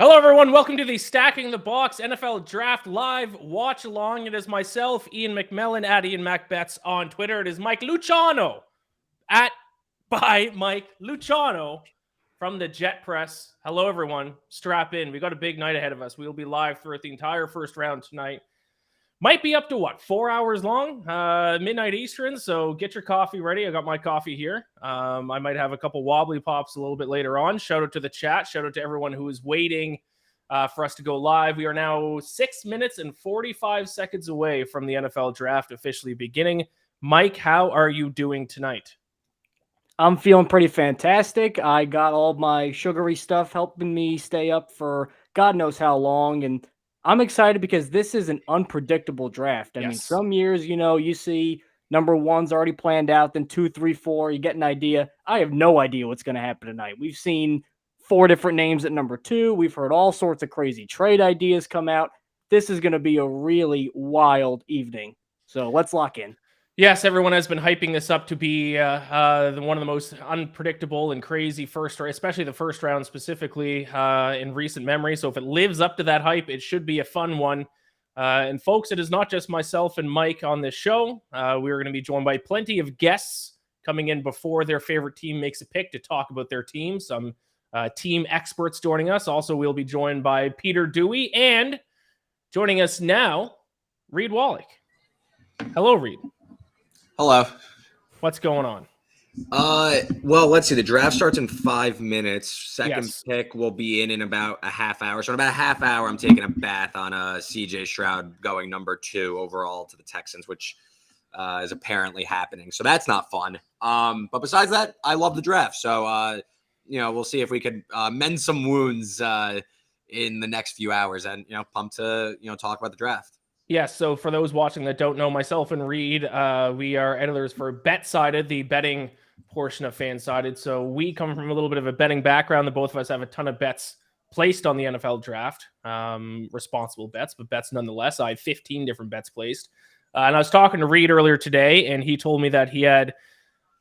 Hello, everyone. Welcome to the Stacking the Box NFL Draft Live Watch Along. It is myself, Ian McMillan, at Ian MacBets on Twitter. It is Mike Luciano by Mike Luciano from the Jet Press. Hello, everyone. Strap in. We got a big night ahead of us. We will be live throughout the entire first round tonight. Might be up to 4 hours long, midnight Eastern. So get your coffee ready. I got my coffee here. I might have a couple wobbly pops a little bit later on. Shout out to the chat. Shout out to everyone who is waiting for us to go live. We are now 6 minutes and 45 seconds away from the NFL draft officially beginning. Mike, how are you doing tonight? I'm feeling pretty fantastic. I got all my sugary stuff helping me stay up for God knows how long. And I'm excited because this is an unpredictable draft. I mean, some years, you see number one's already planned out, then 2, 3, 4, you get an idea. I have no idea what's going to happen tonight. We've seen 4 different names at number 2. We've heard all sorts of crazy trade ideas come out. This is going to be a really wild evening. So let's lock in. Yes, everyone has been hyping this up to be one of the most unpredictable and crazy first, especially the first round specifically in recent memory. So if it lives up to that hype, it should be a fun one. And folks, it is not just myself and Mike on this show. We are going to be joined by plenty of guests coming in before their favorite team makes a pick to talk about their team. Some team experts joining us. Also, we'll be joined by Peter Dewey and joining us now, Reed Wallach. Hello, Reed. Hello. What's going on? Well, let's see. The draft starts in 5 minutes. Second Yes. pick will be in about a half hour. So in about a half hour, I'm taking a bath on CJ Stroud going number 2 overall to the Texans, which is apparently happening. So that's not fun. But besides that, I love the draft. So, we'll see if we could mend some wounds in the next few hours and, pumped to, talk about the draft. Yes, so for those watching that don't know, myself and Reed, we are editors for Bet-Sided, the betting portion of Fan-Sided. So we come from a little bit of a betting background. The both of us have a ton of bets placed on the NFL draft, responsible bets, but bets nonetheless. I had 15 different bets placed. And I was talking to Reed earlier today, and he told me that he had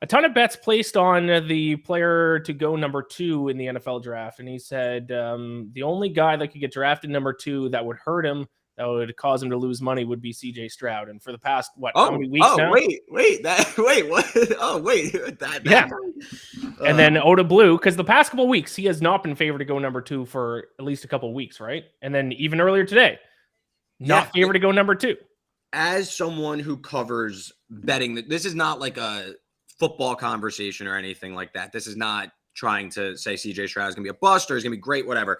a ton of bets placed on the player to go number 2 in the NFL draft. And he said the only guy that could get drafted number 2 that would hurt him, that would cause him to lose money, would be CJ Stroud. And for the past, how many weeks now? Wait, what? Yeah. And then Oda Blue, because the past couple of weeks, he has not been favored to go number 2 for at least a couple of weeks, right? And then even earlier today, not favored to go number 2. As someone who covers betting, this is not like a football conversation or anything like that. This is not trying to say CJ Stroud is going to be a bust or is going to be great, whatever.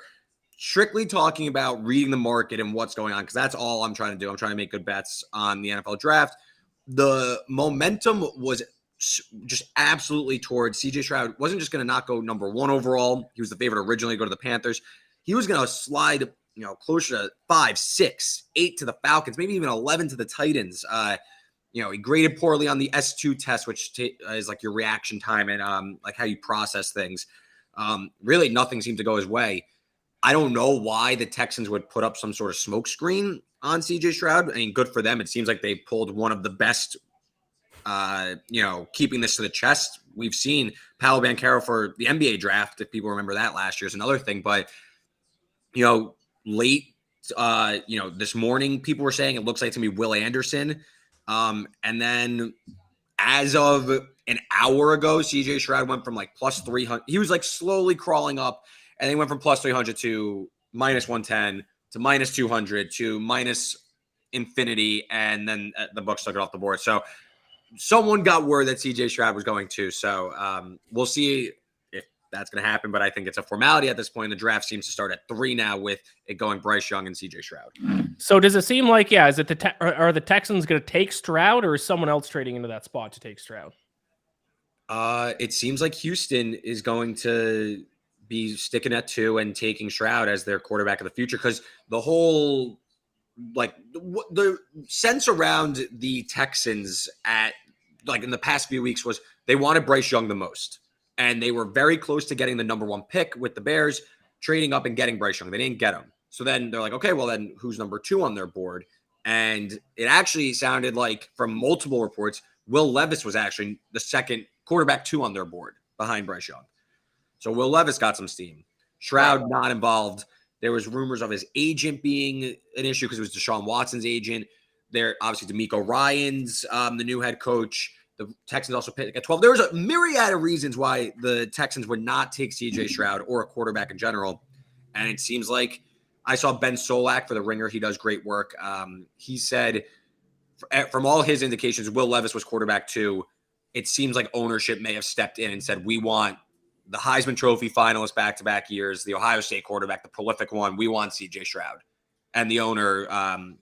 Strictly talking about reading the market and what's going on, because that's all I'm trying to do. I'm trying to make good bets on the NFL draft. The momentum was just absolutely towards CJ Stroud. Wasn't just going to not go number 1 overall. He was the favorite originally to go to the Panthers. He was going to slide, closer to 5, 6, 8 to the Falcons, maybe even 11 to the Titans. He graded poorly on the S2 test, which is like your reaction time and like how you process things. Really, nothing seemed to go his way. I don't know why the Texans would put up some sort of smokescreen on CJ Stroud. I mean, good for them. It seems like they pulled one of the best, keeping this to the chest. We've seen Paolo Banchero for the NBA draft, if people remember that last year, is another thing. But, late, this morning, people were saying it looks like it's going to be Will Anderson. And then as of an hour ago, CJ Stroud went from like plus 300. He was like slowly crawling up. And they went from plus 300 to minus 110 to minus 200 to minus infinity. And then the books took it off the board. So someone got word that CJ Stroud was going to. So we'll see if that's going to happen. But I think it's a formality at this point. The draft seems to start at 3 now with it going Bryce Young and CJ Stroud. So does it seem like, is it are the Texans going to take Stroud, or is someone else trading into that spot to take Stroud? It seems like Houston is going to be sticking at 2 and taking Stroud as their quarterback of the future, because the whole the sense around the Texans at in the past few weeks was they wanted Bryce Young the most, and they were very close to getting the number 1 pick with the Bears, trading up and getting Bryce Young. They didn't get him, so then they're like, okay, well then who's number 2 on their board? And it actually sounded like from multiple reports, Will Levis was actually the second quarterback 2 on their board behind Bryce Young. So Will Levis got some steam. Stroud not involved. There was rumors of his agent being an issue because it was Deshaun Watson's agent. There, obviously, D'Amico Ryans, the new head coach. The Texans also picked at 12. There was a myriad of reasons why the Texans would not take C.J. Stroud or a quarterback in general. And it seems like I saw Ben Solak for The Ringer. He does great work. He said, from all his indications, Will Levis was quarterback too. It seems like ownership may have stepped in and said, we want the Heisman Trophy finalist back-to-back years, the Ohio State quarterback, the prolific one. We want C.J. Stroud. And the owner,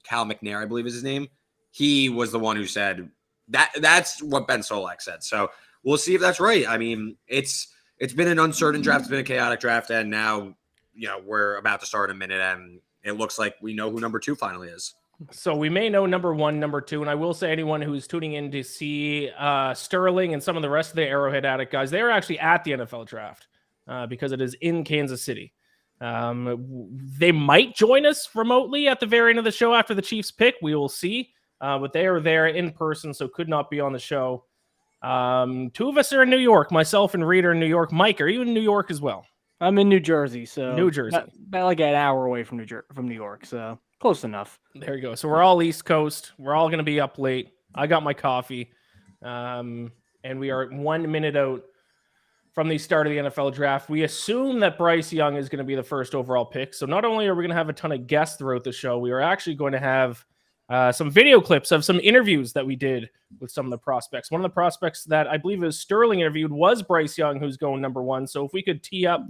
Cal McNair, I believe is his name, he was the one who said that. That's what Ben Solak said. So we'll see if that's right. I mean, it's been an uncertain draft. It's been a chaotic draft. And now, we're about to start in a minute. And it looks like we know who number 2 finally is. So we may know number 1, number 2, and I will say anyone who's tuning in to see Sterling and some of the rest of the Arrowhead Addict guys, they're actually at the NFL draft because it is in Kansas City. They might join us remotely at the very end of the show after the Chiefs pick. We will see, but they are there in person, so could not be on the show. 2 of us are in New York, myself and Reed are in New York. Mike, are you in New York as well? I'm in New Jersey, so New Jersey, about like an hour away from New York, so close enough. There you go. So we're all East Coast. We're all going to be up late. I got my coffee, and we are 1 minute out from the start of the NFL draft. We assume that Bryce Young is going to be the first overall pick. So not only are we going to have a ton of guests throughout the show, we are actually going to have some video clips of some interviews that we did with some of the prospects. One of the prospects that I believe is Sterling interviewed was Bryce Young, who's going number 1. So if we could tee up,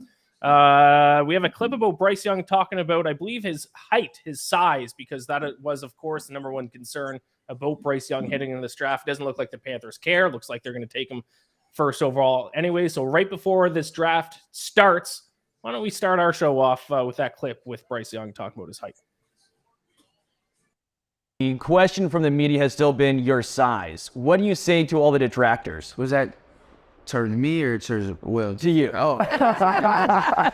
we have a clip about Bryce Young talking about, I believe, his height, his size, because that was, of course, the number 1 concern about Bryce Young heading into this draft. It doesn't look like the Panthers care. It looks like they're going to take him first overall anyway. So right before this draft starts, why don't we start our show off with that clip with Bryce Young talking about his height. The question from the media has still been your size. What do you say to all the detractors? Was that towards me or towards Will? To you. Oh. I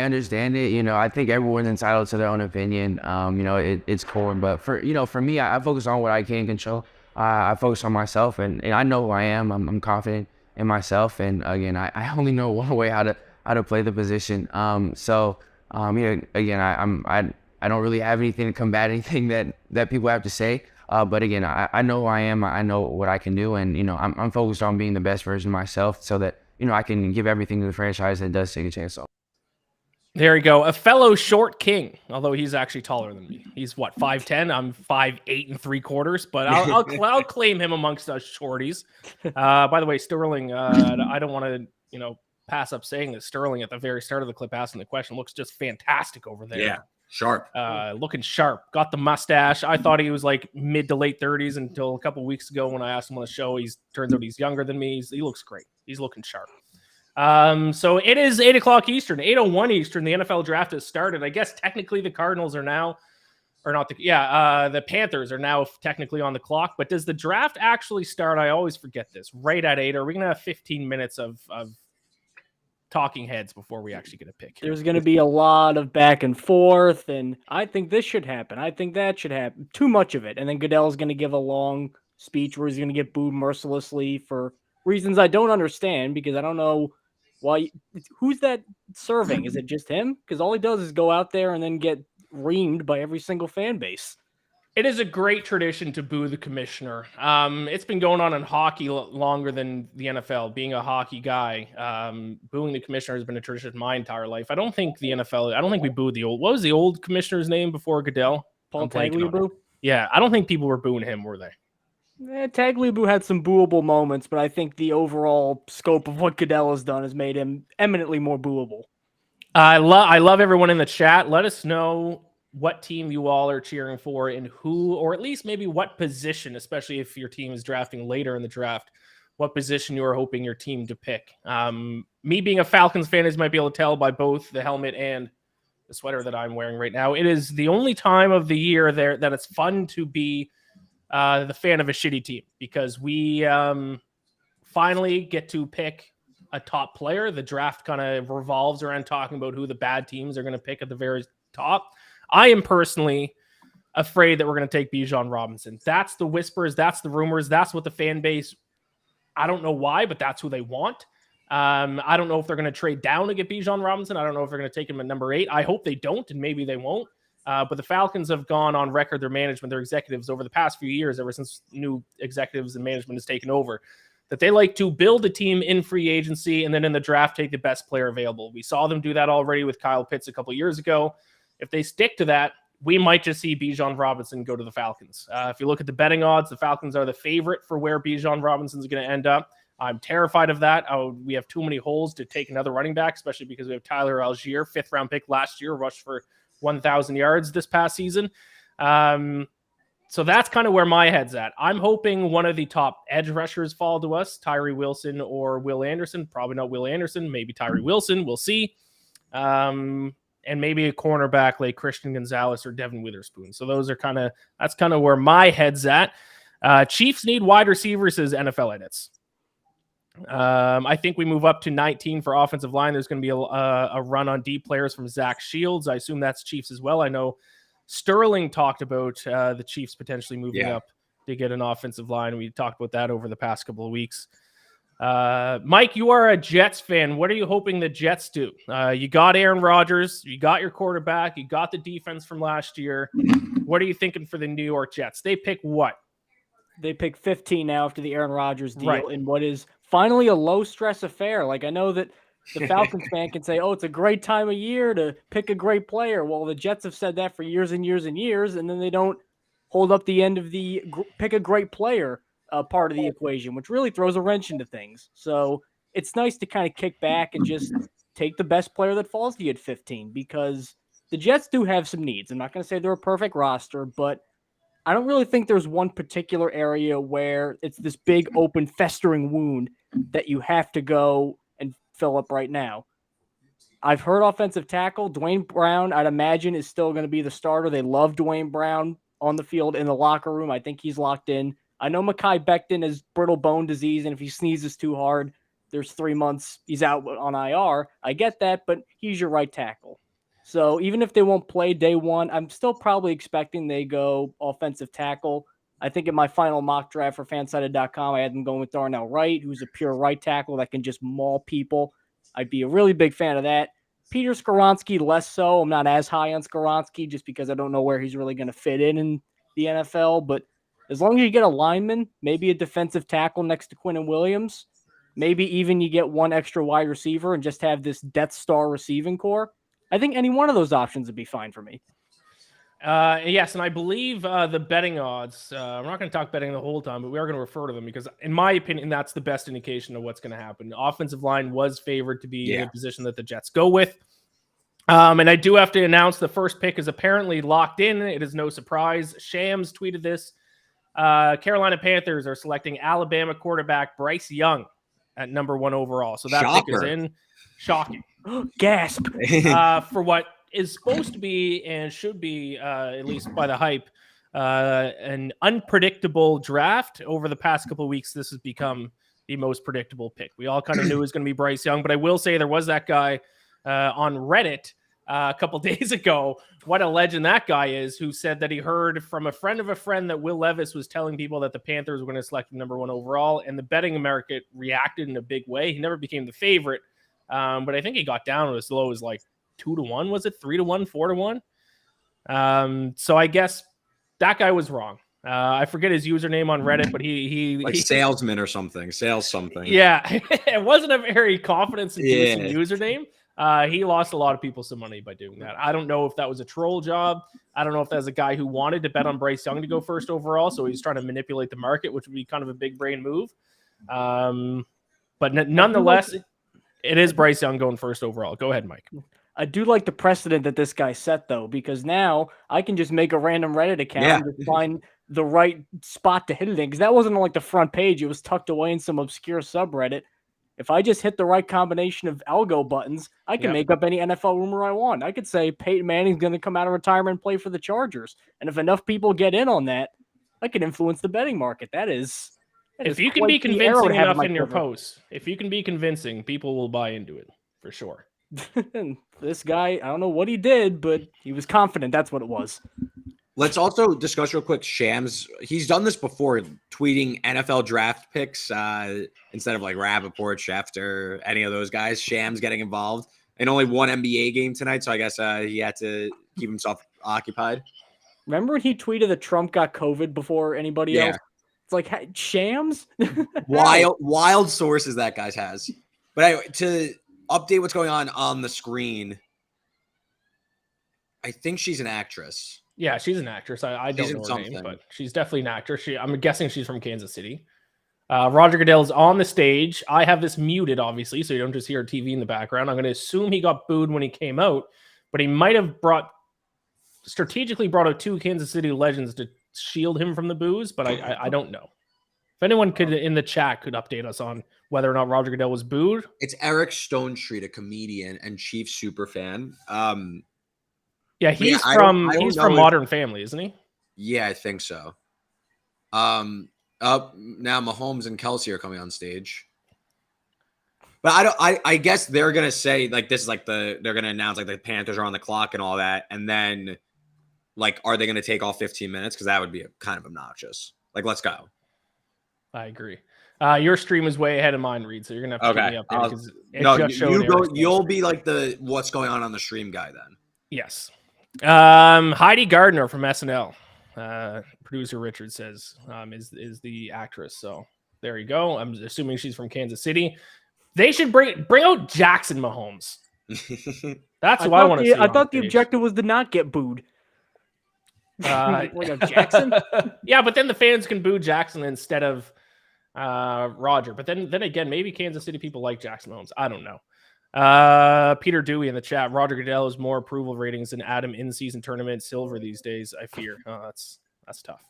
understand it. I think everyone's entitled to their own opinion. It's cool, but for me, I focus on what I can control. I focus on myself, and I know who I am. I'm confident in myself, and again, I only know one way how to play the position. Again, I don't really have anything to combat anything that people have to say. But again, I know who I am. I know what I can do, and I'm focused on being the best version of myself, so that I can give everything to the franchise that does take a chance on. There you go. A fellow short king, although he's actually taller than me. He's what, 5'10"? I'm 5'8 3/4, but I'll claim him amongst us shorties. By the way, Sterling, I don't want to, pass up saying that Sterling at the very start of the clip asking the question looks just fantastic over there. Yeah, sharp. Looking sharp. Got the mustache. I thought he was like mid to late 30s until a couple of weeks ago when I asked him on the show. Turns out he's younger than me. He looks great. He's looking sharp. So it is 8 o'clock Eastern, 8:01 Eastern. The NFL draft has started. I guess technically the Cardinals are now, or not the Panthers are now technically on the clock, but does the draft actually start? I always forget this. Right at 8. Are we going to have 15 minutes of talking heads before we actually get a pick? There's going to be a lot of back and forth, and I think this should happen. I think that should happen. Too much of it. And then Goodell's going to give a long speech where he's going to get booed mercilessly for reasons I don't understand, because I don't know why. Who's that serving? Is it just him? Because all he does is go out there and then get reamed by every single fan base. It is a great tradition to boo the commissioner. It's been going on in hockey longer than the NFL. Being a hockey guy, booing the commissioner has been a tradition my entire life. I don't think the NFL, I don't think we booed the old, what was the old commissioner's name before Goodell? Paul Tagliabue? Yeah, I don't think people were booing him, were they? Tagliabue had some booable moments, but I think the overall scope of what Goodell has done has made him eminently more booable. I love everyone in the chat. Let us know what team you all are cheering for and who, or at least maybe what position, especially if your team is drafting later in the draft, what position you are hoping your team to pick. Me being a Falcons fan, as you might be able to tell by both the helmet and the sweater that I'm wearing right now, it is the only time of the year there that it's fun to be the fan of a shitty team, because we finally get to pick a top player. The draft kind of revolves around talking about who the bad teams are going to pick at the very top. I am personally afraid that we're going to take Bijan Robinson. That's the whispers. That's the rumors. That's what the fan base, I don't know why, but that's who they want. I don't know if they're going to trade down to get Bijan Robinson. I don't know if they're going to take him at number 8. I hope they don't, and maybe they won't. But the Falcons have gone on record, their management, their executives over the past few years, ever since new executives and management has taken over, that they like to build a team in free agency and then in the draft take the best player available. We saw them do that already with Kyle Pitts a couple years ago. If they stick to that, we might just see Bijan Robinson go to the Falcons. If you look at the betting odds, the Falcons are the favorite for where Bijan Robinson is going to end up. I'm terrified of that. We have too many holes to take another running back, especially because we have Tyler Algier, 5th-round pick last year, rushed for 1,000 yards this past season. So that's kind of where my head's at. I'm hoping one of the top edge rushers fall to us, Tyree Wilson or Will Anderson. Probably not Will Anderson, maybe Tyree Wilson. We'll see. And maybe a cornerback like Christian Gonzalez or Devin Witherspoon. So that's kind of where my head's at. Chiefs need wide receivers, says NFL Edits. I think we move up to 19 for offensive line. There's going to be a run on deep players from Zach Shields. I assume that's Chiefs as well. I know Sterling talked about the Chiefs potentially moving up to get an offensive line. We talked about that over the past couple of weeks. Mike, you are a Jets fan. What are you hoping the Jets do? You got Aaron Rodgers. You got your quarterback. You got the defense from last year. What are you thinking for the New York Jets? They pick what? They pick 15 now after the Aaron Rodgers deal in what is finally a low-stress affair. Like, I know that the Falcons fan can say, oh, it's a great time of year to pick a great player. Well, the Jets have said that for years and years and years, and then they don't hold up the end of the pick a great player part of the equation, which really throws a wrench into things. So it's nice to kind of kick back and just take the best player that falls to you at 15, because the Jets do have some needs. I'm not going to say they're a perfect roster, but I don't really think there's one particular area where it's this big, open, festering wound that you have to go and fill up right now. I've heard offensive tackle. Dwayne Brown, I'd imagine, is still going to be the starter. They love Dwayne Brown on the field, in the locker room. I think he's locked in. I know Mekhi Becton has brittle bone disease, and if he sneezes too hard, there's 3 months he's out on IR. I get that, but he's your right tackle. So even if they won't play day one, I'm still probably expecting they go offensive tackle. I think in my final mock draft for fansided.com, I had them going with Darnell Wright, who's a pure right tackle that can just maul people. I'd be a really big fan of that. Peter Skoronski, less so. I'm not as high on Skoronski just because I don't know where he's really going to fit in the NFL. But as long as you get a lineman, maybe a defensive tackle next to Quinnen Williams, maybe even you get one extra wide receiver and just have this Death Star receiving core, I think any one of those options would be fine for me. Yes, and I believe the betting odds, we're not going to talk betting the whole time, but we are going to refer to them because, in my opinion, that's the best indication of what's going to happen. The offensive line was favored to be in the position that the Jets go with. And I do have to announce the first pick is apparently locked in. It is no surprise. Shams tweeted this. Carolina Panthers are selecting Alabama quarterback Bryce Young at number 1 overall. So that pick is in. Shocking. Gasp. For what is supposed to be and should be, at least by the hype, an unpredictable draft. Over the past couple of weeks, this has become the most predictable pick. We all kind of knew it was going to be Bryce Young, but I will say there was that guy on Reddit a couple days ago. What a legend that guy is, who said that he heard from a friend of a friend that Will Levis was telling people that the Panthers were going to select him number 1 overall, and the betting market reacted in a big way. He never became the favorite. But I think he got down as low as like 2-1. Was it 3-1, 4-1? So I guess that guy was wrong. I forget his username on Reddit, but he salesman or something, sales something. Yeah, it wasn't a very confidence-inducing username. He lost a lot of people some money by doing that. I don't know if that was a troll job. I don't know if that was a guy who wanted to bet on Bryce Young to go first overall, so he's trying to manipulate the market, which would be kind of a big brain move. But nonetheless, it is Bryce Young going first overall. Go ahead, Mike. I do like the precedent that this guy set, though, because now I can just make a random Reddit account and find the right spot to hit it in, because that wasn't on like the front page. It was tucked away in some obscure subreddit. If I just hit the right combination of algo buttons, I can make up any NFL rumor I want. I could say Peyton Manning's going to come out of retirement and play for the Chargers. And if enough people get in on that, I can influence the betting market. If you can be convincing enough in your posts, if you can be convincing, people will buy into it for sure. This guy, I don't know what he did, but he was confident. That's what it was. Let's also discuss real quick Shams. He's done this before, tweeting NFL draft picks instead of like Rappaport, Schefter, any of those guys. Shams getting involved in only one NBA game tonight, so I guess he had to keep himself occupied. Remember when he tweeted that Trump got COVID before anybody else? It's like Shams. wild sources that guy has. But anyway, to update what's going on the screen, I think she's an actress. Yeah, she's an actress. I don't know her name, but she's definitely an actress. I'm guessing she's from Kansas City. Roger Goodell is on the stage. I have this muted, obviously, so you don't just hear TV in the background. I'm going to assume he got booed when he came out, but he might have strategically brought out 2 Kansas City legends to shield him from the boos, but I don't know. If anyone could in the chat could update us on whether or not Roger Goodell was booed. It's Eric Stone Street, a comedian and Chiefs super fan. Yeah, he's from Modern Family, isn't he? Yeah, I think so. Now Mahomes and Kelsey are coming on stage. But I guess they're gonna say like this is like they're gonna announce like the Panthers are on the clock and all that, and then like are they gonna take all 15 minutes? Because that would be kind of obnoxious. Like, let's go. I agree. Your stream is way ahead of mine, Reed, so you're gonna have to keep me up there because you'll be like the what's going on the stream guy then. Yes. Heidi Gardner from SNL. Producer Richard says is the actress. So there you go. I'm assuming she's from Kansas City. They should bring out Jackson Mahomes. That's who I want to see. I thought the objective was to not get booed. Jackson. Yeah, but then the fans can boo Jackson instead of Roger. But then again, maybe Kansas City people like Jackson Mahomes. I don't know. Peter Dewey in the chat. Roger Goodell has more approval ratings than Adam in-season tournament silver these days. I fear. Oh, that's tough.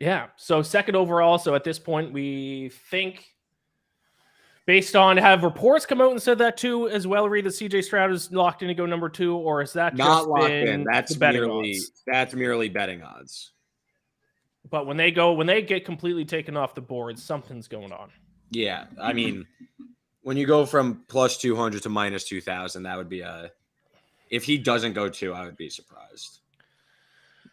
Yeah. So second overall. So at this point, we think, based on have reports come out and said that too as well, Reed, that CJ Stroud is locked in to go number 2, or is that not just locked in? That's merely betting odds. But when they get completely taken off the board, something's going on. Yeah, I mean, when you go from plus 200 to minus 2,000, that would be if he doesn't go 2, I would be surprised.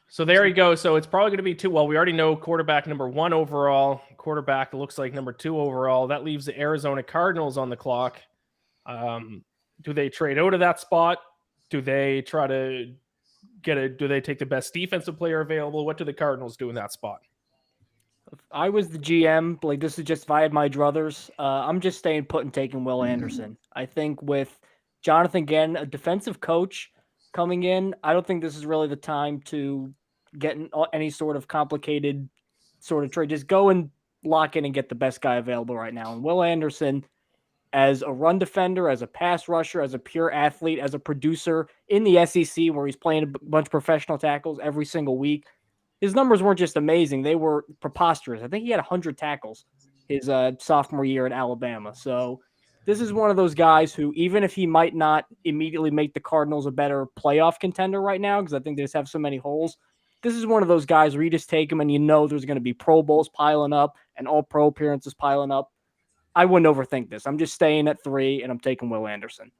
So there you go. So it's probably going to be 2. Well, we already know quarterback number 1 overall. Quarterback looks like number 2 overall. That leaves the Arizona Cardinals on the clock. Do they trade out of that spot? Do they try to do they take the best defensive player available? What do the Cardinals do in that spot? If I was the GM, like this is just if I had my druthers, I'm just staying put and taking Will Anderson. I think with Jonathan Gann, a defensive coach coming in, I don't think this is really the time to get in any sort of complicated sort of trade. Just go and lock in and get the best guy available right now. And Will Anderson, as a run defender, as a pass rusher, as a pure athlete, as a producer in the SEC where he's playing a bunch of professional tackles every single week, his numbers weren't just amazing. They were preposterous. I think he had 100 tackles his sophomore year at Alabama. So this is one of those guys who, even if he might not immediately make the Cardinals a better playoff contender right now, because I think they just have so many holes, this is one of those guys where you just take him and you know there's going to be Pro Bowls piling up and all-pro appearances piling up. I wouldn't overthink this. I'm just staying at 3, and I'm taking Will Anderson.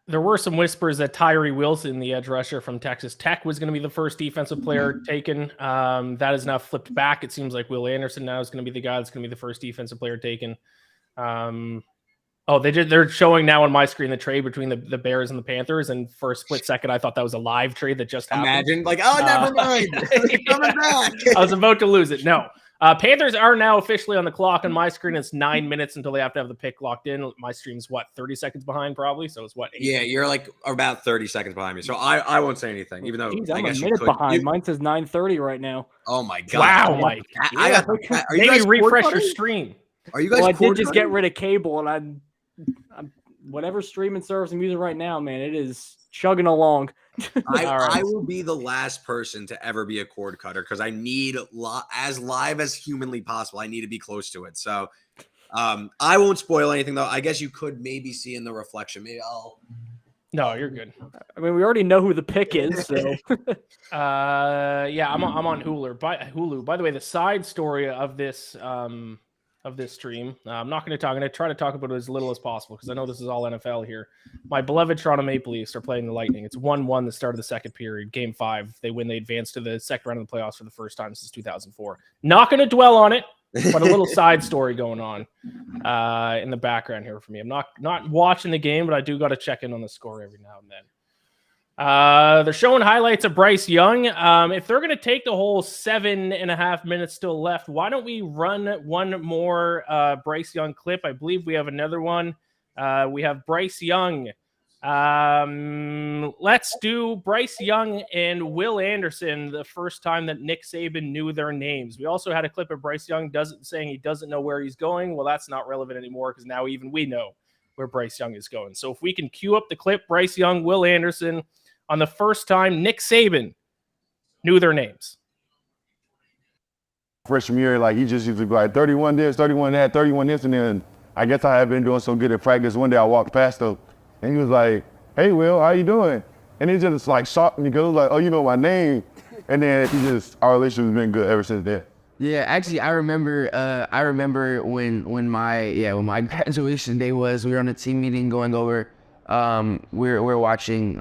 There were some whispers that Tyree Wilson, the edge rusher from Texas Tech, was going to be the first defensive player taken. That is now flipped back. It seems like Will Anderson now is going to be the guy that's going to be the first defensive player taken. They're showing now on my screen the trade between the Bears and the Panthers, and for a split second, I thought that was a live trade that just happened. Imagine, never mind. Coming back. I was about to lose it. No. Panthers are now officially on the clock. On my screen, it's 9 minutes until they have to have the pick locked in. My stream's 30 seconds behind probably. So it's 8? Yeah, you're like about 30 seconds behind me. So I won't say anything, even though I'm a minute behind. Mine says 9:30 right now. Oh my God. Wow, Mike. Maybe refresh your stream. Are you guys? Well, I did just get rid of cable, and I'm whatever streaming service I'm using right now, man, it is chugging along. I will be the last person to ever be a cord cutter because I need as live as humanly possible. I need to be close to it. So I won't spoil anything though. I guess you could maybe see in the reflection. Maybe I'll. No, you're good. I mean, we already know who the pick is. So yeah, I'm on Hulu. By the way, the side story of this of this stream. I'm not going to try to talk about it as little as possible because I know this is all NFL here. My beloved Toronto Maple Leafs are playing the Lightning. It's 1-1 the start of the second period. Game 5. They win. They advance to the second round of the playoffs for the first time since 2004. Not going to dwell on it, but a little side story going on in the background here for me. I'm not watching the game, but I do got to check in on the score every now and then. They're showing highlights of Bryce Young. If they're going to take the whole 7.5 minutes still left, why don't we run one more Bryce Young clip? I believe we have another one. We have Bryce Young. Let's do Bryce Young and Will Anderson the first time that Nick Saban knew their names. We also had a clip of Bryce Young saying he doesn't know where he's going. Well, that's not relevant anymore because now even we know where Bryce Young is going. So if we can cue up the clip, Bryce Young, Will Anderson, on the first time Nick Saban knew their names. Freshman year, like he just used to be like 31 this, 31 that, 31 this, and then I guess I had been doing so good at practice. One day I walked past him, and he was like, "Hey, Will, how you doing?" And he just like shocked me because like, "Oh, you know my name," and then our relationship has been good ever since then. Yeah, actually, I remember when my graduation day was. We were on a team meeting going over. We're watching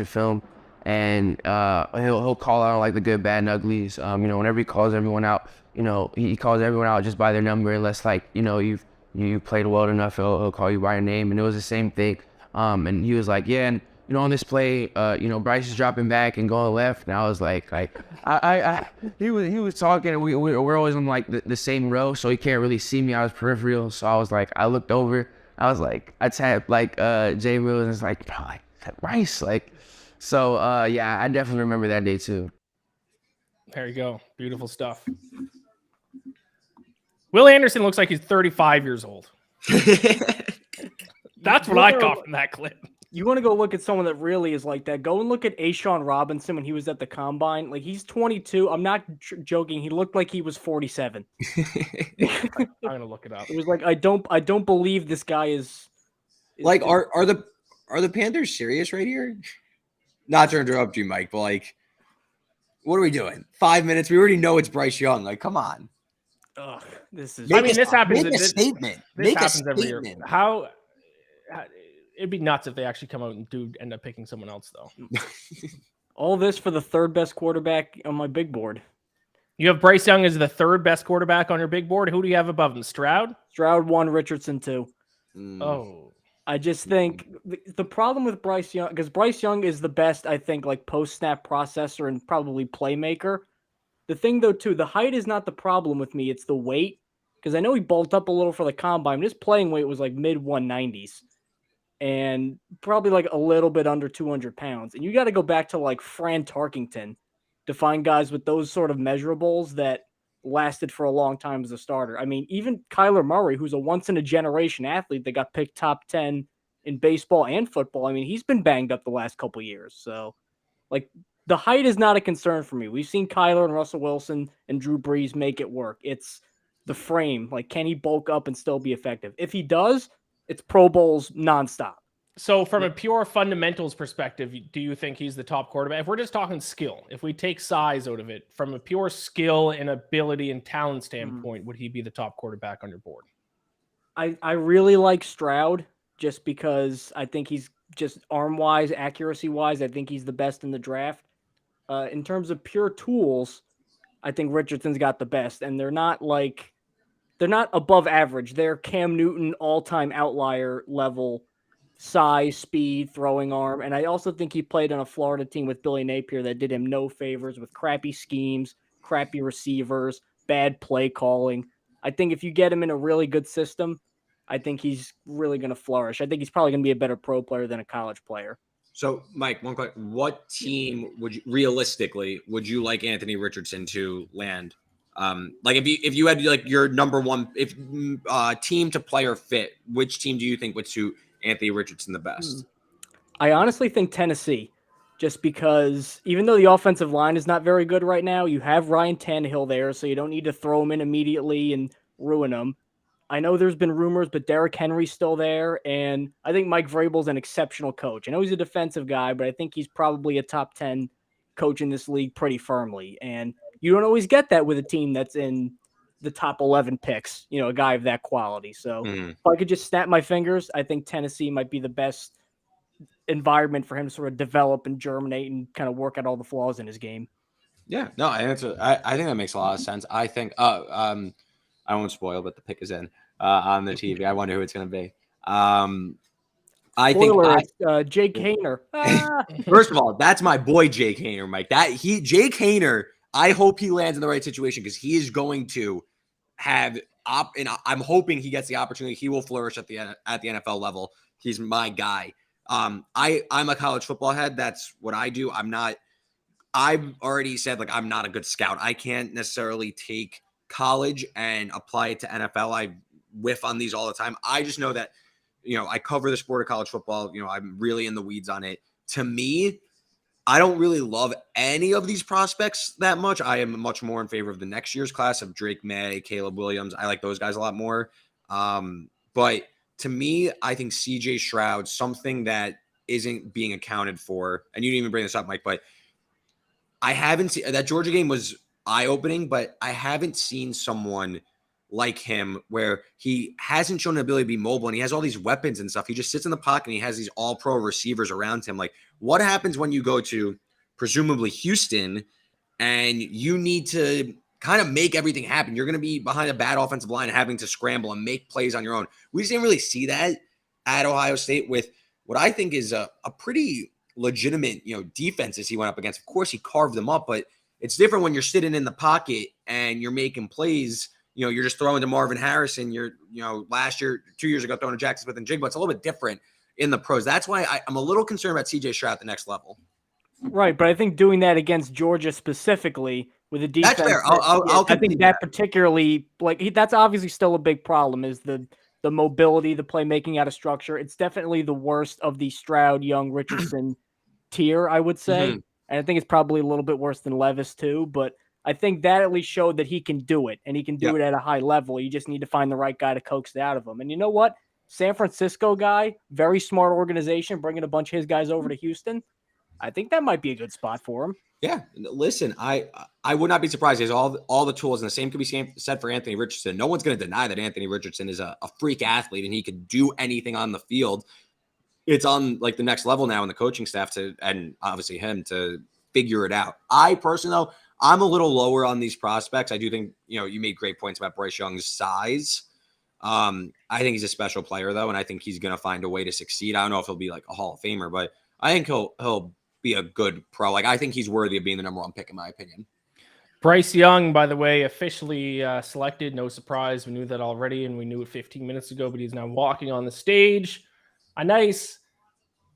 film, and he'll call out like the good, bad, and uglies. Whenever he calls everyone out, he calls everyone out just by their number, unless like you played well enough, he'll call you by your name. And it was the same thing. And he was like, yeah, and on this play, Bryce is dropping back and going left, and I was like he was talking, and we're always on like the same row, so he can't really see me. I was peripheral, so I was like, I looked over. I was like, I tapped like Jay Will, and it's like, bro, like Rice, like, so yeah, I definitely remember that day too. There you go, beautiful stuff. Will Anderson looks like he's 35 years old. That's what I caught from that clip. You want to go look at someone that really is like that? Go and look at Ashawn Robinson when he was at the combine. Like, he's 22. I'm not joking. He looked like he was 47. I'm gonna look it up. It was like I don't believe this guy is like are the Panthers serious right here? Not to interrupt you, Mike, but like, what are we doing? 5 minutes. We already know it's Bryce Young. Like, come on. Ugh, this is. This happens. Make a statement. This happens every year. How it'd be nuts if they actually come out and do end up picking someone else, though. All this for the third best quarterback on my big board. You have Bryce Young as the third best quarterback on your big board. Who do you have above him? Stroud? Stroud 1, Richardson 2. Oh. I just think the problem with Bryce Young, because Bryce Young is the best, I think, like post-snap processor and probably playmaker. The thing, though, too, the height is not the problem with me. It's the weight, because I know he bulked up a little for the combine. But his playing weight was like mid-190s and probably like a little bit under 200 pounds. And you got to go back to like Fran Tarkington to find guys with those sort of measurables that lasted for a long time as a starter. I mean, even Kyler Murray, who's a once-in-a-generation athlete that got picked top 10 in baseball and football, I mean, he's been banged up the last couple of years. So, like, the height is not a concern for me. We've seen Kyler and Russell Wilson and Drew Brees make it work. It's the frame. Like, can he bulk up and still be effective? If he does, it's Pro Bowls nonstop. So from a pure fundamentals perspective, do you think he's the top quarterback? If we're just talking skill, if we take size out of it, from a pure skill and ability and talent standpoint, would he be the top quarterback on your board? I really like Stroud just because I think he's just arm-wise, accuracy-wise, I think he's the best in the draft. In terms of pure tools, I think Richardson's got the best, and they're not above average. They're Cam Newton all-time outlier level size, speed, throwing arm. And I also think he played on a Florida team with Billy Napier that did him no favors with crappy schemes, crappy receivers, bad play calling. I think if you get him in a really good system, I think he's really going to flourish. I think he's probably going to be a better pro player than a college player. So, Mike, one question. What team would you realistically like Anthony Richardson to land? Like if you had like your number one team to player fit, which team do you think would suit Anthony Richardson the best? I honestly think Tennessee, just because even though the offensive line is not very good right now, you have Ryan Tannehill there, so you don't need to throw him in immediately and ruin him. I know there's been rumors, but Derrick Henry's still there, and I think Mike Vrabel's an exceptional coach. I know he's a defensive guy, but I think he's probably a top 10 coach in this league pretty firmly, and you don't always get that with a team that's in the top 11 picks, a guy of that quality. So Mhm. if I could just snap my fingers, I think Tennessee might be the best environment for him to sort of develop and germinate and kind of work out all the flaws in his game. Yeah, no, I think that makes a lot of sense. I think I won't spoil, but the pick is in on the TV. I wonder who it's going to be. I think Spoiler, it's Jake Haener. First of all, that's my boy Jake Haener, Mike. Jake Haener, I hope he lands in the right situation because he is going to have and I'm hoping he gets the opportunity. He will flourish at the NFL level. He's my guy. I'm a college football head. That's what I do. I've already said, like, I'm not a good scout. I can't necessarily take college and apply it to NFL. I whiff on these all the time. I just know that, I cover the sport of college football. I'm really in the weeds on it. To me, I don't really love any of these prospects that much. I am much more in favor of the next year's class of Drake May, Caleb Williams. I like those guys a lot more. But to me, I think CJ Stroud, something that isn't being accounted for, and you didn't even bring this up, Mike, but I haven't seen that Georgia game was eye-opening, but I haven't seen someone like him where he hasn't shown an ability to be mobile and he has all these weapons and stuff. He just sits in the pocket and he has these all-pro receivers around him. Like, what happens when you go to presumably Houston and you need to kind of make everything happen? You're going to be behind a bad offensive line and having to scramble and make plays on your own. We just didn't really see that at Ohio State with what I think is a pretty legitimate, defenses he went up against. Of course, he carved them up, but it's different when you're sitting in the pocket and you're making plays. You're just throwing to Marvin Harrison. You're, last year, 2 years ago, throwing to Jackson Smith-Njigba. It's a little bit different in the pros. That's why I'm a little concerned about CJ Stroud at the next level. Right, but I think doing that against Georgia specifically with a defense, that's fair. I think that particularly, that's obviously still a big problem, is the mobility, the playmaking out of structure. It's definitely the worst of the Stroud, Young, Richardson tier, I would say. Mm-hmm. And I think it's probably a little bit worse than Levis too, but I think that at least showed that he can do it, and he can do it at a high level. You just need to find the right guy to coax it out of him. And you know what? San Francisco guy, very smart organization, bringing a bunch of his guys over to Houston. I think that might be a good spot for him. Yeah, listen, I would not be surprised. He has all the tools, and the same could be said for Anthony Richardson. No one's going to deny that Anthony Richardson is a freak athlete, and he could do anything on the field. It's on the next level now in the coaching staff and obviously him to figure it out. I personally, though, I'm a little lower on these prospects. I do think, you made great points about Bryce Young's size. I think he's a special player, though, and I think he's going to find a way to succeed. I don't know if he'll be like a Hall of Famer, but I think he'll be a good pro. I think he's worthy of being the number one pick, in my opinion. Bryce Young, by the way, officially selected. No surprise. We knew that already, and we knew it 15 minutes ago, but he's now walking on the stage. A nice,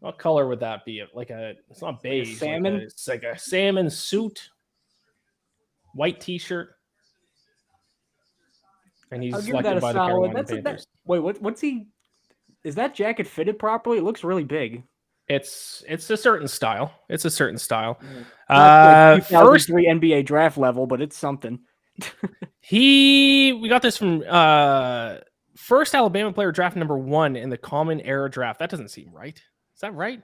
what color would that be? It's not beige. Like salmon? It's like a salmon suit, white t-shirt. And he's selected by the Carolina Panthers. Wait, what's he? Is that jacket fitted properly? It looks really big. It's a certain style. It's a certain style. Like 2003 NBA draft level, but it's something. We got this from first Alabama player draft number 1 in the Common Era draft. That doesn't seem right. Is that right?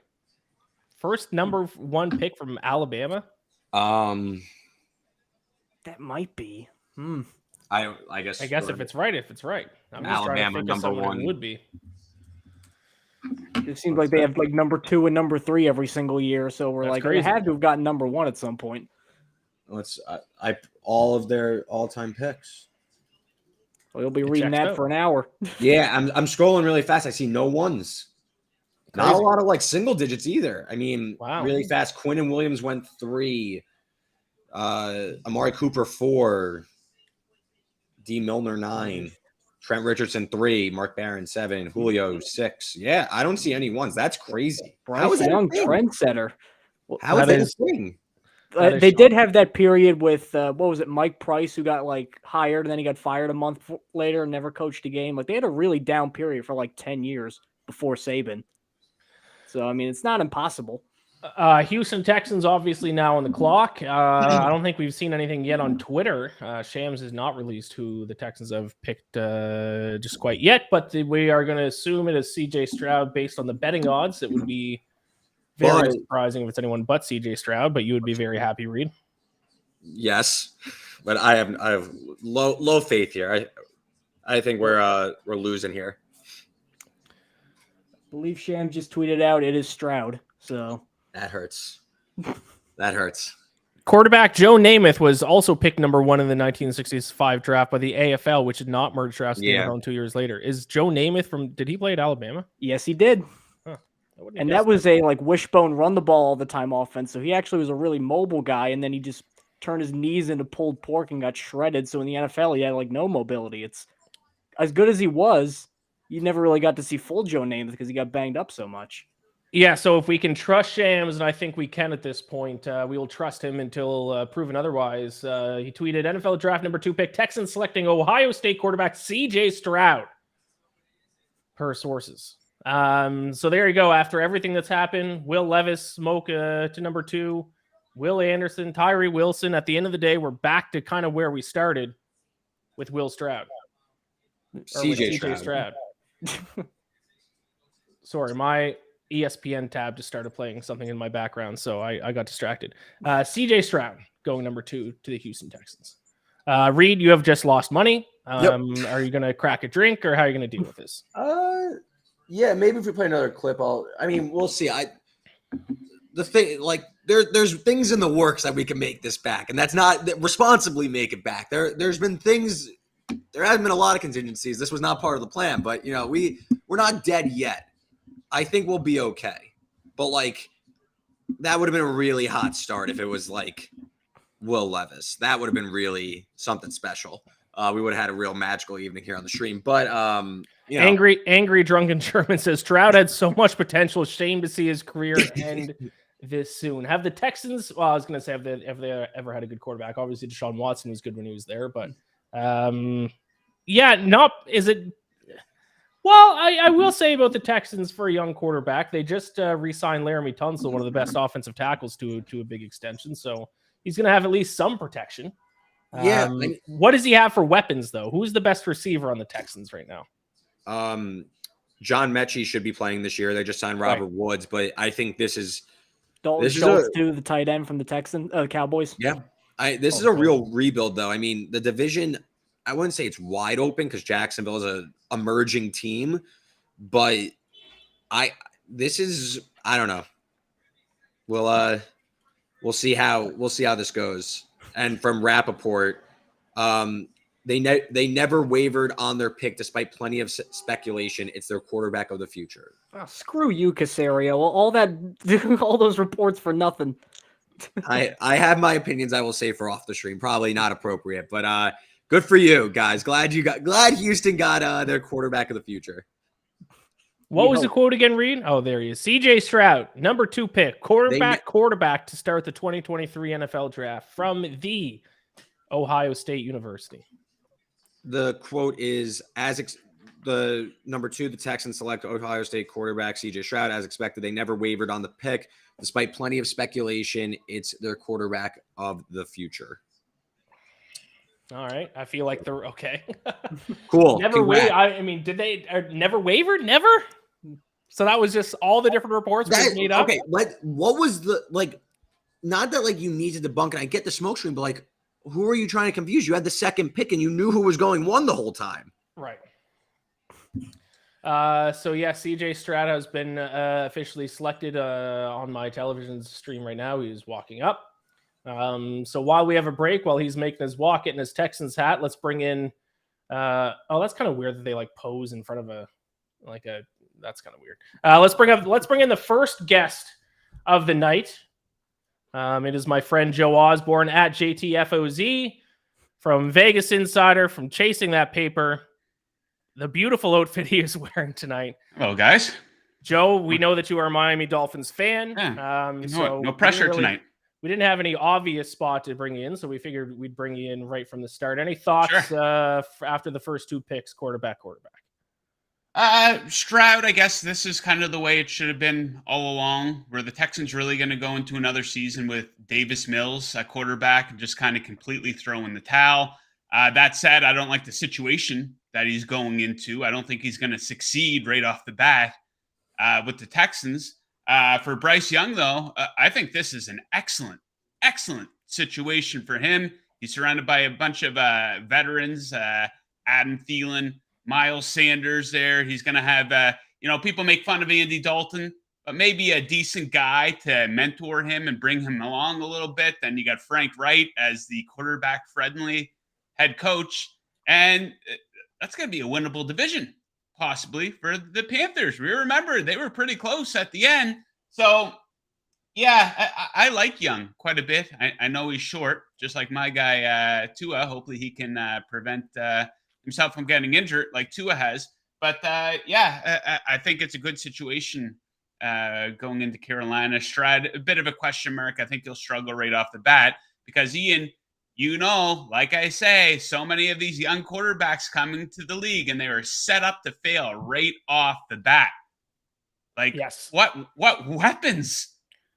First number 1 pick from Alabama? That might be. I guess if it's right, I'm just Alabama number 1 would be. It seems like they have number 2 and number 3 every single year, so they had to have gotten number 1 at some point. Let's all of their all-time picks. Well, you'll be reading that for an hour. Yeah, I'm scrolling really fast. I see no ones. Crazy. Not a lot of single digits either. I mean, wow. Really fast. Quinnen Williams went 3. Amari Cooper 4. D. Milner 9. Trent Richardson 3. Mark Barron 7. Julio 6. Yeah, I don't see any ones. That's crazy. Bryce Young, trendsetter. How is that a thing? They did have that period with what was it, Mike Price, who got hired and then he got fired a month later and never coached a game. They had a really down period for 10 years before Saban. So I mean, it's not impossible. Houston Texans obviously now on the clock. I don't think we've seen anything yet on Twitter. Shams has not released who the Texans have picked just quite yet, but we are going to assume it is CJ Stroud based on the betting odds. It would be very surprising if it's anyone but CJ Stroud, but you would be very happy, Reed. Yes, but I have low faith here. I think we're losing here. I believe Sham just tweeted out it is Stroud. So That hurts. That hurts. Quarterback Joe Namath was also picked number 1 in the 1965 draft by the AFL, which did not merge drafts in the NFL 2 years later. Is Joe Namath did he play at Alabama? yes, he did. And that was a like wishbone run the ball all the time offense. So he actually was a really mobile guy, and then he just turned his knees into pulled pork and got shredded. So in the NFL, he had like no mobility. It's as good as he was, you never really got to see full Joe Namath because he got banged up so much. Yeah, so if we can trust Shams, and I think we can at this point, we will trust him until proven otherwise. He tweeted, NFL draft number 2 pick, Texans selecting Ohio State quarterback C.J. Stroud, per sources. So there you go. After everything that's happened, Will Levis smoke to number 2, Will Anderson, Tyree Wilson. At the end of the day, we're back to kind of where we started with Will Stroud. C.J. Stroud. Sorry, my ESPN tab just started playing something in my background, so I got distracted. CJ Stroud going number 2 to the Houston Texans. Reed, you have just lost money. Yep. Are you going to crack a drink, or how are you going to deal with this? Yeah, maybe if we play another clip, we'll see. There's things in the works that we can make this back, and that's not responsibly make it back. There's been things. There hasn't been a lot of contingencies. This was not part of the plan, but we're not dead yet. I think we'll be okay. But that would have been a really hot start if it was Will Levis. That would have been really something special. We would have had a real magical evening here on the stream. But angry drunken German says Stroud had so much potential. Shame to see his career end this soon. Have the Texans? Well, I was going to say have they ever had a good quarterback? Obviously, Deshaun Watson was good when he was there, but is it? Well, I will say about the Texans for a young quarterback, they just re-signed Laramie Tunsil, one of the best offensive tackles, to a big extension. So he's going to have at least some protection. Yeah. What does he have for weapons, though? Who's the best receiver on the Texans right now? John Mechie should be playing this year. They just signed Robert Woods, but I think this is Dalton Schultz too, the tight end from the Cowboys. Yeah, this is a real rebuild, though. I mean, the division, I wouldn't say it's wide open because Jacksonville is a emerging team, but I don't know. We'll see how this goes. And from Rappaport, they never wavered on their pick despite plenty of speculation. It's their quarterback of the future. Oh, screw you, Casario. All those reports for nothing. I have my opinions. I will say for off the stream, probably not appropriate, but good for you guys. Glad Houston got their quarterback of the future. What was the quote again, Reed? Oh, there he is. CJ Stroud, number 2 pick, quarterback to start the 2023 NFL draft from the Ohio State University. The quote is, the number 2, the Texans select Ohio State quarterback CJ Stroud. As expected, they never wavered on the pick. Despite plenty of speculation, it's their quarterback of the future. All right. I feel like they're okay. Cool. Never wavered. I mean, did they never wavered? Never? So that was just all the different reports made up? Okay. What was not that you need to debunk it. I get the smoke screen, but who are you trying to confuse? You had the 2nd pick and you knew who was going 1 the whole time. Right. So yeah, CJ Stroud has been officially selected on my television stream right now. He's walking up. So while we have a break, while he's making his walk, getting his Texans hat, let's bring in. That's kind of weird that they pose in front of that's kind of weird. Let's bring in the first guest of the night. It is my friend Joe Osborne at JTFOZ from Vegas Insider, from Chasing That Paper. The beautiful outfit he is wearing tonight. Hello, guys. Joe, we know that you are a Miami Dolphins fan. Yeah. So no pressure tonight. We didn't have any obvious spot to bring you in, so we figured we'd bring you in right from the start. Any thoughts after the first 2 picks, quarterback? Stroud, I guess this is kind of the way it should have been all along. Were the Texans really going to go into another season with Davis Mills at quarterback and just kind of completely throw in the towel? That said, I don't like the situation that he's going into. I don't think he's going to succeed right off the bat with the Texans. For Bryce Young, though, I think this is an excellent situation for him. He's surrounded by a bunch of veterans, Adam Thielen, Miles Sanders there. He's going to have, people make fun of Andy Dalton, but maybe a decent guy to mentor him and bring him along a little bit. Then you got Frank Wright as the quarterback-friendly head coach. And that's going to be a winnable division, possibly, for the Panthers. We remember they were pretty close at the end. So, yeah, I like Young quite a bit. I know he's short, just like my guy Tua. Hopefully he can prevent himself from getting injured like Tua has. But, I think it's a good situation going into Carolina. Stroud, a bit of a question mark. I think he'll struggle right off the bat because, Ian, like I say, so many of these young quarterbacks coming to the league, and they are set up to fail right off the bat. Like, yes. What weapons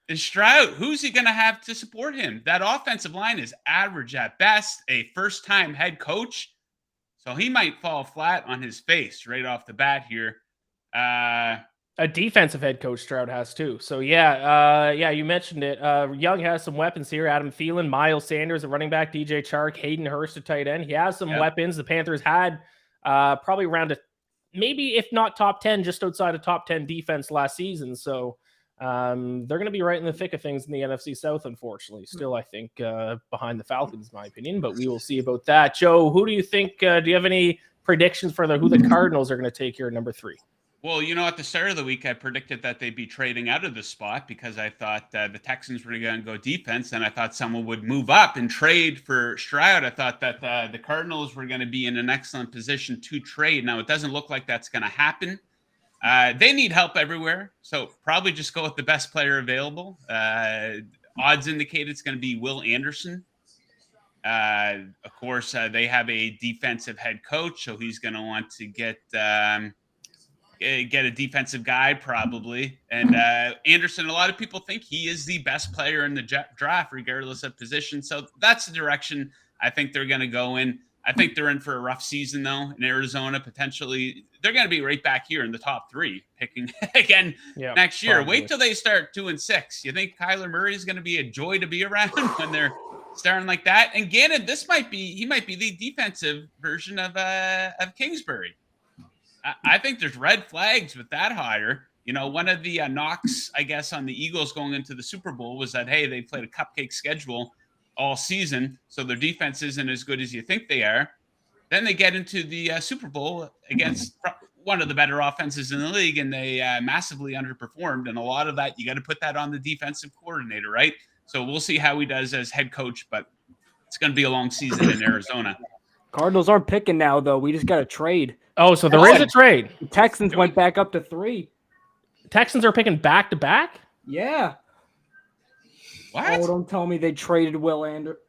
is Stroud? Who's he going to have to support him? That offensive line is average at best, a first-time head coach. So he might fall flat on his face right off the bat here. A defensive head coach Stroud has too. So you mentioned it. Young has some weapons here. Adam Thielen, Miles Sanders, a running back, DJ Chark, Hayden Hurst, a tight end. He has some weapons. The Panthers had probably around maybe if not top 10, just outside of top 10 defense last season. So they're going to be right in the thick of things in the NFC South, unfortunately. Still, I think behind the Falcons, in my opinion, but we will see about that. Joe, who do you think? Do you have any predictions for who the Cardinals are going to take here at number 3? Well, at the start of the week, I predicted that they'd be trading out of the spot because I thought the Texans were going to go defense, and I thought someone would move up and trade for Stroud. I thought that the Cardinals were going to be in an excellent position to trade. Now, it doesn't look like that's going to happen. They need help everywhere, so probably just go with the best player available. Odds indicate it's going to be Will Anderson. Of course, they have a defensive head coach, so he's going to want to get a defensive guy probably. And Anderson, a lot of people think he is the best player in the draft, regardless of position. So that's the direction I think they're going to go in. I think they're in for a rough season, though, in Arizona. Potentially, they're going to be right back here in the top 3, picking again next year. Probably. Wait till they start 2-6. You think Kyler Murray is going to be a joy to be around when they're starting like that? And Gannon, he might be the defensive version of Kingsbury. I think there's red flags with that hire. One of the knocks, I guess, on the Eagles going into the Super Bowl was that, hey, they played a cupcake schedule all season, so their defense isn't as good as you think they are. Then they get into the Super Bowl against one of the better offenses in the league, and they massively underperformed. And a lot of that, you got to put that on the defensive coordinator, right? So we'll see how he does as head coach, but it's going to be a long season in Arizona. Cardinals aren't picking now, though. We just got to trade. Oh, so there is a trade. The Texans went back up to 3. Texans are picking back-to-back? Yeah. What? Oh, don't tell me they traded Will Anderson.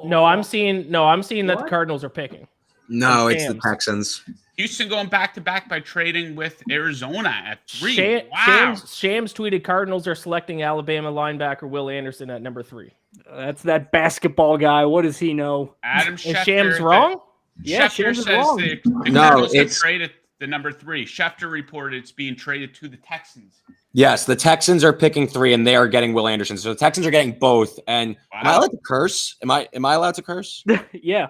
No, I'm seeing that the Cardinals are picking. No, it's the Shams. Texans. Houston going back-to-back by trading with Arizona at 3. Wow. Shams tweeted Cardinals are selecting Alabama linebacker Will Anderson at number 3. That's that basketball guy. What does he know? Adam Is Schefter. Shams wrong? Yeah, Schefter Shams is says wrong. the No, Cardinals have it's- traded the number 3. Schefter reported it's being traded to the Texans. Yes, the Texans are picking 3, and they are getting Will Anderson. So the Texans are getting both. And am I allowed to curse? Am I allowed to curse? Yeah.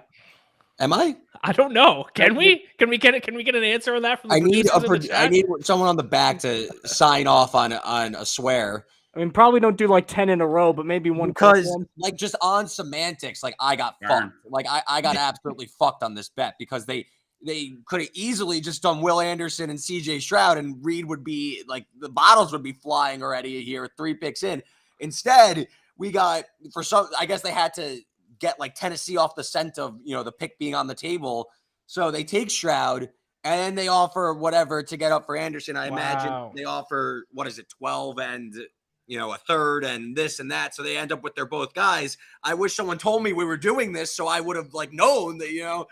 Am I? I don't know. Can we? Can we get an answer on that from the I need producers in the chat? I need someone on the back to sign off on a swear. I mean, probably don't do like 10 in a row, but maybe one quick Because one. like just on semantics, like I got Darn. fucked. Like I got absolutely fucked on this bet because they could have easily just done Will Anderson and CJ Stroud, and Reed would be like the bottles would be flying already here 3 picks in. Instead, we got I guess they had to get like Tennessee off the scent of the pick being on the table. So they take Stroud and then they offer whatever to get up for Anderson. I imagine they offer 12 and a third and this and that. So they end up with their both guys. I wish someone told me we were doing this so I would have known that,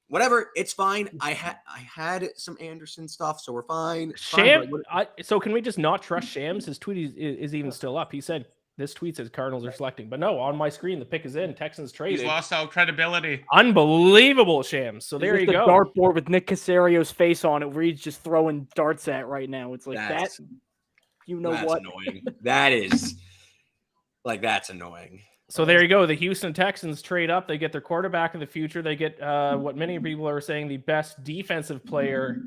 whatever. It's fine. I had some Anderson stuff, so we're fine. It's fine, So can we just not trust Shams? His tweet is even still up. He said, this tweet says Cardinals are selecting. But no, on my screen, the pick is in. Texans traded. He's lost all credibility. Unbelievable, Shams. So there you go. The dartboard with Nick Casario's face on it, Reed's just throwing darts at right now. It's like that's what? annoying. That is that's annoying. So there you go. The Houston Texans trade up. They get their quarterback of the future. They get what many people are saying the best defensive player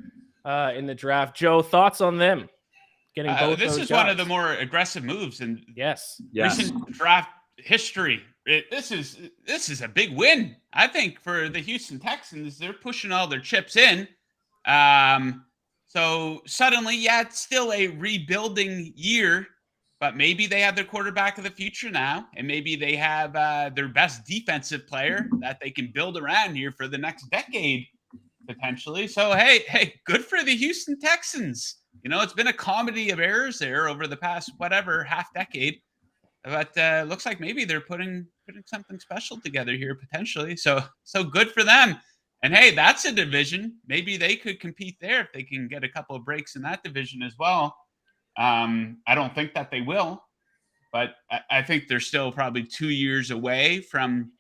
in the draft. Joe, thoughts on them getting both This those is guys? one of the more aggressive moves in Yes. recent draft history. This is a big win, I think, for the Houston Texans. They're pushing all their chips in. So suddenly, yeah, it's still a rebuilding year, but maybe they have their quarterback of the future now, and maybe they have their best defensive player that they can build around here for the next decade, potentially. So, hey, good for the Houston Texans. You know, it's been a comedy of errors there over the past, half decade. But looks like maybe they're putting something special together here, potentially. So good for them. And hey, that's a division. Maybe they could compete there if they can get a couple of breaks in that division as well. I don't think that they will, but I think they're still probably 2 years away from,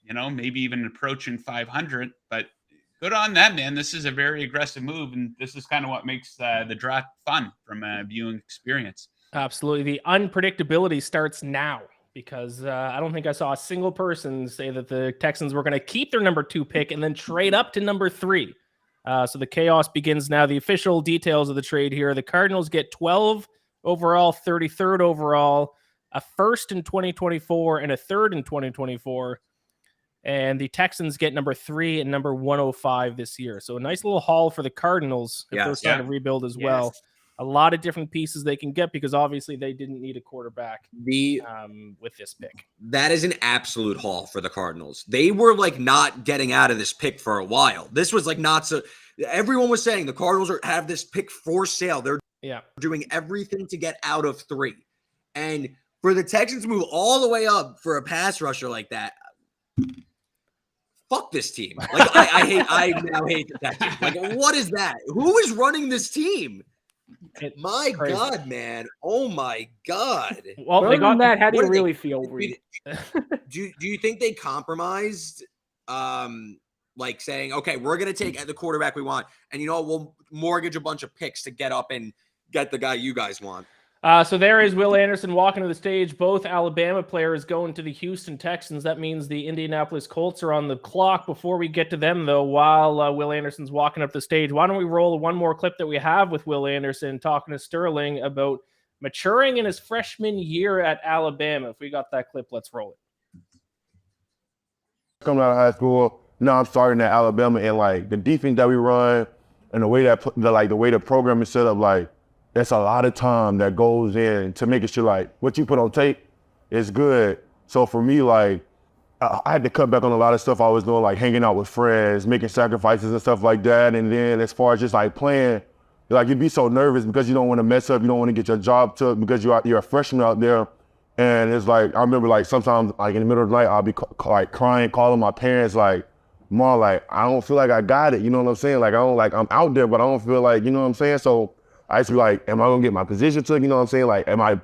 maybe even approaching 500. But good on them, man. This is a very aggressive move, and this is kind of what makes the draft fun from a viewing experience. Absolutely. The unpredictability starts now because I don't think I saw a single person say that the Texans were going to keep their number 2 pick and then trade up to number 3. So the chaos begins now. The official details of the trade here. The Cardinals get 12 overall, 33rd overall, a first in 2024 and a third in 2024. And the Texans get number 3 and number 105 this year. So a nice little haul for the Cardinals if they're trying to rebuild as well. A lot of different pieces they can get because obviously they didn't need a quarterback with this pick. That is an absolute haul for the Cardinals. They were like not getting out of this pick for a while. This was like not so. Everyone was saying the Cardinals have this pick for sale. They're doing everything to get out of 3. And for the Texans to move all the way up for a pass rusher like that, fuck this team. Like I now hate the Texans. Like, what is that? Who is running this team? My crazy. God, man. Oh my God. Well, Other than that, how do you really feel? Do you think they compromised like saying, okay, we're going to take the quarterback we want, and we'll mortgage a bunch of picks to get up and get the guy you guys want? So there is Will Anderson walking to the stage. Both Alabama players going to the Houston Texans. That means the Indianapolis Colts are on the clock. Before we get to them, though, while Will Anderson's walking up the stage, why don't we roll one more clip that we have with Will Anderson talking to Sterling about maturing in his freshman year at Alabama. If we got that clip, let's roll it. Coming out of high school, now I'm starting at Alabama, and like the defense that we run and the way that the way the program is set up, like, that's a lot of time that goes in to making sure like what you put on tape is good. So for me, like I had to cut back on a lot of stuff I was doing, like hanging out with friends, making sacrifices and stuff like that. And then as far as just like playing, like you'd be so nervous because you don't want to mess up, you don't want to get your job took because you're a freshman out there. And it's like, I remember like sometimes like in the middle of the night, I'll be like crying, calling my parents like, Mom, like I don't feel like I got it. You know what I'm saying? Like I'm out there, but I don't feel like, you know what I'm saying? So I used to be like, am I gonna get my position took? You know what I'm saying? Like, am I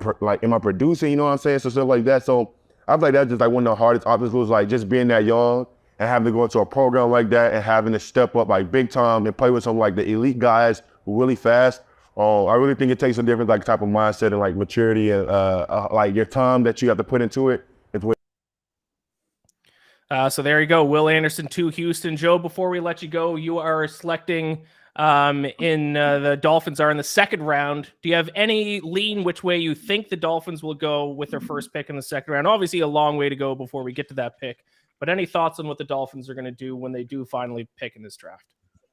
producing? You know what I'm saying? So stuff like that. So I feel like that's just like one of the hardest obstacles, like just being that young and having to go into a program like that and having to step up like big time and play with some like the elite guys who really fast. I really think it takes a different like type of mindset and like maturity and like your time that you have to put into it. So there you go, Will Anderson to Houston. Joe, before we let you go, you are selecting the Dolphins are in the second round. Do you have any lean which way you think the Dolphins will go with their first pick in the second round? Obviously a long way to go before we get to that pick, but any thoughts on what the Dolphins are going to do when they do finally pick in this draft?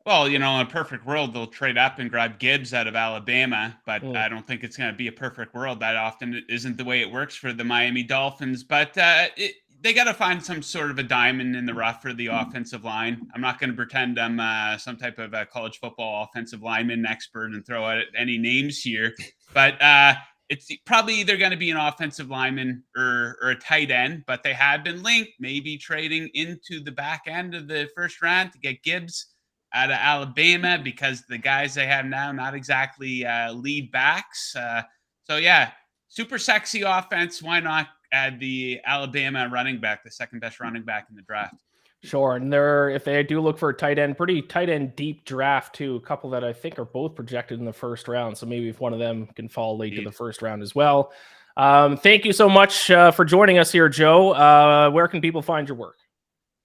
Well, in a perfect world, they'll trade up and grab Gibbs out of Alabama, but I don't think it's going to be a perfect world. That often isn't the way it works for the Miami Dolphins, but they got to find some sort of a diamond in the rough for the offensive line. I'm not going to pretend I'm some type of a college football offensive lineman expert and throw out any names here, but it's probably either going to be an offensive lineman or a tight end, but they have been linked, maybe trading into the back end of the first round to get Gibbs out of Alabama because the guys they have now, not exactly lead backs. So yeah, super sexy offense. Why not add the Alabama running back, the second best running back in the draft? Sure. And if they do look for a tight end, pretty tight end deep draft too. A couple that I think are both projected in the first round. So maybe if one of them can fall late to the first round as well. Thank you so much for joining us here, Joe. Where can people find your work?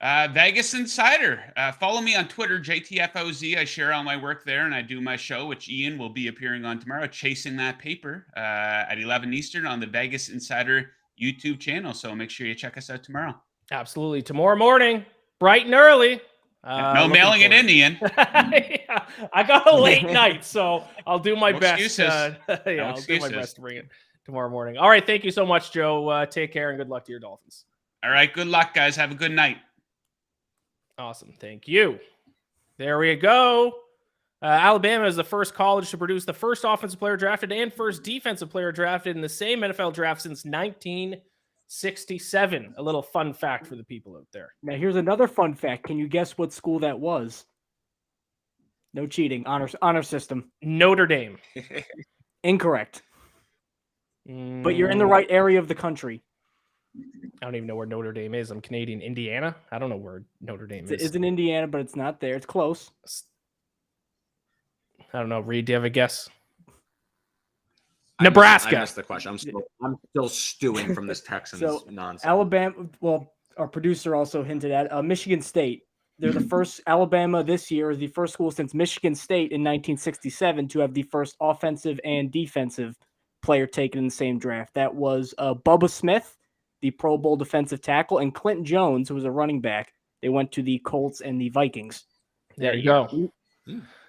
Vegas Insider. Follow me on Twitter, JTFOZ. I share all my work there, and I do my show, which Ian will be appearing on tomorrow, Chasing That Paper, at 11 Eastern on the Vegas Insider YouTube channel. So make sure you check us out tomorrow. Absolutely. Tomorrow morning, bright and early. No mailing it in, Ian. Yeah, I got a late night, so I'll do my No best. excuses. I'll do my best to bring it tomorrow morning. All right. Thank you so much, Joe. Take care and good luck to your Dolphins. All right. Good luck, guys. Have a good night. Awesome. Thank you. There we go. Alabama is the first college to produce the first offensive player drafted and first defensive player drafted in the same NFL draft since 1967. A little fun fact for the people out there. Now, here's another fun fact. Can you guess what school that was? No cheating. Honor system. Notre Dame. Incorrect. But you're in the right area of the country. I don't even know where Notre Dame is. I'm Canadian. Indiana? I don't know where Notre Dame is. It's in Indiana, but it's not there. It's close. I don't know. Reed, do you have a guess? Nebraska. I missed the question. I'm still stewing from this Texans nonsense. Alabama, well, our producer also hinted at Michigan State. They're the first. Alabama this year is the first school since Michigan State in 1967 to have the first offensive and defensive player taken in the same draft. That was Bubba Smith, the Pro Bowl defensive tackle, and Clinton Jones, who was a running back. They went to the Colts and the Vikings. There you go.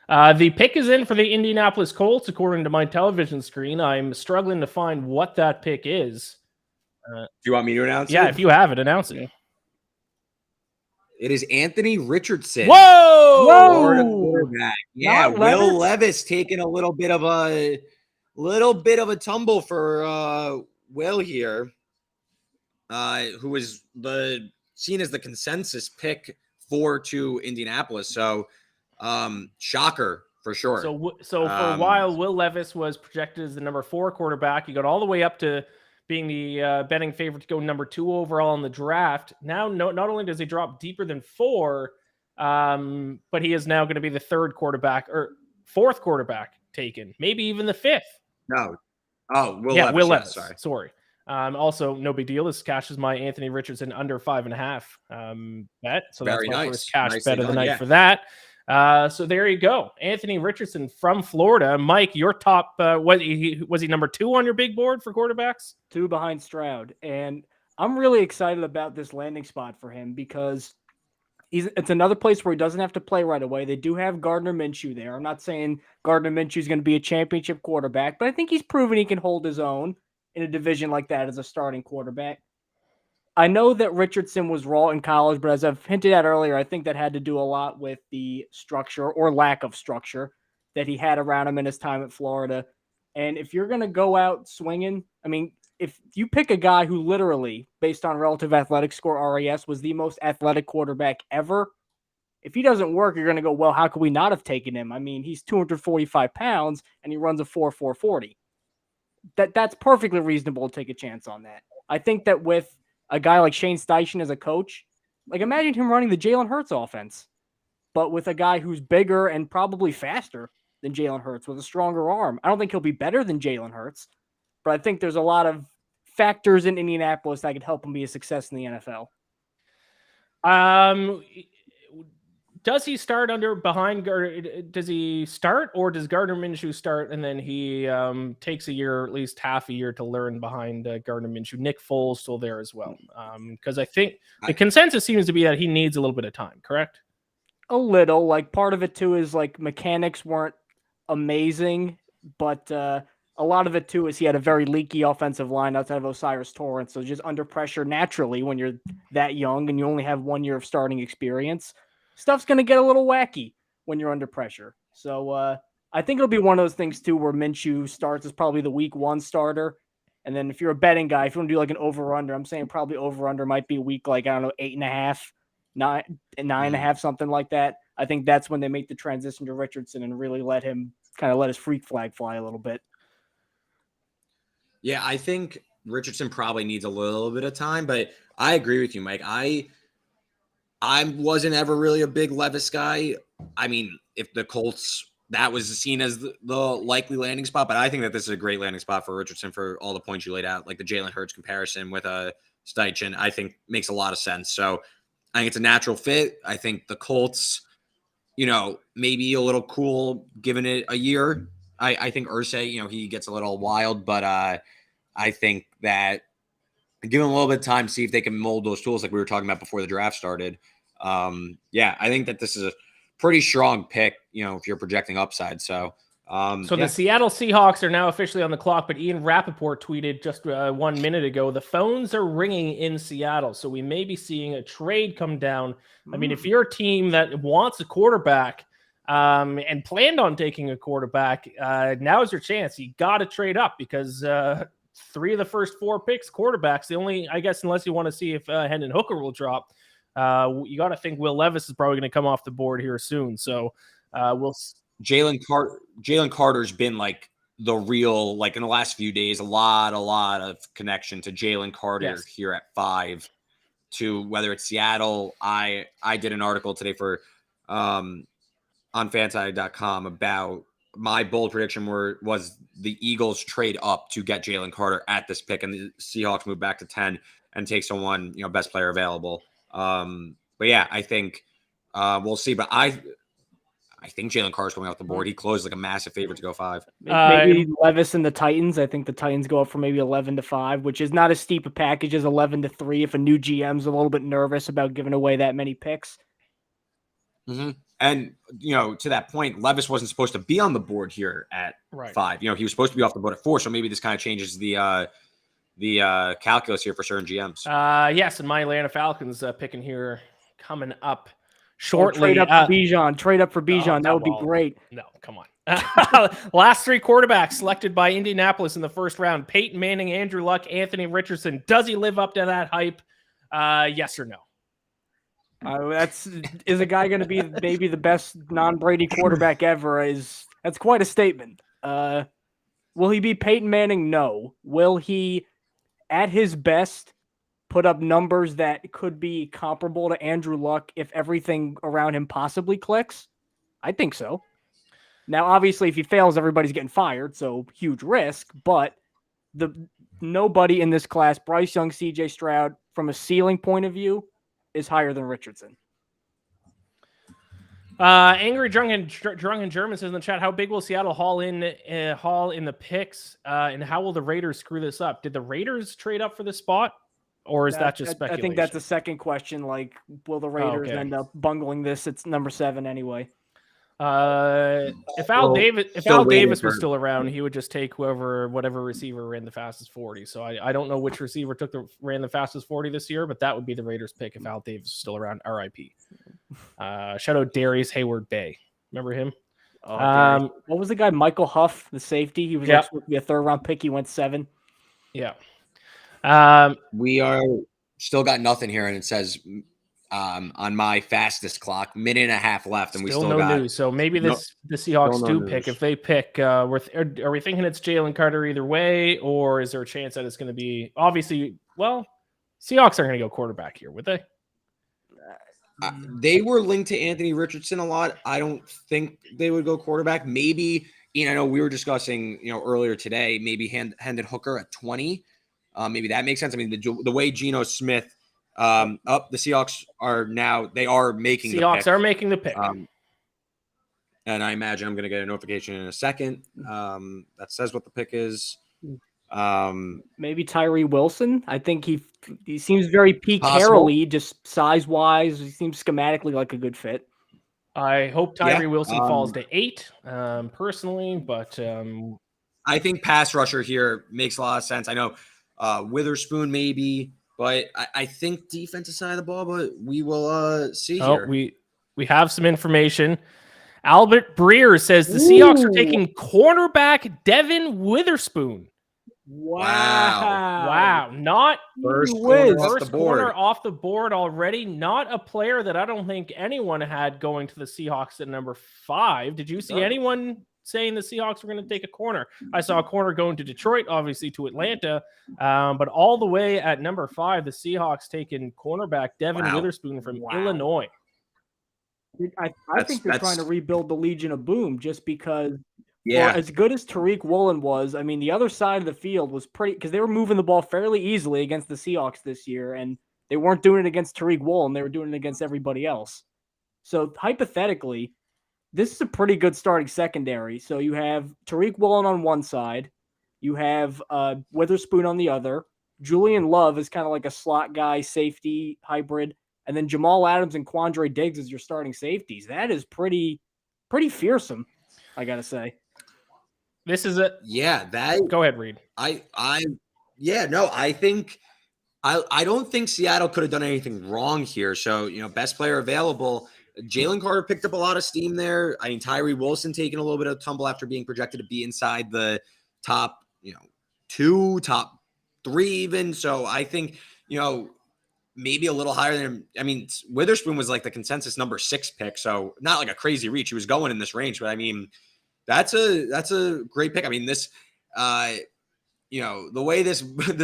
The pick is in for the Indianapolis Colts, according to my television screen. I'm struggling to find what that pick is. Do you want me to announce it? Yeah, if you have it, announce it. It is Anthony Richardson. Whoa! Florida quarterback. Yeah, Will Levis taking a little bit of a tumble for Will here, who was seen as the consensus pick to Indianapolis. So shocker for sure. So for a while, Will Levis was projected as the number 4 quarterback. He got all the way up to being the betting favorite to go number 2 overall in the draft. Now, not only does he drop deeper than 4, but he is now going to be the 3rd quarterback or 4th quarterback taken, maybe even the 5th. No. Oh, Will Levis. Will Levis. Sorry. Also, no big deal. This cashes my Anthony Richardson under 5.5 bet. So Very that's my nice. first cash Nicely bet of the done, night for that. So there you go. Anthony Richardson from Florida. Mike, your top, was he number 2 on your big board for quarterbacks? 2 behind Stroud. And I'm really excited about this landing spot for him because it's another place where he doesn't have to play right away. They do have Gardner Minshew there. I'm not saying Gardner Minshew is going to be a championship quarterback, but I think he's proven he can hold his own in a division like that as a starting quarterback. I know that Richardson was raw in college, but as I've hinted at earlier, I think that had to do a lot with the structure or lack of structure that he had around him in his time at Florida. And if you're going to go out swinging, I mean, if you pick a guy who literally, based on relative athletic score RAS, was the most athletic quarterback ever, if he doesn't work, you're going to go, well, how could we not have taken him? I mean, he's 245 pounds and he runs a 4.40. That's perfectly reasonable to take a chance on that. I think that with a guy like Shane Steichen as a coach, like imagine him running the Jalen Hurts offense, but with a guy who's bigger and probably faster than Jalen Hurts with a stronger arm. I don't think he'll be better than Jalen Hurts, but I think there's a lot of factors in Indianapolis that could help him be a success in the NFL. Does he start does he start, or does Gardner Minshew start and then he takes a year, at least half a year, to learn behind Gardner Minshew? Nick Foles still there as well, because I think the consensus seems to be that he needs a little bit of time, correct? A little. Like part of it too is like mechanics weren't amazing, but a lot of it too is he had a very leaky offensive line outside of Osiris Torrance, so just under pressure naturally when you're that young and you only have 1 year of starting experience, stuff's going to get a little wacky when you're under pressure. So I think it'll be one of those things, too, where Minshew starts as probably the week 1 starter. And then if you're a betting guy, if you want to do like an over-under, I'm saying probably over-under might be week, like, I don't know, 8.5, 9.5, something like that. I think that's when they make the transition to Richardson and really let his freak flag fly a little bit. Yeah, I think Richardson probably needs a little bit of time, but I agree with you, Mike. I wasn't ever really a big Levis guy. I mean, if the Colts that was seen as the likely landing spot. But I think that this is a great landing spot for Richardson for all the points you laid out, like the Jalen Hurts comparison with Steichen, I think makes a lot of sense. So I think it's a natural fit. I think the Colts, maybe a little cool given it a year. I think Irsay, he gets a little wild, but I think that give him a little bit of time to see if they can mold those tools like we were talking about before the draft started. I think that this is a pretty strong pick, if you're projecting upside. So, the Seattle Seahawks are now officially on the clock, but Ian Rappaport tweeted just 1 minute ago, the phones are ringing in Seattle. So we may be seeing a trade come down. I mean, if you're a team that wants a quarterback and planned on taking a quarterback, now's your chance. You got to trade up because 3 of the first 4 picks, quarterbacks, the only, I guess, unless you want to see if Hendon Hooker will drop, you got to think Will Levis is probably going to come off the board here soon. So Jalen Carter's been like the real, like in the last few days, a lot of connection to Jalen Carter here at 5 to whether it's Seattle. I did an article today for on fanside.com about my bold prediction was the Eagles trade up to get Jalen Carter at this pick and the Seahawks move back to 10 and take someone, best player available. I think we'll see, but I think Jalen Carter's going off the board. He closed like a massive favorite to go 5. Maybe Levis and the Titans. I think the Titans go up for maybe 11-5, which is not as steep a package as 11-3 if a new GM's a little bit nervous about giving away that many picks. Mm-hmm. And, to that point, Levis wasn't supposed to be on the board here at 5. He was supposed to be off the board at 4. So maybe this kind of changes the calculus here for certain GMs. Yes, and my Atlanta Falcons picking here coming up shortly. Trade up for Bijan. Trade up for Bijan. That would be great. No, come on. Last 3 quarterbacks selected by Indianapolis in the first round. Peyton Manning, Andrew Luck, Anthony Richardson. Does he live up to that hype? Yes or no? Is a guy going to be maybe the best non-Brady quarterback ever? That's quite a statement. Will he be Peyton Manning? No. Will he, at his best, put up numbers that could be comparable to Andrew Luck if everything around him possibly clicks? I think so. Now, obviously, if he fails, everybody's getting fired, so huge risk. But nobody in this class, Bryce Young, C.J. Stroud, from a ceiling point of view, is higher than Richardson. Angry Drunken German says in the chat, how big will Seattle haul in the picks, and how will the Raiders screw this up? Did the Raiders trade up for this spot, or is that just speculation? I think that's a second question. Like, will the Raiders end up bungling this? It's number 7 anyway. If Al Davis was still around, he would just take whatever receiver ran the fastest 40. So I don't know which receiver ran the fastest 40 this year, but that would be the Raiders pick if Al Davis was still around. R.I.P. Shout out Darius Hayward Bay. Remember him? What was the guy? Michael Huff, the safety. He was supposed to be a 3rd round pick. He went 7. Yeah. We are still got nothing here, and it says on my fastest clock, 1.5 minutes left, and we still no got news. So maybe the Seahawks do pick. If they pick, are we thinking it's Jalen Carter either way, or is there a chance that it's going to be obviously? Well, Seahawks aren't going to go quarterback here, would they? They were linked to Anthony Richardson a lot. I don't think they would go quarterback. Maybe, Ian, I know we were discussing, earlier today, maybe Hendon Hooker at 20. Maybe that makes sense. I mean, the way Geno Smith the Seahawks are making the pick. Seahawks are making the pick. And I imagine I'm going to get a notification in a second that says what the pick is. Maybe Tyree Wilson. I think he seems very Pete Carroll-y, just size-wise. He seems schematically like a good fit. I hope Tyree Wilson falls to 8, personally, but I think pass rusher here makes a lot of sense. I know Witherspoon maybe, but I think defensive side of the ball, but we will see here. We have some information. Albert Breer says the Seahawks are taking cornerback Devin Witherspoon. Wow. Not first corner off the board already. Not a player that I don't think anyone had going to the Seahawks at number 5. Did you see anyone saying the Seahawks were going to take a corner? I saw a corner going to Detroit, obviously to Atlanta, but all the way at number 5, the Seahawks taking cornerback Devin Witherspoon from Illinois. I think they're trying to rebuild the Legion of Boom just because Yeah. as good as Tariq Woolen was, I mean, the other side of the field was pretty because they were moving the ball fairly easily against the Seahawks this year, and they weren't doing it against Tariq Woolen. They were doing it against everybody else. So hypothetically, this is a pretty good starting secondary. So you have Tariq Woolen on one side, you have Witherspoon on the other. Julian Love is kind of like a slot guy, safety hybrid, and then Jamal Adams and Quandre Diggs as your starting safeties. That is pretty fearsome, I gotta say. This is it. Yeah, that. Go ahead, Reed. I think I don't think Seattle could have done anything wrong here. So, best player available. Jalen Carter picked up a lot of steam there. I mean, Tyree Wilson taking a little bit of tumble after being projected to be inside the top, 2, top 3 even. So I think, maybe a little higher than, Witherspoon was like the consensus number 6 pick. So not like a crazy reach. He was going in this range, but I mean, that's a great pick. I mean, this, the way this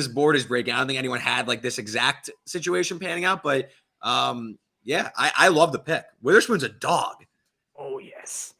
board is breaking, I don't think anyone had like this exact situation panning out, but yeah, I love the pick. Witherspoon's a dog. Oh yes.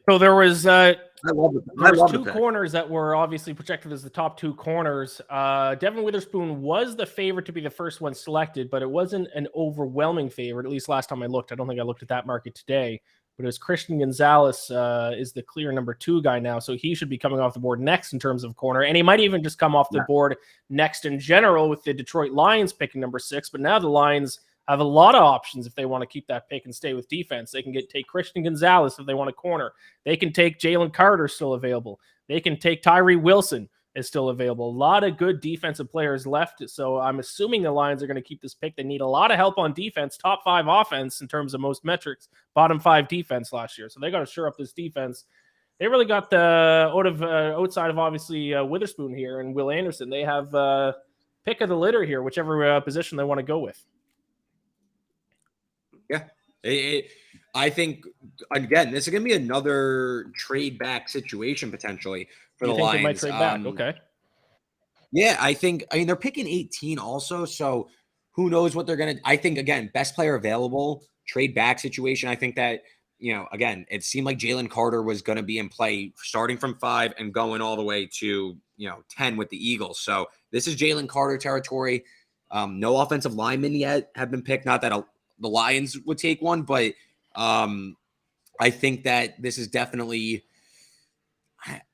So there was I love it. There was 2 corners that were obviously projected as the top 2 corners. Devin Witherspoon was the favorite to be the first one selected, but it wasn't an overwhelming favorite, at least last time I looked. I don't think I looked at that market today, but it was Christian Gonzalez is the clear number 2 guy now, so he should be coming off the board next in terms of corner, and he might even just come off the board next in general with the Detroit Lions picking number 6, but now the Lions have a lot of options if they want to keep that pick and stay with defense. They can take Christian Gonzalez if they want a corner. They can take Jalen Carter, still available. They can take Tyree Wilson, is still available. A lot of good defensive players left, so I'm assuming the Lions are going to keep this pick. They need a lot of help on defense, top 5 offense in terms of most metrics, bottom 5 defense last year. So they got to shore up this defense. They really got the outside of obviously Witherspoon here and Will Anderson. They have pick of the litter here, whichever position they want to go with. Yeah. I think, again, this is going to be another trade back situation potentially for the Lions. They might trade back? Okay. Yeah, I mean, they're picking 18 also, so who knows what they're going to – I think, again, best player available, trade back situation. I think that, again, it seemed like Jalen Carter was going to be in play starting from 5 and going all the way to, 10 with the Eagles. So this is Jalen Carter territory. No offensive linemen yet have been picked. Not that the Lions would take one, but I think that this is definitely,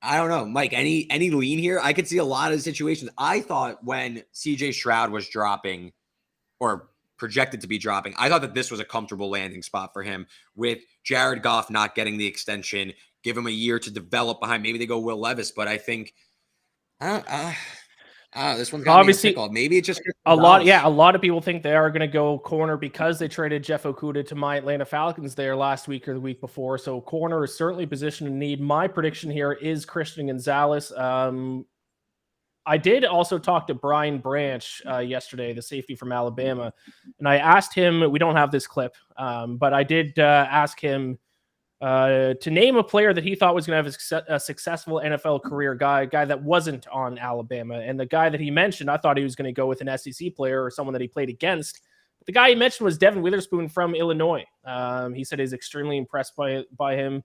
I don't know, Mike, any lean here? I could see a lot of situations. I thought when CJ Stroud was dropping or projected to be dropping, I thought that this was a comfortable landing spot for him with Jared Goff not getting the extension, give him a year to develop behind. Maybe they go Will Levis, but I think, this one's got obviously maybe it's just a lot of people think they are going to go corner because they traded Jeff Okudah to my Atlanta Falcons there last week or the week before. So corner is certainly a position in need. My prediction here is Christian Gonzalez. I did also talk to Brian Branch yesterday, the safety from Alabama, and I asked him, we don't have this clip, but I did ask him to name a player that he thought was going to have a successful NFL career, guy that wasn't on Alabama. And the guy that he mentioned, I thought he was going to go with an SEC player or someone that he played against. But the guy he mentioned was Devin Witherspoon from Illinois. He said he's extremely impressed by him.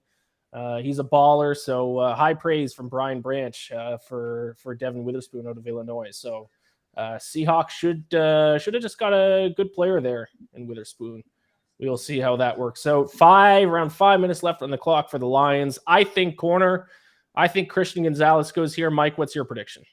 He's a baller. So high praise from Brian Branch for Devin Witherspoon out of Illinois. So Seahawks should have just got a good player there in Witherspoon. We'll see how that works. So around 5 minutes left on the clock for the Lions. I think corner. I think Christian Gonzalez goes here. Mike, what's your prediction?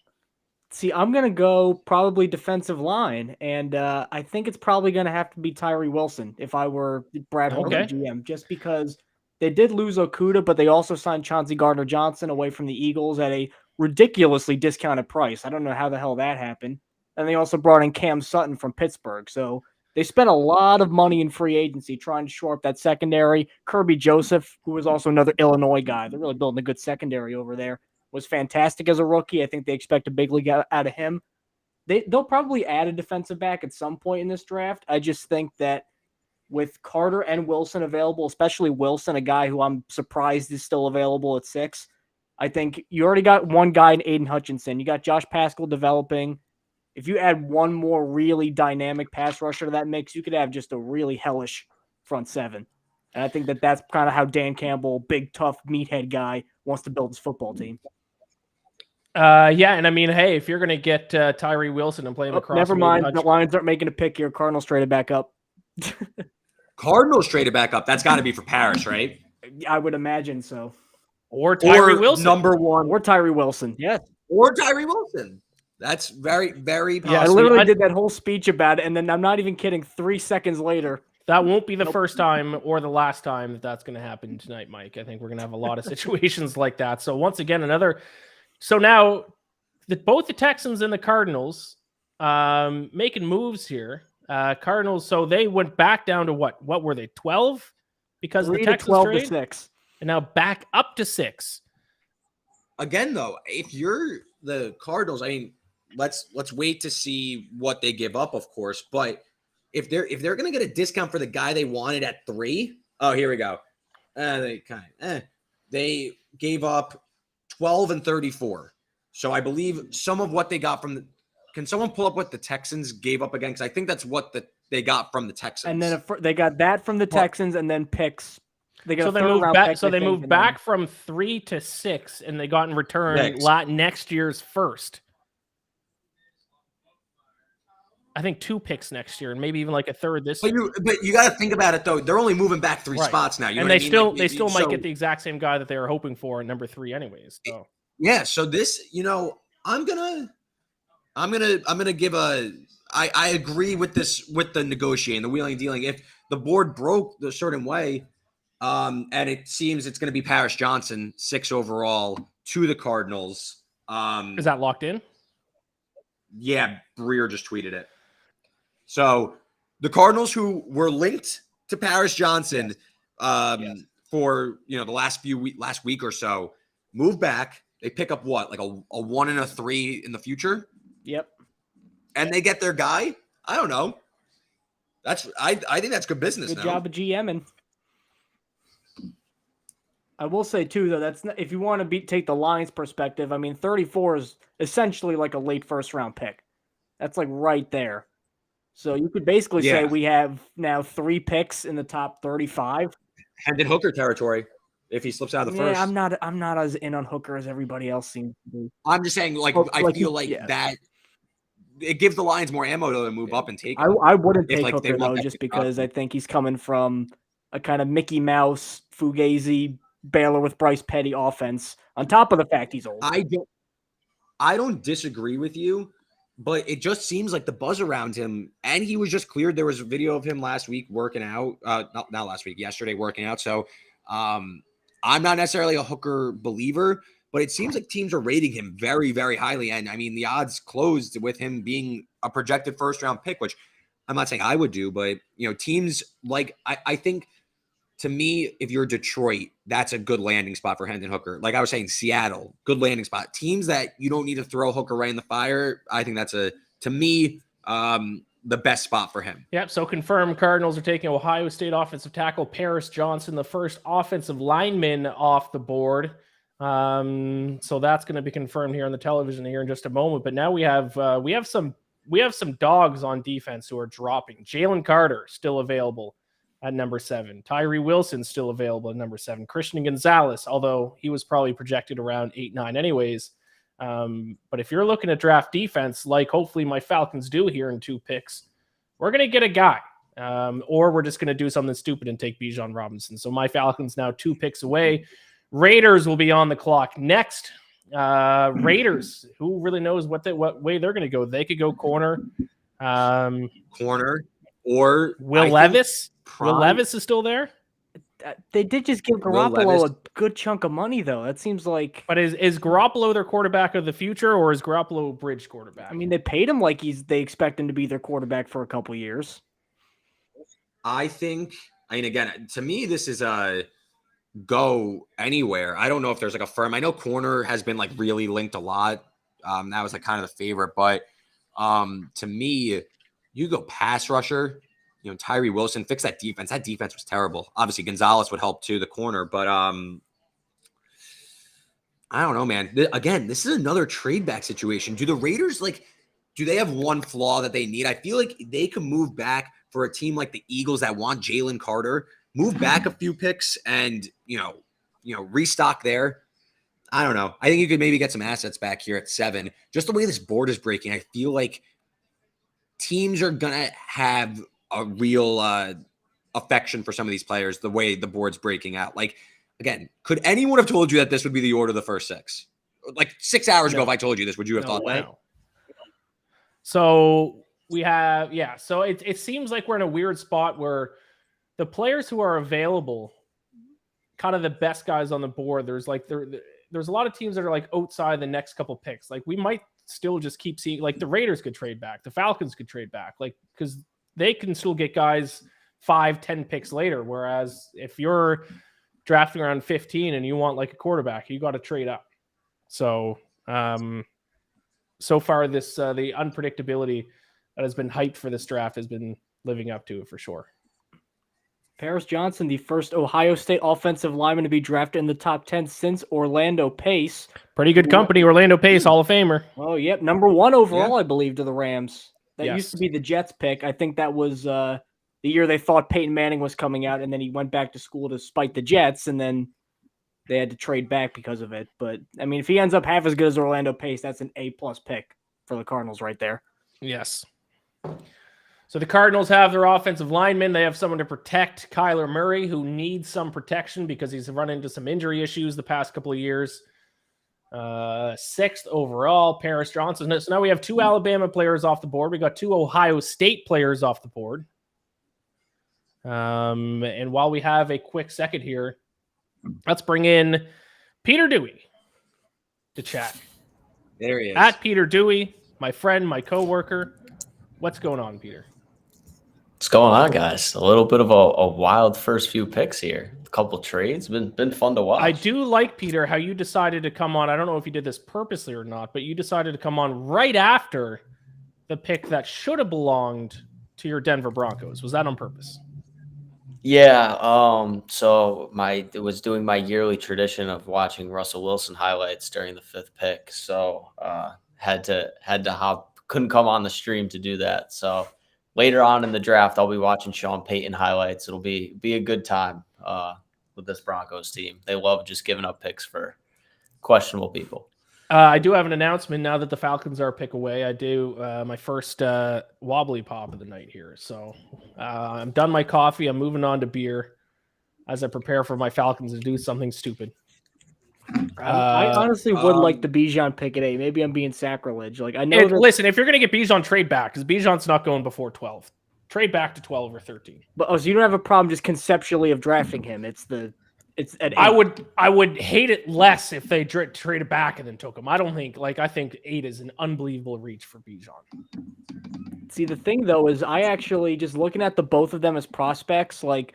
See, I'm going to go probably defensive line, and I think it's probably going to have to be Tyree Wilson if I were Brad Holman GM, just because they did lose Okudah, but they also signed Chauncey Gardner-Johnson away from the Eagles at a ridiculously discounted price. I don't know how the hell that happened. And they also brought in Cam Sutton from Pittsburgh, so they spent a lot of money in free agency trying to shore up that secondary. Kirby Joseph, who was also another Illinois guy, they're really building a good secondary over there, was fantastic as a rookie. I think they expect a big league out of him. They'll probably add a defensive back at some point in this draft. I just think that with Carter and Wilson available, especially Wilson, a guy who I'm surprised is still available at 6, I think you already got one guy in Aiden Hutchinson. You got Josh Paschal developing. If you add one more really dynamic pass rusher to that mix, you could have just a really hellish front 7. And I think that that's kind of how Dan Campbell, big, tough, meathead guy, wants to build his football team. Yeah, and I mean, hey, if you're going to get Tyree Wilson and play him across, Never mind. The Lions aren't making a pick here. Cardinals traded back up. Cardinals traded back up. That's got to be for Paris, right? I would imagine so. or Tyree Or Wilson. number one, Or Tyree Wilson. Yes. or Tyree Wilson. That's very, very Yeah, I possible. literally did that whole speech about it, and then I'm not even kidding. 3 seconds later, That won't be the first time or the last time that that's going to happen tonight, Mike. I think we're going to have a lot of situations like that. So once again, so now both the Texans and the Cardinals making moves here. Cardinals, so they went back down to what? What were they, 12? Because of 3 the to Texans 12 trade? to 6. And now back up to 6. Again, though, if you're the Cardinals, I mean, let's wait to see what they give up, of course. But if they're going to get a discount for the guy they wanted at 3, oh, here we go. They gave up 12 and 34. So I believe some of what they got from the. Can someone pull up what the Texans gave up again? Because I think that's what they got from the Texans. And then they got that from the Texans, and then picks. They got So a they third moved round back. pick, So I they think, moved and back from 3 to 6, and they got in return next year's first. I think 2 picks next year, and maybe even like a third this year. But you got to think about it though. They're only moving back 3 Right. spots now. You And know they what I mean? they still might get the exact same guy that they were hoping for at number 3, anyways. So yeah. So this, I'm gonna give a. I agree with this, with the negotiating, the wheeling and dealing. If the board broke the certain way, and it seems it's going to be Paris Johnson, 6 overall to the Cardinals. is that locked in? Yeah, Breer just tweeted it. So the Cardinals, who were linked to Paris Johnson for the last week or so, move back. They pick up what, like a 1 and a 3 in the future? Yep. And they get their guy. I don't know. I think that's good business. Good job of GMing. I will say too, though, that's not, if you want to take the Lions perspective. I mean, 34 is essentially like a late first round pick. That's like right there. So you could basically say we have now 3 picks in the top 35. Hendon Hooker territory if he slips out of the first. I'm not as in on Hooker as everybody else seems to be. I'm just saying, I feel that it gives the Lions more ammo to move up and take him. I wouldn't take Hooker Hooker though, just because I think he's coming from a kind of Mickey Mouse, Fugazi, Baylor with Bryce Petty offense. On top of the fact he's old. I don't disagree with you, but it just seems like the buzz around him, and he was just cleared. There was a video of him last week working out. Not last week, yesterday working out. So I'm not necessarily a Hooker believer, but it seems like teams are rating him very, very highly. And I mean, the odds closed with him being a projected first round pick, which I'm not saying I would do, but teams like, I think, to me, if you're Detroit, that's a good landing spot for Hendon Hooker. Like I was saying, Seattle, good landing spot. Teams that you don't need to throw Hooker right in the fire, I think that's the best spot for him. Yep. So confirmed, Cardinals are taking Ohio State offensive tackle Paris Johnson, the first offensive lineman off the board. So that's going to be confirmed here on the television here in just a moment. But now we have some dogs on defense who are dropping. Jalen Carter still available at number 7. Tyree Wilson still available at number 7. Christian Gonzalez, although he was probably projected around 8-9 anyways. But if you're looking at draft defense, like hopefully my Falcons do here in 2 picks, we're going to get a guy. Or we're just going to do something stupid and take Bijan Robinson. So my Falcons now 2 picks away. Raiders will be on the clock next. Raiders, who really knows what way they're going to go? They could go corner. Corner or Will Levis. Will Levis is still there. They did just give Garoppolo a good chunk of money, though. That seems like. But is Garoppolo their quarterback of the future, or is Garoppolo a bridge quarterback? I mean, they paid him like they expect him to be their quarterback for a couple years. Again, to me, this is a go anywhere. I don't know if there's like a firm. I know corner has been like really linked a lot. That was like kind of the favorite, but to me, you go pass rusher. Tyree Wilson, fix that defense. That defense was terrible. Obviously, Gonzalez would help too, the corner. But I don't know, man. Again, this is another trade back situation. Do the Raiders, do they have one flaw that they need? I feel like they can move back for a team like the Eagles that want Jalen Carter, move back a few picks and, restock there. I don't know. I think you could maybe get some assets back here at 7. Just the way this board is breaking, I feel like teams are going to have a real affection for some of these players the way the board's breaking out. Like, again, could anyone have told you that this would be the order of the first 6? Like 6 hours ago, if I told you this, would you have thought that? So we have, so it seems like we're in a weird spot where the players who are available, kind of the best guys on the board, there's a lot of teams that are like outside the next couple picks. Like we might still just keep seeing, like the Raiders could trade back, the Falcons could trade back, like because they can still get guys 5-10 picks later. Whereas if you're drafting around 15 and you want like a quarterback, you got to trade up. So so far this the unpredictability that has been hyped for this draft has been living up to it for sure. Paris Johnson, the first Ohio State offensive lineman to be drafted in the top 10 since Orlando Pace. Pretty good company, Orlando Pace, Hall of Famer. Oh, yep. Number 1 overall, I believe, to the Rams. That Yes. used to be the Jets pick. I think that was the year they thought Peyton Manning was coming out, and then he went back to school to spite the Jets, and then they had to trade back because of it. But, I mean, if he ends up half as good as Orlando Pace, that's an A-plus pick for the Cardinals right there. Yes. So the Cardinals have their offensive linemen. They have someone to protect Kyler Murray, who needs some protection because he's run into some injury issues the past couple of years. 6th overall, Paris Johnson. So now we have 2 Alabama players off the board. We got 2 Ohio State players off the board. And while we have a quick second here, let's bring in Peter Dewey to chat. There he is. At Peter Dewey, my friend, my coworker. What's going on, Peter? What's going on, guys? A little bit of a wild first few picks here. A couple trades. Been fun to watch. I do like, Peter, how you decided to come on. I don't know if you did this purposely or not, but you decided to come on right after the pick that should have belonged to your Denver Broncos. Was that on purpose? Yeah. So it was doing my yearly tradition of watching Russell Wilson highlights during the 5th pick. So had to hop. Couldn't come on the stream to do that. So later on in the draft, I'll be watching Sean Payton highlights. It'll be a good time with this Broncos team. They love just giving up picks for questionable people. I do have an announcement now that the Falcons are a pick away. I do my first wobbly pop of the night here. So I'm done my coffee. I'm moving on to beer as I prepare for my Falcons to do something stupid. I honestly would like the Bijan pick at 8. Maybe I'm being sacrilege. Like I know. Listen, if you're going to get Bijan, trade back because Bijan's not going before 12. Trade back to 12 or 13. But so you don't have a problem just conceptually of drafting him. It's at 8. I would hate it less if they traded back and then took him. I think 8 is an unbelievable reach for Bijan. See, the thing though is I actually just looking at the both of them as prospects, like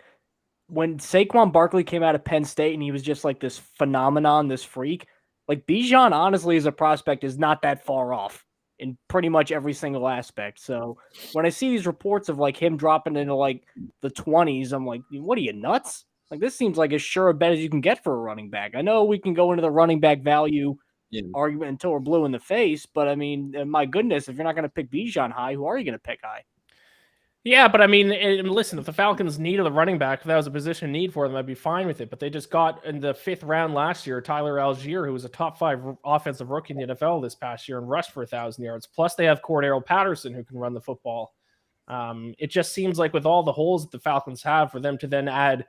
when Saquon Barkley came out of Penn State and he was just like this phenomenon, this freak, like Bijan honestly as a prospect is not that far off in pretty much every single aspect. So when I see these reports of like him dropping into like the 20s, I'm like, what are you, nuts? Like this seems like as sure a bet as you can get for a running back. I know we can go into the running back value argument until we're blue in the face, but I mean, my goodness, if you're not going to pick Bijan high, who are you going to pick high? Yeah, but I mean, listen, if the Falcons needed a running back, if that was a position need for them, I'd be fine with it. But they just got in the 5th round last year, Tyler Algier, who was a top 5 offensive rookie in the NFL this past year and rushed for 1,000 yards. Plus they have Cordero Patterson who can run the football. It just seems like with all the holes that the Falcons have for them to then add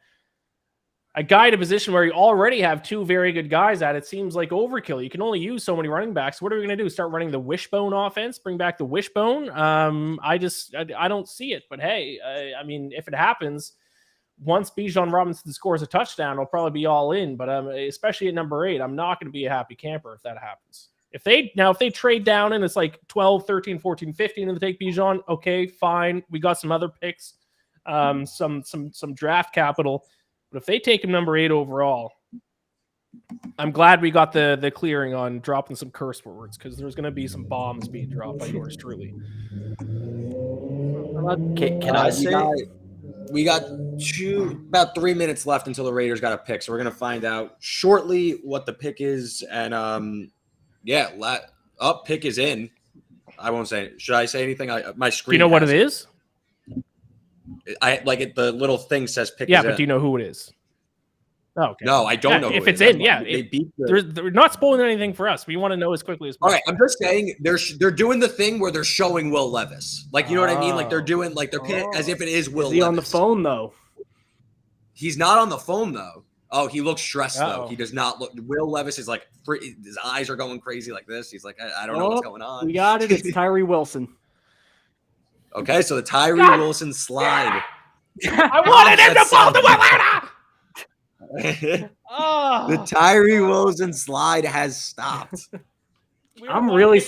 a guy in a position where you already have 2 very good guys at, it seems like overkill. You can only use so many running backs. What are we going to do? Start running the wishbone offense? Bring back the wishbone? I don't see it. But hey, I mean, if it happens, once Bijan Robinson scores a touchdown, I'll probably be all in. But especially at number 8, I'm not going to be a happy camper if that happens. If they trade down and it's like 12, 13, 14, 15 and they take Bijan, okay, fine. We got some other picks, some draft capital. But if they take him number 8 overall, I'm glad we got the clearing on dropping some curse words because there's going to be some bombs being dropped by yours truly. Can I say? We got about 3 minutes left until the Raiders got a pick. So we're going to find out shortly what the pick is. And pick is in. I won't say. Should I say anything? My screen. Do you know what it is? I like it. The little thing says pick. Yeah, is but in. do you know who it is? Oh, okay. No, I don't know if who it's it is. in. Yeah, They beat they're not spoiling anything for us. We want to know as quickly as All possible. right, I'm just saying they're doing the thing where they're showing Will Levis. Like, you know what I mean? Like they're doing like they're as if it is Will. Is he Levis. on the phone though? He's not on the phone though. Oh, he looks stressed though. Uh-oh. He does not look. Will Levis is like his eyes are going crazy like this. He's like, I don't know what's going on. We got it. It's Tyree Wilson. Okay, so the Tyree Wilson slide. I wanted him to fall to Atlanta. The Tyree Wilson slide has stopped. I really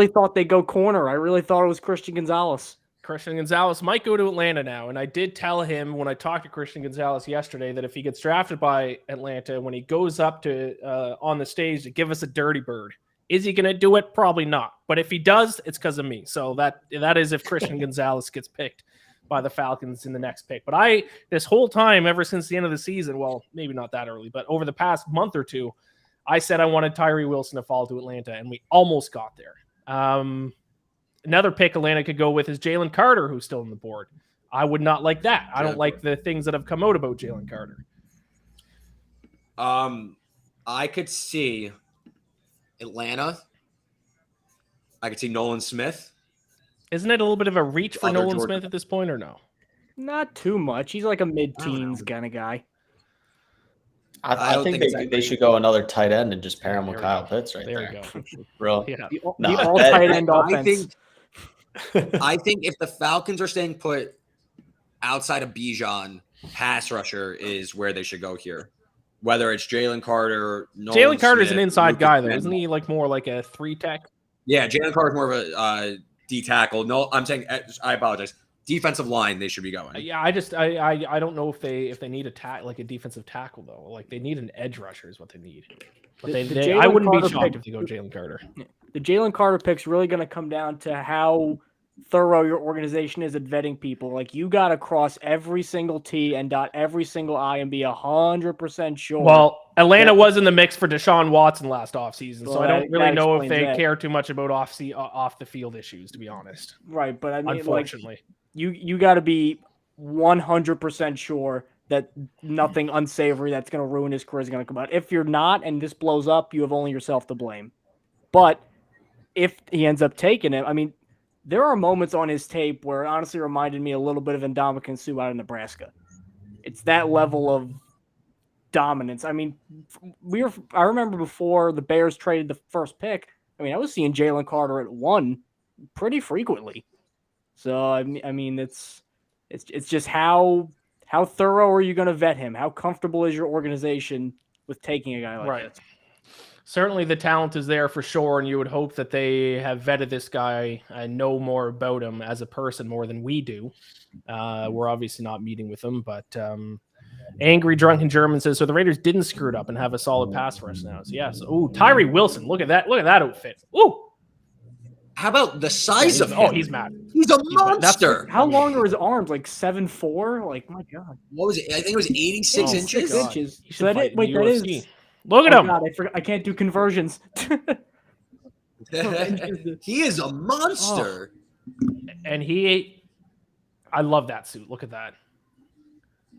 thought they'd go corner. I really thought it was Christian Gonzalez. Christian Gonzalez might go to Atlanta now, and I did tell him when I talked to Christian Gonzalez yesterday that if he gets drafted by Atlanta, when he goes up to on the stage to give us a dirty bird, is he going to do it? Probably not. But if he does, it's because of me. So that is if Christian Gonzalez gets picked by the Falcons in the next pick. But this whole time, ever since the end of the season, well, maybe not that early, but over the past month or two, I said I wanted Tyree Wilson to fall to Atlanta, and we almost got there. Another pick Atlanta could go with is Jalen Carter, who's still on the board. I would not like that. I don't like the things that have come out about Jalen Carter. I could see Atlanta. I could see Nolan Smith. Isn't it a little bit of a reach for Nolan Smith at this point, or no? Not too much. He's like a mid-teens kind of guy. I think they should go another tight end and just pair him with Kyle Pitts right there. There you go. Bro. Yeah. The all tight end offense. I think if the Falcons are staying put outside of Bijan, pass rusher is where they should go here. Whether it's Jalen Carter, Jalen Carter's an inside guy, though. Isn't he like more like a 3-tech? Yeah, Jalen Carter's more of a D tackle. No, I'm saying I apologize. Defensive line, they should be going. Yeah, I don't know if they need a defensive tackle though. Like they need an edge rusher is what they need. But I wouldn't be shocked if they go Jalen Carter. The Jalen Carter pick's really going to come down to how thorough your organization is at vetting people. Like you got to cross every single T and dot every single I and be 100% sure. Well, Atlanta was in the mix for Deshaun Watson last offseason, so I don't really know if they care too much about off the field issues, to be honest. Right, but I mean, unfortunately. Like, you got to be 100% sure that nothing unsavory that's going to ruin his career is going to come out. If you're not, and this blows up, you have only yourself to blame. But if he ends up taking it, I mean, there are moments on his tape where it honestly reminded me a little bit of Ndamukong Suh out of Nebraska. It's that level of dominance. I mean, I remember before the Bears traded the first pick, I mean, I was seeing Jalen Carter at 1 pretty frequently. So I mean, it's just how thorough are you going to vet him? How comfortable is your organization with taking a guy like this? Certainly the talent is there for sure, and you would hope that they have vetted this guy and know more about him as a person more than we do. We're obviously not meeting with him, but Angry Drunken German says, so the Raiders didn't screw it up and have a solid pass rush now. So yes. Ooh, Tyree Wilson. Look at that. Look at that outfit. Ooh. How about the size of him? Oh, he's mad. He's a monster. How long are his arms? Like 7'4"? Like, my God. What was it? I think it was 86 inches. 6 inches. So that is, wait, that is. Look at him. God, I can't do conversions. He is a monster. And I love that suit. Look at that.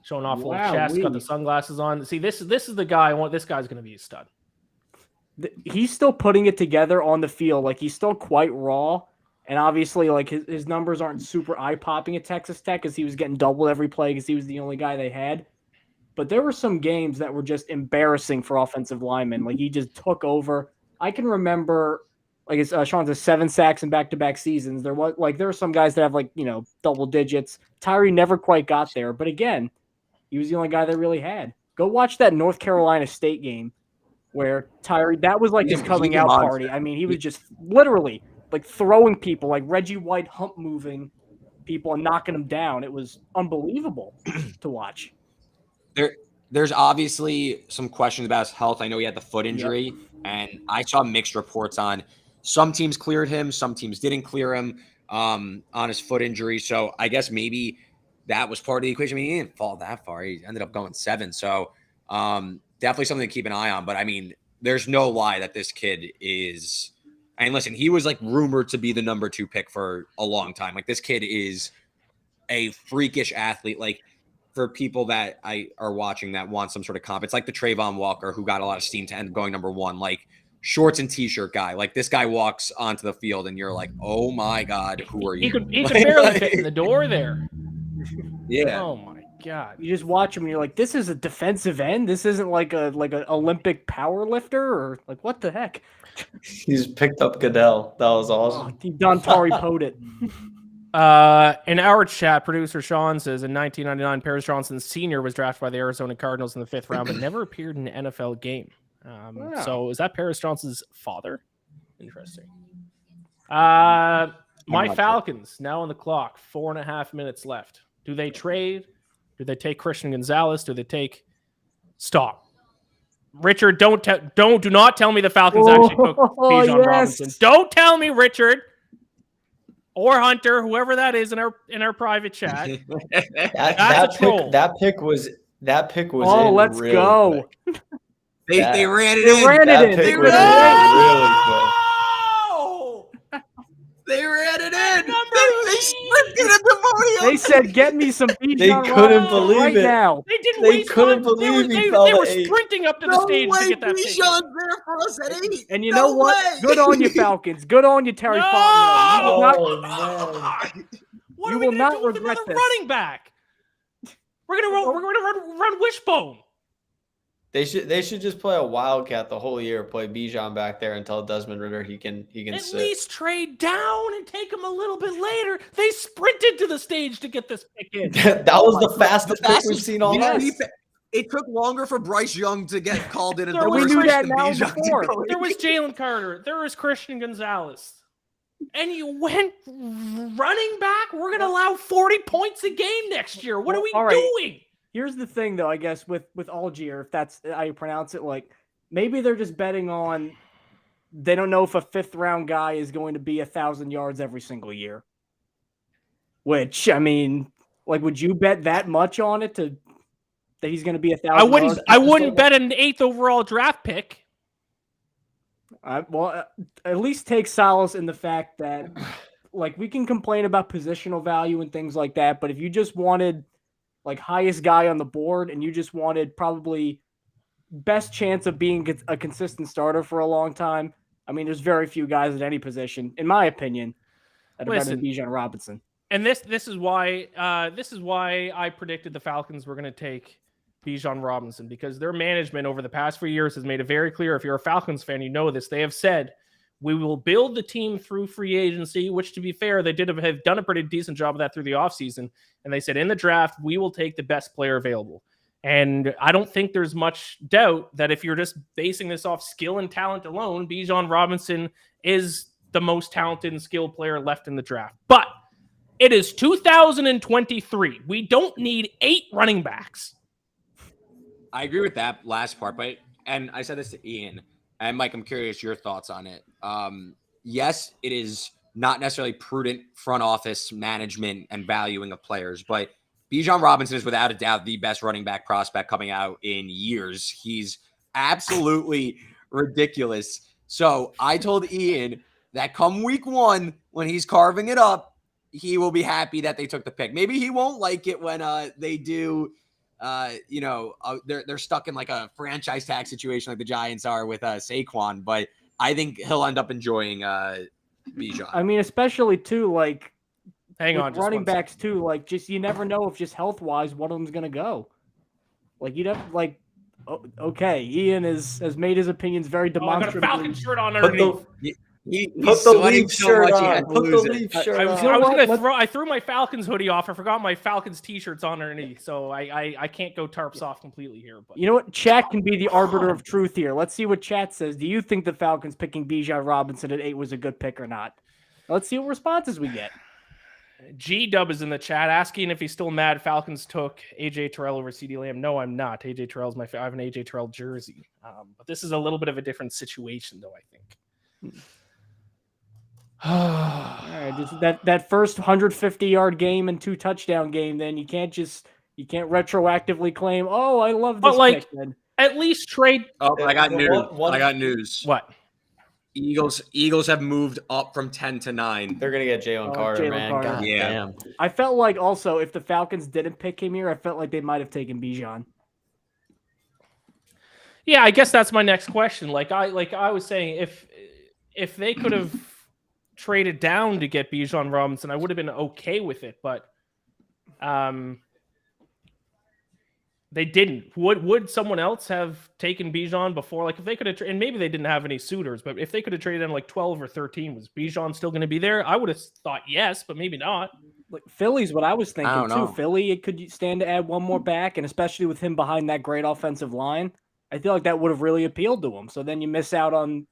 Showing off a little chest, got the sunglasses on. See, this is the guy I want. This guy's going to be a stud. He's still putting it together on the field. Like, he's still quite raw. And obviously, like, his numbers aren't super eye-popping at Texas Tech because he was getting doubled every play because he was the only guy they had. But there were some games that were just embarrassing for offensive linemen. Like, he just took over. I can remember, like, it's Sean says, 7 sacks in back-to-back seasons. There were some guys that have, like, double digits. Tyree never quite got there. But again, he was the only guy they really had. Go watch that North Carolina State game where Tyree, that was like his coming out party. I mean, he was just literally like throwing people, like Reggie White hump moving people and knocking them down. It was unbelievable to watch. There's obviously some questions about his health. I know he had the foot injury, and I saw mixed reports on some teams cleared him, some teams didn't clear him on his foot injury. So I guess maybe that was part of the equation. I mean, he didn't fall that far. He ended up going 7. So definitely something to keep an eye on. But I mean, there's no lie that this kid is. I mean, listen, he was like rumored to be the number 2 pick for a long time. Like, this kid is a freakish athlete, like for people that are watching that want some sort of comp, it's like the Trayvon Walker who got a lot of steam to end up going number 1, like shorts and t-shirt guy. Like this guy walks onto the field and you're like, oh my God, who are you? He could barely fit in the door there. Yeah. Oh my God. You just watch him and you're like, this is a defensive end. This isn't like an Olympic power lifter, or like, what the heck? He's picked up Goodell. That was awesome. Oh, Dontari Podet. In our chat, producer Sean says in 1999, Paris Johnson Sr. was drafted by the Arizona Cardinals in the 5th round, but never appeared in an NFL game. So is that Paris Johnson's father? Interesting. My Falcons now on the clock, 4.5 minutes left. Do they trade? Do they take Christian Gonzalez? Do they take? Stop, Richard. Do not tell me the Falcons actually took Bijan Robinson. Don't tell me, Richard. Or Hunter, whoever that is in our private chat. That pick was. Oh, in let's really go. Quick. They ran it They in. ran That it in. pick They was ran really quick. They ran it in. They sprinted at the podium. They said, "Get me some Bijan They couldn't believe right it. now." They didn't They waste couldn't time. believe They he fell were to 8. sprinting up to the No stage way, to get that pick. Bijan's there for us at 8. And you No know what? way. Good on you, Falcons. Good on you, Terry Fontenot. You will not, Oh, man. What You are we will gonna not do with regret another this. running back? We're gonna run Wishbone. They should just play a wildcat the whole year. Play Bijan back there and tell Desmond Ridder he can At sit. least trade down and take him a little bit later. They sprinted to the stage to get this pick in. That was the fastest pick we've seen all night. It took longer for Bryce Young to get called in. There we was knew that than now Bijan to before. go in. There was Jalen Carter. There was Christian Gonzalez. And you went running back? We're going to allow 40 points a game next year. What are we all right. doing? Here's the thing, though. I guess with Algier, if that's how you pronounce it, like maybe they're just betting on. They don't know if a 5th round guy is going to be 1,000 yards every single year. Which, I mean, like, would you bet that much on it that he's going to be 1,000? I wouldn't bet an 8th overall draft pick. Well, at least take solace in the fact that, like, we can complain about positional value and things like that, but if you just wanted, like, highest guy on the board and you just wanted probably best chance of being a consistent starter for a long time, I mean, there's very few guys at any position, in my opinion, that are better than Bijan Robinson. And this is why I predicted the Falcons were going to take Bijan Robinson, because their management over the past few years has made it very clear. If you're a Falcons fan, you know this. They have said, we will build the team through free agency, which, to be fair, they have done a pretty decent job of that through the offseason. And they said in the draft, we will take the best player available. And I don't think there's much doubt that if you're just basing this off skill and talent alone, Bijan Robinson is the most talented and skilled player left in the draft. But it is 2023. We don't need 8 running backs. I agree with that last part, and I said this to Ian and Mike, I'm curious your thoughts on it. Yes, it is not necessarily prudent front office management and valuing of players, but Bijan Robinson is without a doubt the best running back prospect coming out in years. He's absolutely ridiculous. So I told Ian that come week 1, when he's carving it up, he will be happy that they took the pick. Maybe he won't like it when they do. They're stuck in like a franchise tag situation like the Giants are with Saquon, but I think he'll end up enjoying Bijan. I mean, especially too, like, hang on, just running backs too. Like, just you never know if just health wise one of them's gonna go. Like, you'd have like, okay, Ian has made his opinions very I got a demonstrably. Falcon shirt on underneath. Put the Leaf shirt on. Put the Leaf shirt on. I threw my Falcons hoodie off. I forgot my Falcons t-shirts on underneath, so I can't go tarps off completely here. But you know what? Chat can be the arbiter of truth here. Let's see what chat says. Do you think the Falcons picking Bijan Robinson at 8 was a good pick or not? Let's see what responses we get. G-Dub is in the chat asking if he's still mad Falcons took AJ Terrell over CeeDee Lamb. No, I'm not. AJ Terrell's I have an AJ Terrell jersey. But this is a little bit of a different situation, though, I think. All right, just that first 150-yard game and 2 touchdown game, then you can't retroactively claim, oh, I love this pick. Then At least trade. Oh, I got news. I got news. What? Eagles have moved up from 10 to 9. They're gonna get Jalen Carter, Jalen man. Carter. God Yeah. damn. I felt like also if the Falcons didn't pick him here, I felt like they might have taken Bijan. Yeah, I guess that's my next question. Like I was saying, if they could have traded down to get Bijan Robinson, I would have been okay with it, but they didn't. Would someone else have taken Bijan before? Like if they could have, and maybe they didn't have any suitors, but if they could have traded him like 12 or 13, was Bijan still going to be there? I would have thought yes, but maybe not. Like Philly's what I was I thinking don't know. too. Philly, it could stand to add one more back, and especially with him behind that great offensive line, I feel like that would have really appealed to him. So then you miss out on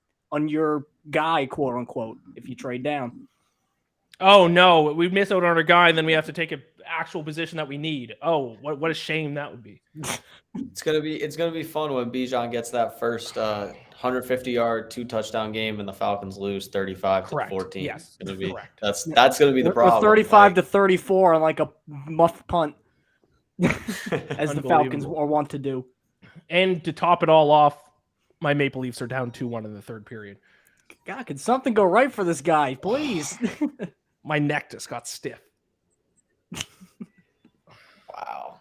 your guy, quote unquote, if you trade down. Oh no, we miss out on our guy, and then we have to take an actual position that we need. Oh, what a shame that would be. It's gonna be fun when Bijan gets that first 150-yard 2-touchdown game and the Falcons lose 35-14. Yes, It's gonna be, correct. that's gonna be the problem. Or 35-34 on like a muff punt, as the Falcons Unbelievable. are wont to do. And to top it all off, my Maple Leafs are down 2-1 in the third period. God, can something go right for this guy, please? My neck just got stiff. Wow.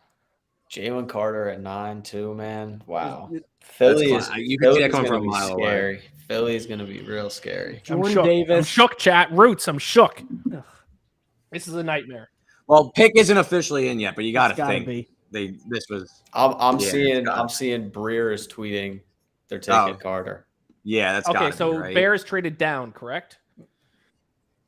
Jalen Carter at 9 too, man. Wow. That's Philly fine. is You can see that Philly's coming gonna from a be mile away. scary. Philly's gonna be real scary. I'm Jordan shook. Davis. I'm shook, chat. Roots, I'm shook. This is a nightmare. Well, pick isn't officially in yet, but you got to It's gotta think be. this was. I'm Yeah, seeing it's I'm seeing Breer is tweeting they're taking Carter. Yeah, that's Okay, gotta so be, right? Bears traded down, correct?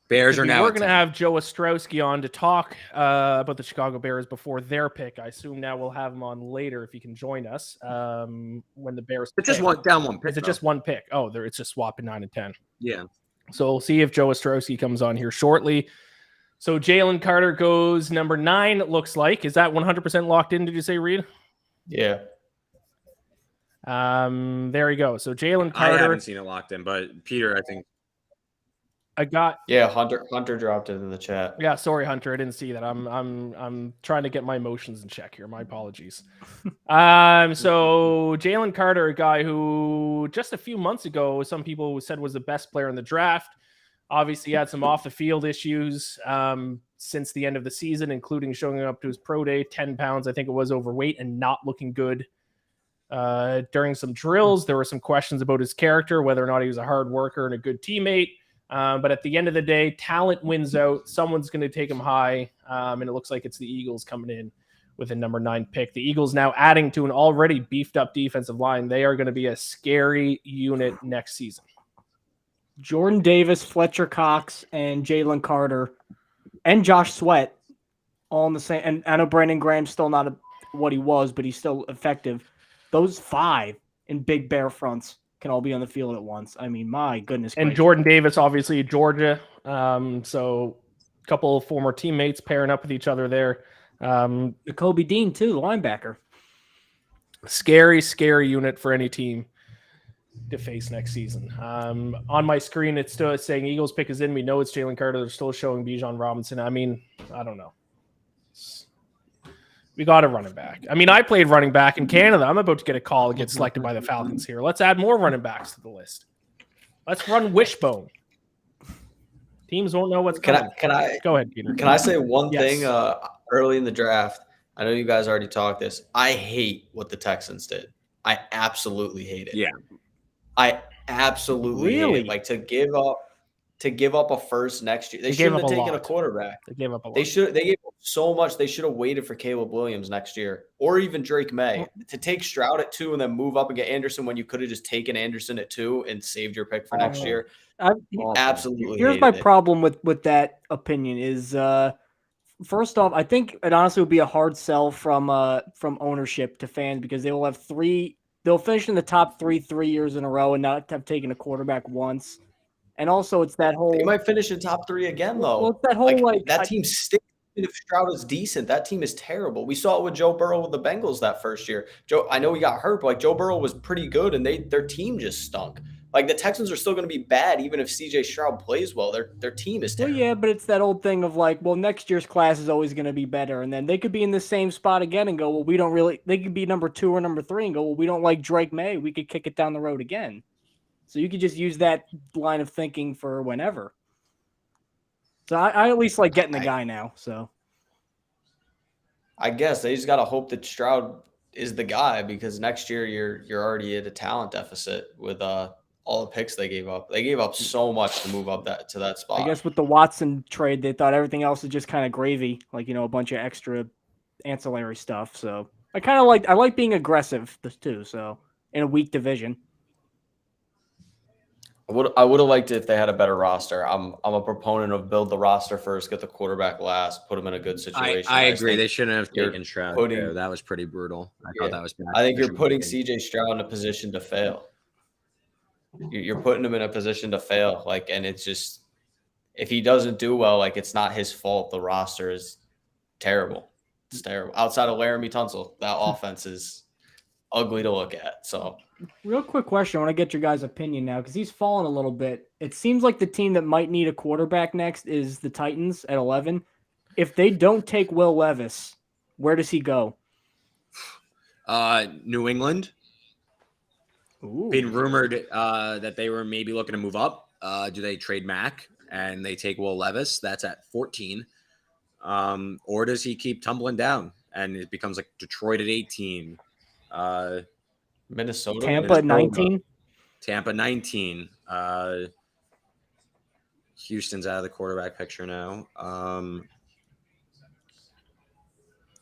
Bears are now. We're at going to 10. have Joe Ostrowski on to talk about the Chicago Bears before their pick. I assume now we'll have him on later if he can join us when the Bears It's just pick. one pick. Is it though. just one pick? Oh, it's just swapping 9 and 10. Yeah. So we'll see if Joe Ostrowski comes on here shortly. So Jalen Carter goes number 9, it looks like. Is that 100% locked in, did you say, Reed? Yeah. There you go. So Jalen I Carter, haven't seen it locked in, but Peter, I think. I got. Yeah, Hunter dropped it in the chat. Yeah, sorry, Hunter, I didn't see that. I'm trying to get my emotions in check here. My apologies. So Jalen Carter, a guy who just a few months ago, some people said was the best player in the draft. Obviously, he had some off the field issues since the end of the season, including showing up to his pro day, 10 pounds, I think it was, overweight and not looking good. During some drills, there were some questions about his character, whether or not he was a hard worker and a good teammate. But at the end of the day, talent wins out. Someone's going to take him high, and it looks like it's the Eagles coming in with a number 9 pick. The Eagles now adding to an already beefed up defensive line. They are going to be a scary unit next season. Jordan Davis, Fletcher Cox, and Jalen Carter, and Josh Sweat, all in the same. And I know Brandon Graham's still not what he was, but he's still effective. Those 5 in big bear fronts can all be on the field at once. I mean, my goodness. And gracious. Jordan Davis, obviously, Georgia. So a couple of former teammates pairing up with each other there. Jacoby Dean, too, the linebacker. Scary, scary unit for any team to face next season. On my screen, it's still saying Eagles pick is in. We know it's Jalen Carter. They're still showing Bijan Robinson. I mean, I don't know. We got a running back. I mean, I played running back in Canada. I'm about to get a call and get selected by the Falcons here. Let's add more running backs to the list. Let's run Wishbone. Teams won't know what's coming. Can I Go ahead, Peter. Can I say one Yes. thing early in the draft? I know you guys already talked this. I hate what the Texans did. I absolutely hate it. Yeah. I absolutely hate Really? it. Like to give up a first next year. They They gave shouldn't up have a taken a lot. quarterback. They gave up a lot. They gave up so much. They should have waited for Caleb Williams next year or even Drake May. To take Stroud at 2 and then move up and get Anderson when you could have just taken Anderson at 2 and saved your pick for next year. Absolutely. Here's hated my it. problem with that opinion is first off, I think it honestly would be a hard sell from ownership to fans because they will have they'll finish in the top 3 years in a row and not have taken a quarterback once. And also it's that whole They might finish in top 3 again though. well, it's that whole that team stinks. Even if Stroud is decent, that team is terrible. We saw it with Joe Burrow with the Bengals that first year. I know he got hurt, but like Joe Burrow was pretty good and their team just stunk. Like the Texans are still going to be bad even if CJ Stroud plays well. Their team is well, terrible. yeah, but it's that old thing of like, well, next year's class is always going to be better, and then they could be in the same spot again and go, well, we don't really. They could be number 2 or number 3 and go, well, we don't like Drake May. We could kick it down the road again. So you could just use that line of thinking for whenever. So I at least like getting the guy now. So I guess they just got to hope that Stroud is the guy, because next year you're already at a talent deficit with all the picks they gave up. They gave up so much to move up to that spot. I guess with the Watson trade, they thought everything else is just kind of gravy, like, a bunch of extra ancillary stuff. So I like being aggressive too. So in a weak division. I would have liked it if they had a better roster. I'm a proponent of build the roster first, get the quarterback last, put them in a good situation. I agree. They shouldn't have taken Stroud. putting- That was pretty brutal. I thought that was bad. I think you're putting CJ Stroud in a position to fail. You're putting him in a position to fail. Like, and it's just, if he doesn't do well, like, it's not his fault. The roster is terrible. It's terrible. Outside of Laramie Tunsil, that offense is ugly to look at. So, Real quick question. I want to get your guys' opinion now because he's fallen a little bit. It seems like the team that might need a quarterback next is the Titans at 11. If they don't take Will Levis, where does he go? New England. Ooh. Been rumored that they were maybe looking to move up. Do they trade Mac and they take Will Levis? That's at 14. Or does he keep tumbling down and it becomes like Detroit at 18? Minnesota. Tampa at 19. Tampa 19. Houston's out of the quarterback picture now.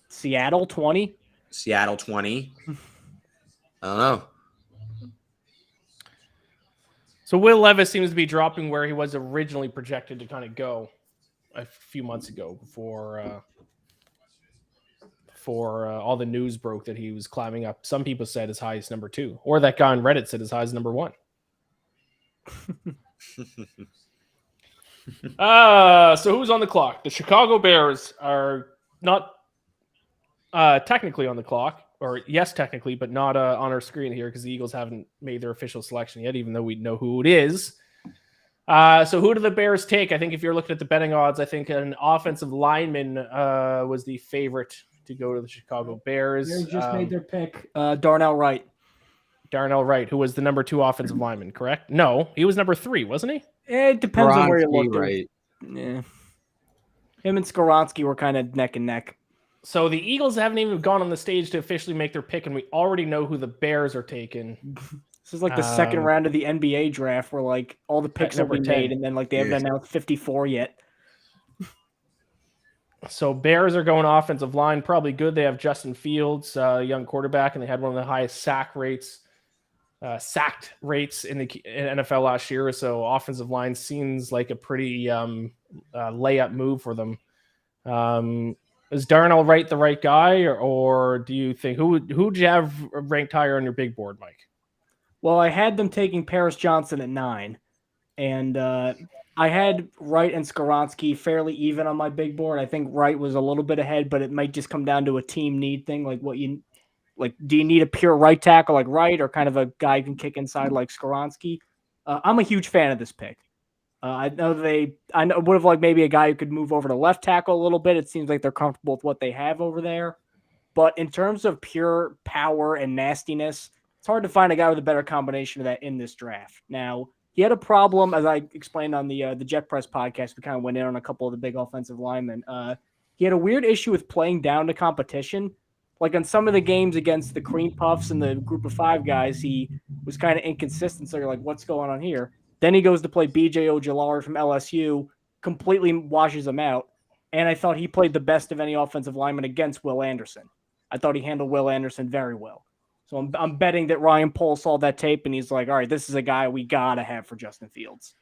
Seattle 20. Seattle 20. I don't know. So Will Levis seems to be dropping where he was originally projected to kind of go a few months ago before all the news broke that he was climbing up. Some people said as high as number 2, or that guy on Reddit said as high as number 1. So who's on the clock? The Chicago Bears are not technically on the clock, or yes, technically, but not on our screen here because the Eagles haven't made their official selection yet, even though we know who it is. So who do the Bears take? I think if you're looking at the betting odds, I think an offensive lineman was the favorite to go to the Chicago Bears. They just made their pick. Darnell Wright. Darnell Wright, who was the number 2 offensive lineman, correct? No, he was number 3, wasn't he? It depends on where you look. Right. Yeah. Him and Skoronski were kind of neck and neck. So the Eagles haven't even gone on the stage to officially make their pick, and we already know who the Bears are taking. This is like the second round of the NBA draft where like all the picks have been made, and then like they haven't announced 54 yet. So Bears are going offensive line, probably good. They have Justin Fields, young quarterback, and they had one of the highest sacked rates in the NFL last year. So offensive line seems like a pretty layup move for them. Is Darnell Wright the right guy, or do you think who'd you have ranked higher on your big board, Mike? Well, I had them taking Paris Johnson at 9, and I had Wright and Skoronski fairly even on my big board. I think Wright was a little bit ahead, but it might just come down to a team need thing. Do you need a pure right tackle like Wright, or kind of a guy who can kick inside like Skoronski? I'm a huge fan of this pick. I would have liked maybe a guy who could move over to left tackle a little bit. It seems like they're comfortable with what they have over there. But in terms of pure power and nastiness, it's hard to find a guy with a better combination of that in this draft. Now, he had a problem, as I explained on the Jet Press podcast. We kind of went in on a couple of the big offensive linemen. He had a weird issue with playing down to competition. Like on some of the games against the Cream Puffs and the group of 5 guys, he was kind of inconsistent. So you're like, what's going on here? Then he goes to play B.J. Ojulari from LSU, completely washes him out. And I thought he played the best of any offensive lineman against Will Anderson. I thought he handled Will Anderson very well. So I'm betting that Ryan Pohl saw that tape and he's like, all right, this is a guy we got to have for Justin Fields.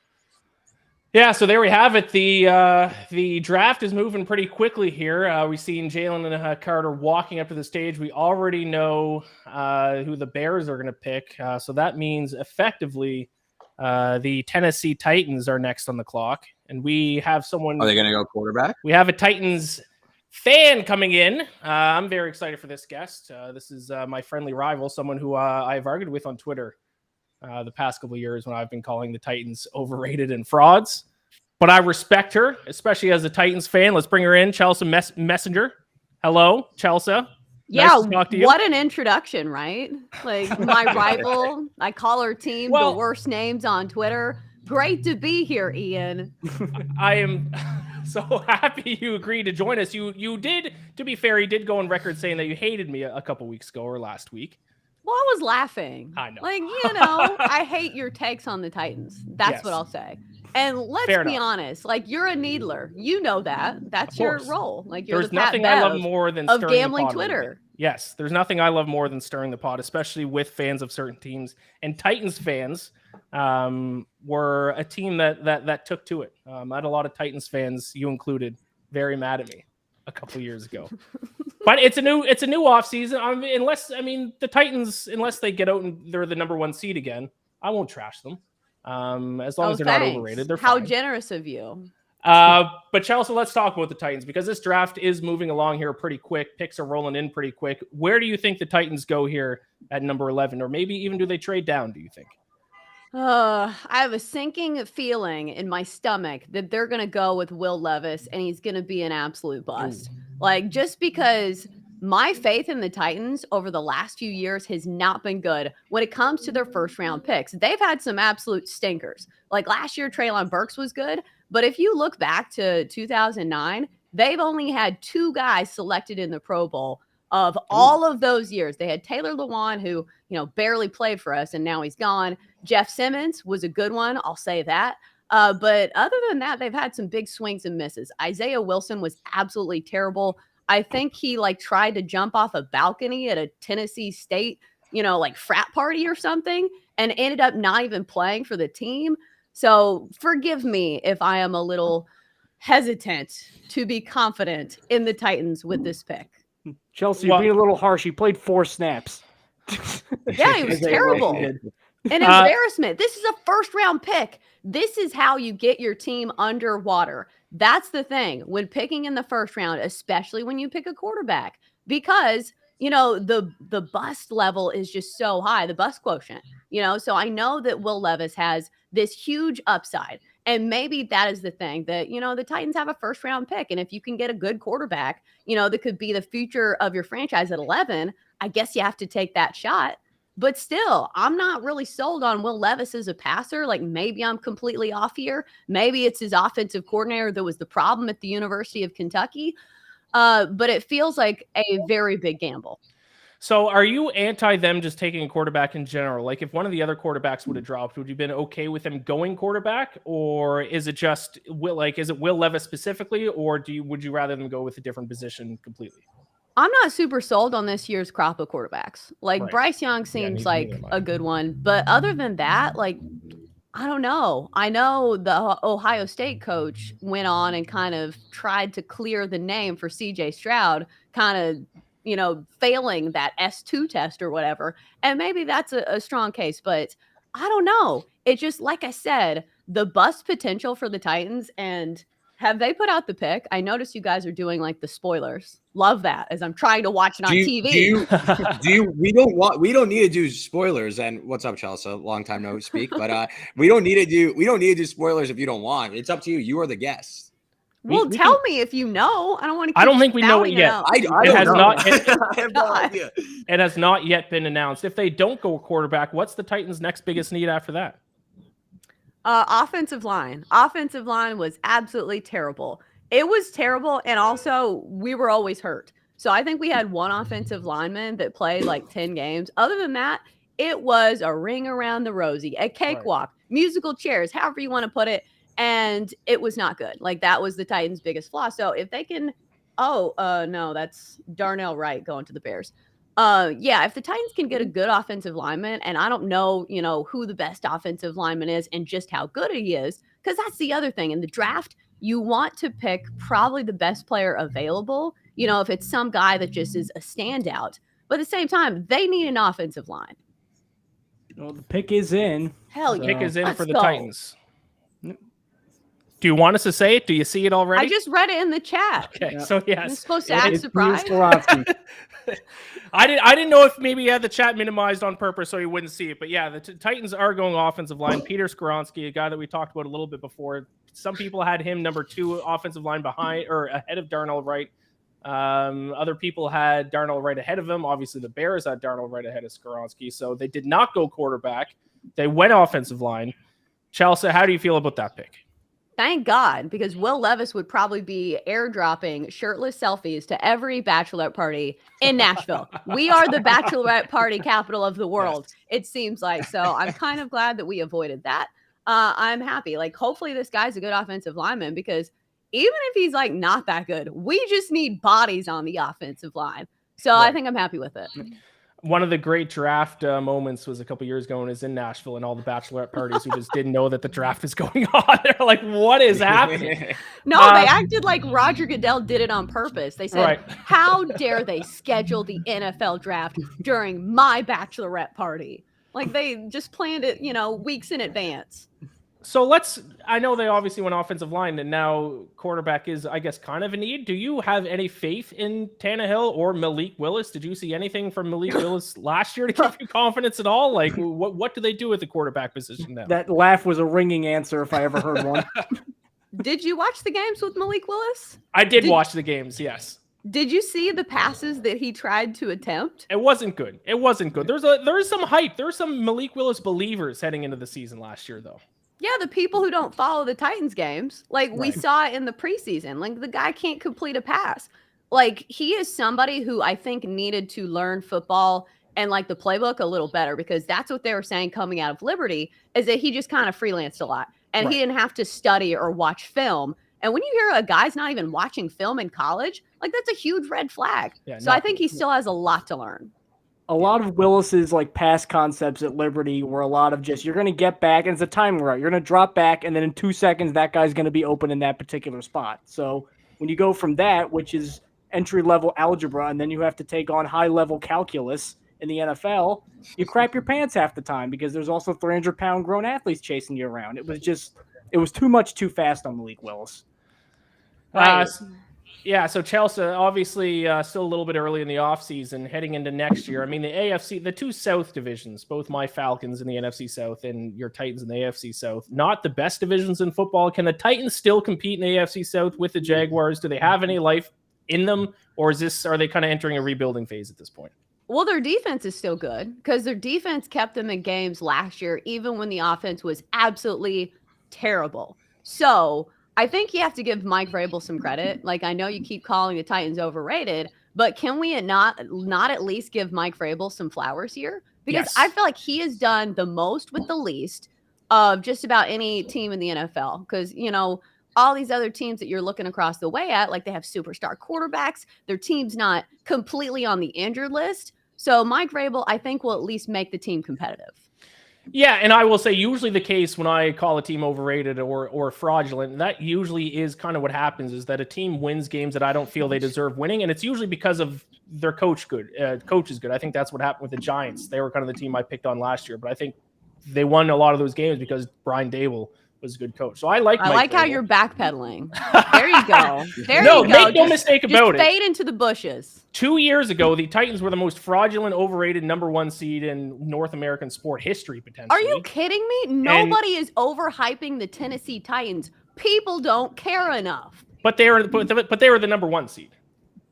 Yeah, so there we have it. The draft is moving pretty quickly here. We've seen Jalen Carter walking up to the stage. We already know who the Bears are going to pick. So that means effectively the Tennessee Titans are next on the clock. And we have someone... Are they going to go quarterback? We have a Titans fan coming in. I'm very excited for this guest. This is my friendly rival, someone who I've argued with on Twitter the past couple of years when I've been calling the Titans overrated and frauds. But I respect her, especially as a Titans fan. Let's bring her in, Chelsea Messenger. Hello, Chelsea. Yeah, to talk to you. what an introduction, right? Like my rival, I call her team Well- the worst names on Twitter. Great to be here, Ian. I am so happy you agreed to join us. You did, to be fair, you did go on record saying that you hated me a couple weeks ago or last week. Well, I was laughing. I know. Like, you know, I hate your takes on the Titans. That's Yes. what I'll say. And let's Fair be enough. honest, like you're a needler. You know that. That's your course. role. Like you're There's the Pat nothing I love Bev more than of stirring the gambling pot a little Twitter. bit. Yes, there's nothing I love more than stirring the pot, especially with fans of certain teams. And Titans fans were a team that took to it. I had a lot of Titans fans, you included, very mad at me a couple years ago. But it's a new offseason. The Titans, unless they get out and they're the number 1 seed again, I won't trash them. As long as they're not overrated, they're How fine. generous of you. But Chelsea, let's talk about the Titans because this draft is moving along here pretty quick. Picks are rolling in pretty quick. Where do you think the Titans go here at number 11? Or maybe even do they trade down, do you think? I have a sinking feeling in my stomach that they're going to go with Will Levis and he's going to be an absolute bust. Like, just because my faith in the Titans over the last few years has not been good when it comes to their first round picks. They've had some absolute stinkers. Like last year, Treylon Burks was good. But if you look back to 2009, they've only had 2 guys selected in the Pro Bowl of all of those years. They had Taylor Lewan, who, barely played for us, and now he's gone. Jeff Simmons was a good one. I'll say that. But other than that, they've had some big swings and misses. Isaiah Wilson was absolutely terrible. I think he tried to jump off a balcony at a Tennessee State, frat party or something and ended up not even playing for the team. So forgive me if I am a little hesitant to be confident in the Titans with this pick. Chelsea, you're being a little harsh. He played 4 snaps. Yeah, he was terrible. An embarrassment. This is a first round pick. This is how you get your team underwater. That's the thing when picking in the first round, especially when you pick a quarterback, because the bust level is just so high, the bust quotient, so I know that Will Levis has this huge upside. And maybe that is the thing that, the Titans have a first round pick. And if you can get a good quarterback, that could be the future of your franchise at 11, I guess you have to take that shot. But still, I'm not really sold on Will Levis as a passer. Like maybe I'm completely off here. Maybe it's his offensive coordinator that was the problem at the University of Kentucky. But it feels like a very big gamble. So are you anti them just taking a quarterback in general? Like if one of the other quarterbacks would have dropped, would you have been okay with him going quarterback? Or is it just is it Will Levis specifically? Or would you rather them go with a different position completely? I'm not super sold on this year's crop of quarterbacks. Like Right. Bryce Young seems like a good one. But other than that, I don't know. I know the Ohio State coach went on and kind of tried to clear the name for CJ Stroud, kind of, failing that S2 test or whatever. And maybe that's a strong case, but I don't know. It just, like I said, the bust potential for the Titans. And have they put out the pick? I noticed you guys are doing the spoilers. Love that as I'm trying to watch it on TV. We don't need to do spoilers. And what's up, Chelsea? Long time no speak, but we don't need to do spoilers if you don't want. It's up to you. You are the guest. Well, tell me if you know. I don't want to. I don't think we know it yet. I has know. not. I have no idea. It has not yet been announced. If they don't go quarterback, what's the Titans' next biggest need after that? Offensive line. Offensive line was absolutely terrible. It was terrible, and also we were always hurt. So I think we had one offensive lineman that played 10 games. Other than that, it was a ring around the rosy, a cakewalk, musical chairs, however you want to put it. And it was not good. That was the Titans' biggest flaw. So if they can, no, that's Darnell Wright going to the Bears. If the Titans can get a good offensive lineman, and I don't know, who the best offensive lineman is and just how good he is, because that's the other thing in the draft. You want to pick probably the best player available, if it's some guy that just is a standout. But at the same time, they need an offensive line. Well, the pick is in. Hell yeah. The pick is in Let's for the go. Titans. Do you want us to say it? Do you see it already? I just read it in the chat. Okay, so yes. You're supposed to act It's surprised. I didn't know if maybe he had the chat minimized on purpose so you wouldn't see it. But yeah, the Titans are going offensive line. Peter Skoronski, a guy that we talked about a little bit before. Some people had him number 2 offensive line behind or ahead of Darnell Wright. Other people had Darnold right ahead of him. Obviously, the Bears had Darnold right ahead of Skoronski. So they did not go quarterback. They went offensive line. Chelsea, how do you feel about that pick? Thank God, because Will Levis would probably be airdropping shirtless selfies to every bachelorette party in Nashville. We are the bachelorette party capital of the world, it seems like. So I'm kind of glad that we avoided that. I'm happy. Like, hopefully this guy's a good offensive lineman, because even if he's like not that good, we just need bodies on the offensive line. So I think I'm happy with it. One of the great draft moments was a couple years ago when it was in Nashville, and all the bachelorette parties who just didn't know that the draft was going on. They're like, what is happening? No, they acted like Roger Goodell did it on purpose. They said, how dare they schedule the NFL draft during my bachelorette party? Like, they just planned it, weeks in advance. So I know they obviously went offensive line, and now quarterback is, I guess, kind of a need. Do you have any faith in Tannehill or Malik Willis? Did you see anything from Malik Willis last year to give you confidence at all? Like, what do they do with the quarterback position now? That laugh was a ringing answer if I ever heard one. Did you watch the games with Malik Willis? I did watch the games, yes. Did you see the passes that he tried to attempt? It wasn't good. There's some hype. There's some Malik Willis believers heading into the season last year, though. Yeah, the people who don't follow the Titans games, like we saw it in the preseason, like the guy can't complete a pass. Like, he is somebody who I think needed to learn football and like the playbook a little better, because that's what they were saying coming out of Liberty, is that he just kind of freelanced a lot and he didn't have to study or watch film. And when you hear a guy's not even watching film in college, like, that's a huge red flag. Yeah, so I think he still has a lot to learn. A lot of Willis's like pass concepts at Liberty were a lot of just, you're going to get back, and it's a timing route. You're going to drop back, and then in 2 seconds, that guy's going to be open in that particular spot. So when you go from that, which is entry-level algebra, and then you have to take on high-level calculus in the NFL, you crap your pants half the time, because there's also 300-pound grown athletes chasing you around. It was too much too fast on Malik Willis. Yeah, so Chelsea, obviously still a little bit early in the offseason, heading into next year. I mean, the AFC, the two South divisions, both my Falcons in the NFC South and your Titans in the AFC South, not the best divisions in football. Can the Titans still compete in the AFC South with the Jaguars? Do they have any life in them, or are they kind of entering a rebuilding phase at this point? Well, their defense is still good, because their defense kept them in games last year, even when the offense was absolutely terrible. So I think you have to give Mike Vrabel some credit. Like, I know you keep calling the Titans overrated, but can we not at least give Mike Vrabel some flowers here? Because I feel like he has done the most with the least of just about any team in the NFL. Because, all these other teams that you're looking across the way at, like, they have superstar quarterbacks. Their team's not completely on the injured list. So Mike Vrabel, I think, will at least make the team competitive. Yeah, and I will say usually the case when I call a team overrated or fraudulent, that usually is kind of what happens, is that a team wins games that I don't feel they deserve winning, and it's usually because of their coach is good. I think that's what happened with the Giants. They were kind of the team I picked on last year, but I think they won a lot of those games because Brian Dable was a good coach. So I like how you're backpedaling. There you go. Make no mistake about it. Fade into the bushes. 2 years ago, the Titans were the most fraudulent, overrated #1 seed in North American sport history, potentially. Are you kidding me? Nobody is overhyping the Tennessee Titans. People don't care enough. But they were the #1 seed.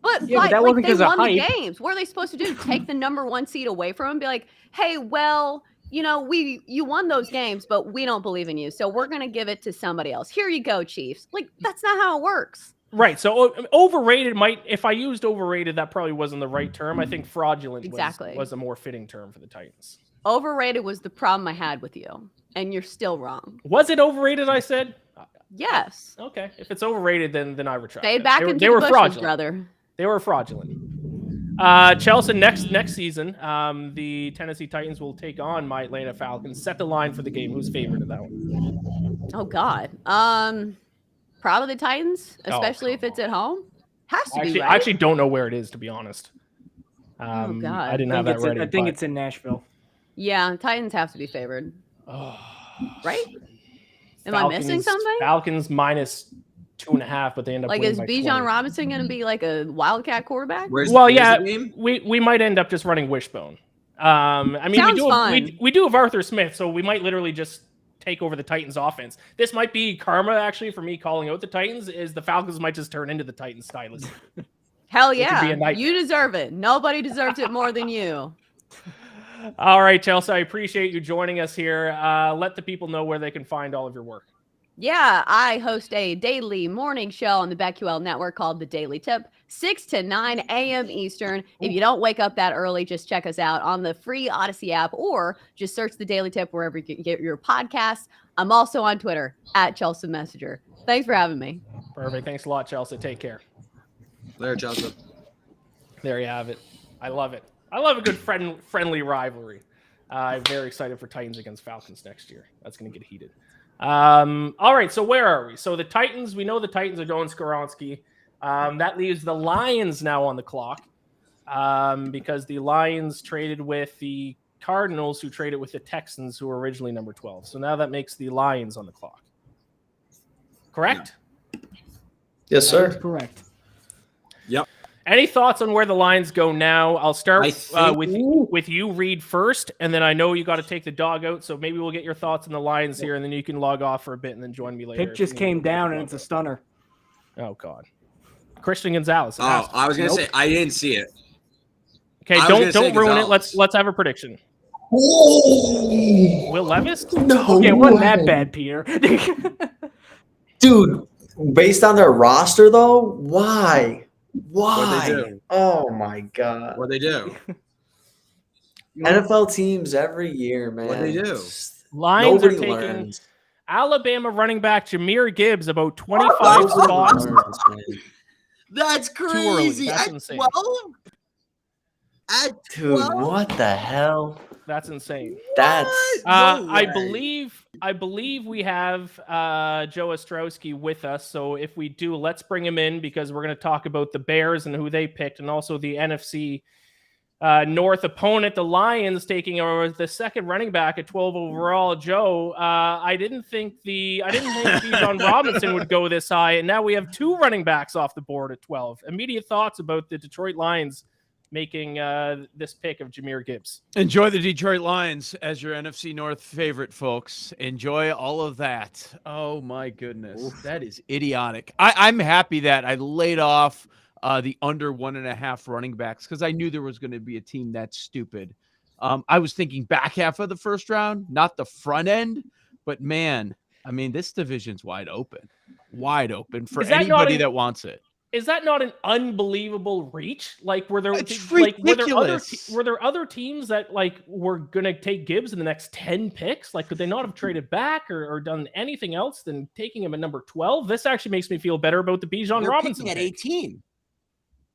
But that wasn't because they of won the hype. games. What are they supposed to do? Take the #1 seed away from them and be like, hey, well, you won those games, but we don't believe in you, so we're going to give it to somebody else. Here you go, Chiefs. Like, that's not how it works. Right. So overrated if I used overrated, that probably wasn't the right term. I think fraudulent was a more fitting term for the Titans. Overrated was the problem I had with you, and you're still wrong. Was it overrated, I said? Yes. Okay. If it's overrated, then I retract. Stay back into the bushes, fraudulent. brother. They were fraudulent. Chelsea, next season, the Tennessee Titans will take on my Atlanta Falcons. Set the line for the game. Who's favored in that one? Oh, God. Probably the Titans, especially if it's at home. Has to be, right? I actually don't know where it is, to be honest. Oh, God. I didn't have that ready. I think it's in Nashville. Yeah, Titans have to be favored. Oh, right? Am I missing something? Falcons minus 2.5, but they end up winning is by Bijan 20. Robinson going to be like a Wildcat quarterback? Where's the game? We might end up just running wishbone. I mean, Sounds we do have Arthur Smith, so we might literally just take over the Titans offense. This might be karma, actually, for me calling out the Titans, is the Falcons might just turn into the Titans stylistically. Hell It could be a yeah. nightmare. You deserve it. Nobody deserves it more than you. All right, Chelsea, I appreciate you joining us here. Let the people know where they can find all of your work. Yeah, I host a daily morning show on the BetQL network called The Daily Tip, 6 to 9 a.m. Eastern. If you don't wake up that early, just check us out on the free Odyssey app or just search The Daily Tip wherever you get your podcasts. I'm also on Twitter at Chelsea Messenger. Thanks for having me. Perfect. Thanks a lot, Chelsea. Take care. Later, Chelsea. There you have it. I love it. I love a good friendly rivalry. I'm very excited for Titans against Falcons next year. That's going to get heated. All right, so where are we? So the Titans, we know the Titans are going Skoronski. That leaves the Lions now on the clock because the Lions traded with the Cardinals, who traded with the Texans, who were originally number 12. So now that makes the Lions on the clock. Correct? Yes, That is sir. correct. Yep. Any thoughts on where the Lions go now? I'll start I think- with you, Reed, first, and then I know you got to take the dog out, so maybe we'll get your thoughts on the Lions here, and then you can log off for a bit and then join me later. Pick just came down, and it's a stunner. Oh, God. Christian Gonzalez. Oh, I was going to say, I didn't see it. Okay, I was gonna say don't ruin it. Gonzalez. Let's have a prediction. Will Levis? No. Okay, it wasn't that bad, Peter. Dude, based on their roster, though, why? What'd they do? Oh, my God. What'd they do? NFL teams every year, man. What'd they do? Just Lions are nobody taking learns. Alabama running back Jahmyr Gibbs about 25 Nobody spots. learns, man. That's Too early. crazy. That's At insane. 12? At Dude, 12? what the hell? That's insane. That's No I way. believe we have Joe Ostrowski with us. So if we do, let's bring him in because we're going to talk about the Bears and who they picked, and also the NFC North opponent, the Lions, taking over the second running back at 12 overall. Joe, I didn't think Bijan Robinson would go this high, and now we have two running backs off the board at 12. Immediate thoughts about the Detroit Lions making this pick of Jahmyr Gibbs? Enjoy the Detroit Lions as your NFC North favorite, folks. Enjoy all of that. Oh, my goodness. That is idiotic. I'm happy that I laid off the under 1.5 running backs because I knew there was going to be a team that stupid. I was thinking back half of the first round, not the front end. But, man, I mean, this division's wide open for anybody that wants it. Is that not an unbelievable reach? Like, were there It's were there other teams that were gonna take Gibbs in the next 10 picks? Like, could they not have traded back or done anything else than taking him at number 12? This actually makes me feel better about the Bijan They're Robinson picking at pick. 18.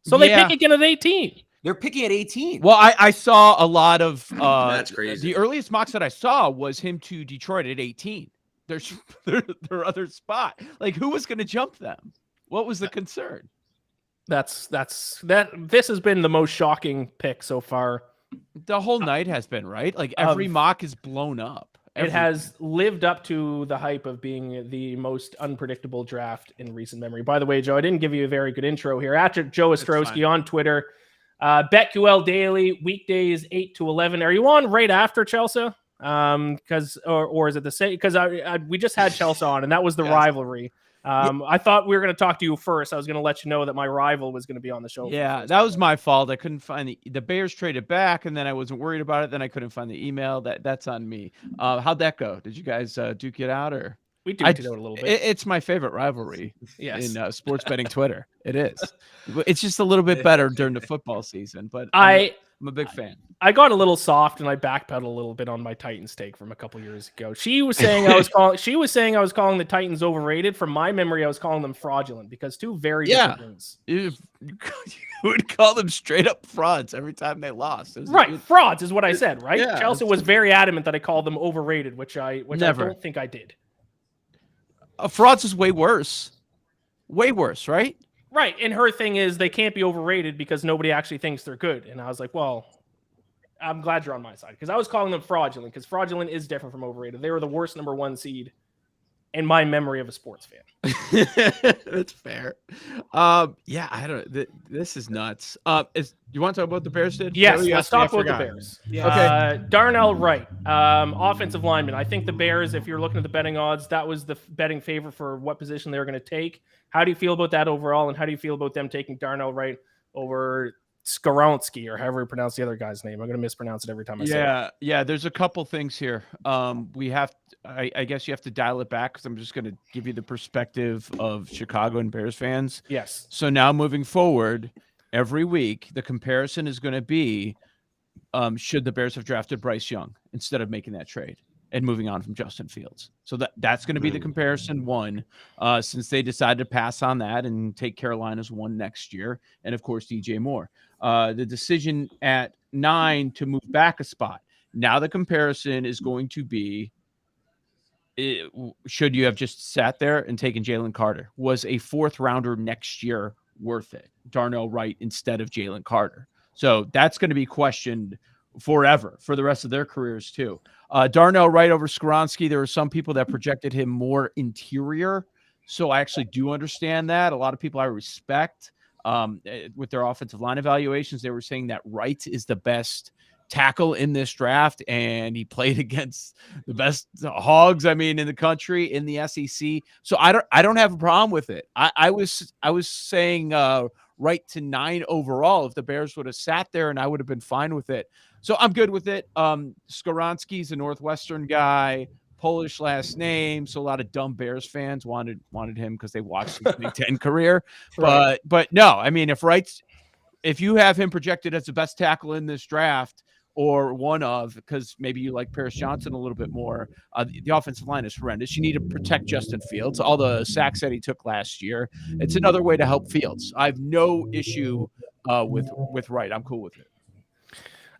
So they pick again at 18. They're picking at 18. Well, I saw a lot of That's crazy. The earliest mocks that I saw was him to Detroit at 18. There's their other spot. Like, who was going to jump them? What was the concern? This has been the most shocking pick so far. The whole night has been, right? Like, every mock is blown up. It has lived up to the hype of being the most unpredictable draft in recent memory. By the way, Joe, I didn't give you a very good intro here. At Joe Ostrowski on Twitter, BetQL Daily, weekdays 8 to 11. Are you on right after Chelsea? Because or is it the same? Because we just had Chelsea on, and that was the rivalry. I thought we were going to talk to you first. I was going to let you know that my rival was going to be on the show. Yeah, that was my fault. I couldn't find the Bears traded back, and then I wasn't worried about it. Then I couldn't find the email. That's on me. How'd that go? Did you guys duke it out, or we duked it out a little bit? It's my favorite rivalry. Yes. In sports betting Twitter, it is. It's just a little bit better during the football season, but I'm a big fan. I got a little soft and I backpedaled a little bit on my Titans take from a couple years ago. She was saying I was calling the Titans overrated. From my memory, I was calling them fraudulent because two very different things. You would call them straight up frauds every time they lost. Right, frauds is what I said. Right, Yeah, Chelsea was very adamant that I called them overrated, which I don't think I did. Frauds is way worse, right? Right, and her thing is they can't be overrated because nobody actually thinks they're good. And I was like, well, I'm glad you're on my side because I was calling them fraudulent because fraudulent is different from overrated. They were the worst number 1 seed in my memory of a sports fan. That's fair. Yeah, I don't. This is nuts. You want to talk about the Bears? Yes, let's talk about the Bears. Yeah. Okay. Darnell Wright, offensive lineman. I think the Bears, if you're looking at the betting odds, that was the betting favor for what position they were going to take. How do you feel about that overall, and how do you feel about them taking Darnell Wright, over Skoronski, or however you pronounce the other guy's name. I'm going to mispronounce it every time I say it. Yeah. There's a couple things here. I guess you have to dial it back because I'm just going to give you the perspective of Chicago and Bears fans. Yes. So now moving forward, every week the comparison is going to be, should the Bears have drafted Bryce Young instead of making that trade and moving on from Justin Fields? So that's going to be the comparison one, since they decided to pass on that and take Carolina's one next year, and of course DJ Moore. The decision at 9 to move back a spot. Now the comparison is going to be, should you have just sat there and taken Jalen Carter? Was a 4th rounder next year worth it? Darnell Wright instead of Jalen Carter. So that's going to be questioned forever for the rest of their careers too. Darnell Wright over Skoronski. There are some people that projected him more interior. So I actually do understand that. A lot of people I respect, with their offensive line evaluations, they were saying that Wright is the best tackle in this draft, and he played against the best hogs, in the country, in the SEC. So I don't have a problem with it. I was saying right to 9 overall if the Bears would have sat there, and I would have been fine with it. So I'm good with it. Skoronski's a Northwestern guy, Polish last name, so a lot of dumb Bears fans wanted him because they watched his Big Ten career. Right. But no, if you have him projected as the best tackle in this draft, or one of, because maybe you like Paris Johnson a little bit more, the offensive line is horrendous. You need to protect Justin Fields. All the sacks that he took last year, it's another way to help Fields. I have no issue with Wright. I'm cool with it.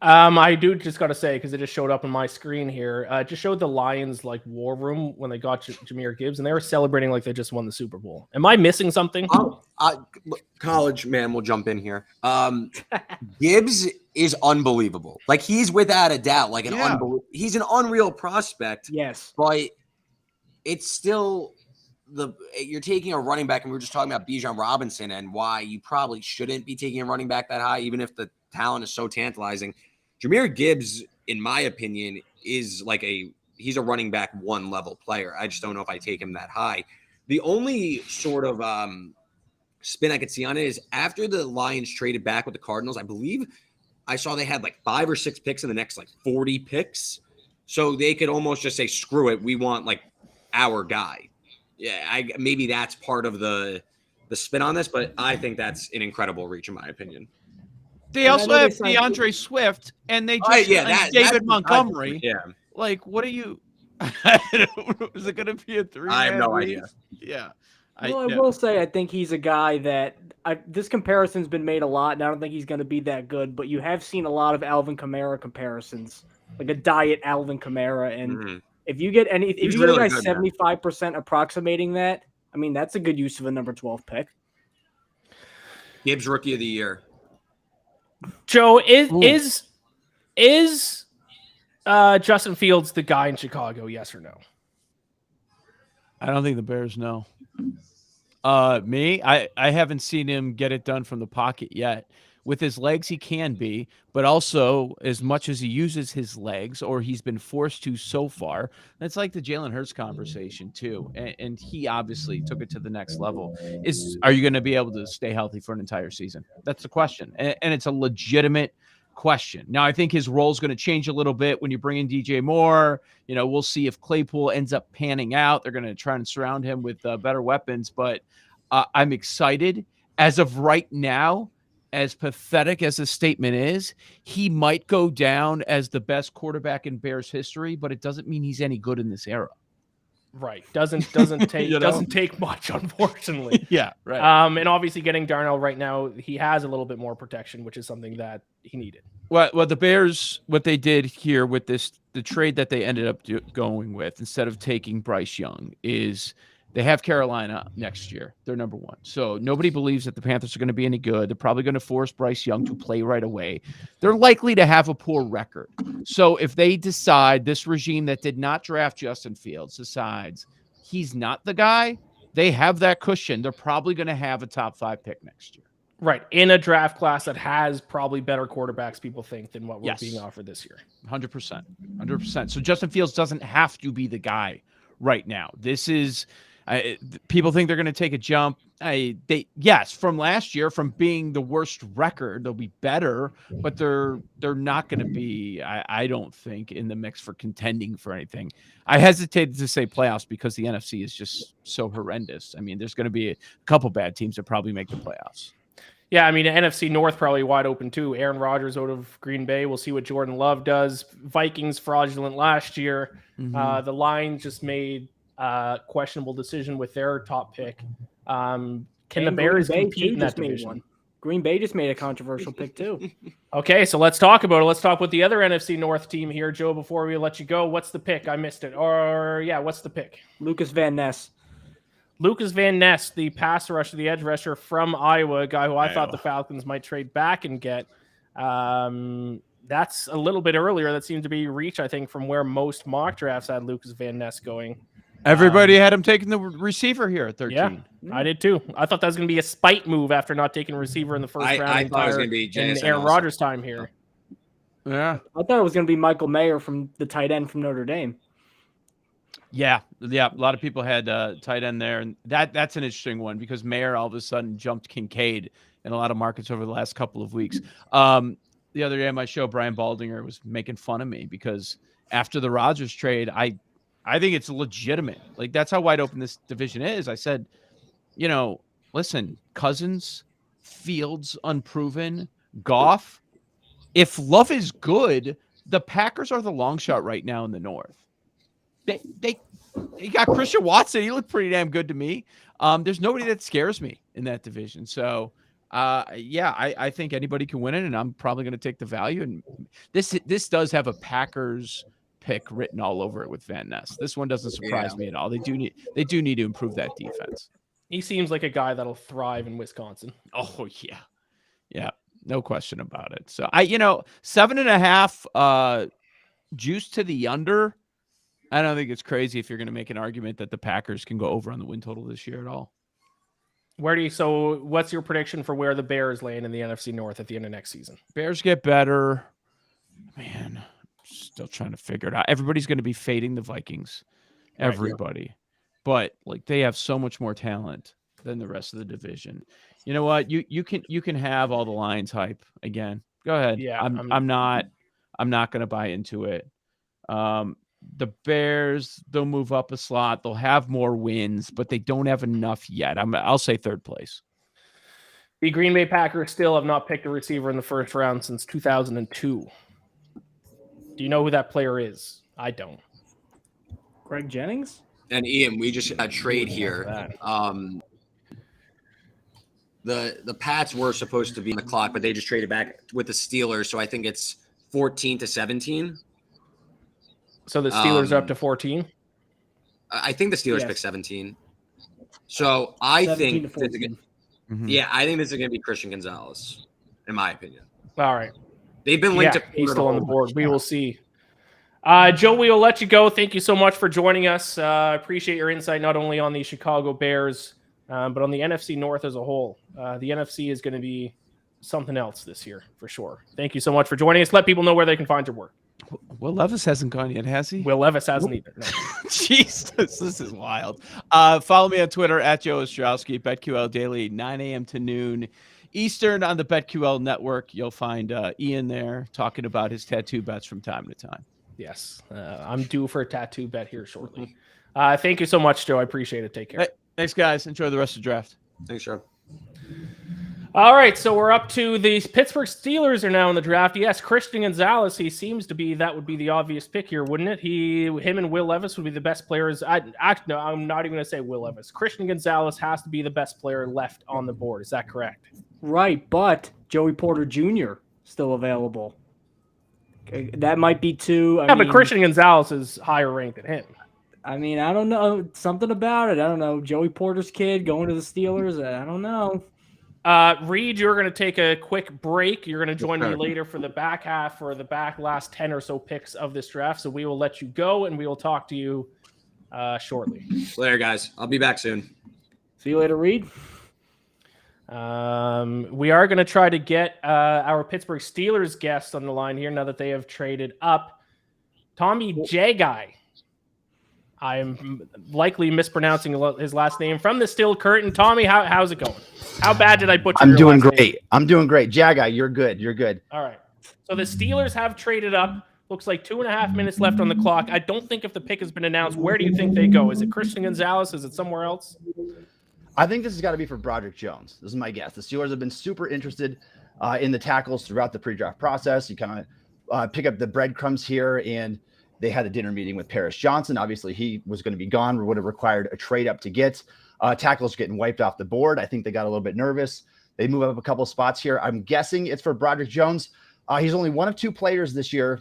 I do just got to say, because it just showed up on my screen here, it just showed the Lions war room when they got Jahmyr Gibbs, and they were celebrating like they just won the Super Bowl. Am I missing something? College man will jump in here. Gibbs is unbelievable. He's without a doubt he's an unreal prospect. Yes, but it's still you're taking a running back, and we were just talking about Bijan Robinson and why you probably shouldn't be taking a running back that high, even if the talent is so tantalizing. Jahmyr Gibbs, in my opinion, is he's a running back 1 level player. I just don't know if I take him that high. The only sort of spin I could see on it is after the Lions traded back with the Cardinals, I believe I saw they had 5 or 6 picks in the next 40 picks. So they could almost just say, screw it, we want our guy. Yeah, maybe that's part of the spin on this, but I think that's an incredible reach in my opinion. They also have DeAndre Swift, and they just David Montgomery. What are you? Is it going to be a 3? I have no idea. Yeah. I will say I think he's a guy that this comparison's been made a lot, and I don't think he's going to be that good. But you have seen a lot of Alvin Kamara comparisons, like a diet Alvin Kamara, and if you get if you get a guy 75% approximating that, that's a good use of a number 12 pick. Gibbs Rookie of the Year. Joe, is Justin Fields the guy in Chicago? Yes or no? I don't think the Bears know. I haven't seen him get it done from the pocket yet. With his legs, he can be, but also as much as he uses his legs, or he's been forced to so far, that's like the Jalen Hurts conversation too. And he obviously took it to the next level. Are you going to be able to stay healthy for an entire season? That's the question. And it's a legitimate question. Now, I think his role is going to change a little bit when you bring in DJ Moore. We'll see if Claypool ends up panning out. They're going to try and surround him with better weapons, but I'm excited. As of right now, as pathetic as his statement is, he might go down as the best quarterback in Bears history, but it doesn't mean he's any good in this era. Right. Doesn't take doesn't take much, unfortunately. Yeah. Right. And obviously getting Darnell right now, he has a little bit more protection, which is something that he needed. Well, the Bears, what they did here with the trade that they ended up going with, instead of taking Bryce Young, is they have Carolina next year. They're number 1. So nobody believes that the Panthers are going to be any good. They're probably going to force Bryce Young to play right away. They're likely to have a poor record. So if they decide, this regime that did not draft Justin Fields decides he's not the guy, they have that cushion. They're probably going to have a top 5 pick next year. Right. In a draft class that has probably better quarterbacks, people think, than what we're being offered this year. 100%. 100%. So Justin Fields doesn't have to be the guy right now. This is... People think they're going to take a jump. Yes, from last year, from being the worst record, they'll be better, but they're not going to be, I don't think, in the mix for contending for anything. I hesitated to say playoffs because the NFC is just so horrendous. I mean, there's going to be a couple bad teams that probably make the playoffs. Yeah, I mean, the NFC North probably wide open too. Aaron Rodgers out of Green Bay. We'll see what Jordan Love does. Vikings fraudulent last year. The Lions just made a questionable decision with their top pick. Can the Bears compete in that division? Green Bay just made a controversial pick too. Okay, so let's talk about it. Let's talk with the other NFC North team here, Joe. Before we let you go, what's the pick? I missed it. Or yeah, what's the pick? Lucas Van Ness. Lucas Van Ness, the pass rusher, the edge rusher from Iowa, a guy who I thought the Falcons might trade back and get. That's a little bit earlier. That seemed to be reach, I think, from where most mock drafts had Lucas Van Ness going. Everybody had him taking the receiver here at 13. Yeah, I did too. I thought that was going to be a spite move after not taking a receiver in the first round. I thought it was going to be in Aaron Rodgers' time here. Yeah. I thought it was going to be Michael Mayer from the tight end from Notre Dame. Yeah. A lot of people had tight end there, and that's an interesting one because Mayer all of a sudden jumped Kincaid in a lot of markets over the last couple of weeks. The other day on my show, Brian Baldinger was making fun of me because after the Rodgers trade, I think it's legitimate. Like, that's how wide open this division is. I said, listen, Cousins, Fields, unproven, Goff. If Love is good, the Packers are the long shot right now in the North. They got Christian Watson. He looked pretty damn good to me. There's nobody that scares me in that division. So, I think anybody can win it, and I'm probably going to take the value. And this does have a Packers pick written all over it with Van Ness. This one doesn't surprise me at all. They do need to improve that defense. He seems like a guy that'll thrive in Wisconsin. Oh yeah, no question about it. So 7.5 juice to the under. I don't think it's crazy if you're going to make an argument that the Packers can go over on the win total this year at all. So what's your prediction for where the Bears land in the NFC North at the end of next season? Bears get better. Man, still trying to figure it out. Everybody's going to be fading the Vikings. Everybody. Right. But they have so much more talent than the rest of the division. You know what? You can have all the Lions hype again. Go ahead. Yeah. I'm not going to buy into it. The Bears, they'll move up a slot. They'll have more wins, but they don't have enough yet. I'll say third place. The Green Bay Packers still have not picked a receiver in the first round since 2002. Do you know who that player is? I don't. Greg Jennings? And Ian, we just had a trade here. The Pats were supposed to be on the clock, but they just traded back with the Steelers. So I think it's 14-17. So the Steelers are up to 14? I think the Steelers picked 17. So I think I think this is going to be Christian Gonzalez, in my opinion. All right. They've been linked to he's still on the board. We will see. Joe, we will let you go. Thank you so much for joining us. Appreciate your insight not only on the Chicago Bears, but on the NFC North as a whole. The NFC is going to be something else this year for sure. Thank you so much for joining us. Let people know where they can find your work. Will Levis hasn't gone yet, has he? Will Levis hasn't either. No. Jesus, this is wild. Follow me on Twitter at Joe Ostrowski, BetQL Daily, 9 a.m. to noon Eastern on the BetQL network. You'll find Ian there talking about his tattoo bets from time to time. Yes, I'm due for a tattoo bet here shortly. Thank you so much, Joe. I appreciate it. Take care. Hey, thanks, guys. Enjoy the rest of the draft. Thanks, Joe. All right, so we're up to the Pittsburgh Steelers are now in the draft. Yes, Christian Gonzalez, he seems to be, that would be the obvious pick here, wouldn't it? Him and Will Levis would be the best players. No, I'm not even going to say Will Levis. Christian Gonzalez has to be the best player left on the board. Is that correct? Right, but Joey Porter Jr. still available. That might be two. But Christian Gonzalez is higher ranked than him. I mean, I don't know. Something about it. I don't know. Joey Porter's kid going to the Steelers. I don't know. Reed, you're going to take a quick break. You're going to join me later for the back half or the last 10 or so picks of this draft. So we will let you go and we will talk to you shortly. Later, guys. I'll be back soon. See you later, Reed. We are going to try to get our Pittsburgh Steelers guest on the line here now that they have traded up. Tommy J. Guy. I am likely mispronouncing his last name. From the Still Curtain, Tommy, how's it going? How bad did I butcher I'm your doing last great. name? I'm doing great. Jagai, you're good. You're good. All right. So the Steelers have traded up. Looks like 2.5 minutes left on the clock. I don't think if the pick has been announced, where do you think they go? Is it Christian Gonzalez? Is it somewhere else? I think this has got to be for Broderick Jones. This is my guess. The Steelers have been super interested in the tackles throughout the pre-draft process. You kind of pick up the breadcrumbs here, and they had a dinner meeting with Paris Johnson. Obviously, he was going to be gone, or would have required a trade up to get. Tackles getting wiped off the board. I think they got a little bit nervous. They move up a couple spots here. I'm guessing it's for Broderick Jones. He's only one of two players this year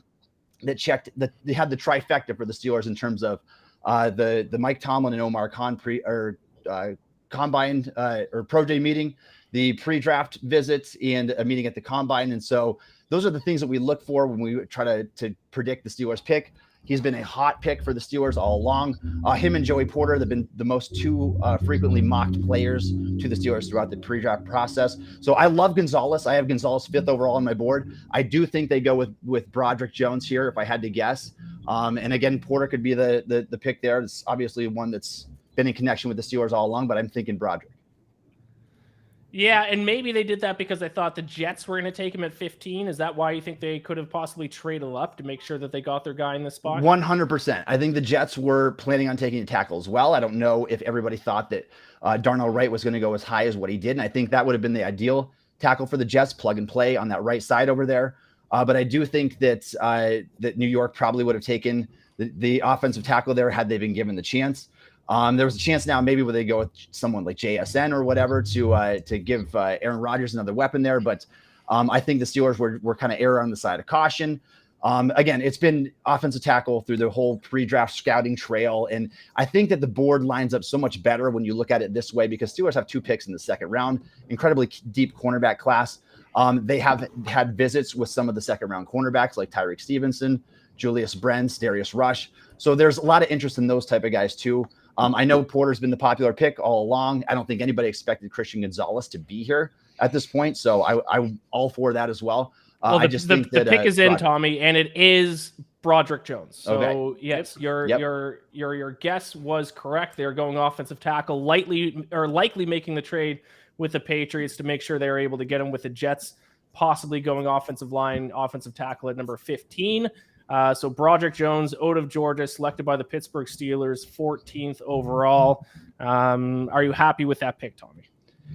that checked that they had the trifecta for the Steelers in terms of the Mike Tomlin and Omar Khan combine or pro day meeting, the pre-draft visits, and a meeting at the combine. And so those are the things that we look for when we try to predict the Steelers pick. He's been a hot pick for the Steelers all along. Him and Joey Porter have been the most two frequently mocked players to the Steelers throughout the pre-draft process. So I love Gonzalez. I have Gonzalez 5th overall on my board. I do think they go with Broderick Jones here, if I had to guess. And again, Porter could be the pick there. It's obviously one that's been in connection with the Steelers all along, but I'm thinking Broderick. Yeah, and maybe they did that because they thought the Jets were going to take him at 15. Is that why you think they could have possibly traded up to make sure that they got their guy in this spot? 100%. I think the Jets were planning on taking a tackle as well. I don't know if everybody thought that Darnell Wright was going to go as high as what he did, and I think that would have been the ideal tackle for the Jets, plug and play on that right side over there. But I do think that that New York probably would have taken the offensive tackle there had they been given the chance. There was a chance now maybe where they go with someone like JSN or whatever to give Aaron Rodgers another weapon there. But I think the Steelers were kind of err on the side of caution. Again, it's been offensive tackle through the whole pre-draft scouting trail. And I think that the board lines up so much better when you look at it this way, because Steelers have 2 picks in the second round, incredibly deep cornerback class. They have had visits with some of the second round cornerbacks like Tyreek Stevenson, Julius Brents, Darius Rush. So there's a lot of interest in those type of guys too. I know Porter's been the popular pick all along. I don't think anybody expected Christian Gonzalez to be here at this point. So I'm all for that as well. Well, I just think that the pick is in, Tommy, and it is Broderick Jones. So okay. yes, your guess was correct. They're going offensive tackle, likely making the trade with the Patriots to make sure they were able to get him with the Jets, possibly going offensive line, offensive tackle at number 15. So Broderick Jones, out of Georgia, selected by the Pittsburgh Steelers, 14th overall. Are you happy with that pick, Tommy?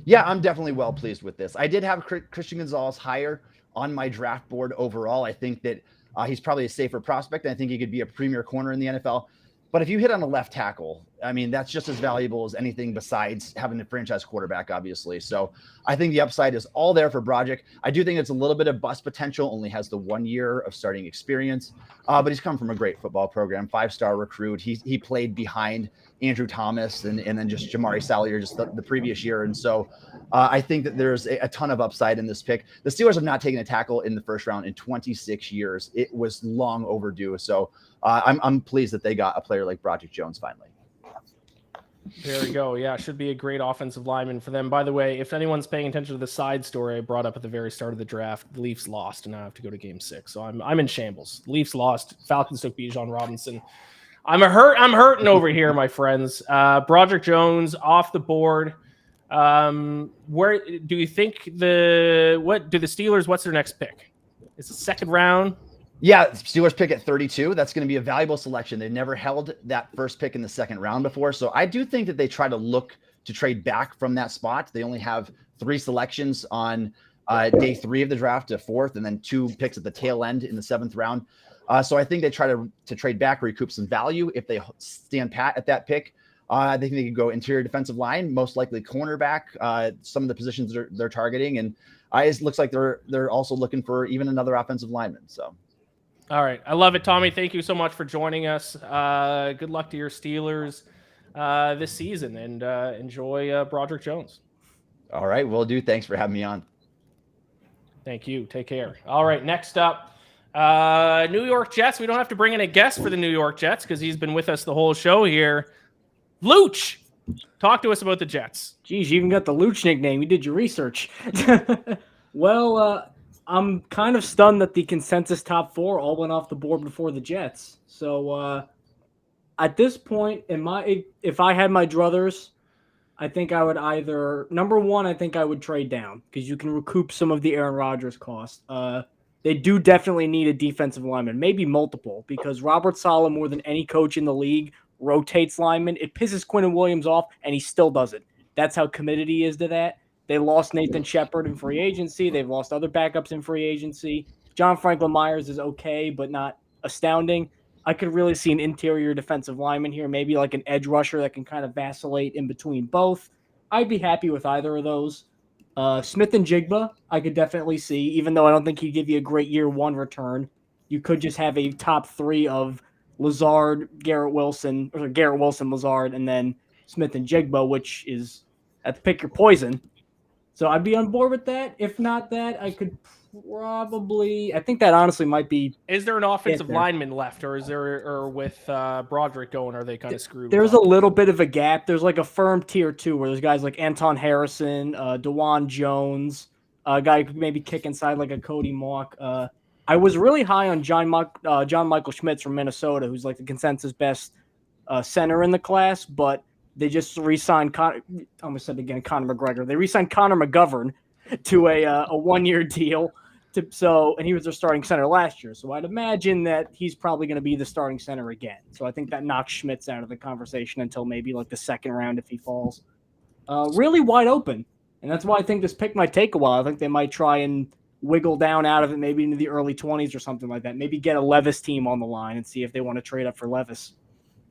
Yeah, I'm definitely well pleased with this. I did have Christian Gonzalez higher on my draft board overall. I think that he's probably a safer prospect, and I think he could be a premier corner in the NFL. But if you hit on a left tackle, I mean, that's just as valuable as anything besides having a franchise quarterback, obviously. So I think the upside is all there for Broderick. I do think it's a little bit of bust potential, only has the 1 year of starting experience. But he's come from a great football program, 5-star recruit. He played behind Andrew Thomas and then just Jamari Sallier just the previous year. And so I think that there's a ton of upside in this pick. The Steelers have not taken a tackle in the first round in 26 years. It was long overdue. So I'm pleased that they got a player like Broderick Jones finally. There we go. Yeah, should be a great offensive lineman for them. By the way, if anyone's paying attention to the side story I brought up at the very start of the draft, the Leafs lost, and now I have to go to Game 6. So I'm in shambles. The Leafs lost. Falcons took Bijan Robinson. I'm hurting over here, my friends. Broderick Jones off the board. Where do you think what's their next pick? It's the second round. Yeah, Steelers pick at 32. That's going to be a valuable selection. They've never held that first pick in the second round before. So I do think that they try to look to trade back from that spot. They only have 3 selections on day 3 of the draft to 4th, and then 2 picks at the tail end in the 7th round. So I think they try to trade back, recoup some value if they stand pat at that pick. I think they could go interior defensive line, most likely cornerback, some of the positions they're targeting. And it looks like they're also looking for even another offensive lineman. So. All right. I love it, Tommy. Thank you so much for joining us. Good luck to your Steelers this season, and enjoy Broderick Jones. All right. Will do. Thanks for having me on. Thank you. Take care. All right. Next up, New York Jets. We don't have to bring in a guest for the New York Jets because he's been with us the whole show here. Luch, talk to us about the Jets. Geez, you even got the Luch nickname. You did your research. Well, I'm kind of stunned that the consensus top 4 all went off the board before the Jets. So At this point, if I had my druthers, I think I would either number one, I think I would trade down because you can recoup some of the Aaron Rodgers cost. They do definitely need a defensive lineman, maybe multiple, because Robert Saleh, more than any coach in the league, rotates linemen. It pisses Quinton Williams off, and he still does it. That's how committed he is to that. They lost Nathan Shepard in free agency. They've lost other backups in free agency. John Franklin Myers is okay, but not astounding. I could really see an interior defensive lineman here, maybe like an edge rusher that can kind of vacillate in between both. I'd be happy with either of those. Smith-Njigba, I could definitely see, even though I don't think he'd give you a great year one return. You could just have a top three of Lazard, Garrett Wilson, Lazard, and then Smith-Njigba, which is at pick your poison. So I'd be on board with that. If not that, I could probably. I think that honestly might be. Is there an offensive lineman left, or is there, or with Broderick going, are they kind of screwed? There's a little bit of a gap. There's like a firm tier 2 where there's guys like Anton Harrison, DeJuan Jones, a guy who could maybe kick inside like a Cody Mock. I was really high on John Michael Schmitz from Minnesota, who's like the consensus best center in the class, but they just re-signed Conor McGregor. They re-signed Connor McGovern to a 1-year deal. And he was their starting center last year. So I'd imagine that he's probably going to be the starting center again. So I think that knocks Schmitz out of the conversation until maybe like the second round if he falls. Really wide open. And that's why I think this pick might take a while. I think they might try and wiggle down out of it maybe into the early 20s or something like that. Maybe get a Levis team on the line and see if they want to trade up for Levis.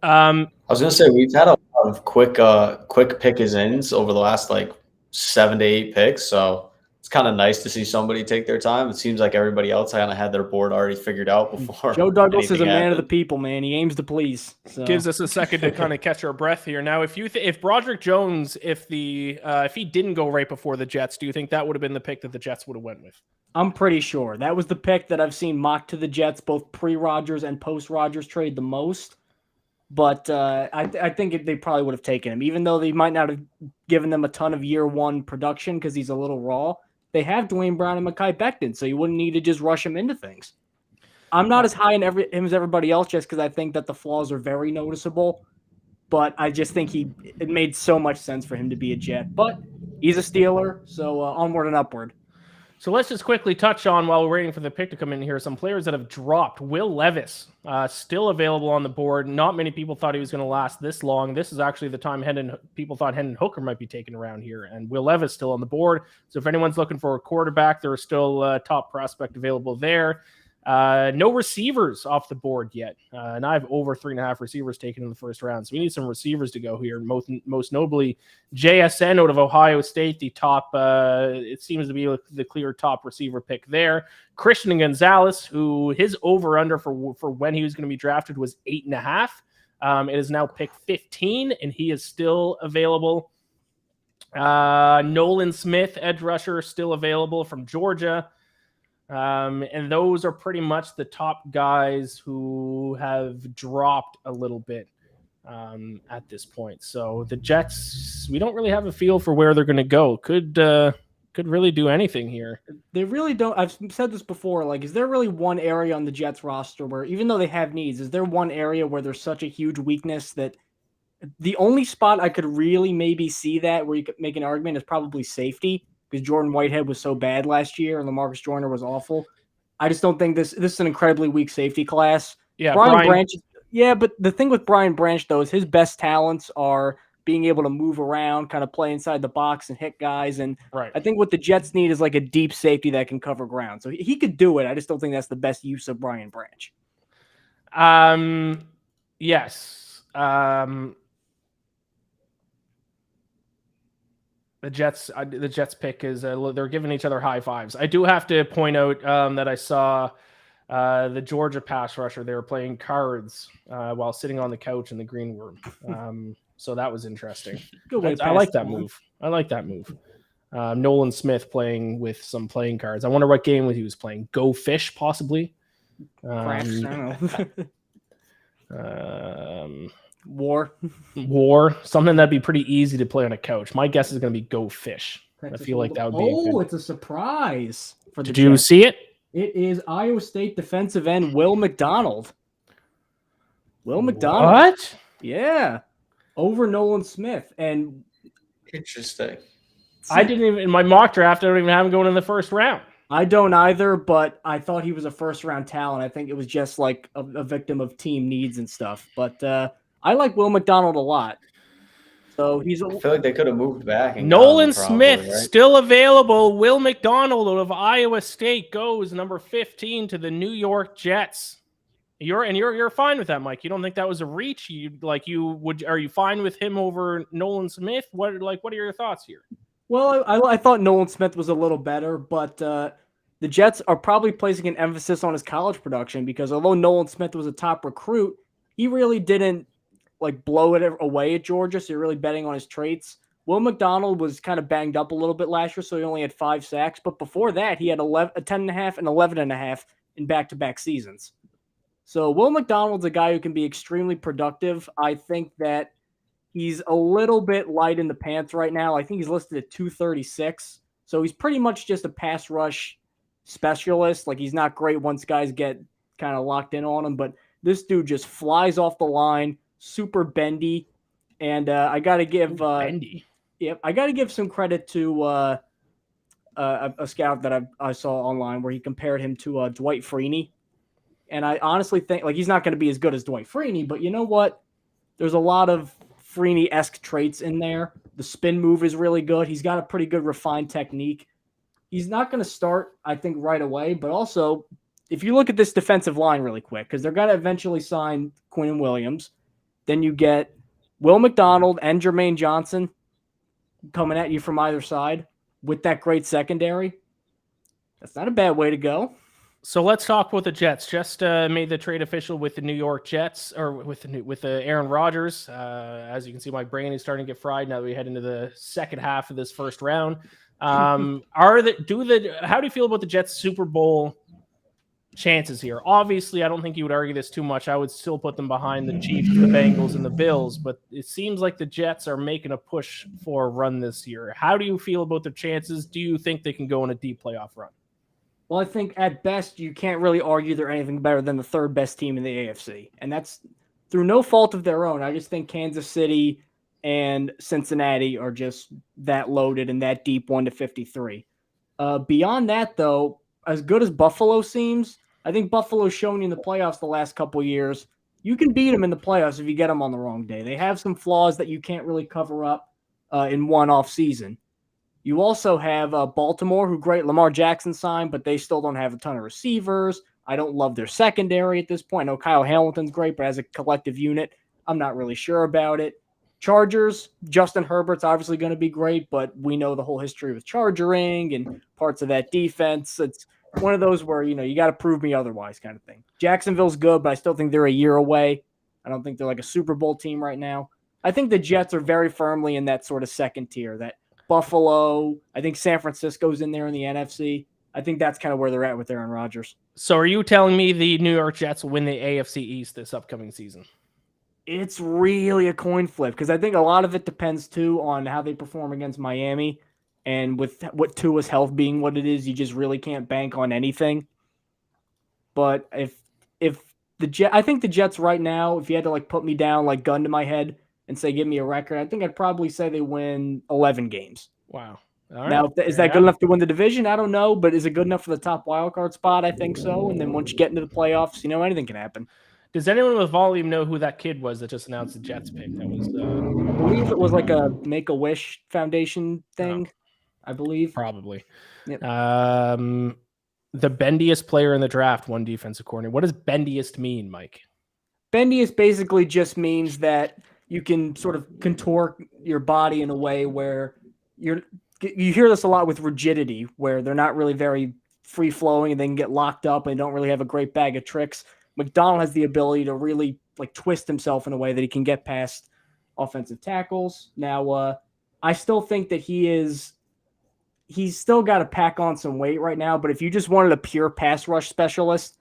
I was going to say, we've had a lot of quick pick-as-ins over the last like 7 to 8 picks. So it's kind of nice to see somebody take their time. It seems like everybody else kind of had their board already figured out before. Joe Douglas is a man of the people, man. He aims to please. So. Gives us a second to kind of catch our breath here. Now, if Broderick Jones, if he didn't go right before the Jets, do you think that would have been the pick that the Jets would have went with? I'm pretty sure that was the pick that I've seen mocked to the Jets, both pre-Rodgers and post-Rodgers trade the most. But I think they probably would have taken him, even though they might not have given them a ton of year one production because he's a little raw. They have Dwayne Brown and Mekhi Becton, so you wouldn't need to just rush him into things. I'm not as high in him as everybody else just because I think that the flaws are very noticeable. But I just think it made so much sense for him to be a Jet. But he's a Steeler, so onward and upward. So let's just quickly touch on, while we're waiting for the pick to come in here, some players that have dropped. Will Levis, still available on the board. Not many people thought he was going to last this long. This is actually the time people thought Hendon Hooker might be taken around here. And Will Levis still on the board. So if anyone's looking for a quarterback, there is still a top prospect available there. No receivers off the board yet. And I have over 3.5 receivers taken in the first round. So we need some receivers to go here. Most notably, JSN out of Ohio State, the top, it seems to be the clear top receiver pick there. Christian Gonzalez, who his over-under for when he was going to be drafted was 8.5. It is now pick 15, and he is still available. Nolan Smith, edge rusher, still available from Georgia. And those are pretty much the top guys who have dropped a little bit at this point. So the Jets, we don't really have a feel for where they're going to go. Could really do anything here. They really don't. I've said this before. Like, is there really one area on the Jets roster where, even though they have needs, is there one area where there's such a huge weakness that the only spot I could really maybe see that where you could make an argument is probably safety? Because Jordan Whitehead was so bad last year and LaMarcus Joyner was awful. I just don't think this is an incredibly weak safety class. Yeah, Brian Branch. Yeah, but the thing with Brian Branch, though, is his best talents are being able to move around, kind of play inside the box and hit guys. And right. I think what the Jets need is like a deep safety that can cover ground. So he could do it. I just don't think that's the best use of Brian Branch. Yes. The Jets pick is they're giving each other high fives. I do have to point out that I saw the Georgia pass rusher. They were playing cards while sitting on the couch in the green room. So that was interesting. I like that move. Nolan Smith playing with some playing cards. I wonder what game he was playing. Go Fish, possibly. War, something that'd be pretty easy to play on a couch. My guess is going to be Go Fish. I feel like that would be. It's a surprise for the Did you see it? It is Iowa State defensive end Will McDonald. Will McDonald. What? Yeah. Over Nolan Smith. And Interesting. I didn't even, in my mock draft, I don't even have him going in the first round. I don't either, but I thought he was a first-round talent. I think it was just like a victim of team needs and stuff. But I like Will McDonald a lot. So he's I feel like they could have moved back. And Nolan got him probably, Smith right? still available. Will McDonald out of Iowa State goes number 15 to the New York Jets. You're fine with that, Mike. You don't think that was a reach? Are you fine with him over Nolan Smith? What are your thoughts here? Well, I thought Nolan Smith was a little better, but the Jets are probably placing an emphasis on his college production because although Nolan Smith was a top recruit, he really didn't like blow it away at Georgia, so you're really betting on his traits. Will McDonald was kind of banged up a little bit last year, so he only had 5 sacks, but before that, he had 10.5 and 11.5 in back-to-back seasons. So Will McDonald's a guy who can be extremely productive. I think that he's a little bit light in the pants right now. I think he's listed at 236. So he's pretty much just a pass rush specialist. Like he's not great once guys get kind of locked in on him, but this dude just flies off the line, super bendy. And I got to give bendy. Yep, I got to give some credit to a scout that I saw online where he compared him to Dwight Freeney. And I honestly think like he's not going to be as good as Dwight Freeney, but you know what? There's a lot of Freeney-esque traits in there. The spin move is really good. He's got a pretty good refined technique. He's not going to start, I think, right away. But also, if you look at this defensive line really quick, because they're going to eventually sign Quinn Williams, then you get Will McDonald and Jermaine Johnson coming at you from either side with that great secondary. That's not a bad way to go. So let's talk about the Jets. Just made the trade official with the New York Jets, or with Aaron Rodgers. As you can see, my brain is starting to get fried now that we head into the second half of this first round. How do you feel about the Jets' Super Bowl chances here? Obviously, I don't think you would argue this too much. I would still put them behind the Chiefs, the Bengals, and the Bills. But it seems like the Jets are making a push for a run this year. How do you feel about their chances? Do you think they can go on a deep playoff run? Well, I think at best you can't really argue they're anything better than the third best team in the AFC. And that's through no fault of their own. I just think Kansas City and Cincinnati are just that loaded and that deep 1-53. Beyond that, though, as good as Buffalo seems, I think Buffalo's shown you in the playoffs the last couple of years. You can beat them in the playoffs if you get them on the wrong day. They have some flaws that you can't really cover up in one off season. You also have Baltimore, who great Lamar Jackson signed, but they still don't have a ton of receivers. I don't love their secondary at this point. I know Kyle Hamilton's great, but as a collective unit, I'm not really sure about it. Chargers, Justin Herbert's obviously going to be great, but we know the whole history with chargering and parts of that defense. It's one of those where, you got to prove me otherwise kind of thing. Jacksonville's good, but I still think they're a year away. I don't think they're like a Super Bowl team right now. I think the Jets are very firmly in that sort of second tier, that Buffalo, I think San Francisco's in there in the NFC. I think that's kind of where they're at with Aaron Rodgers. So are you telling me the New York Jets will win the AFC East this upcoming season? It's really a coin flip because I think a lot of it depends, too, on how they perform against Miami. And with what Tua's health being what it is, you just really can't bank on anything. But I think the Jets right now, if you had to put me down, gun to my head, and say, give me a record, I think I'd probably say they win 11 games. Wow. All right. Now, is that good enough to win the division? I don't know, but is it good enough for the top wildcard spot? I think so. And then once you get into the playoffs, anything can happen. Does anyone with volume know who that kid was that just announced the Jets pick? That was, I believe it was like a Make-A-Wish Foundation thing. I believe. Probably. Yep. The bendiest player in the draft, one defensive coordinator. What does bendiest mean, Mike? Bendiest basically just means that you can sort of contort your body in a way where you hear this a lot with rigidity, where they're not really very free flowing and they can get locked up and don't really have a great bag of tricks. McDonald has the ability to really twist himself in a way that he can get past offensive tackles. Now, I still think that he's still got to pack on some weight right now, but if you just wanted a pure pass rush specialist,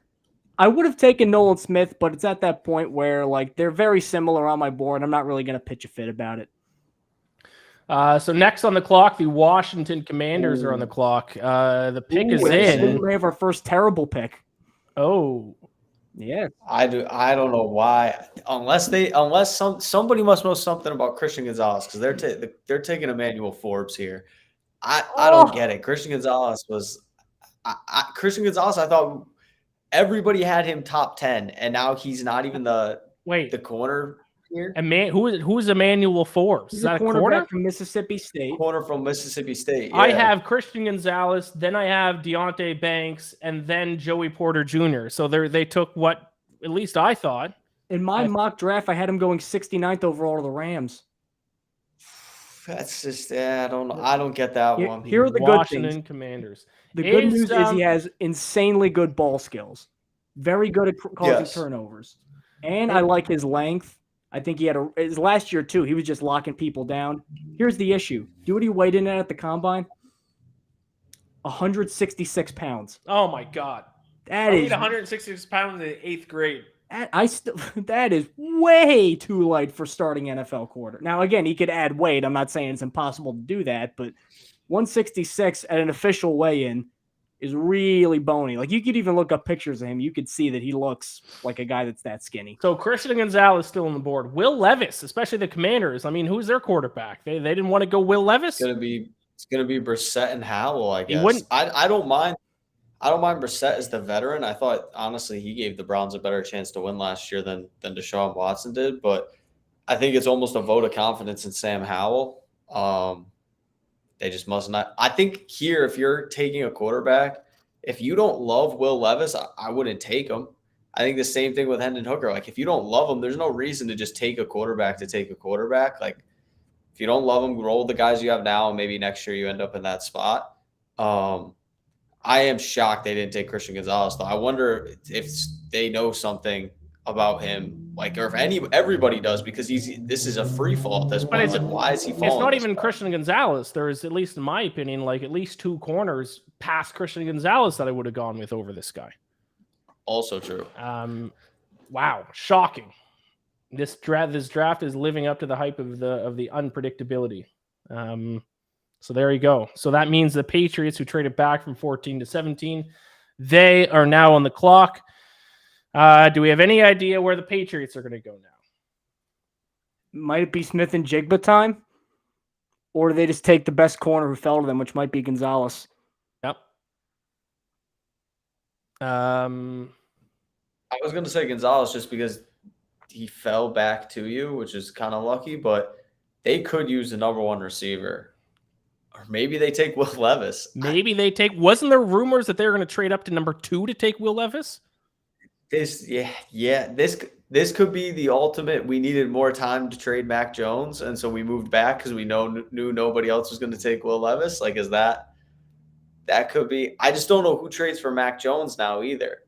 I would have taken Nolan Smith, but it's at that point where they're very similar on my board. I'm not really going to pitch a fit about it. So next on the clock, the Washington Commanders are on the clock. The pick is in. We have our first terrible pick. Oh, Yeah. I don't know why. Unless somebody must know something about Christian Gonzalez because they're taking Emmanuel Forbes here. I don't get it. Christian Gonzalez was Christian Gonzalez. I thought everybody had him top 10, and now he's not even the corner here. Who is Emmanuel Forbes? He's Is that a a cornerback corner? from Mississippi State. Corner from Mississippi State. I yeah. have Christian Gonzalez, then I have Deontay Banks, and then Joey Porter Jr. So they took what at least I thought. In my mock draft, I had him going 69th overall to the Rams. That's just I don't know. I don't get that one. Here are the Washington good things. Commanders. The good news is he has insanely good ball skills. Very good at causing turnovers. And I like his length. I think he had his last year too. He was just locking people down. Here's the issue. Do what he weighed in at the combine? 166 pounds. Oh my God. That is 166 pounds in the 8th grade. That is way too light for starting NFL quarter. Now, again, he could add weight. I'm not saying it's impossible to do that, but 166 at an official weigh-in is really bony. Like, you could even look up pictures of him. You could see that he looks like a guy that's that skinny. So Christian Gonzalez still on the board. Will Levis, especially the Commanders. I mean, who's their quarterback? They didn't want to go Will Levis. It's gonna be Brissett and Howell. I guess. I don't mind. I don't mind Brissett as the veteran. I thought, honestly, he gave the Browns a better chance to win last year than Deshaun Watson did. But I think it's almost a vote of confidence in Sam Howell. They just must not. I think here, if you're taking a quarterback, if you don't love Will Levis, I wouldn't take him. I think the same thing with Hendon Hooker. Like, if you don't love him, there's no reason to just take a quarterback to take a quarterback. Like, if you don't love him, roll the guys you have now, and maybe next year you end up in that spot. I am shocked they didn't take Christian Gonzalez, though. I wonder if they know something about him, like, or if everybody does, because this is a free fall at this point. Like, why is he falling? It's not even Christian Gonzalez. There's, at least in my opinion, like at least 2 corners past Christian Gonzalez that I would have gone with over this guy. Also true. Wow, shocking. This draft is living up to the hype of the unpredictability. So there you go. So that means the Patriots, who traded back from 14 to 17, they are now on the clock. Do we have any idea where the Patriots are going to go now? Might it be Smith-Njigba time? Or do they just take the best corner who fell to them, which might be Gonzalez? Yep. I was going to say Gonzalez just because he fell back to you, which is kind of lucky, but they could use the number 1 receiver. Or maybe they take Will Levis. Wasn't there rumors that they were going to trade up to number 2 to take Will Levis? This could be the ultimate. We needed more time to trade Mac Jones, and so we moved back because we knew nobody else was going to take Will Levis. Like, is that could be? I just don't know who trades for Mac Jones now either.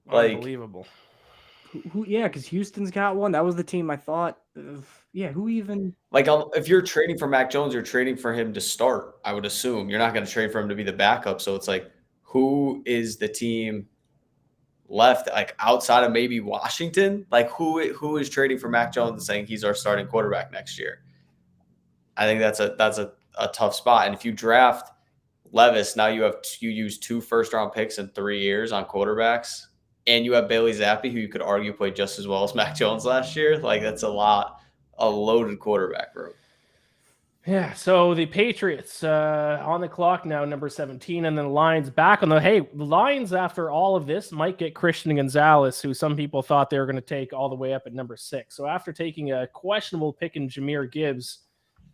Like, unbelievable. Yeah, because Houston's got one. That was the team I thought. Who even? Like, if you're trading for Mac Jones, you're trading for him to start. I would assume you're not going to trade for him to be the backup. So it's like, who is the team left, like, outside of maybe Washington? Like, who is trading for Mac Jones and saying he's our starting quarterback next year? I think that's a tough spot. And if you draft Levis, now you use 2 first-round picks in 3 years on quarterbacks, and you have Bailey Zappi, who you could argue played just as well as Mac Jones last year. Like, that's a loaded quarterback room. Yeah, so the Patriots on the clock now, number 17, and then the Lions back on the Lions, after all of this, might get Christian Gonzalez, who some people thought they were going to take all the way up at number 6. So after taking a questionable pick in Jahmyr Gibbs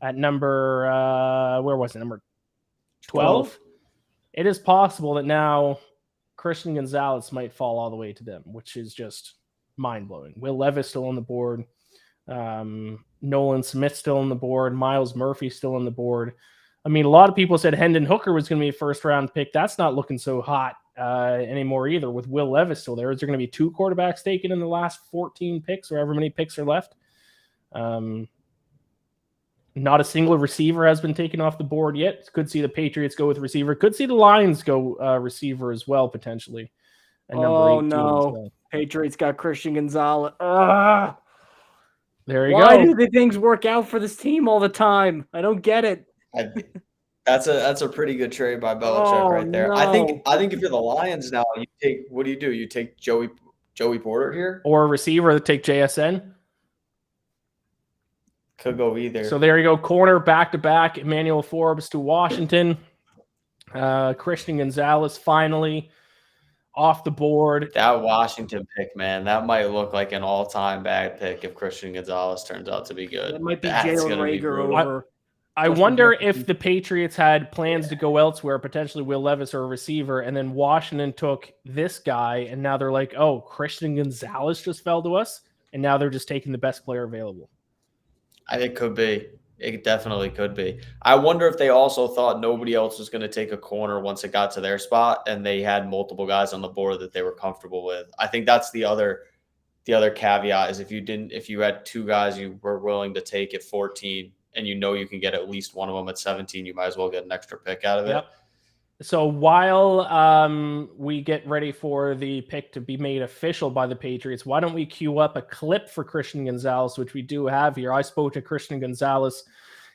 at number, number 12? It is possible that now Christian Gonzalez might fall all the way to them, which is just mind-blowing. Will Levis still on the board. Nolan Smith still on the board. Miles Murphy still on the board. I mean, a lot of people said Hendon Hooker was going to be a first-round pick. That's not looking so hot anymore either, with Will Levis still there. Is there going to be 2 quarterbacks taken in the last 14 picks, or however many picks are left? Not a single receiver has been taken off the board yet. Could see the Patriots go with receiver. Could see the Lions go receiver as well, potentially. Oh, no. Patriots got Christian Gonzalez. There you go. Why do the things work out for this team all the time? I don't get it. That's a pretty good trade by Belichick right there. No. I think if you're the Lions now, what do? You take Joey Joey Porter here? Or a receiver to take JSN? Could go either. So there you go. Corner back-to-back. Emmanuel Forbes to Washington. Christian Gonzalez finally off the board. That Washington pick, man, that might look like an all-time bad pick if Christian Gonzalez turns out to be good. That might be That's Jalen gonna be Reagor brutal. over. I wonder if the Patriots had plans to go elsewhere, potentially Will Levis or a receiver, and then Washington took this guy, and now they're like, oh, Christian Gonzalez just fell to us, and now they're just taking the best player available. It could be. It definitely could be. I wonder if they also thought nobody else was going to take a corner once it got to their spot, and they had multiple guys on the board that they were comfortable with. I think that's the other caveat is if you had two guys you were willing to take at 14, and you know you can get at least one of them at 17, you might as well get an extra pick out of it. Yep. So while we get ready for the pick to be made official by the Patriots, why don't we queue up a clip for Christian Gonzalez, which we do have here. I spoke to Christian Gonzalez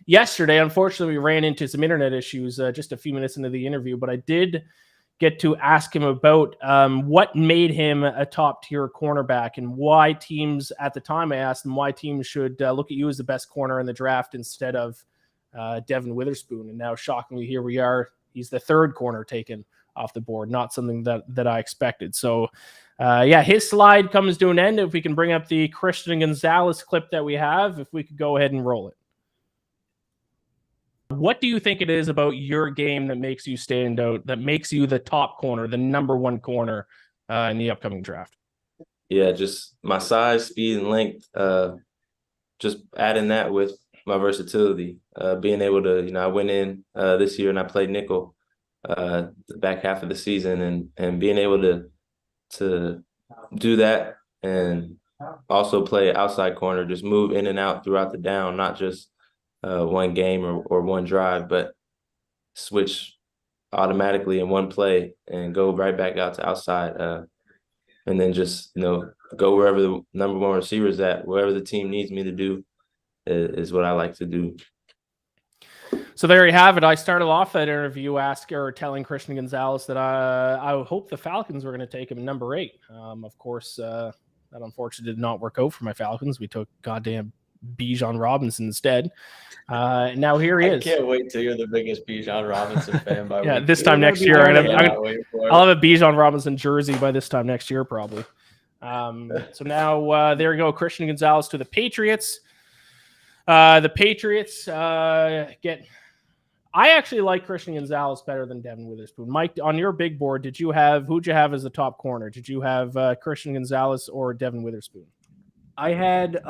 yesterday. Unfortunately, we ran into some internet issues just a few minutes into the interview, but I did get to ask him about what made him a top-tier cornerback and why teams, at the time I asked him, why teams should look at you as the best corner in the draft instead of Devin Witherspoon. And now, shockingly, here we are. He's the third corner taken off the board, not something that I expected. So, his slide comes to an end. If we can bring up the Christian Gonzalez clip that we have, if we could go ahead and roll it. What do you think it is about your game that makes you stand out, that makes you the top corner, the number one corner in the upcoming draft? Yeah, just my size, speed, and length. Just adding that with my versatility, being able to, I went in this year and I played nickel the back half of the season, and being able to do that and also play outside corner, just move in and out throughout the down, not just one game or one drive, but switch automatically in one play and go right back out to outside, and then just go wherever the number one receiver is at, wherever the team needs me to do is what I like to do. So there you have it. I started off that interview telling Christian Gonzalez that I hope the Falcons were going to take him number 8. Of course, that unfortunately did not work out for my Falcons. We took goddamn Bijan Robinson instead. Now here he is. I can't wait till you're the biggest Bijan Robinson fan by yeah, week this 2. time next year. I'll have a Bijan Robinson jersey by this time next year, probably. So now there you go. Christian Gonzalez to the Patriots. The Patriots get. I actually like Christian Gonzalez better than Devin Witherspoon. Mike, on your big board, who'd you have as the top corner? Did you have Christian Gonzalez or Devin Witherspoon? I had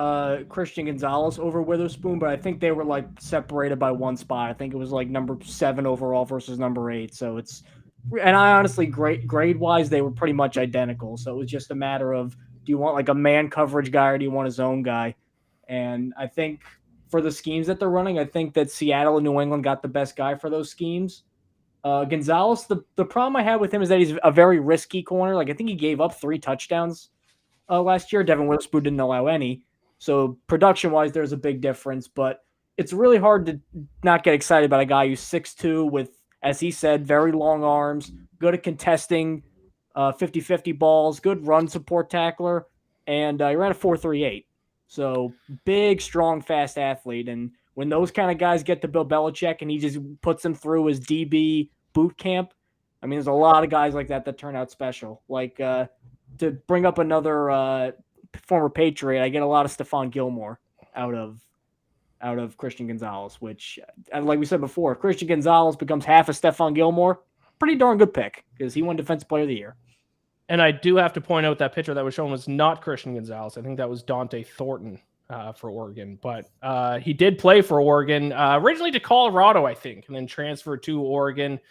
Christian Gonzalez over Witherspoon, but I think they were like separated by one spot. I think it was like number 7 overall versus number 8. So and I honestly, grade wise, they were pretty much identical. So it was just a matter of, do you want like a man coverage guy or do you want a zone guy? And I think for the schemes that they're running, I think that Seattle and New England got the best guy for those schemes. Gonzalez, the problem I had with him is that he's a very risky corner. Like I think he gave up 3 touchdowns last year. Devin Witherspoon didn't allow any. So production-wise, there's a big difference. But it's really hard to not get excited about a guy who's 6'2" with, as he said, very long arms, good at contesting 50-50 balls, good run support tackler, and he ran a 4.38. So big, strong, fast athlete. And when those kind of guys get to Bill Belichick and he just puts them through his DB boot camp, I mean, there's a lot of guys like that turn out special. Like to bring up another former Patriot, I get a lot of Stephon Gilmore out of Christian Gonzalez, which, like we said before, if Christian Gonzalez becomes half of Stephon Gilmore, pretty darn good pick because he won Defensive Player of the Year. And I do have to point out that picture that was shown was not Christian Gonzalez. I think that was Dante Thornton for Oregon. But he did play for Oregon, originally to Colorado, I think, and then transferred to Oregon.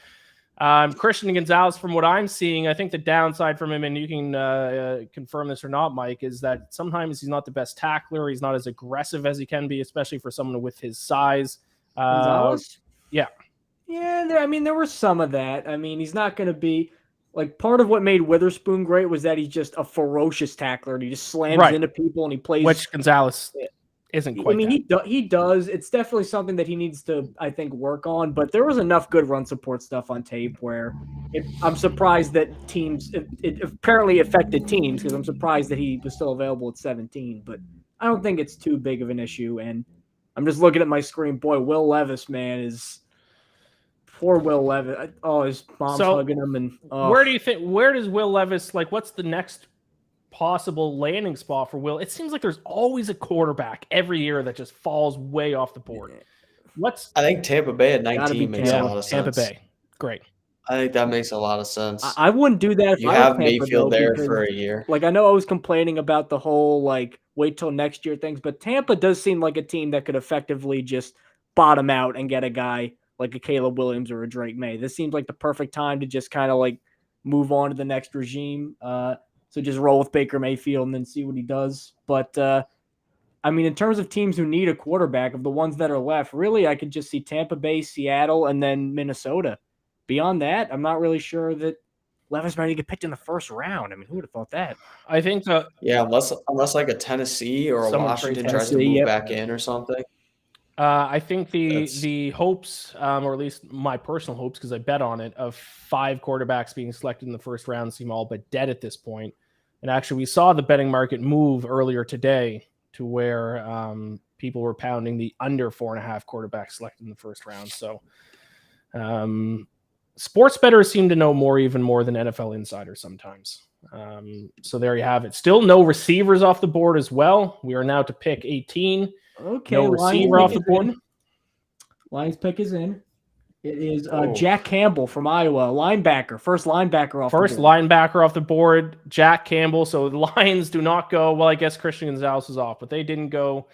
Christian Gonzalez, from what I'm seeing, I think the downside from him, and you can confirm this or not, Mike, is that sometimes he's not the best tackler. He's not as aggressive as he can be, especially for someone with his size. Gonzalez? Yeah. Yeah, I mean, there was some of that. I mean, he's not going to be like, part of what made Witherspoon great was that he's just a ferocious tackler and he just slams into people and he plays. Which Gonzalez isn't quite. I mean, he does. It's definitely something that he needs to, I think, work on. But there was enough good run support stuff on tape where I'm surprised that it apparently affected teams, because I'm surprised that he was still available at 17. But I don't think it's too big of an issue. And I'm just looking at my screen. Boy, Will Levis, man, is poor Will Levis. Oh, his mom's hugging him. And where does Will Levis, like, what's the next possible landing spot for Will? It seems like there's always a quarterback every year that just falls way off the board. I think Tampa Bay at 19 makes a lot of sense. Tampa Bay, great. I think that makes a lot of sense. I wouldn't do that if you I have was Tampa, Mayfield though, there because, for a year. Like, I know I was complaining about the whole like wait till next year things, but Tampa does seem like a team that could effectively just bottom out and get a guy like a Caleb Williams or a Drake May. This seems like the perfect time to just kind of like move on to the next regime. So just roll with Baker Mayfield and then see what he does. But I mean, in terms of teams who need a quarterback, of the ones that are left, really, I could just see Tampa Bay, Seattle, and then Minnesota. Beyond that, I'm not really sure that Levis might get picked in the first round. I mean, who would have thought that? I think unless like a Tennessee or a Washington tries to move back in or something. I think the hopes, or at least my personal hopes, because I bet on it, of 5 quarterbacks being selected in the first round seem all but dead at this point. And actually, we saw the betting market move earlier today to where people were pounding the under 4.5 quarterbacks selected in the first round. So sports bettors seem to know even more than NFL insiders sometimes. So there you have it. Still no receivers off the board as well. We are now to pick 18. Okay, no receiver off the board. Lions pick is in. It is Jack Campbell from Iowa, linebacker, first linebacker off the board. First linebacker off the board, Jack Campbell. So the Lions do not go, well, I guess Christian Gonzalez is off, but they didn't go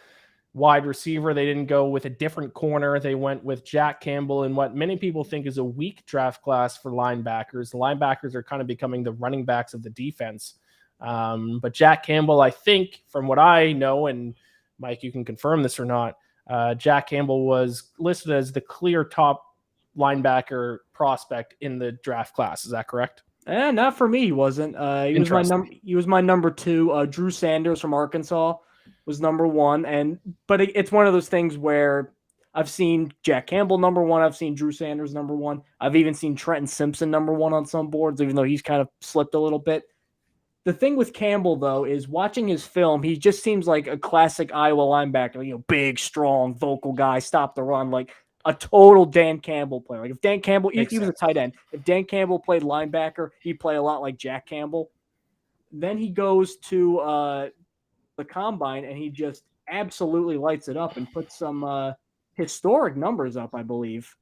wide receiver. They didn't go with a different corner. They went with Jack Campbell in what many people think is a weak draft class for linebackers. The linebackers are kind of becoming the running backs of the defense. But Jack Campbell, I think, from what I know, and Mike, you can confirm this or not, Jack Campbell was listed as the clear top linebacker prospect in the draft class. Is that correct? Not for me. He wasn't. He was my number 2. Drew Sanders from Arkansas was number 1. But it's one of those things where I've seen Jack Campbell number 1. I've seen Drew Sanders number 1. I've even seen Trenton Simpson number 1 on some boards, even though he's kind of slipped a little bit. The thing with Campbell, though, is watching his film, he just seems like a classic Iowa linebacker, big, strong, vocal guy, stop the run, like a total Dan Campbell player. Like if Dan Campbell, he was a tight end. If Dan Campbell played linebacker, he'd play a lot like Jack Campbell. Then he goes to the combine and he just absolutely lights it up and puts some historic numbers up, I believe.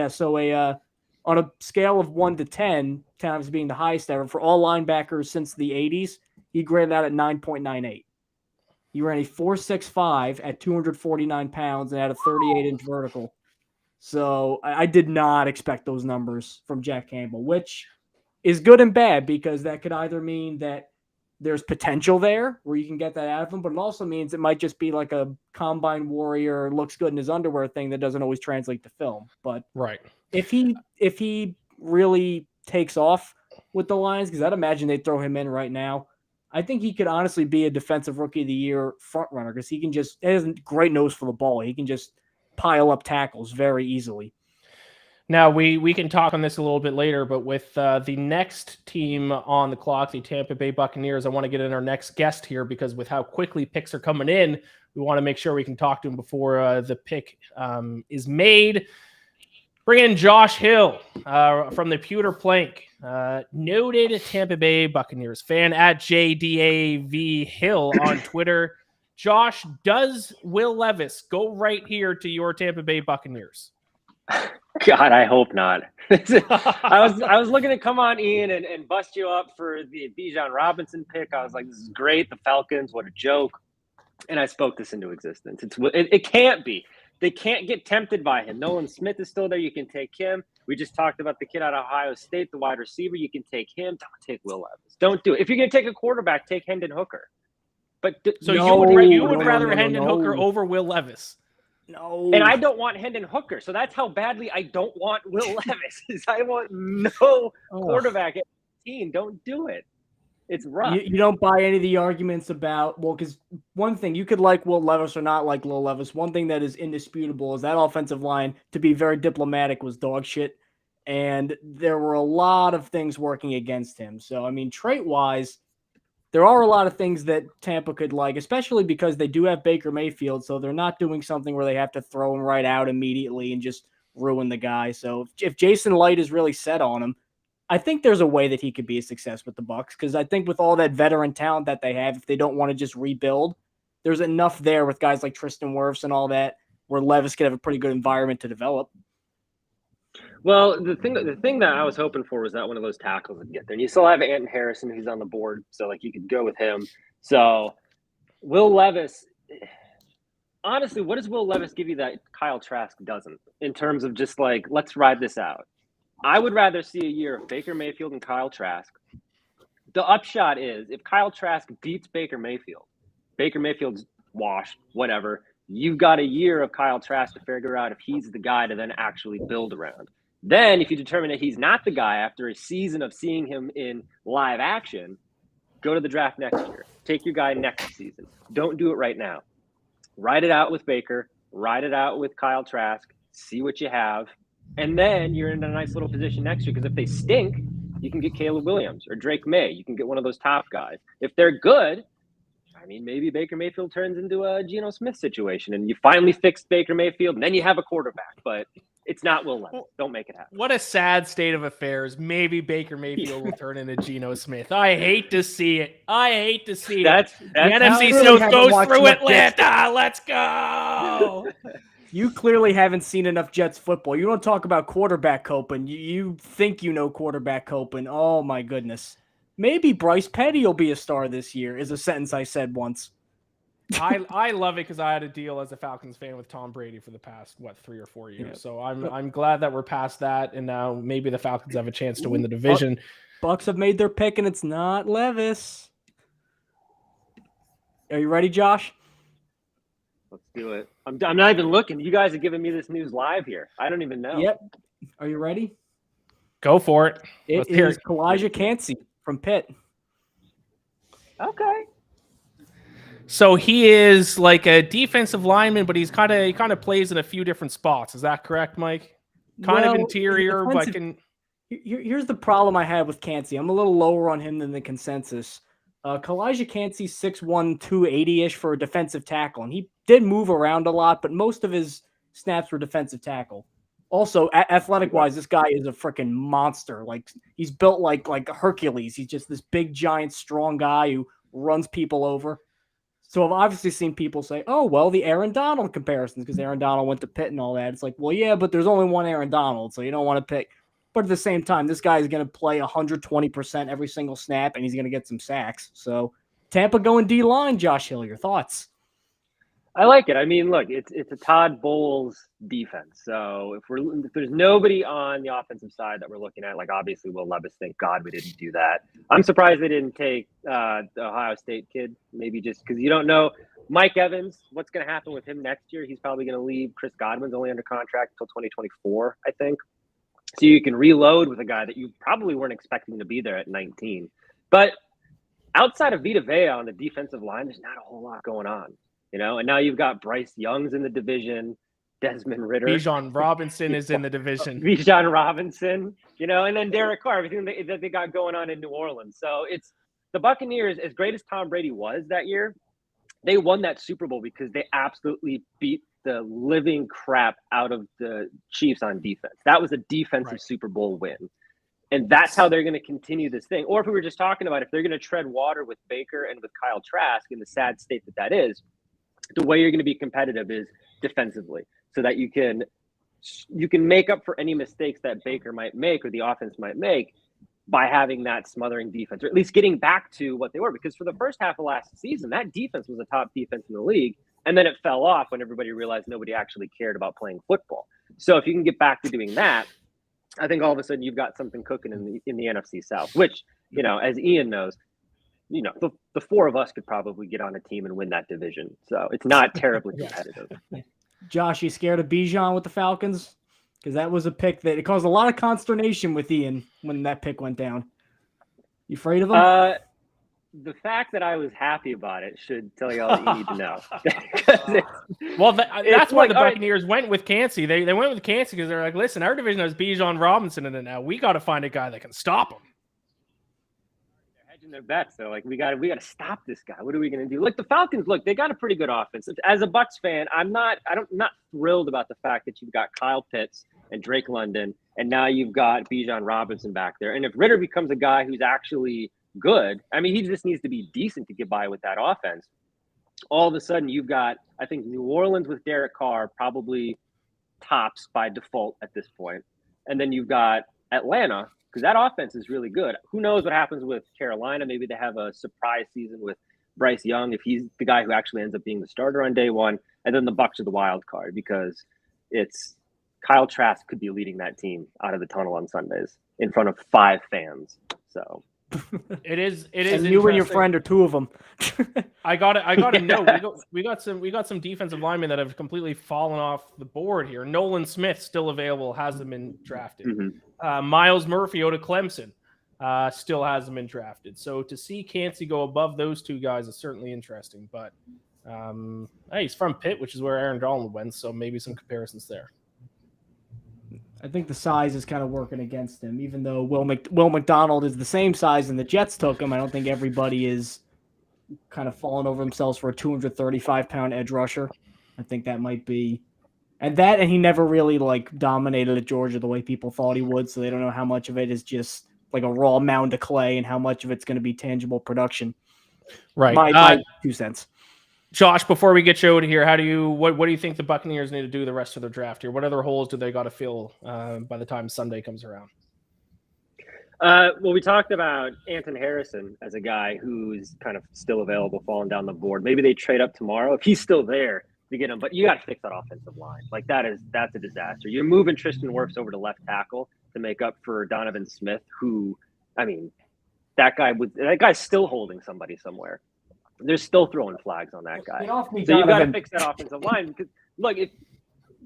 So on a scale of 1 to 10, 10 being the highest ever for all linebackers since the 80s, he graded out at 9.98. He ran a 4.65 at 249 pounds and had a 38-inch vertical. So I did not expect those numbers from Jack Campbell, which is good and bad because that could either mean that there's potential there where you can get that out of him, but it also means it might just be like a combine warrior, looks good in his underwear thing that doesn't always translate to film. But right. If he really takes off with the Lions, because I'd imagine they'd throw him in right now, I think he could honestly be a defensive rookie of the year front runner because he has a great nose for the ball. He can just pile up tackles very easily. Now, we can talk on this a little bit later, but with the next team on the clock, the Tampa Bay Buccaneers, I want to get in our next guest here because with how quickly picks are coming in, we want to make sure we can talk to him before the pick is made. Bring in Josh Hill from the Pewter Plank, noted Tampa Bay Buccaneers fan at JDAV Hill on Twitter. Josh, does Will Levis go right here to your Tampa Bay Buccaneers? God, I hope not. I was looking to come on, Ian, and bust you up for the Bijan Robinson pick. I was like, this is great. The Falcons, what a joke. And I spoke this into existence. It can't be. They can't get tempted by him. Nolan Smith is still there. You can take him. We just talked about the kid out of Ohio State, the wide receiver. You can take him. Don't take Will Levis. Don't do it. If you're going to take a quarterback, take Hendon Hooker. But you would rather Hendon Hooker over Will Levis. No. And I don't want Hendon Hooker. So that's how badly I don't want Will Levis. I want no quarterback at 18. Don't do it. It's rough. You don't buy any of the arguments about, well, because one thing, you could like Will Levis or not like Will Levis. One thing that is indisputable is that offensive line, to be very diplomatic, was dog shit. And there were a lot of things working against him. So, I mean, trait-wise, there are a lot of things that Tampa could like, especially because they do have Baker Mayfield. So they're not doing something where they have to throw him right out immediately and just ruin the guy. So if Jason Light is really set on him, I think there's a way that he could be a success with the Bucs, because I think with all that veteran talent that they have, if they don't want to just rebuild, there's enough there with guys like Tristan Wirfs and all that, where Levis could have a pretty good environment to develop. Well, the thing that I was hoping for was that one of those tackles would get there. And you still have Anton Harrison, who's on the board, so like you could go with him. So Will Levis, honestly, what does Will Levis give you that Kyle Trask doesn't, in terms of just like, let's ride this out? I would rather see a year of Baker Mayfield and Kyle Trask. The upshot is, if Kyle Trask beats Baker Mayfield's washed, whatever. You've got a year of Kyle Trask to figure out if he's the guy to then actually build around. Then, if you determine that he's not the guy after a season of seeing him in live action, go to the draft next year. Take your guy next season. Don't do it right now. Ride it out with Baker. Ride it out with Kyle Trask. See what you have. And then you're in a nice little position next year, because if they stink, you can get Caleb Williams or Drake May. You can get one of those top guys. If they're good, I mean, maybe Baker Mayfield turns into a Geno Smith situation and you finally fix Baker Mayfield and then you have a quarterback. But it's not Will Levis. Don't make it happen. What a sad state of affairs. Maybe Baker Mayfield will turn into Geno Smith. I hate to see it. That's the NFC South goes through Atlanta. Let's go. You clearly haven't seen enough Jets football. You don't talk about quarterback coping. You think you know quarterback coping. Oh, my goodness. Maybe Bryce Petty will be a star this year, is a sentence I said once. I love it because I had a deal as a Falcons fan with Tom Brady for the past, 3 or 4 years. Yeah. So I'm glad that we're past that, and now maybe the Falcons have a chance to win the division. Bucs have made their pick, and it's not Levis. Are you ready, Josh? Let's do it. I'm not even looking. You guys are giving me this news live here. I don't even know. Yep. Are you ready? Go for it. It is Kalijah Kancey from Pitt. Okay. So he is like a defensive lineman, but he kind of plays in a few different spots. Is that correct, Mike? Kind of interior, but Here's the problem I have with Kancey. I'm a little lower on him than the consensus. Kalijah Kancey's 6'1", 280-ish for a defensive tackle, and he did move around a lot, but most of his snaps were defensive tackle. Also, athletic-wise, this guy is a freaking monster. Like, he's built like Hercules. He's just this big, giant, strong guy who runs people over. So I've obviously seen people say, oh, well, the Aaron Donald comparisons, because Aaron Donald went to Pitt and all that. It's like, well, yeah, but there's only one Aaron Donald, so you don't want to pick. But at the same time, this guy is going to play 120% every single snap, and he's going to get some sacks. So Tampa going D-line, Josh Hill, your thoughts? I like it. I mean, look, it's a Todd Bowles defense. So if there's nobody on the offensive side that we're looking at, like obviously Will Levis, thank God we didn't do that. I'm surprised they didn't take the Ohio State kid, maybe just because you don't know. Mike Evans, what's going to happen with him next year? He's probably going to leave. Chris Godwin's only under contract until 2024, I think. So you can reload with a guy that you probably weren't expecting to be there at 19. But outside of Vita Vea on the defensive line, there's not a whole lot going on, you know? And now you've got Bryce Young's in the division, Desmond Ridder. Bijan Robinson is in the division. Bijan Robinson, you know, and then Derek Carr, everything that they got going on in New Orleans. So it's the Buccaneers, as great as Tom Brady was that year, they won that Super Bowl because they absolutely beat the living crap out of the Chiefs on defense. That was a defensive Super Bowl win. And that's how they're going to continue this thing. Or if we were just talking about if they're going to tread water with Baker and with Kyle Trask in the sad state that is, the way you're going to be competitive is defensively, so that you can make up for any mistakes that Baker might make or the offense might make by having that smothering defense, or at least getting back to what they were. Because for the first half of last season, that defense was a top defense in the league. And then it fell off when everybody realized nobody actually cared about playing football. So if you can get back to doing that, I think all of a sudden you've got something cooking in the NFC South, which, you know, as Ian knows, you know, the four of us could probably get on a team and win that division. So it's not terribly competitive. Josh, you scared of Bijan with the Falcons? Because that was a pick that it caused a lot of consternation with Ian when that pick went down. You afraid of him? the fact that I was happy about it should tell you all that you need to know. Well, that's why like, the all right. Buccaneers went with Cansey. They went with Cansey because they're like, listen, our division has Bijan Robinson in it now. We got to find a guy that can stop him. They're hedging their bets. They're like, we got to stop this guy. What are we going to do? Look, the Falcons. Look, they got a pretty good offense. As a Bucs fan, I'm not thrilled about the fact that you've got Kyle Pitts and Drake London, and now you've got Bijan Robinson back there. And if Ritter becomes a guy who's actually good, I mean, he just needs to be decent to get by with that offense. All of a sudden, you've got, I think, New Orleans with Derek Carr probably tops by default at this point. And then you've got Atlanta, because that offense is really good. Who knows what happens with Carolina? Maybe they have a surprise season with Bryce Young if he's the guy who actually ends up being the starter on day one. And then the Bucs are the wild card because it's Kyle Trask could be leading that team out of the tunnel on Sundays in front of 5 fans. So it is. And you and your friend are 2 of them. I got to know. We got some defensive linemen that have completely fallen off the board here. Nolan Smith still available, hasn't been drafted. Miles Murphy out of Clemson still hasn't been drafted. So to see Cansey go above those 2 guys is certainly interesting. But hey, he's from Pitt, which is where Aaron Donald went. So maybe some comparisons there. I think the size is kind of working against him, even though Will McDonald is the same size and the Jets took him. I don't think everybody is kind of falling over themselves for a 235-pound edge rusher. I think that might be, and he never really like dominated at Georgia the way people thought he would. So they don't know how much of it is just like a raw mound of clay and how much of it's going to be tangible production. Right. My 2 cents. Josh, before we get you out of here, what do you think the Buccaneers need to do the rest of their draft here? What other holes do they got to fill by the time Sunday comes around? Well, we talked about Anton Harrison as a guy who's kind of still available, falling down the board. Maybe they trade up tomorrow if he's still there to get him. But you got to fix that offensive line. Like that's a disaster. You're moving Tristan Wirfs over to left tackle to make up for Donovan Smith, who, I mean, that guy's still holding somebody somewhere. They're still throwing flags on that guy. So you got to fix that offensive line. Because look,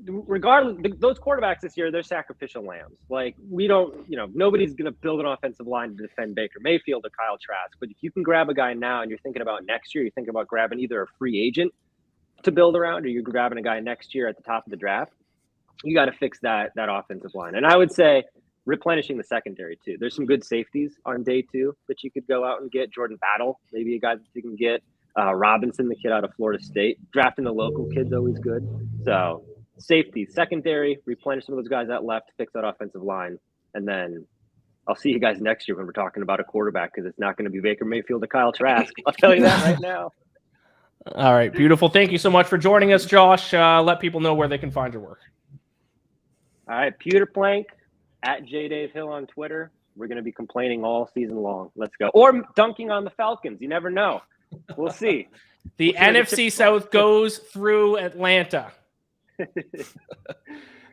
regardless, those quarterbacks this year, they're sacrificial lambs. Like nobody's going to build an offensive line to defend Baker Mayfield or Kyle Trask. But if you can grab a guy now and you're thinking about next year, you're thinking about grabbing either a free agent to build around, or you're grabbing a guy next year at the top of the draft, you got to fix that offensive line. And I would say replenishing the secondary too. There's some good safeties on day 2 that you could go out and get. Jordan Battle, maybe a guy that you can get. Robinson, the kid out of Florida State. Drafting the local kid's always good. So safety, secondary, replenish some of those guys that left, fix that offensive line, and then I'll see you guys next year when we're talking about a quarterback, because it's not going to be Baker Mayfield or Kyle Trask. I'll tell you that right now. All right, beautiful. Thank you so much for joining us, Josh. Let people know where they can find your work. All right, Pewter Plank at JDaveHill on Twitter. We're going to be complaining all season long. Let's go. Or dunking on the Falcons. You never know. We'll see. The NFC South goes through Atlanta.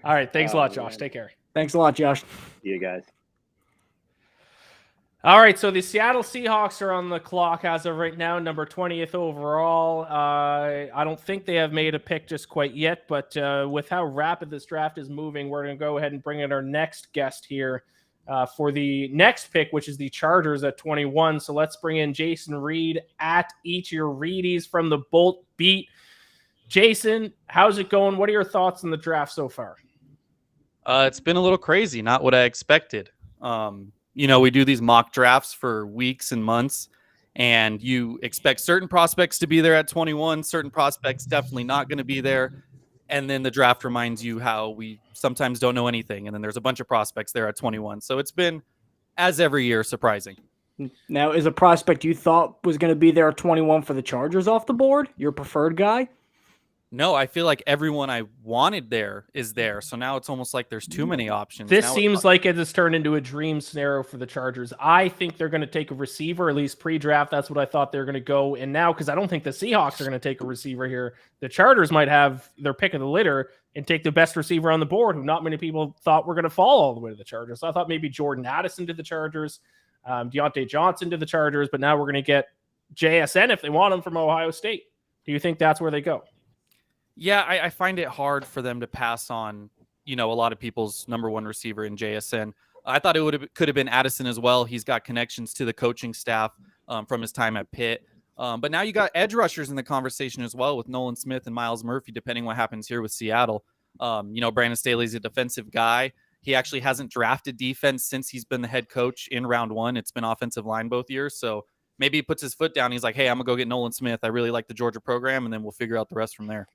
All right. Thanks a lot, Josh. Man. Take care. Thanks a lot, Josh. See you guys. All right. So the Seattle Seahawks are on the clock as of right now, number 20th overall. I don't think they have made a pick just quite yet, but with how rapid this draft is moving, we're going to go ahead and bring in our next guest here for the next pick, which is the Chargers at 21. So let's bring in Jason Reed at Eat Your Reedies from the Bolt Beat. Jason, how's it going? What are your thoughts on the draft so far? It's been a little crazy, not what I expected. We do these mock drafts for weeks and months, and you expect certain prospects to be there at 21, certain prospects definitely not going to be there. And then the draft reminds you how we sometimes don't know anything. And then there's a bunch of prospects there at 21. So it's been, as every year, surprising. Now, is a prospect you thought was going to be there at 21 for the Chargers off the board? Your preferred guy? No, I feel like everyone I wanted there is there. So now it's almost like there's too many options. This now seems like it has turned into a dream scenario for the Chargers. I think they're going to take a receiver, at least pre-draft. That's what I thought they were going to go. And now, because I don't think the Seahawks are going to take a receiver here, the Chargers might have their pick of the litter and take the best receiver on the board, who not many people thought were going to fall all the way to the Chargers. So I thought maybe Jordan Addison to the Chargers, Deontay Johnson to the Chargers, but now we're going to get JSN if they want him from Ohio State. Do you think that's where they go? Yeah, I find it hard for them to pass on, a lot of people's number one receiver in JSN. I thought could have been Addison as well. He's got connections to the coaching staff. from his time at Pitt. But now you got edge rushers in the conversation as well with Nolan Smith and Miles Murphy, depending what happens here with Seattle. Brandon Staley's a defensive guy. He actually hasn't drafted defense since he's been the head coach in round 1. It's been offensive line both years. So maybe he puts his foot down. He's like, hey, I'm going to go get Nolan Smith. I really like the Georgia program, and then we'll figure out the rest from there.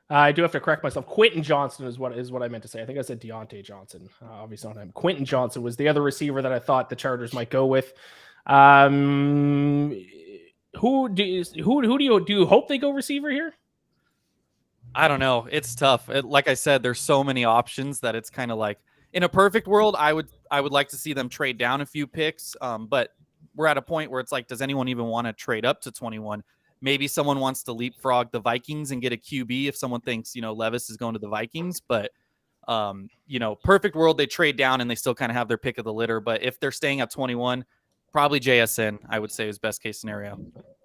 I do have to correct myself. Quentin Johnson is what I meant to say. I think I said Deontay Johnson. Obviously not him. Quentin Johnson was the other receiver that I thought the Chargers might go with. Who do you hope they go receiver here? I don't know. It's tough. Like I said, there's so many options that it's kind of like, in a perfect world, I would like to see them trade down a few picks. But we're at a point where it's like, does anyone even want to trade up to 21? Maybe someone wants to leapfrog the Vikings and get a QB if someone thinks, Levis is going to the Vikings. But, perfect world, they trade down and they still kind of have their pick of the litter. But if they're staying at 21, probably JSN, I would say, is best case scenario.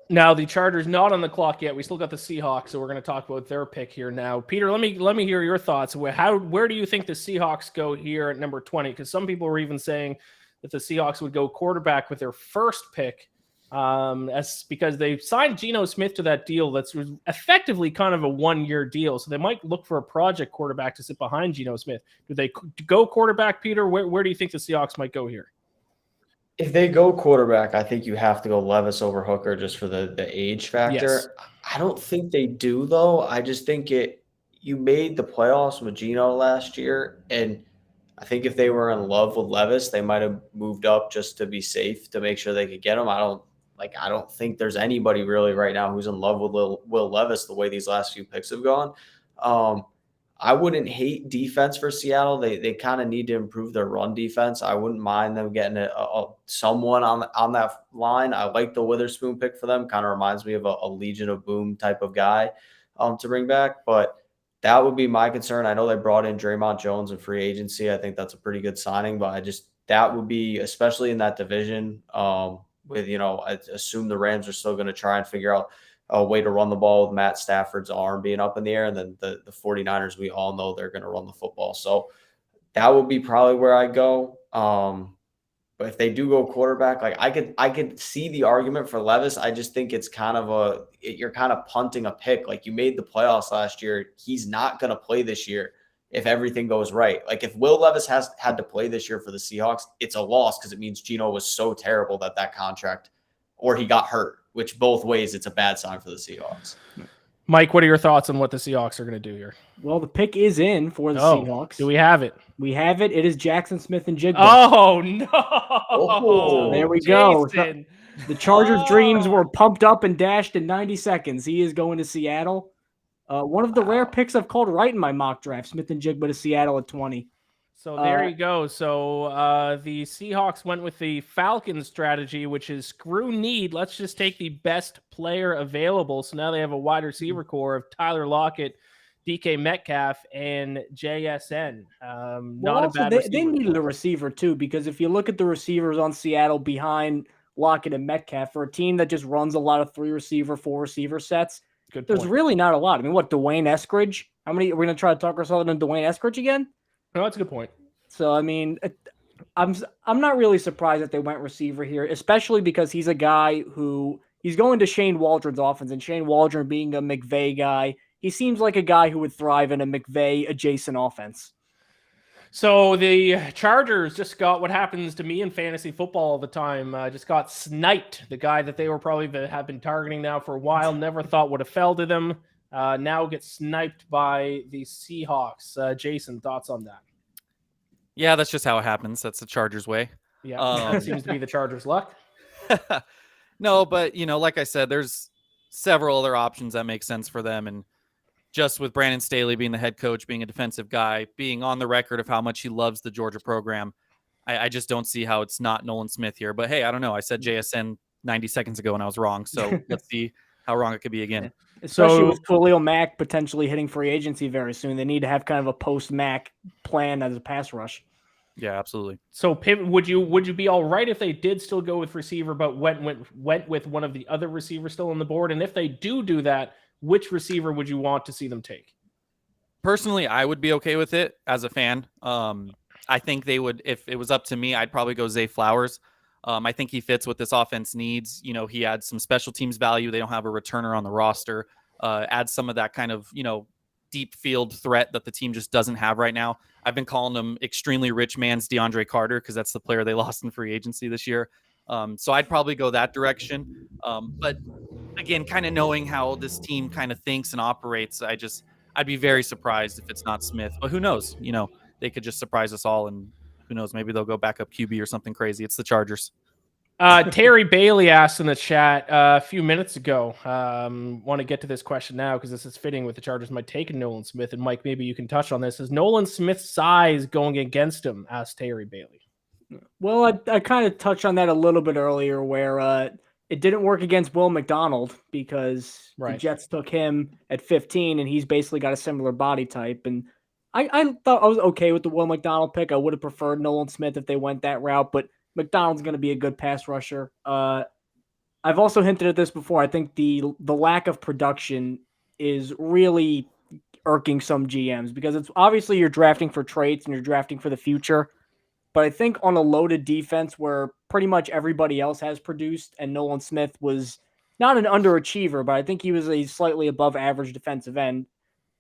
Now, the Chargers not on the clock yet. We still got the Seahawks, so we're going to talk about their pick here now. Peter, let me hear your thoughts. Where do you think the Seahawks go here at number 20? Because some people were even saying that the Seahawks would go quarterback with their first pick, because they signed Geno Smith to that deal that's effectively kind of a one-year deal. So they might look for a project quarterback to sit behind Geno Smith. Do they go quarterback, Peter? Where do you think the Seahawks might go here? If they go quarterback, I think you have to go Levis over Hooker just for the age factor. Yes. I don't think they do, though. I just think you made the playoffs with Geno last year, and I think if they were in love with Levis, they might have moved up just to be safe to make sure they could get him. I don't think there's anybody really right now who's in love with Will Levis the way these last few picks have gone. I wouldn't hate defense for Seattle. They kind of need to improve their run defense. I wouldn't mind them getting someone on that line. I like the Witherspoon pick for them. Kind of reminds me of a Legion of Boom type of guy to bring back. But that would be my concern. I know they brought in Draymond Jones in free agency. I think that's a pretty good signing. But that would be, especially in that division, I assume the Rams are still going to try and figure out a way to run the ball with Matt Stafford's arm being up in the air. And then the 49ers, we all know they're going to run the football. So that would be probably where I go. But if they do go quarterback, I could see the argument for Levis. I just think it's kind of you're kind of punting a pick. Like, you made the playoffs last year. He's not going to play this year if everything goes right. Like, if Will Levis had to play this year for the Seahawks, it's a loss because it means Geno was so terrible that contract, or he got hurt, which both ways it's a bad sign for the Seahawks. Mike, what are your thoughts on what the Seahawks are going to do here? Well, the pick is in for the Seahawks. Do we have it? We have it. It is Jackson Smith-Njigba. Oh, no. So there we go. The Chargers' dreams were pumped up and dashed in 90 seconds. He is going to Seattle. One of the rare picks I've called right in my mock draft, Smith-Njigba to Seattle at 20. So there you go. So the Seahawks went with the Falcons strategy, which is screw need. Let's just take the best player available. So now they have a wide receiver core of Tyler Lockett, DK Metcalf, and JSN. Not a bad receiver. They needed a receiver too, because if you look at the receivers on Seattle behind Lockett and Metcalf, for a team that just runs a lot of 3-receiver, 4-receiver sets, there's really not a lot. I mean, what, Dwayne Eskridge? How many are we going to try to talk ourselves into Dwayne Eskridge again? No, that's a good point. So, I mean, I'm not really surprised that they went receiver here, especially because he's a guy who he's going to Shane Waldron's offense, and Shane Waldron being a McVay guy, he seems like a guy who would thrive in a McVay adjacent offense. So the Chargers just got what happens to me in fantasy football all the time. Just got sniped. The guy that they were probably have been targeting now for a while, never thought would have fell to them. Now gets sniped by the Seahawks. Jason, thoughts on that? Yeah, that's just how it happens. That's the Chargers way. Yeah, that seems to be the Chargers' luck. No, but, like I said, there's several other options that make sense for them. And just with Brandon Staley being the head coach, being a defensive guy, being on the record of how much he loves the Georgia program, I just don't see how it's not Nolan Smith here. But, hey, I don't know. I said JSN 90 seconds ago and I was wrong. So let's see how wrong it could be again. Especially with Khalil Mack potentially hitting free agency very soon. They need to have kind of a post-Mack plan as a pass rush. Yeah, absolutely. So, would you be all right if they did still go with receiver, but went with one of the other receivers still on the board? And if they do that, which receiver would you want to see them take? Personally, I would be okay with it as a fan. I think they would, if it was up to me, I'd probably go Zay Flowers. I think he fits what this offense needs. You know, he adds some special teams value. They don't have a returner on the roster. Adds some of that kind of, you know, deep field threat that the team just doesn't have right now. I've been calling him extremely rich man's DeAndre Carter because that's the player they lost in free agency this year. So I'd probably go that direction. But again, kind of knowing how this team kind of thinks and operates, I'd be very surprised if it's not Smith. But who knows? You know, they could just surprise us all, and who knows? Maybe they'll go back up QB or something crazy. It's the Chargers. Terry Bailey asked in the chat a few minutes ago. Want to get to this question now because this is fitting with the Chargers might take Nolan Smith. And Mike, maybe you can touch on this. Is Nolan Smith's size going against him? Asked Terry Bailey. Well, I kind of touched on that a little bit earlier where it didn't work against Will McDonald because the Jets took him at 15 and he's basically got a similar body type. And I thought I was okay with the Will McDonald pick. I would have preferred Nolan Smith if they went that route, but McDonald's going to be a good pass rusher. I've also hinted at this before. I think the lack of production is really irking some GMs because it's obviously you're drafting for traits and you're drafting for the future. But I think on a loaded defense where pretty much everybody else has produced and Nolan Smith was not an underachiever, but I think he was a slightly above average defensive end.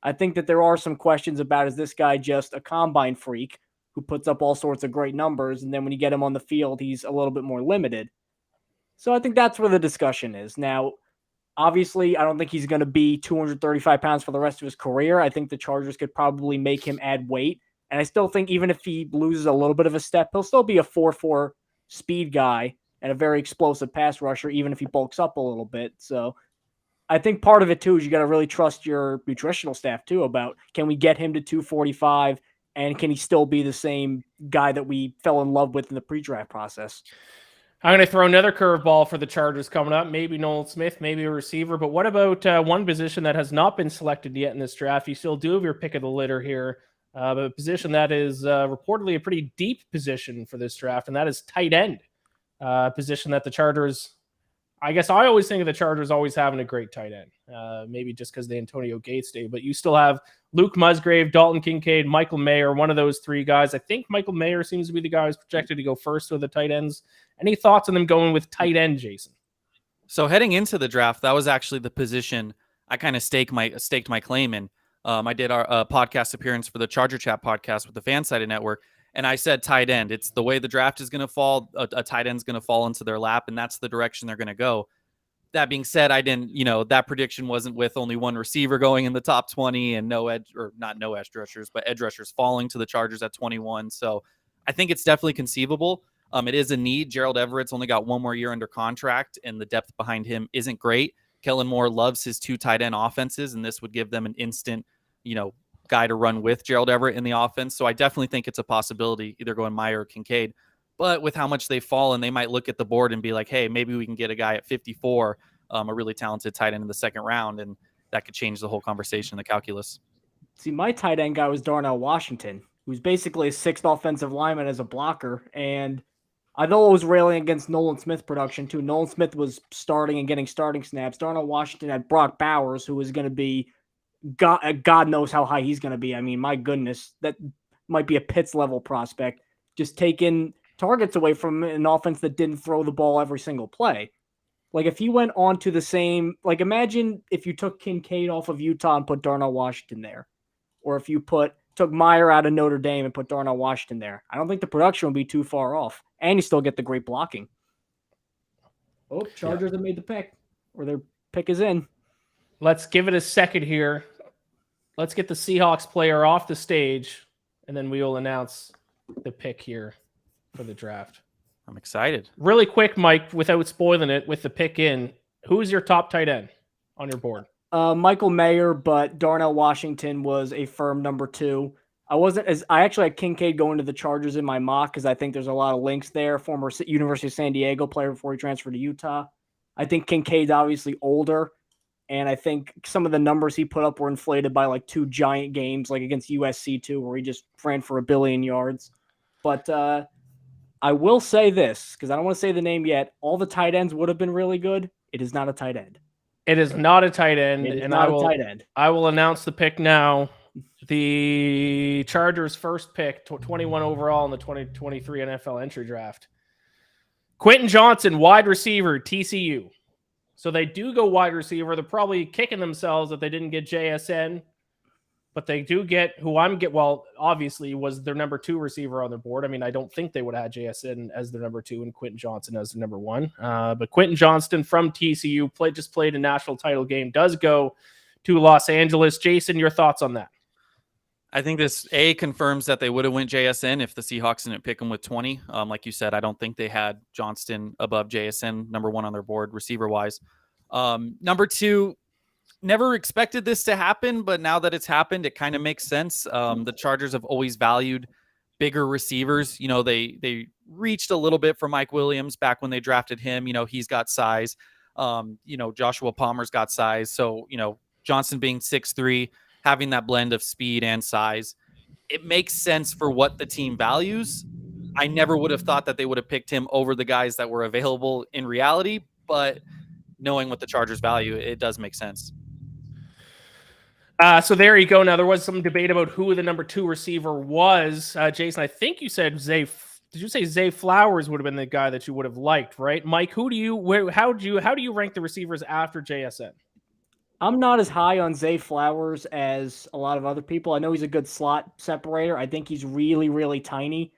I think that there are some questions about, is this guy just a combine freak who puts up all sorts of great numbers, and then when you get him on the field, he's a little bit more limited. So I think that's where the discussion is. Now, obviously, I don't think he's going to be 235 pounds for the rest of his career. I think the Chargers could probably make him add weight. And I still think even if he loses a little bit of a step, he'll still be a 4.4 speed guy and a very explosive pass rusher, even if he bulks up a little bit. So I think part of it, too, is you got to really trust your nutritional staff, too, about can we get him to 245 and can he still be the same guy that we fell in love with in the pre-draft process? I'm going to throw another curveball for the Chargers coming up. Maybe Nolan Smith, maybe a receiver. But what about one position that has not been selected yet in this draft? You still do have your pick of the litter here. But a position that is reportedly a pretty deep position for this draft, and that is tight end. Position that the Chargers, I guess I always think of the Chargers always having a great tight end. Maybe just because the Antonio Gates day, but you still have Luke Musgrave, Dalton Kincaid, Michael Mayer, one of those three guys. I think Michael Mayer seems to be the guy who's projected to go first with the tight ends. Any thoughts on them going with tight end, Jason? So heading into the draft, that was actually the position I kind of staked my claim in. I did our podcast appearance for the Charger Chat podcast with the Fansided Network, and I said tight end. It's the way the draft is going to fall. A tight end's going to fall into their lap, and that's the direction they're going to go. That being said, I didn't, that prediction wasn't with only one receiver going in the top 20 and not no edge rushers, but edge rushers falling to the Chargers at 21. So I think it's definitely conceivable. It is a need. Gerald Everett's only got one more year under contract, and the depth behind him isn't great. Kellen Moore loves his two tight end offenses, and this would give them an instant guy to run with Gerald Everett in the offense. So I definitely think it's a possibility, either going Meyer or Kincaid. But with how much they've fallen, they might look at the board and be like, hey, maybe we can get a guy at 54, a really talented tight end in the second round, and that could change the whole conversation, the calculus. See, my tight end guy was Darnell Washington, who's basically a sixth offensive lineman as a blocker. And I know I was railing against Nolan Smith production, too. Nolan Smith was starting and getting starting snaps. Darnell Washington had Brock Bowers, who was going to be God knows how high he's going to be. I mean, my goodness, that might be a Pitts level prospect. Just taking targets away from an offense that didn't throw the ball every single play. Like if he went on to the same, like imagine if you took Kincaid off of Utah and put Darnell Washington there, or if you took Meyer out of Notre Dame and put Darnell Washington there. I don't think the production would be too far off, and you still get the great blocking. Oh, Chargers have made the pick, or their pick is in. Let's give it a second here. Let's get the Seahawks player off the stage, and then we will announce the pick here for the draft. I'm excited. Really quick, Mike, without spoiling it, with the pick in, who's your top tight end on your board? Michael Mayer, but Darnell Washington was a firm number 2. I actually had Kincaid going to the Chargers in my mock because I think there's a lot of links there. Former University of San Diego player before he transferred to Utah. I think Kincaid's obviously older. And I think some of the numbers he put up were inflated by like 2 giant games, like against USC too, where he just ran for 1 billion yards. But I will say this, because I don't want to say the name yet. All the tight ends would have been really good. It is not a tight end. It is not a tight end. It is not a tight end. I will announce the pick now. The Chargers' first pick, 21 overall in the 2023 NFL entry draft. Quentin Johnson, wide receiver, TCU. So they do go wide receiver. They're probably kicking themselves that they didn't get JSN, but they do get obviously was their number 2 receiver on their board. I mean, I don't think they would have had JSN as their number 2 and Quentin Johnson as their number 1. But Quentin Johnston from TCU just played a national title game, does go to Los Angeles. Jason, your thoughts on that? I think this confirms that they would have went JSN if the Seahawks didn't pick him with 20. Like you said, I don't think they had Johnston above JSN, number 1 on their board, receiver wise. Number 2, never expected this to happen, but now that it's happened, it kind of makes sense. The Chargers have always valued bigger receivers. You know, they reached a little bit for Mike Williams back when they drafted him. You know, he's got size. Joshua Palmer's got size. So, Johnson being 6'3", having that blend of speed and size, it makes sense for what the team values. I never would have thought that they would have picked him over the guys that were available in reality, but knowing what the Chargers value, it does make sense. So there you go. Now, there was some debate about who the number 2 receiver was. Jason, I think you said did you say Zay Flowers would have been the guy that you would have liked, right? Mike, how do you rank the receivers after JSN? I'm not as high on Zay Flowers as a lot of other people. I know he's a good slot separator. I think he's really, really tiny.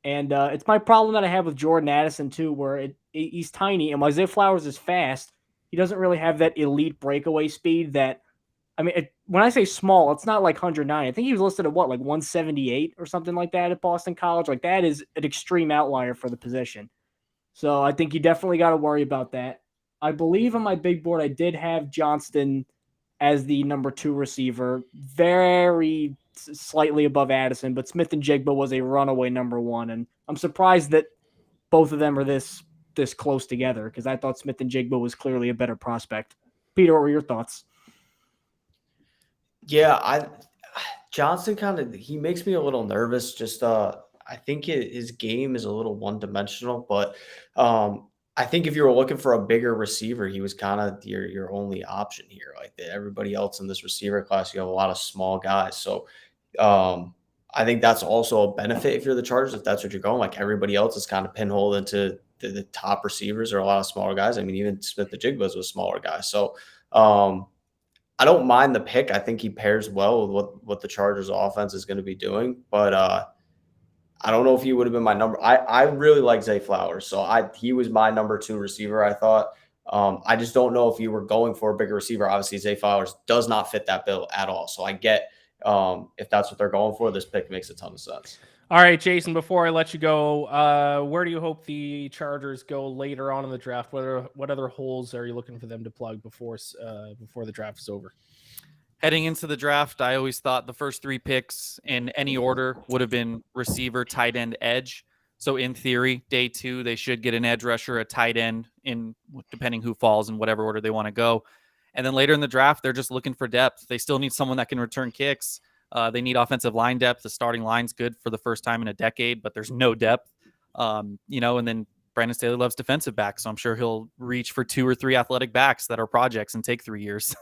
And it's my problem that I have with Jordan Addison, too, where he's tiny. And while Zay Flowers is fast, he doesn't really have that elite breakaway speed that, when I say small, it's not like 109. I think he was listed at 178 or something like that at Boston College. Like, that is an extreme outlier for the position. So I think you definitely got to worry about that. I believe on my big board, I did have Johnston as the number 2 receiver, very slightly above Addison, but Smith-Njigba was a runaway number 1. And I'm surprised that both of them are this close together, because I thought Smith-Njigba was clearly a better prospect. Peter, what were your thoughts? Yeah, Johnson he makes me a little nervous. Just I think his game is a little one-dimensional, but I think if you were looking for a bigger receiver, he was kind of your only option here. Like everybody else in this receiver class, you have a lot of small guys. So I think that's also a benefit if you're the Chargers, if that's what you're going. Like everybody else is kind of pinholed into the top receivers or a lot of smaller guys. I mean, even Smith-Njigba was a smaller guy. So I don't mind the pick. I think he pairs well with what the Chargers offense is going to be doing. But I don't know if he would have been my number. I really like Zay Flowers. So he was my number 2 receiver, I thought. I just don't know if you were going for a bigger receiver. Obviously, Zay Flowers does not fit that bill at all. So I get if that's what they're going for, this pick makes a ton of sense. All right, Jason, before I let you go, where do you hope the Chargers go later on in the draft? What other holes are you looking for them to plug before the draft is over? Heading into the draft, I always thought the first 3 picks in any order would have been receiver, tight end, edge. So in theory, day 2, they should get an edge rusher, a tight end, depending who falls in whatever order they want to go. And then later in the draft, they're just looking for depth. They still need someone that can return kicks. They need offensive line depth. The starting line's good for the first time in a decade, but there's no depth. And then Brandon Staley loves defensive backs, so I'm sure he'll reach for 2 or 3 athletic backs that are projects and take 3 years.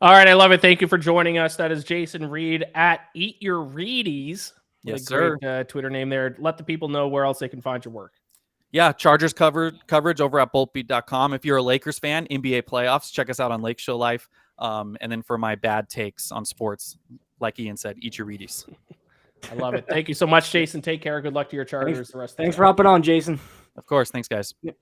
All right, I love it. Thank you for joining us. That is Jason Reed at Eat Your Reedies. Yes, great, sir. Twitter name there. Let the people know where else they can find your work. Yeah, Chargers coverage over at boltbeat.com. If you're a Lakers fan, NBA playoffs, check us out on Lake Show Life. And then for my bad takes on sports, like Ian said, eat your Reedies. I love it. Thank you so much, Jason. Take care. Good luck to your Chargers. Thanks for hopping on, Jason. Of course. Thanks, guys. Yep.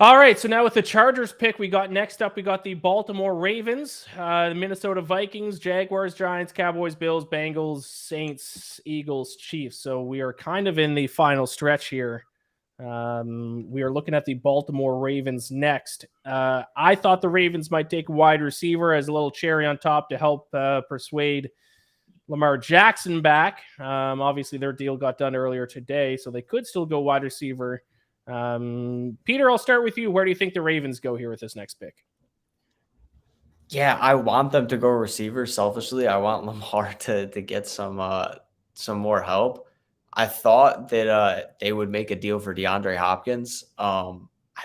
All right, so now with the Chargers pick, next up we got the Baltimore Ravens, the Minnesota Vikings, Jaguars, Giants, Cowboys, Bills, Bengals, Saints, Eagles, Chiefs. So we are kind of in the final stretch here. We are looking at the Baltimore Ravens next. I thought the Ravens might take a wide receiver as a little cherry on top to help persuade Lamar Jackson back. Obviously, their deal got done earlier today, so they could still go wide receiver. Peter, I'll start with you. Where do you think the Ravens go here with this next pick? Yeah, I want them to go receiver. Selfishly, I want Lamar to get some more help. I thought that they would make a deal for DeAndre Hopkins. I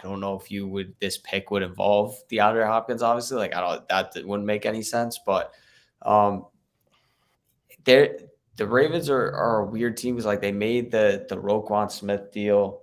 don't know if this pick would involve DeAndre Hopkins. Obviously, that wouldn't make any sense. But the Ravens are a weird team because like they made the Roquan Smith deal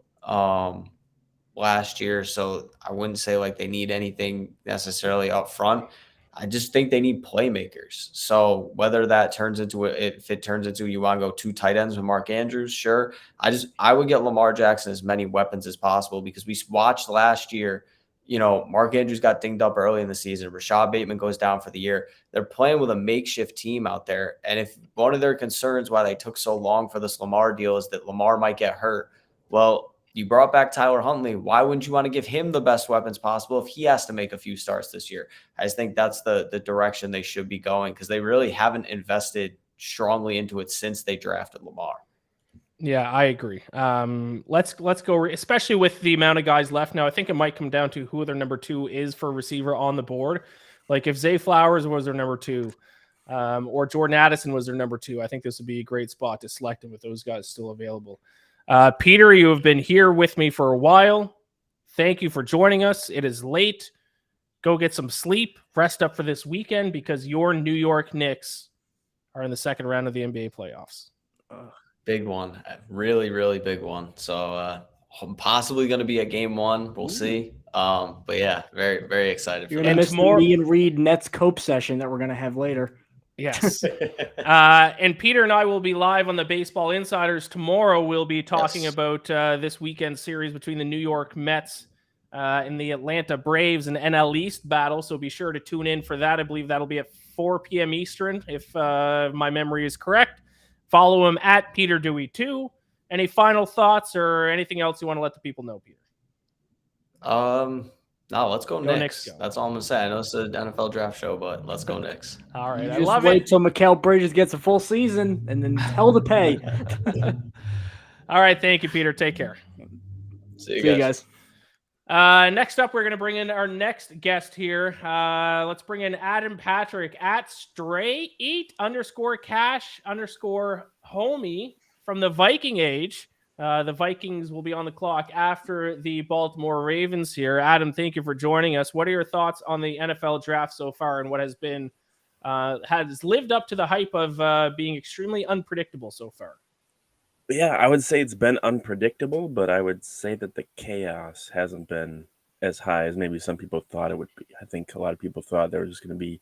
last year, so I wouldn't say like they need anything necessarily up front. I just think they need playmakers. So whether that turns into if it turns into you want to go 2 tight ends with Mark Andrews, sure. I would get Lamar Jackson as many weapons as possible because we watched last year. Mark Andrews got dinged up early in the season. Rashad Bateman goes down for the year. They're playing with a makeshift team out there. And if one of their concerns why they took so long for this Lamar deal is that Lamar might get hurt, well, you brought back Tyler Huntley. Why wouldn't you want to give him the best weapons possible if he has to make a few starts this year? I just think that's the direction they should be going because they really haven't invested strongly into it since they drafted Lamar. Yeah, I agree. Let's go, especially with the amount of guys left now. I think it might come down to who their number 2 is for receiver on the board. Like if Zay Flowers was their number 2, or Jordan Addison was their number 2, I think this would be a great spot to select him with those guys still available. Peter, you have been here with me for a while. Thank you for joining us. It is late. Go get some sleep, rest up for this weekend because your New York Knicks are in the second round of the NBA playoffs. Big one. Really, really big one. So possibly going to be a game 1. We'll see. But yeah, very, very excited for You're that. going to miss the me and Reed Nets Cope session that we're going to have later. Yes. And Peter and I will be live on the Baseball Insiders tomorrow. We'll be talking about this weekend series between the New York Mets and the Atlanta Braves and NL East battle. So be sure to tune in for that. I believe that'll be at 4 p.m. Eastern, if my memory is correct. Follow him at Peter Dewey 2. Any final thoughts or anything else you want to let the people know, Peter? No, let's go Knicks. Go. That's all I'm gonna say. I know it's an NFL draft show, but let's go Knicks. All right, You I just love wait it. till Mikal Bridges gets a full season and then hell to pay. All right, thank you, Peter. Take care. See you guys. Next up, we're going to bring in our next guest here. Let's bring in Adam Patrick at straight_cash_homie from the Viking Age. The Vikings will be on the clock after the Baltimore Ravens here. Adam, thank you for joining us. What are your thoughts on the NFL draft so far and what has been has lived up to the hype of being extremely unpredictable so far? Yeah, I would say it's been unpredictable, but I would say that the chaos hasn't been as high as maybe some people thought it would be. I think a lot of people thought there was just going to be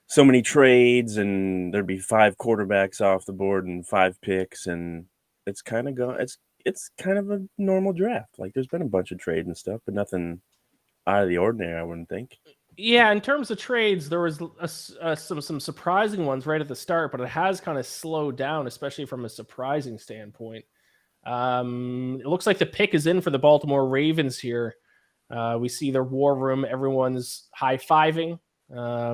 so many trades and there'd be 5 quarterbacks off the board and 5 picks, and it's kind of it's kind of a normal draft. Like there's been a bunch of trades and stuff, but nothing out of the ordinary, I wouldn't think. Yeah, in terms of trades, there was some surprising ones right at the start, but it has kind of slowed down, especially from a surprising standpoint. It looks like the pick is in for the Baltimore Ravens here. We see their war room. Everyone's high-fiving.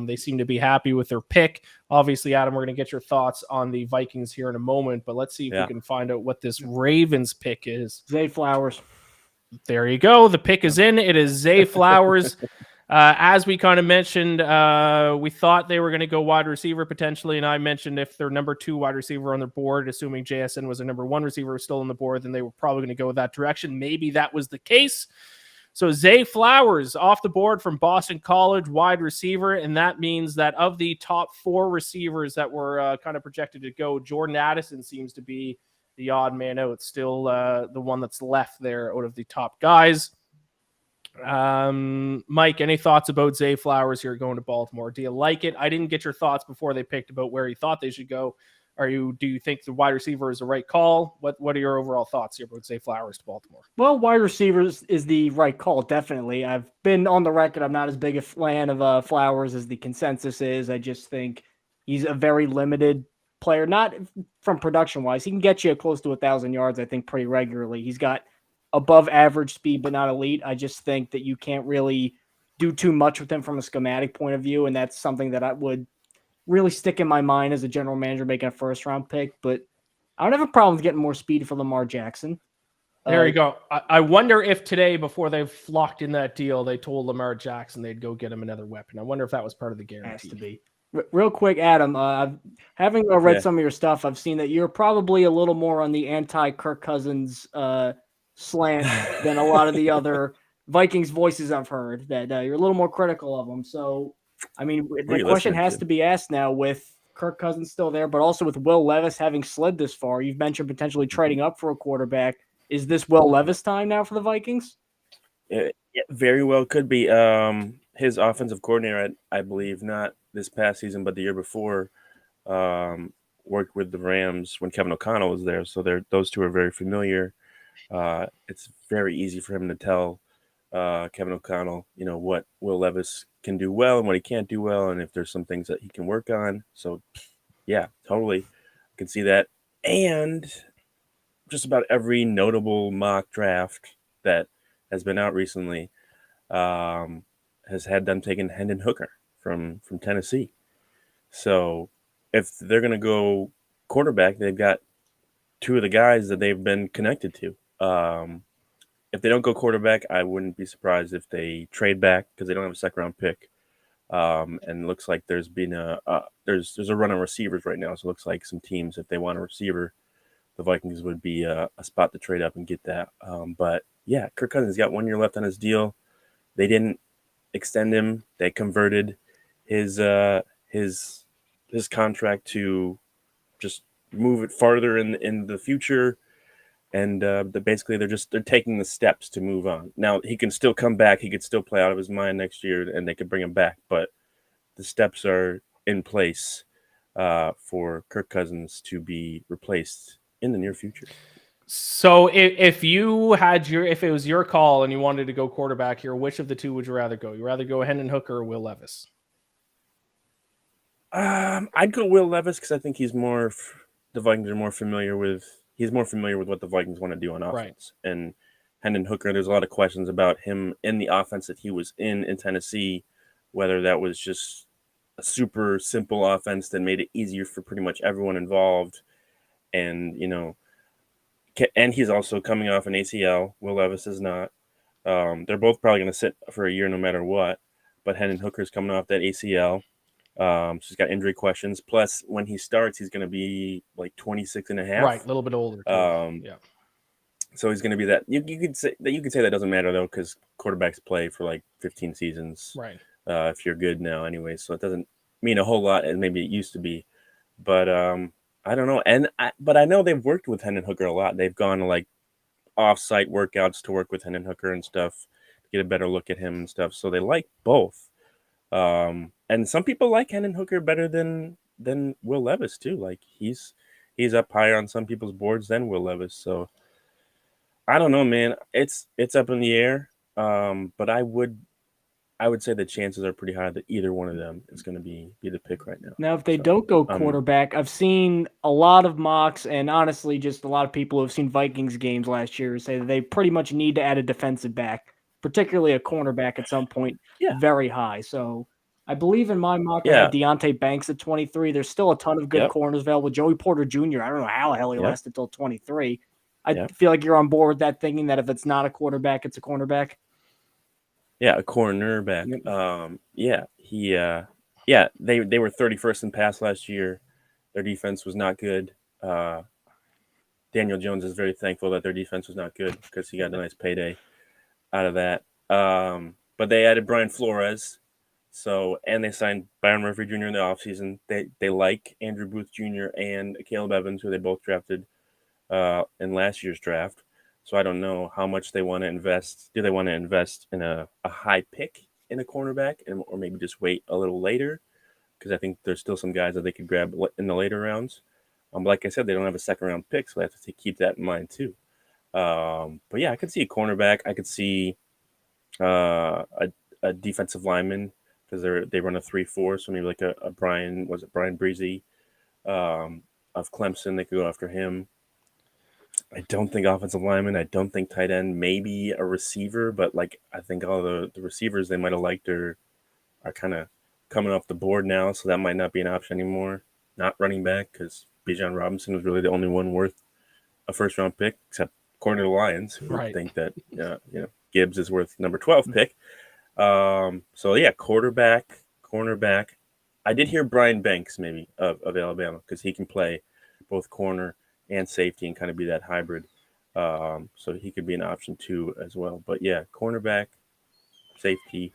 They seem to be happy with their pick. Obviously, Adam, we're going to get your thoughts on the Vikings here in a moment, but let's see if we can find out what this Ravens pick is. Zay Flowers. There you go. The pick is in. It is Zay Flowers. As we kind of mentioned, we thought they were going to go wide receiver potentially, and I mentioned if their number 2 wide receiver on their board, assuming JSN was a number 1 receiver still on the board, then they were probably going to go that direction. Maybe that was the case. So Zay Flowers off the board from Boston College, wide receiver, and that means that of the top 4 receivers that were kind of projected to go, Jordan Addison seems to be the odd man out, still the one that's left there out of the top guys. Mike, any thoughts about Zay Flowers here going to Baltimore? Do you like it? I didn't get your thoughts before they picked about where you thought they should go. Do you think the wide receiver is the right call? What are your overall thoughts here about Zay Flowers to Baltimore? Well, wide receivers is the right call, definitely. I've been on the record. I'm not as big a fan of Flowers as the consensus is. I just think he's a very limited player, not from production-wise. He can get you close to 1,000 yards, I think, pretty regularly. He's got above average speed, but not elite. I just think that you can't really do too much with him from a schematic point of view, and that's something that I would really stick in my mind as a general manager making a first-round pick. But I don't have a problem with getting more speed for Lamar Jackson. There you go. I wonder if today, before they flocked in that deal, they told Lamar Jackson they'd go get him another weapon. I wonder if that was part of the guarantee. Has to be. Real quick, Adam, having read some of your stuff, I've seen that you're probably a little more on the anti-Kirk Cousins slant than a lot of the other Vikings voices I've heard, that you're a little more critical of them. So, I mean, the question has to be asked now with Kirk Cousins still there, but also with Will Levis having slid this far, you've mentioned potentially trading up for a quarterback. Is this Will Levis time now for the Vikings? It very well could be. His offensive coordinator, I believe, not this past season, but the year before, worked with the Rams when Kevin O'Connell was there. So those two are very familiar. It's very easy for him to tell Kevin O'Connell, what Will Levis can do well and what he can't do well, and if there's some things that he can work on. So, yeah, totally, I can see that. And just about every notable mock draft that has been out recently has had them taking Hendon Hooker from Tennessee. So if they're going to go quarterback, they've got two of the guys that they've been connected to. If they don't go quarterback, I wouldn't be surprised if they trade back because they don't have a second-round pick. And it looks like there's been there's a run on receivers right now. So it looks like some teams, if they want a receiver, the Vikings would be a spot to trade up and get that. But yeah, Kirk Cousins got 1 year left on his deal. They didn't extend him. They converted his contract to just move it farther in the future. And basically they're taking the steps to move on. Now he can still come back. He could still play out of his mind next year, and they could bring him back. But the steps are in place for Kirk Cousins to be replaced in the near future. So if it was your call and you wanted to go quarterback here, which of the two would you rather go? You rather go Hendon Hooker or Will Levis? I'd go Will Levis because I think the Vikings are more familiar with. He's more familiar with what the Vikings want to do on offense. Right. And Hendon Hooker, there's a lot of questions about him in the offense that he was in Tennessee, whether that was just a super simple offense that made it easier for pretty much everyone involved. And, and he's also coming off an ACL. Will Levis is not. They're both probably going to sit for a year no matter what. But Hendon Hooker's coming off that ACL. So he's got injury questions. Plus, when he starts, he's going to be like 26 and a half. Right, a little bit older. Yeah. So he's going to be that. You could say that doesn't matter though, because quarterbacks play for like 15 seasons. Right. If you're good now, anyway, so it doesn't mean a whole lot, and maybe it used to be. But I don't know. But I know they've worked with Hendon Hooker a lot. They've gone to like off-site workouts to work with Hendon Hooker and stuff, to get a better look at him and stuff. So they like both. And some people like Hendon Hooker better than Will Levis too. Like he's up higher on some people's boards than Will Levis. So I don't know, man. It's up in the air. But I would say the chances are pretty high that either one of them is going to be the pick right now. Now, if they don't go quarterback, I've seen a lot of mocks and honestly just a lot of people who have seen Vikings games last year say that they pretty much need to add a defensive back, particularly a cornerback at some point, very high. So I believe in my mock, I had Deonte Banks at 23. There's still a ton of good corners available. Joey Porter Jr., I don't know how the hell he lasted until 23. I feel like you're on board with that, thinking that if it's not a quarterback, it's a cornerback. Yeah, a cornerback. They were 31st in pass last year. Their defense was not good. Daniel Jones is very thankful that their defense was not good because he got a nice payday out of that. But they added Brian Flores. And they signed Byron Murphy Jr. in the offseason. They like Andrew Booth Jr. and Caleb Evans, who they both drafted in last year's draft. So I don't know how much they want to invest. Do they want to invest in a high pick in a cornerback, or maybe just wait a little later? Because I think there's still some guys that they could grab in the later rounds. Like I said, they don't have a second-round pick, so they have to keep that in mind too. But yeah, I could see a cornerback. I could see a defensive lineman, because they run a 3-4, so maybe like a Brian Breezy of Clemson. They could go after him. I don't think offensive lineman. I don't think tight end. Maybe a receiver, but I think all the receivers they might have liked are kind of coming off the board now, so that might not be an option anymore. Not running back, because Bijan Robinson was really the only one worth a first-round pick, except according to the Lions, who think that Gibbs is worth number 12 pick. So yeah, quarterback, cornerback. I did hear Brian Banks maybe of Alabama, because he can play both corner and safety and kind of be that hybrid. So he could be an option too as well. But yeah, cornerback, safety,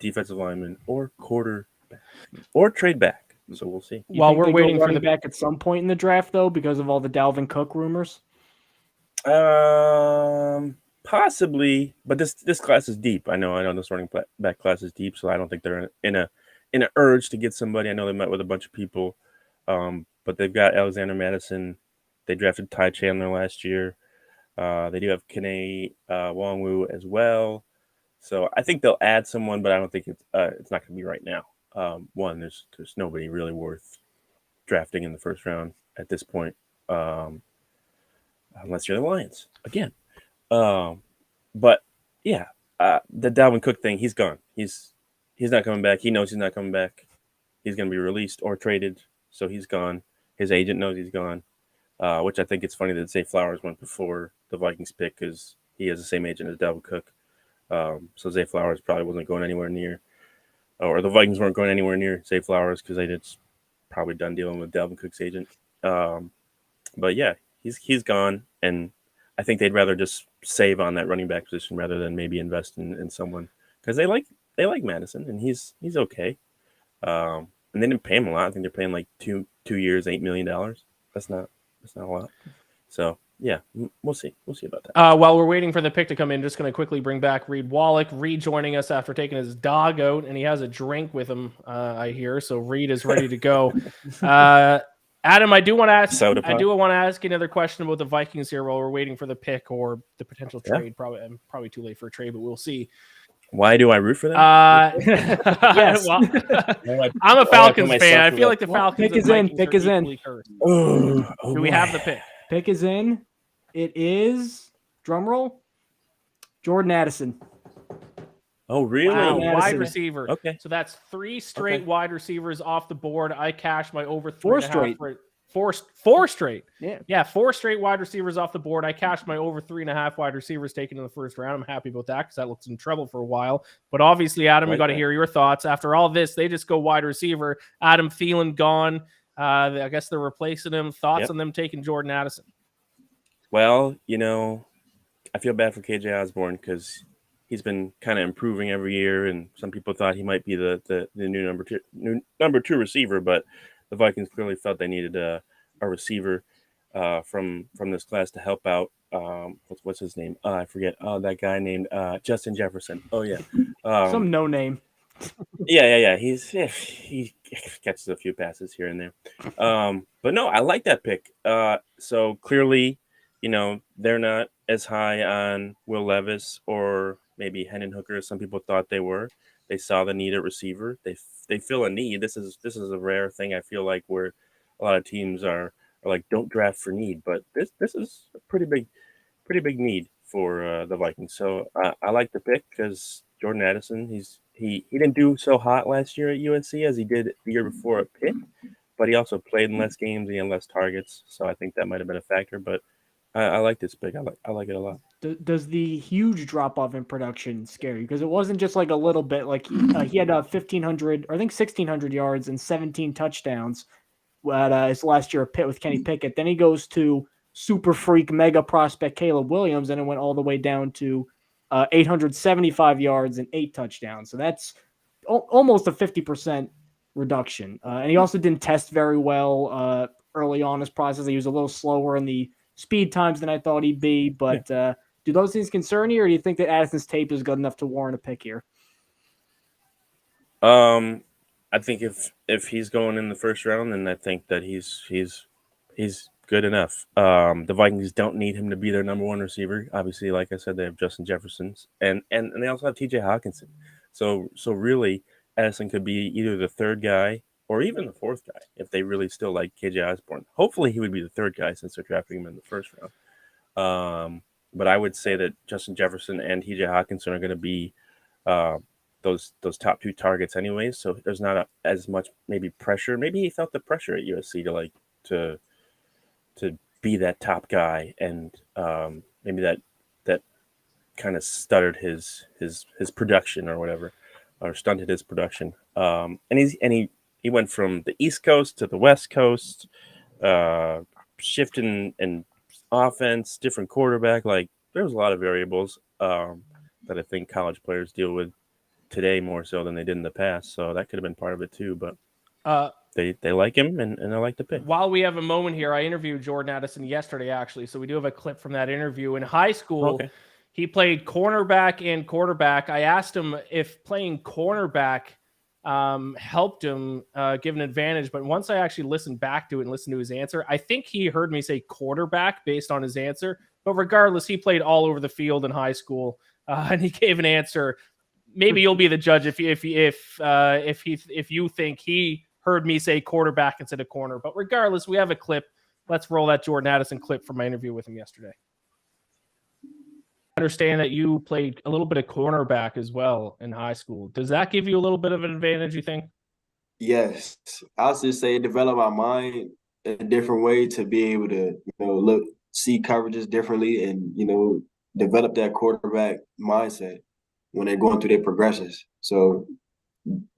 defensive lineman, or quarterback, or trade back. So we'll see. You While think we're they go waiting for running the back at some point in the draft, though, because of all the Dalvin Cook rumors. Possibly, but this class is deep. I know this running back class is deep, so I don't think they're in an urge to get somebody. I know they met with a bunch of people, but they've got Alexander Madison. They drafted Ty Chandler last year. They do have Kene Nwangwu as well. So I think they'll add someone, but I don't think it's not going to be right now. One, there's nobody really worth drafting in the first round at this point, unless you're the Lions again. But yeah, the Dalvin Cook thing, he's gone. He's not coming back. He knows he's not coming back. He's going to be released or traded, so he's gone. His agent knows he's gone, which I think it's funny that Zay Flowers went before the Vikings pick because he has the same agent as Dalvin Cook. So Zay Flowers probably wasn't going anywhere near, or the Vikings weren't going anywhere near Zay Flowers because they just probably done dealing with Dalvin Cook's agent. But yeah, he's gone, and I think they'd rather just save on that running back position rather than maybe invest in someone because they like Madison and he's okay. And they didn't pay him a lot. I think they're paying like 2 years, $8 million. That's not a lot. So yeah, we'll see. We'll see about that. While we're waiting for the pick to come in, just going to quickly bring back Reed Wallach. Reed joining us after taking his dog out, and he has a drink with him, I hear. So Reed is ready to go. Adam, I do want to ask another question about the Vikings here while we're waiting for the pick or the potential trade. Yeah. Probably too late for a trade, but we'll see. Why do I root for them? Yes. Well, I'm a Falcons fan. I feel like the Falcons pick is in. Pick is in. Do we have the pick? Pick is in. It is, drum roll, Jordan Addison. Oh, really? Wow, wide receiver. Okay. So that's 3 straight wide receivers off the board. I cashed my over 4 straight. straight. Four straight. Yeah. 4 straight wide receivers off the board. I cashed my over 3.5 wide receivers taken in the first round. I'm happy about that because that looks in trouble for a while. But obviously, Adam, we got to hear your thoughts. After all this, they just go wide receiver. Adam Thielen gone. I guess they're replacing him. Thoughts on them taking Jordan Addison? Well, I feel bad for KJ Osborne because he's been kind of improving every year, and some people thought he might be the new number two receiver, but the Vikings clearly felt they needed a receiver from this class to help out. What's his name? I forget. That guy named Justin Jefferson. Oh yeah, some no name. Yeah. He catches a few passes here and there. But no, I like that pick. So clearly, they're not as high on Will Levis or maybe Hendon Hooker as some people thought they were. They saw the need at receiver. They feel a need. This is a rare thing. I feel like where a lot of teams are like, don't draft for need, but this is a pretty big need for the Vikings. So I like the pick because Jordan Addison, he didn't do so hot last year at USC as he did the year before at Pitt, but he also played in less games and he had less targets. So I think that might have been a factor. But I like this pick. I like it a lot. Does the huge drop off in production scare you? Because it wasn't just like a little bit. Like he had 1,500, or I think 1,600 yards and 17 touchdowns at his last year at Pitt with Kenny Pickett. Then he goes to super freak mega prospect Caleb Williams, and it went all the way down to 875 yards and 8 touchdowns. So that's almost a 50% reduction. And he also didn't test very well early on in his process. He was a little slower in the speed times than I thought he'd be. But do those things concern you, or do you think that Addison's tape is good enough to warrant a pick here? I think if he's going in the first round, then I think that he's good enough. The Vikings don't need him to be their number one receiver. Obviously, like I said, they have Justin Jefferson and they also have TJ Hawkinson. So really, Addison could be either the third guy or even the fourth guy if they really still like KJ Osborne. Hopefully, he would be the third guy since they're drafting him in the first round. But I would say that Justin Jefferson and TJ Hawkinson are going to be those top 2 targets anyways. So there's not as much maybe pressure. Maybe he felt the pressure at USC to be that top guy, and maybe that kind of stuttered his production or whatever, or stunted his production. And he went from the East Coast to the West Coast, shifting in offense, different quarterback. Like there's a lot of variables that I think college players deal with today more so than they did in the past. So that could have been part of it too. But they like him and I like the pick. While we have a moment here, I interviewed Jordan Addison yesterday, actually. So we do have a clip from that interview. In high school, he played cornerback and quarterback. I asked him if playing cornerback helped him give an advantage. But once I actually listened back to it and listened to his answer, I think he heard me say quarterback based on his answer. But regardless, he played all over the field in high school, and he gave an answer. Maybe you'll be the judge if you think he heard me say quarterback instead of corner. But regardless, we have a clip. Let's roll that Jordan Addison clip from my interview with him yesterday. I understand that you played a little bit of cornerback as well in high school. Does that give you a little bit of an advantage, you think? Yes. I'll just say it developed my mind in a different way to be able to, see coverages differently and, develop that quarterback mindset when they're going through their progressions. So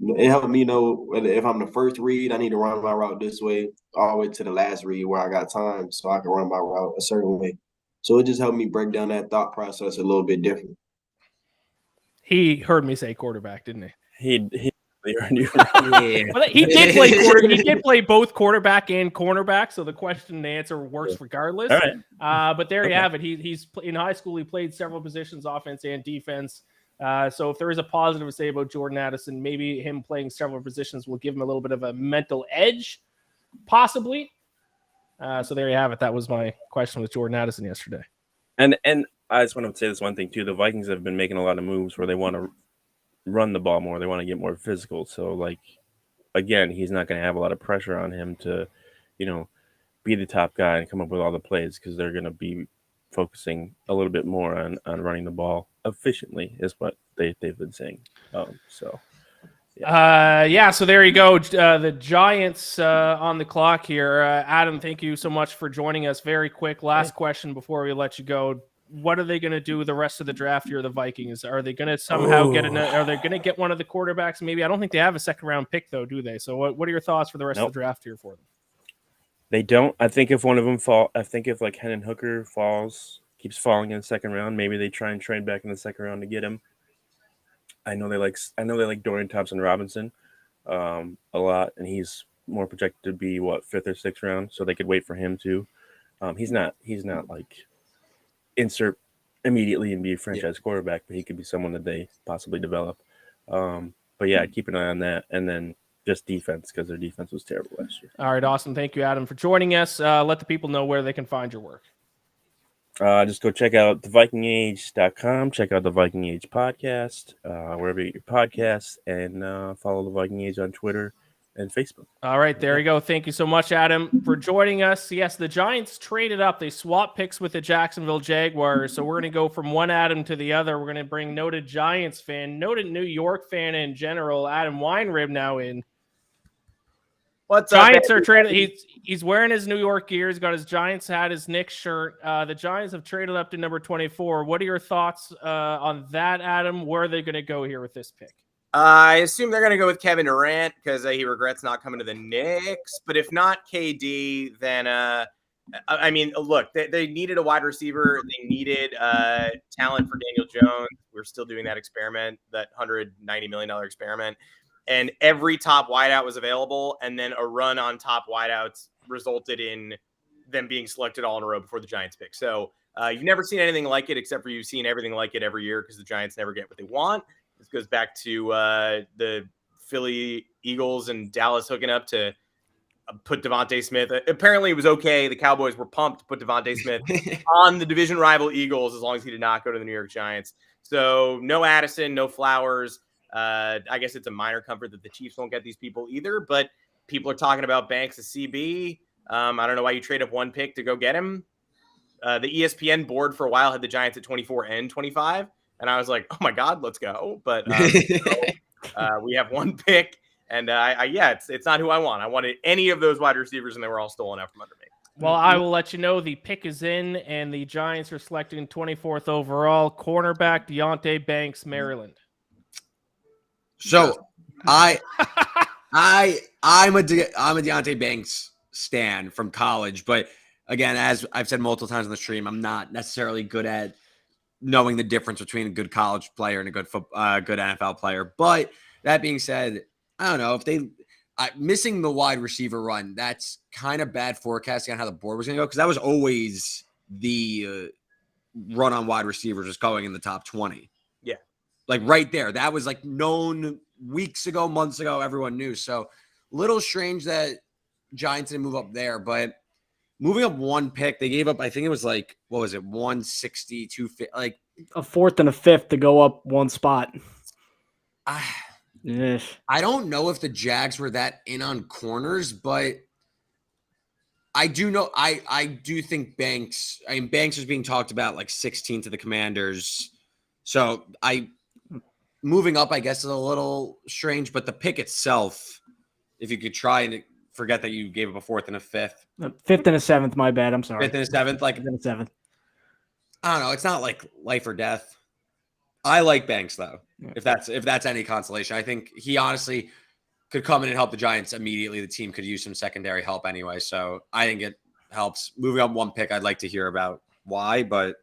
it helped me know whether if I'm the first read, I need to run my route this way, all the way to the last read where I got time so I can run my route a certain way. So it just helped me break down that thought process a little bit different. He heard me say quarterback, didn't he? He heard you. Well, he did play He did play both quarterback and cornerback, so the question and answer works regardless. All right. But there you have it. He's in high school. He played several positions, offense and defense. So if there is a positive to say about Jordan Addison, maybe him playing several positions will give him a little bit of a mental edge, possibly. So there you have it. That was my question with Jordan Addison yesterday. And I just want to say this one thing too. The Vikings have been making a lot of moves where they want to run the ball more. They want to get more physical. So again, he's not going to have a lot of pressure on him to, be the top guy and come up with all the plays because they're going to be focusing a little bit more on running the ball efficiently is what they've been saying. So there you go. The Giants on the clock here. Adam, thank you so much for joining us. Very quick last question before we let you go. What are they going to do the rest of the draft here? The Vikings, are they going to somehow are they going to get one of the quarterbacks? Maybe. I don't think they have a second round pick though, do they? So what are your thoughts for the rest of the draft here for them? They don't. I think if one of them if like Hendon Hooker keeps falling in the second round, maybe they try and trade back in the second round to get him. I know they like Dorian Thompson-Robinson a lot, and he's more projected to be fifth or sixth round, so they could wait for him too. He's not like insert immediately and be a franchise quarterback, but he could be someone that they possibly develop. But yeah, keep an eye on that, and then just defense because their defense was terrible last year. All right, awesome. Thank you, Adam, for joining us. Let the people know where they can find your work. Just go check out thevikingage.com. Check out the Viking Age podcast, wherever you get your podcasts, and follow the Viking Age on Twitter and Facebook. All right, there you go. Thank you so much, Adam, for joining us. Yes, the Giants traded up. They swapped picks with the Jacksonville Jaguars. So we're going to go from one Adam to the other. We're going to bring noted Giants fan, noted New York fan in general, Adam Weinrib now in. What's Giants up, are traded. He's wearing his New York gear. He's got his Giants hat, his Knicks shirt. The Giants have traded up to number 24. What are your thoughts on that, Adam? Where are they going to go here with this pick? I assume they're going to go with Kevin Durant because he regrets not coming to the Knicks. But if not KD, then look, they needed a wide receiver. They needed talent for Daniel Jones. We're still doing that experiment, that $190 million experiment. And every top wideout was available, and then a run on top wideouts resulted in them being selected all in a row before the Giants pick. So you've never seen anything like it, except for you've seen everything like it every year because the Giants never get what they want. This goes back to the Philly Eagles and Dallas hooking up to put Devontae Smith. Apparently, it was okay. The Cowboys were pumped to put Devontae Smith on the division rival Eagles as long as he did not go to the New York Giants. So no Addison, no Flowers. I guess it's a minor comfort that the Chiefs won't get these people either, but people are talking about Banks as CB. I don't know why you trade up one pick to go get him. The ESPN board for a while had the Giants at 24 and 25, and I was like, oh my God, let's go. But we have one pick, and it's not who I want. I wanted any of those wide receivers, and they were all stolen out from under me. Well, I will let you know the pick is in, and the Giants are selecting 24th overall, cornerback Deonte Banks, Maryland. So I'm a Deonte Banks stan from college, but again, as I've said multiple times on the stream, I'm not necessarily good at knowing the difference between a good college player and a good NFL player. But that being said, I don't know if missing the wide receiver run, that's kind of bad forecasting on how the board was going to go, because that was always the run on wide receivers was going in the top 20. Yeah. Like right there. That was like known weeks ago, months ago, everyone knew. So little strange that Giants didn't move up there, but moving up one pick, they gave up, I think it was like, what was it, 160, 250, like a fourth and a fifth to go up one spot. I don't know if the Jags were that in on corners, but I do know I do think Banks was being talked about like 16 to the Commanders. So moving up, I guess, is a little strange, but the pick itself, if you could try and forget that you gave up a fourth and a fifth. Fifth and a seventh, my bad. I'm sorry. Fifth and a seventh, like fifth and a seventh. I don't know. It's not like life or death. I like Banks though. Yeah. If that's any consolation, I think he honestly could come in and help the Giants immediately. The team could use some secondary help anyway, so I think it helps. Moving up one pick, I'd like to hear about why, but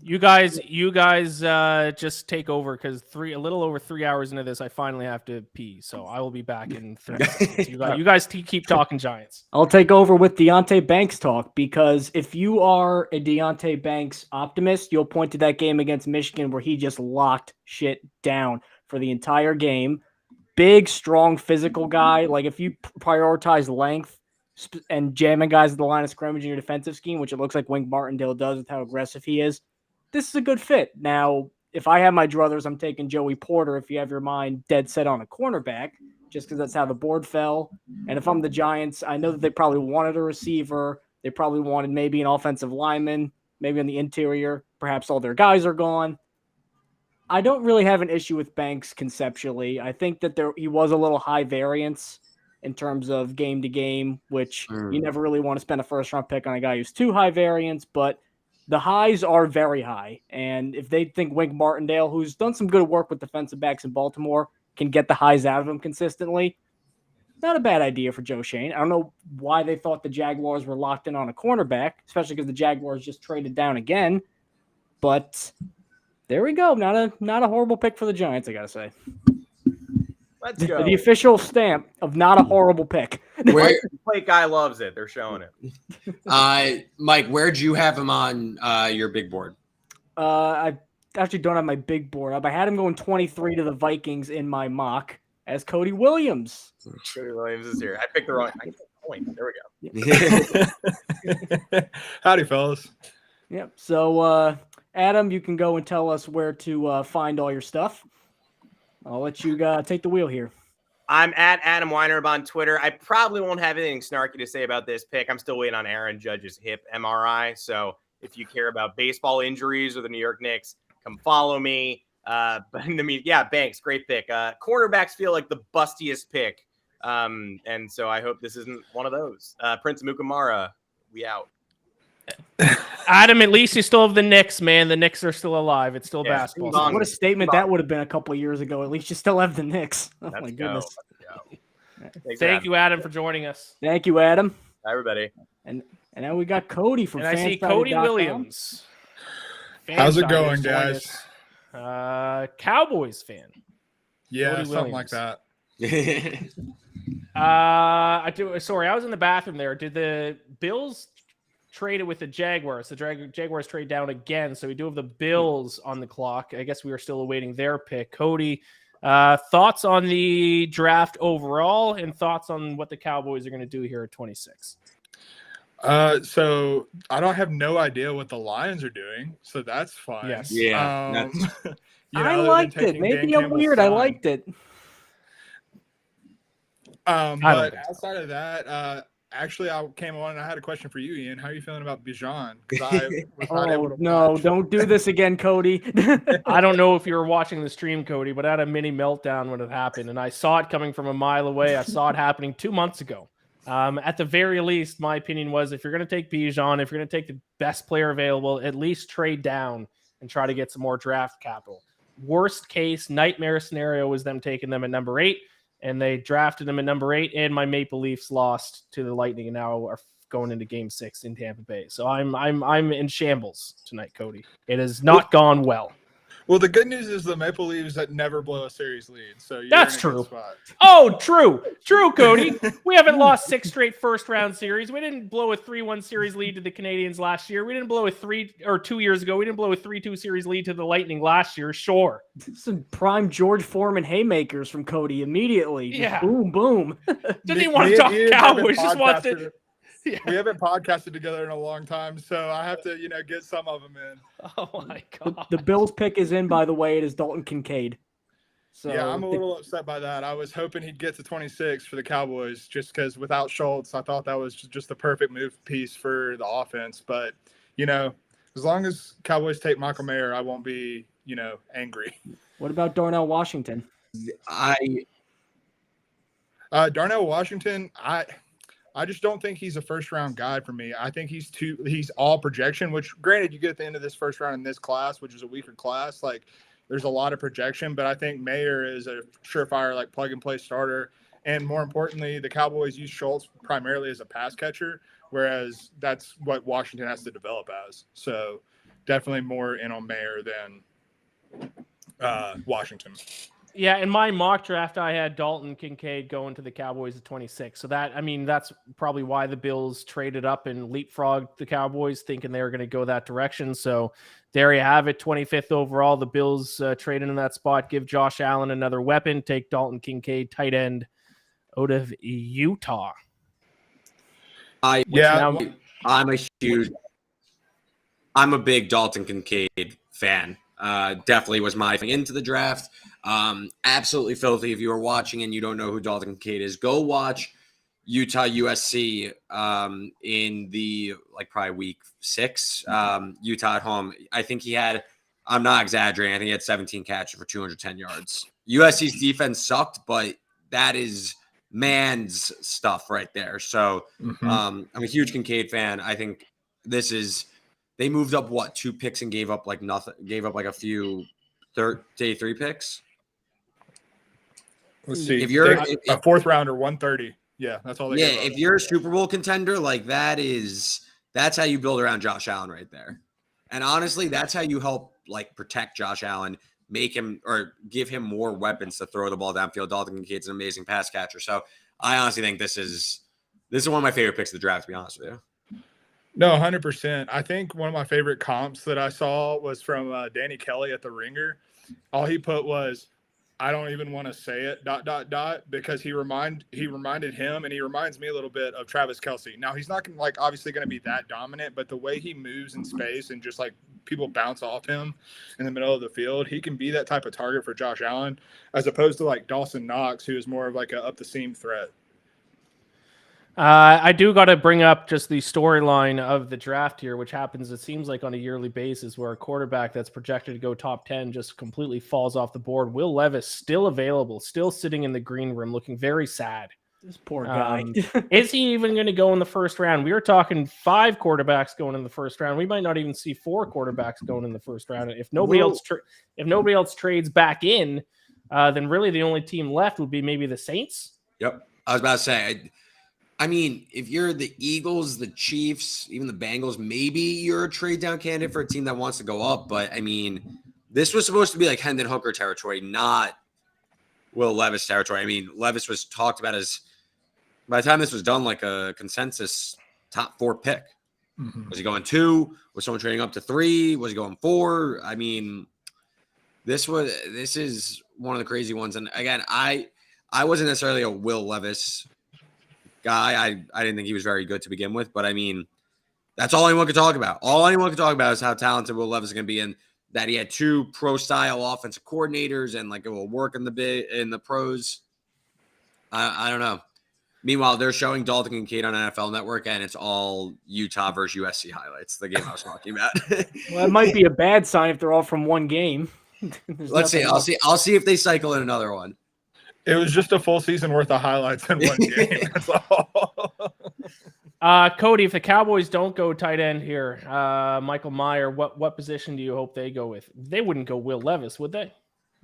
you guys just take over, because a little over 3 hours into this, I finally have to pee, so I will be back in 30 seconds. You guys keep talking Giants. I'll take over with Deonte Banks talk, because if you are a Deonte Banks optimist, you'll point to that game against Michigan where he just locked shit down for the entire game. Big, strong, physical guy. Like if you prioritize length and jamming guys at the line of scrimmage in your defensive scheme, which it looks like Wink Martindale does with how aggressive he is, this is a good fit. Now, if I have my druthers, I'm taking Joey Porter if you have your mind dead set on a cornerback, just because that's how the board fell. And if I'm the Giants, I know that they probably wanted a receiver. They probably wanted maybe an offensive lineman, maybe on the interior. Perhaps all their guys are gone. I don't really have an issue with Banks conceptually. I think that he was a little high variance in terms of game to game, which you never really want to spend a first-round pick on a guy who's too high variance, but the highs are very high. And if they think Wink Martindale, who's done some good work with defensive backs in Baltimore, can get the highs out of him consistently, not a bad idea for Joe Schoen. I don't know why they thought the Jaguars were locked in on a cornerback, especially because the Jaguars just traded down again. But there we go. Not a horrible pick for the Giants, I got to say. Let's go. The official stamp of not a horrible pick. Plate guy loves it. They're showing it. Mike, where'd you have him on your big board? I actually don't have my big board up. I had him going 23 to the Vikings in my mock as Cody Williams. Cody Williams is here. I picked the wrong point. There we go. Howdy, fellas. Yep. So, Adam, you can go and tell us where to find all your stuff. I'll let you take the wheel here. I'm at Adam Weinerb on Twitter. I probably won't have anything snarky to say about this pick. I'm still waiting on Aaron Judge's hip MRI. So if you care about baseball injuries or the New York Knicks, come follow me. But in the meantime, yeah, Banks, great pick. Cornerbacks feel like the bustiest pick. And so I hope this isn't one of those. Prince Mukamara, we out. Adam, at least you still have the Knicks, man. The Knicks are still alive. It's still basketball. What a statement that would have been a couple of years ago. At least you still have the Knicks. Oh, my goodness. Thank you, Adam, for joining us. Thank you, Adam. Bye, everybody. And now we got Cody from I see Cody Williams. How's it going, guys? Cowboys fan. Yeah, Cody something Williams. like that. Sorry, I was in the bathroom there. Did the Bills traded with the Jaguars? The Jaguars trade down again, so we do have the Bills on the clock. I guess we are still awaiting their pick. Cody, thoughts on the draft overall, and thoughts on what the Cowboys are going to do here at 26? So I don't have no idea what the Lions are doing, so that's fine. Yes. Yeah. I liked it. Maybe I'm weird. I liked it. But outside of that, actually, I came on and I had a question for you, Ian. How are you feeling about Bijan? No, don't do this again, Cody. I don't know if you were watching the stream, Cody, but I had a mini meltdown when it happened, and I saw it coming from a mile away. I saw it happening 2 months ago. At the very least, my opinion was if you're going to take Bijan, if you're going to take the best player available, at least trade down and try to get some more draft capital. Worst case, nightmare scenario was them taking them at number 8. And they drafted him at number 8, and my Maple Leafs lost to the Lightning, and now are going into Game 6 in Tampa Bay. So I'm in shambles tonight, Cody. It has not gone well. Well, the good news is the Maple Leafs that never blow a series lead. So you're That's in a true. good spot. Oh, true, Cody. We haven't lost 6 straight first-round series. We didn't blow a 3-1 series lead to the Canadians last year. We didn't blow a 2 years ago. We didn't blow a 3-2 series lead to the Lightning last year. Sure. Some prime George Foreman haymakers from Cody immediately. Just Yeah. boom, boom. Didn't even want to talk Cowboys. Just wants to. podcasted- We haven't podcasted together in a long time, so I have to, get some of them in. Oh my god. The Bills pick is in, by the way. It is Dalton Kincaid. So Yeah, I'm a little upset by that. I was hoping he'd get to 26 for the Cowboys just because without Schultz, I thought that was just the perfect move piece for the offense. But, as long as Cowboys take Michael Mayer, I won't be, angry. What about Darnell Washington? Darnell Washington, I just don't think he's a first-round guy for me. I think he's all projection, which, granted, you get at the end of this first round in this class, which is a weaker class, like, there's a lot of projection, but I think Mayer is a surefire, like, plug-and-play starter. And more importantly, the Cowboys use Schultz primarily as a pass catcher, whereas that's what Washington has to develop as. So definitely more in on Mayer than Washington. Yeah, in my mock draft, I had Dalton Kincaid going to the Cowboys at 26. So that's probably why the Bills traded up and leapfrogged the Cowboys, thinking they were going to go that direction. So there you have it, 25th overall. The Bills traded in that spot, give Josh Allen another weapon, take Dalton Kincaid, tight end out of Utah. I'm a big Dalton Kincaid fan. Definitely was my thing into the draft. Absolutely filthy. If you are watching and you don't know who Dalton Kincaid is, go watch Utah USC in the probably week 6. Utah at home. I think he had, I'm not exaggerating, I think he had 17 catches for 210 yards. USC's defense sucked, but that is man's stuff right there. So I'm a huge Kincaid fan. I think they moved up 2 picks and gave up nothing, gave up a few day 3 picks. Let's see. If you're a 4th rounder, 130. Yeah, that's all they gave up. If you're a Super Bowl contender, that's how you build around Josh Allen right there. And honestly, that's how you help protect Josh Allen, make him or give him more weapons to throw the ball downfield. Dalton Kincaid's an amazing pass catcher. So I honestly think this is one of my favorite picks of the draft, to be honest with you. No, 100%. I think one of my favorite comps that I saw was from Danny Kelly at the Ringer. All he put was, I don't even want to say it, ... because he reminded him, and he reminds me a little bit of Travis Kelce. Now, he's not obviously going to be that dominant, but the way he moves in space and just people bounce off him in the middle of the field, he can be that type of target for Josh Allen, as opposed to Dawson Knox, who is more of a up the seam threat. I do got to bring up just the storyline of the draft here, which happens, it seems like, on a yearly basis, where a quarterback that's projected to go top 10 just completely falls off the board. Will Levis still available, still sitting in the green room, looking very sad. This poor guy. Is he even going to go in the first round? We were talking 5 quarterbacks going in the first round. We might not even see 4 quarterbacks going in the first round. If nobody else trades back in, then really the only team left would be maybe the Saints. Yep, I was about to say. I mean, if you're the Eagles, the Chiefs, even the Bengals, maybe you're a trade down candidate for a team that wants to go up. But I mean, this was supposed to be Hendon Hooker territory, not Will Levis territory. I mean, Levis was talked about as, by the time this was done, a consensus top 4 pick. Was he going 2? Was someone trading up to 3? Was he going 4? I mean, this is one of the crazy ones. And again, I wasn't necessarily a Will Levis guy. I didn't think he was very good to begin with, but I mean, that's all anyone could talk about. All anyone could talk about is how talented Will Levis is going to be, and that he had 2 pro-style offensive coordinators, and it will work in the pros. I don't know. Meanwhile, they're showing Dalton Kincaid on NFL Network, and it's all Utah versus USC highlights. The game I was talking about. Well, it might be a bad sign if they're all from one game. Let's see. I'll see if they cycle in another one. It was just a full season worth of highlights in one game. That's all. Cody, if the Cowboys don't go tight end here, Michael Mayer, what position do you hope they go with? They wouldn't go Will Levis, would they?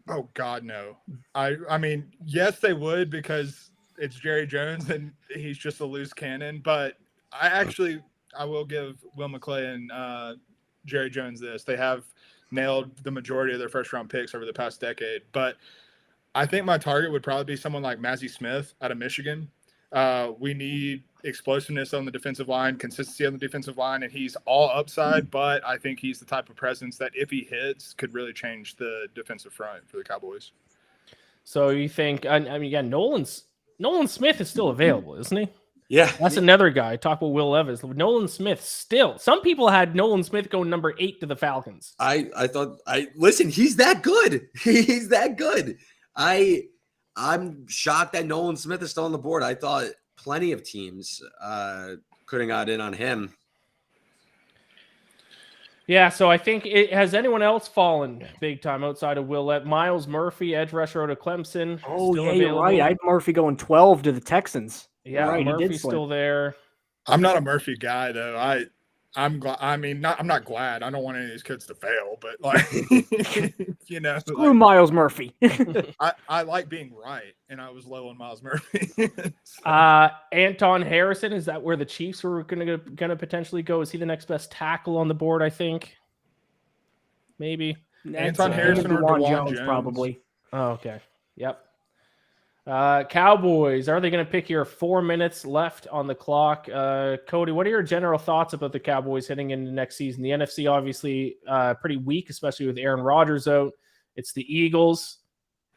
Oh God, no. I mean, yes, they would, because it's Jerry Jones and he's just a loose cannon. But I will give Will McClay and Jerry Jones this. They have nailed the majority of their first round picks over the past decade. But I think my target would probably be someone like Mazi Smith out of Michigan. We need explosiveness on the defensive line, consistency on the defensive line, and he's all upside, but I think he's the type of presence that if he hits could really change the defensive front for the Cowboys. So you think, I mean, yeah, Nolan Smith is still available, isn't he? Yeah. That's another guy. Talk about Will Levis. Nolan Smith still. Some people had Nolan Smith going number 8 to the Falcons. Listen, he's that good. He's that good. I'm shocked that Nolan Smith is still on the board. I thought plenty of teams could have got in on him. Yeah, so I think has anyone else fallen big time outside of Will Levis? Miles Murphy, edge rusher out of Clemson. Oh, still yeah, available. you're right. I had Murphy going 12 to the Texans. Yeah, right, Murphy's still there. I'm not a Murphy guy though. I'm glad. I mean, I'm not glad. I don't want any of these kids to fail, but like, you know, Screw Miles Murphy. I like being right, and I was low on Miles Murphy. Anton Harrison, is that where the Chiefs were gonna potentially go? Is he the next best tackle on the board? I think maybe Anton Harrison or DeJuan DeJuan Jones, probably. Oh, okay. Yep. Cowboys, are they going to pick here? 4 minutes left on the clock. Cody, what are your general thoughts about the Cowboys heading into next season? The NFC obviously pretty weak, especially with Aaron Rodgers out. It's the Eagles,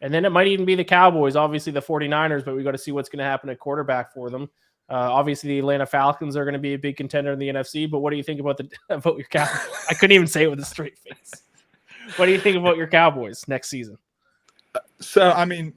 and then it might even be the Cowboys, obviously the 49ers, but we got to see what's going to happen at quarterback for them. Obviously the Atlanta Falcons are going to be a big contender in the NFC, but what do you think about your Cowboys? I couldn't even say it with a straight face. What do you think about your Cowboys next season? So, I mean,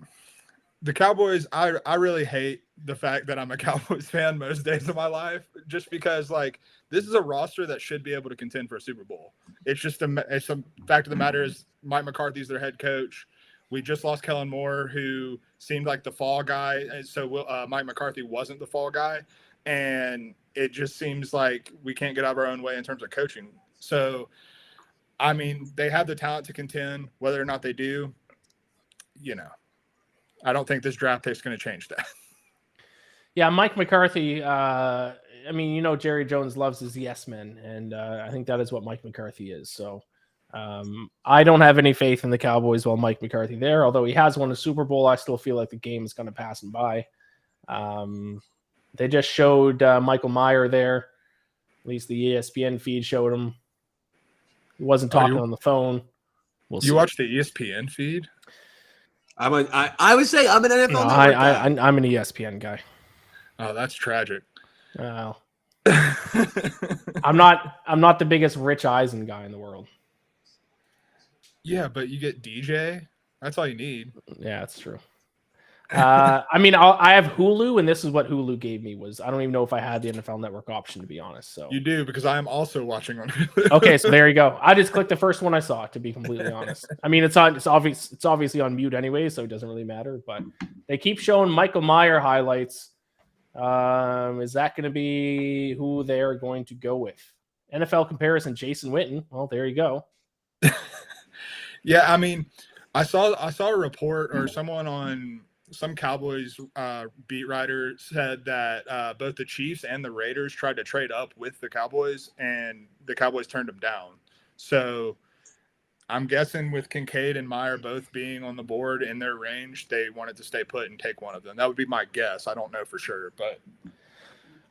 the Cowboys, I really hate the fact that I'm a Cowboys fan most days of my life, just because like this is a roster that should be able to contend for a Super Bowl. It's just it's a fact of the matter is Mike McCarthy's their head coach. We just lost Kellen Moore, who seemed like the fall guy. And so Mike McCarthy wasn't the fall guy. And it just seems like we can't get out of our own way in terms of coaching. So, I mean, they have the talent to contend. Whether or not they do, you know, I don't think this draft pick is going to change that. Yeah, Mike McCarthy, I mean, you know, Jerry Jones loves his yes men, and I think that is what Mike McCarthy is. So I don't have any faith in the Cowboys while Mike McCarthy there. Although he has won a Super Bowl, I still feel like the game is going to pass him by. They just showed Michael Mayer there. At least the ESPN feed showed him. He wasn't talking on the phone. We'll see. Watch the ESPN feed? I would say I'm an NFL No, Network guy. I'm an ESPN guy. Oh, that's tragic. I'm not the biggest Rich Eisen guy in the world. Yeah, but you get DJ. That's all you need. Yeah, that's true. I mean, I have Hulu, and this is what Hulu gave me. I don't even know if I had the NFL Network option, to be honest. So you do, because I am also watching on Hulu. Okay, so there you go. I just clicked the first one I saw, to be completely honest. I mean, it's obviously on mute anyway, so it doesn't really matter. But they keep showing Michael Mayer highlights. Is that going to be who they're going to go with? NFL comparison: Jason Witten. Well, there you go. Yeah, I mean, I saw a report or someone on some Cowboys beat writer said that both the Chiefs and the Raiders tried to trade up with the Cowboys, and the Cowboys turned them down. So I'm guessing with Kincaid and Meyer both being on the board in their range, they wanted to stay put and take one of them. That would be my guess. I don't know for sure, but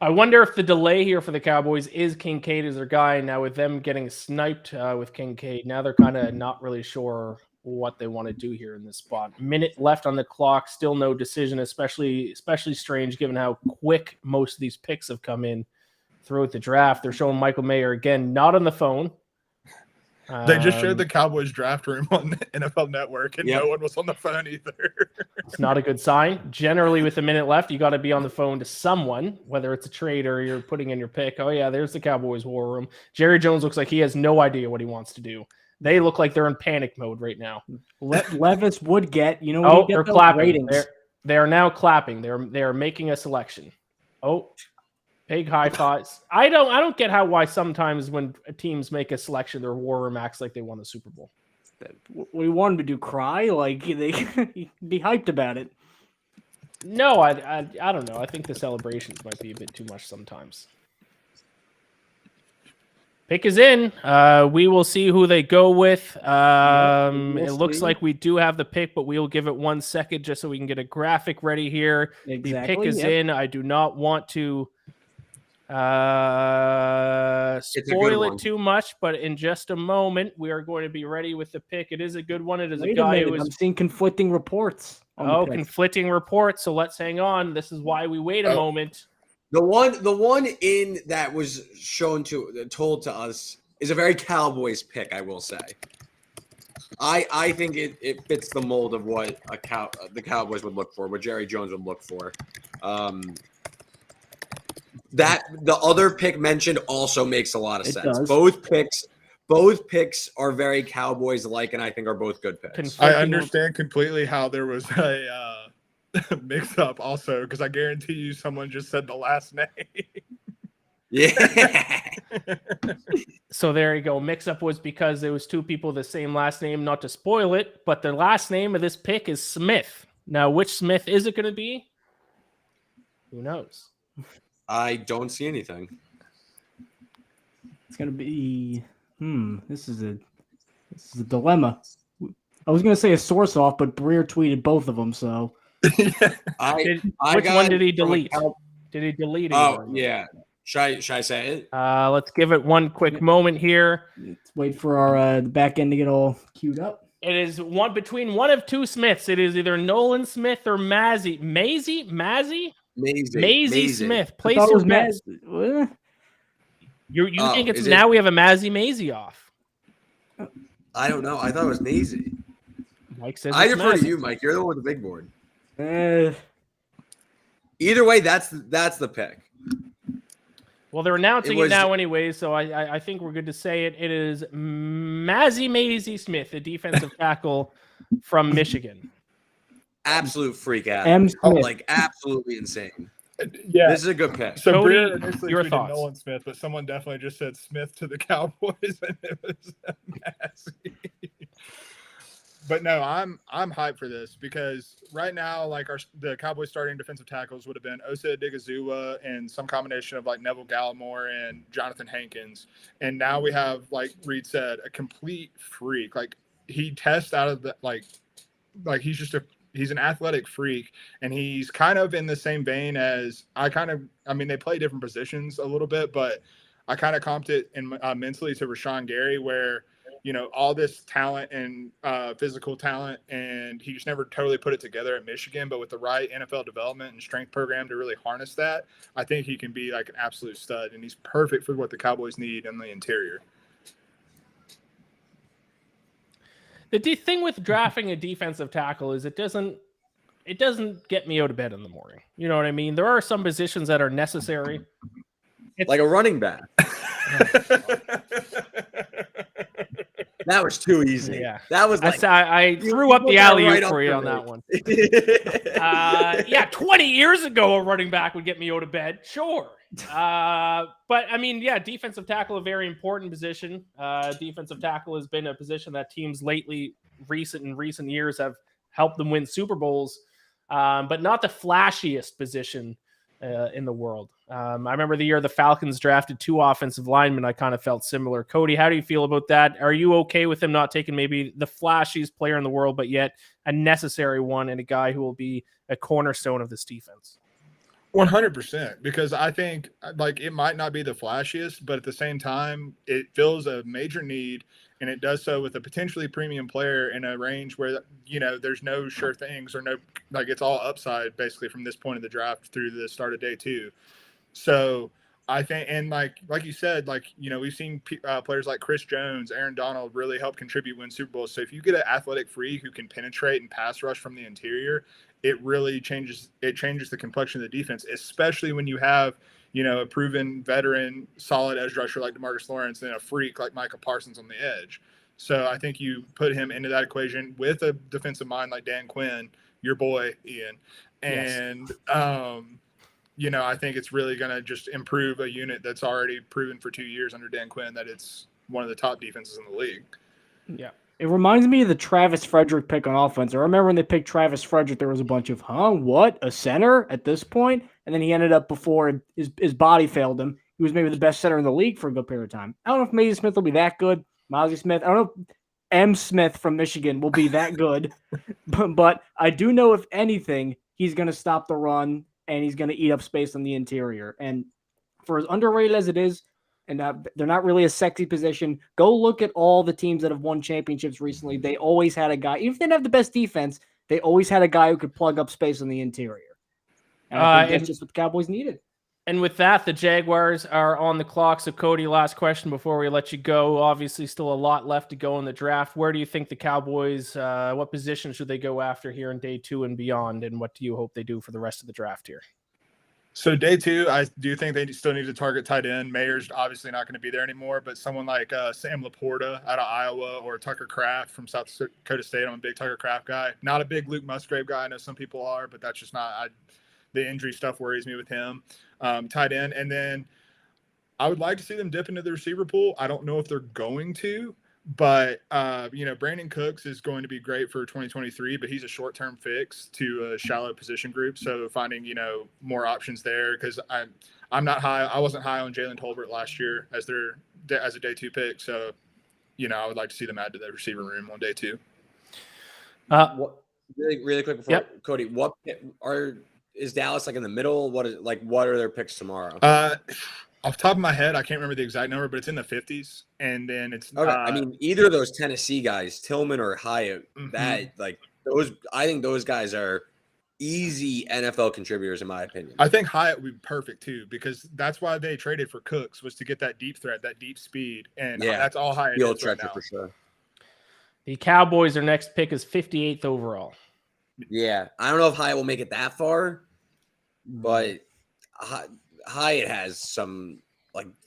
I wonder if the delay here for the Cowboys is Kincaid as their guy. Now with them getting sniped with Kincaid, now they're kind of not really sure what they want to do here in this spot. Minute left on the clock, still no decision, especially strange given how quick most of these picks have come in throughout the draft. They're showing Michael Mayer again, not on the phone. They just showed the Cowboys draft room on the NFL Network, and no one was on the phone either. It's not a good sign. Generally, with a minute left, you got to be on the phone to someone, whether it's a trade or you're putting in your pick. Oh, yeah, there's the Cowboys war room. Jerry Jones looks like he has no idea what he wants to do. They look like they're in panic mode right now. Levis would get, they're clapping. They are now clapping. They're making a selection. Oh, big high fives. I don't get why sometimes when teams make a selection, their war room acts like they won the Super Bowl. We wanted to do cry, like they be hyped about it. No, I don't know. I think the celebrations might be a bit too much sometimes. Pick is in. We will see who they go with. we'll It looks see. like we do have the pick, but we'll give it 1 second just so we can get a graphic ready here. The pick Exactly, is yep. in. I do not want to good spoil it one. too much, but in just a moment, we are going to be ready with the pick. It is a good one. It is Wait a a guy minute. who is I'm seeing conflicting reports. On the picks. conflicting reports. So let's hang on. This is why we wait a moment. The one in that was told to us is a very Cowboys pick, I will say. I think it fits the mold of what the Cowboys would look for, what Jerry Jones would look for. That the other pick mentioned also makes a lot of sense. Does. Both picks are very Cowboys-like, and I think are both good picks. I understand completely how there was a mix-up also, because I guarantee you someone just said the last name. Yeah. So there you go. Mix-up was because there was two people the same last name, not to spoil it, but the last name of this pick is Smith. Now, which Smith is it going to be? Who knows? I don't see anything. It's gonna be. This is a dilemma. I was gonna say a source off, but Breer tweeted both of them. So, Which one did he delete? Did he delete? Oh yeah. Should I say it? Let's give it one quick moment here. Let's wait for our the back end to get all queued up. It is between one of two Smiths. It is either Nolan Smith or Maisie Smith. Place your bets. You think it's now we have a Maisie off? I don't know. I thought it was Maisie. Mike says I it's defer to Maisie. you, Mike. You're the one with the big board. Either way, that's the pick. Well, they're announcing it now anyway, so I think we're good to say it. It is Maisie Smith, a defensive tackle from Michigan. Absolute freak out. Like absolutely insane. Yeah, this is a good pick. So Cody, Breer initially your tweeted thoughts? Nolan Smith, but someone definitely just said Smith to the Cowboys, and it was Massey. But no, I'm hyped for this because right now, like the Cowboys starting defensive tackles would have been Osa Odigizua and some combination of like Neville Gallimore and Jonathan Hankins, and now we have, like Reed said, a complete freak. Like he tests out of the like he's an athletic freak, and he's kind of in the same vein as they play different positions a little bit, but I kind of comped it mentally to Rashawn Gary, where all this talent and physical talent, and he just never totally put it together at Michigan. But with the right NFL development and strength program to really harness that, I think he can be like an absolute stud, and he's perfect for what the Cowboys need in the interior. The thing with drafting a defensive tackle is it doesn't get me out of bed in the morning. You know what I mean? There are some positions that are necessary. It's like a running back. That was too easy. Yeah, that was. Like, I threw up the alley-oop for you on that one. 20 years ago, a running back would get me out of bed. Sure. But I mean, yeah, defensive tackle, a very important position. Defensive tackle has been a position that teams in recent years have helped them win Super Bowls, but not the flashiest position in the world. I remember the year the Falcons drafted 2 offensive linemen. I kind of felt similar. Cody, how do you feel about that? Are you okay with him not taking maybe the flashiest player in the world, but yet a necessary one and a guy who will be a cornerstone of this defense? 100%, because I think like it might not be the flashiest, but at the same time, it fills a major need, and it does so with a potentially premium player in a range where there's no sure things or no it's all upside basically from this point of the draft through the start of day 2. So I think, and like you said, we've seen players like Chris Jones, Aaron Donald really help contribute win Super Bowls. So if you get an athletic freak who can penetrate and pass rush from the interior, it really changes the complexion of the defense, especially when you have, a proven veteran, solid edge rusher like DeMarcus Lawrence and a freak like Micah Parsons on the edge. So I think you put him into that equation with a defensive mind like Dan Quinn, your boy, Ian. And, I think it's really going to just improve a unit that's already proven for 2 years under Dan Quinn that it's one of the top defenses in the league. Yeah. It reminds me of the Travis Frederick pick on offense. I remember when they picked Travis Frederick, there was a bunch of, what? A center at this point? And then he ended up before his body failed him. he was maybe the best center in the league for a good period of time. I don't know if Mason Smith will be that good. Mozzie Smith, I don't know if M. Smith from Michigan will be that good. But I do know, if anything, he's going to stop the run and he's going to eat up space on the interior. And for as underrated as it is, and they're not really a sexy position, go look at all the teams that have won championships recently. They always had a guy, even if they didn't have the best defense, they always had a guy who could plug up space on the interior. And I think that's just what the Cowboys needed. And with that, the Jaguars are on the clock. So, Cody, last question before we let you go. Obviously, still a lot left to go in the draft. Where do you think the Cowboys, what position should they go after here in day 2 and beyond? And what do you hope they do for the rest of the draft here? So day 2, I do think they still need to target tight end. Mayer's obviously not going to be there anymore, but someone like Sam Laporta out of Iowa or Tucker Kraft from South Dakota State. I'm a big Tucker Kraft guy. Not a big Luke Musgrave guy. I know some people are, but that's just not the injury stuff worries me with him. Tight end. And then I would like to see them dip into the receiver pool. I don't know if they're going to, but Brandon Cooks is going to be great for 2023, but he's a short-term fix to a shallow position group. So finding, more options there, because I'm not high. I wasn't high on Jalen Tolbert last year as a day 2 pick. So, I would like to see them add to the receiver room on day 2. Really quick before Cody, is Dallas like in the middle? What are their picks tomorrow? Off the top of my head, I can't remember the exact number, but it's in the 50s. And then it's okay. I mean, either of those Tennessee guys, Tillman or Hyatt, I think those guys are easy NFL contributors in my opinion. I think Hyatt would be perfect too, because that's why they traded for Cooks, was to get that deep threat, that deep speed, and that's all Hyatt is right now. For sure. The Cowboys, their next pick is 58th overall. Yeah, I don't know if Hyatt will make it that far, but Hyatt has some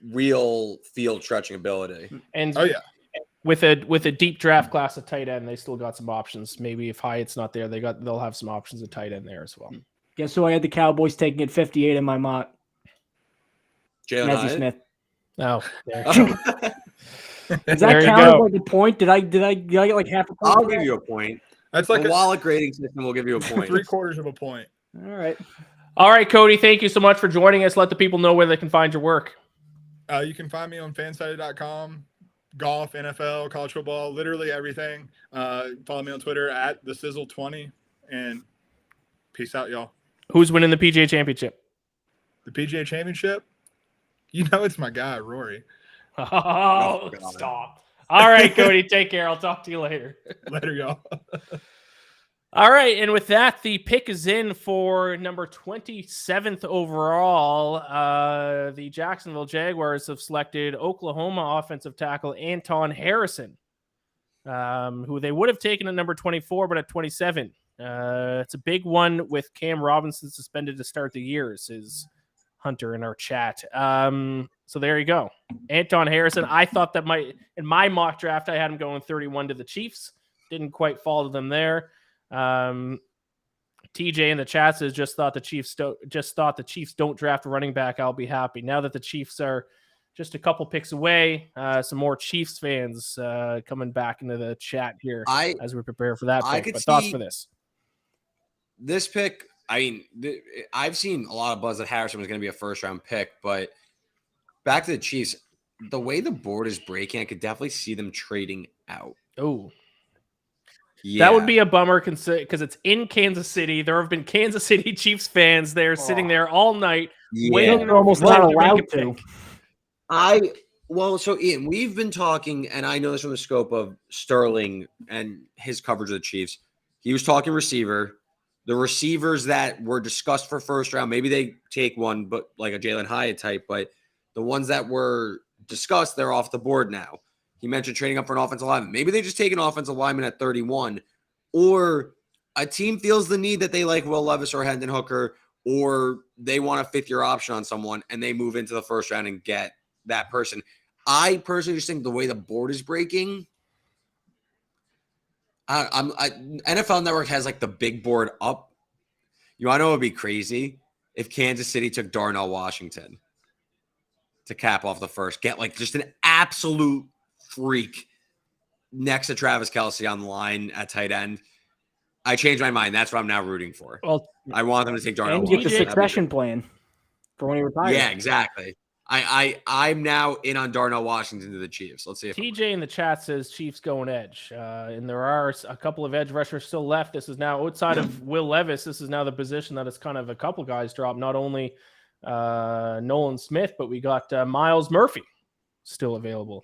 real field stretching ability. And with a deep draft class of tight end, they still got some options. Maybe if Hyatt's not there, they'll have some options at tight end there as well. Guess who I had the Cowboys taking at 58 in my mock? Jalen Smith. Oh, does that count as like a point? Did I get like half a point? I'll give you a point. That's like a wallet grading system will give you a point. 3/4 of a point. All right, Cody, thank you so much for joining us. Let the people know where they can find your work. You can find me on fansided.com, golf, NFL, college football, literally everything. Follow me on Twitter at thesizzle20, and peace out, y'all. Who's winning the PGA Championship? The PGA Championship? It's my guy, Rory. Oh, stop. All right, Cody, take care. I'll talk to you later. Later, y'all. All right, and with that, the pick is in for number 27th overall. The Jacksonville Jaguars have selected Oklahoma offensive tackle Anton Harrison, who they would have taken at number 24, but at 27. It's a big one with Cam Robinson suspended to start the year, says Hunter in our chat. So there you go. Anton Harrison. I thought that in my mock draft, I had him going 31 to the Chiefs. Didn't quite fall to them there. TJ in the chat says just thought the Chiefs don't draft a running back. I'll be happy. Now that the Chiefs are just a couple picks away, some more Chiefs fans coming back into the chat here as we prepare for that pick. But thoughts for this pick? I mean, I've seen a lot of buzz that Harrison was going to be a first-round pick, but back to the Chiefs, the way the board is breaking, I could definitely see them trading out. Oh, yeah. That would be a bummer because it's in Kansas City. There have been Kansas City Chiefs fans there sitting there all night waiting. They're almost not allowed to. So Ian, we've been talking, and I know this from the scope of Sterling and his coverage of the Chiefs. He was talking receiver. The receivers that were discussed for first round, maybe they take one, but like a Jalen Hyatt type, but the ones that were discussed, they're off the board now. He mentioned trading up for an offensive lineman. Maybe they just take an offensive lineman at 31, or a team feels the need that they like Will Levis or Hendon Hooker, or they want a fifth-year option on someone, and they move into the first round and get that person. I personally just think the way the board is breaking, NFL Network has like the big board up. I know it would be crazy if Kansas City took Darnell Washington to cap off the first, get like just an absolute freak next to Travis Kelce on the line at tight end. I changed my mind. That's what I'm now rooting for. Well, I want them to take Darnell and Washington. get the succession plan for when he retires. Yeah, exactly. I'm now in on Darnell Washington to the Chiefs. Let's see if TJ in the chat says Chiefs going edge, and there are a couple of edge rushers still left. This is now outside of Will Levis. This is now the position that it's kind of a couple guys dropped. Not only Nolan Smith, but we got Miles Murphy still available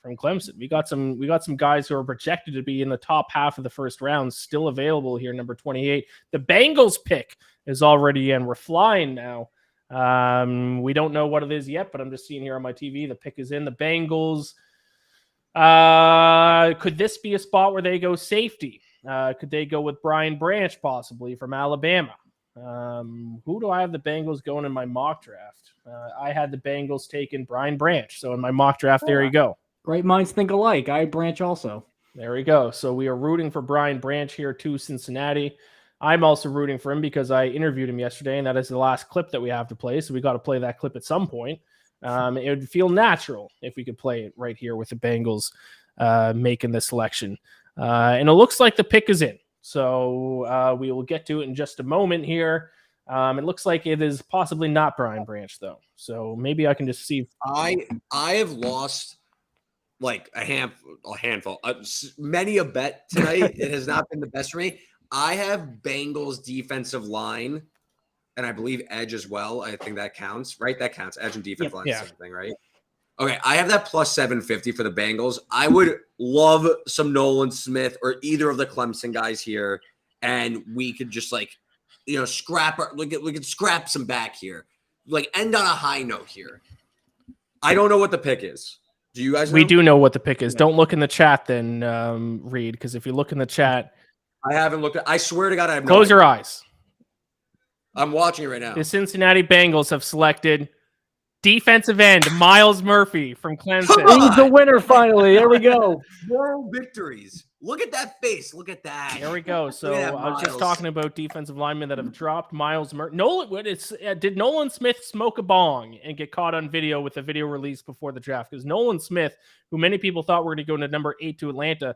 from Clemson. We got some guys who are projected to be in the top half of the first round still available here. Number 28, the Bengals pick is already in. We're flying now. We don't know what it is yet, but I'm just seeing here on my TV. The pick is in. The Bengals. Could this be a spot where they go safety? Could they go with Brian Branch possibly from Alabama? Who do I have the Bengals going in my mock draft? I had the Bengals taking Brian Branch. So in my mock draft, there you go. Great minds think alike. I had Branch also. There we go. So we are rooting for Brian Branch here to Cincinnati. I'm also rooting for him because I interviewed him yesterday, and that is the last clip that we have to play. So we got to play that clip at some point. It would feel natural if we could play it right here with the Bengals making the selection. And it looks like the pick is in. So we will get to it in just a moment here. It looks like it is possibly not Brian Branch, though. So maybe I can just see. I have lost like a handful, many a bet tonight. It has not been the best for me. I have Bengals defensive line, and I believe edge as well. I think that counts, right? That counts. Edge and defensive line, same thing, right? Okay, I have that plus 750 for the Bengals. I would love some Nolan Smith or either of the Clemson guys here, and we could just scrap we could scrap some back here, end on a high note here. I don't know what the pick is. Do you guys know? We do know what the pick is. Don't look in the chat then, Reed, because if you look in the chat. I haven't looked I swear to God, I have no Close your idea. eyes. I'm watching it right now. The Cincinnati Bengals have selected defensive end Miles Murphy from Clemson. He's the winner finally. There we go. Moral victories. Look at that face. Look at that. There we go. So Look at that, I was just Miles. talking about defensive linemen that have dropped. Miles Murphy. Did Nolan Smith smoke a bong and get caught on video with the video release before the draft? Because Nolan Smith, who many people thought were going to go to number 8 to Atlanta,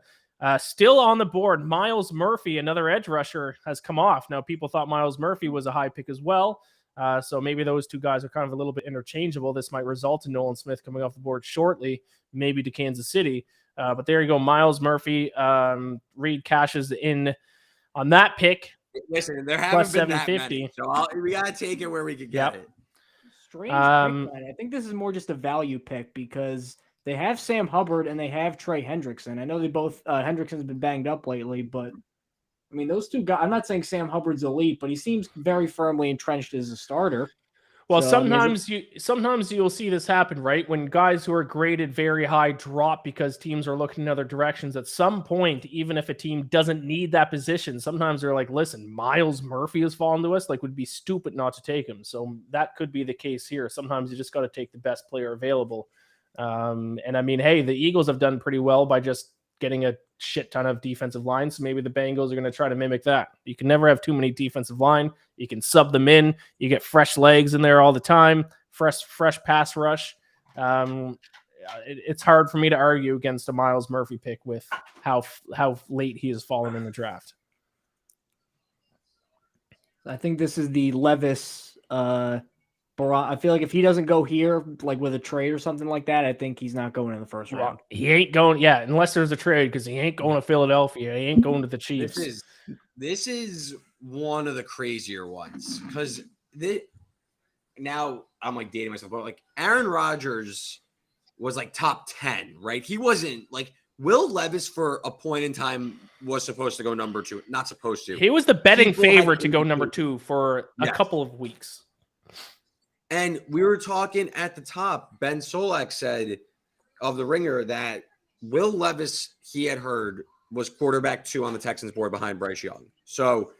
still on the board. Miles Murphy, another edge rusher, has come off. Now, people thought Miles Murphy was a high pick as well. So maybe those two guys are kind of a little bit interchangeable. This might result in Nolan Smith coming off the board shortly, maybe to Kansas City. But there you go, Miles Murphy. Reed cashes in on that pick. Listen, there plus haven't been that 750. many, so we got to take it where we can get it. Strange pick, man. I think this is more just a value pick because they have Sam Hubbard and they have Trey Hendrickson. I know they both Hendrickson's been banged up lately, but I mean those two guys. I'm not saying Sam Hubbard's elite, but he seems very firmly entrenched as a starter. Well, So, sometimes you'll see this happen, right? When guys who are graded very high drop because teams are looking in other directions. At some point, even if a team doesn't need that position, sometimes they're like, "Listen, Miles Murphy has fallen to us. Would be stupid not to take him." So that could be the case here. Sometimes you just got to take the best player available. And I mean, hey, the Eagles have done pretty well by just getting a shit ton of defensive line. So maybe the Bengals are going to try to mimic that. You can never have too many defensive line. You can sub them in. You get fresh legs in there all the time. Fresh pass rush. It's hard for me to argue against a Miles Murphy pick with how late he has fallen in the draft. I think this is the Levis. I feel like if he doesn't go here, with a trade or something like that, I think he's not going in the first round. He ain't going, unless there's a trade, because he ain't going to Philadelphia. He ain't going to the Chiefs. This is one of the crazier ones because now I'm dating myself, but Aaron Rodgers was top 10, right? He wasn't Will Levis for a point in time was supposed to go number 2, not supposed to. He was the betting favorite to go number 2 for a couple of weeks. And we were talking at the top. Ben Solak said of the Ringer that Will Levis, he had heard, was quarterback 2 on the Texans board behind Bryce Young. So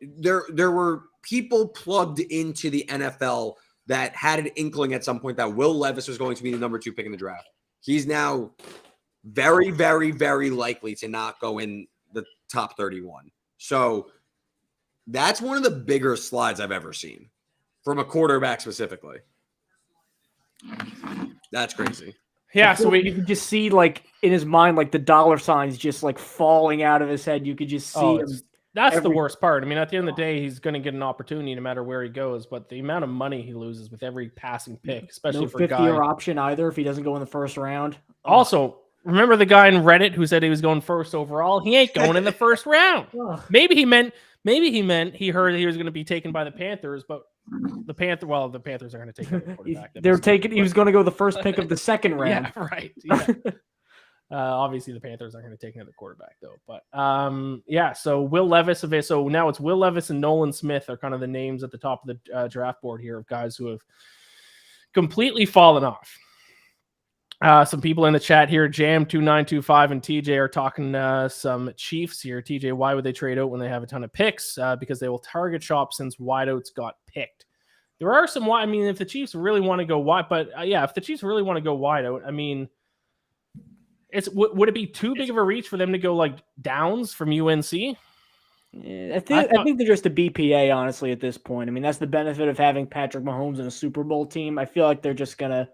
there were people plugged into the NFL that had an inkling at some point that Will Levis was going to be the number 2 pick in the draft. He's now very, very, very likely to not go in the top 31. So that's one of the bigger slides I've ever seen. From a quarterback specifically. That's crazy. Yeah, so you could just see in his mind the dollar signs just falling out of his head. You could just see him That's the worst part. I mean, at the end of the day, he's going to get an opportunity no matter where he goes, but the amount of money he loses with every passing pick, especially No for a guy. 50-year option either if he doesn't go in the first round. Also, remember the guy in Reddit who said he was going first overall? He ain't going in the first round. Maybe he meant he heard he was going to be taken by the Panthers, but the Panthers are going to take another quarterback. He was going to go the first pick of the second round. Yeah, right. Yeah. Obviously, the Panthers aren't going to take another quarterback, though. But so Will Levis. So now it's Will Levis and Nolan Smith are kind of the names at the top of the draft board here of guys who have completely fallen off. Some people in the chat here, Jam2925 and TJ are talking some Chiefs here. TJ, why would they trade out when they have a ton of picks? Because they will target shop since wideouts got picked. There are some. I mean, if the Chiefs really want to go wide, but if the Chiefs really want to go wide out, I mean. Would it be too big of a reach for them to go like Downs from UNC? I think they're just a BPA, honestly, at this point. I mean, that's the benefit of having Patrick Mahomes in a Super Bowl team. I feel like they're just gonna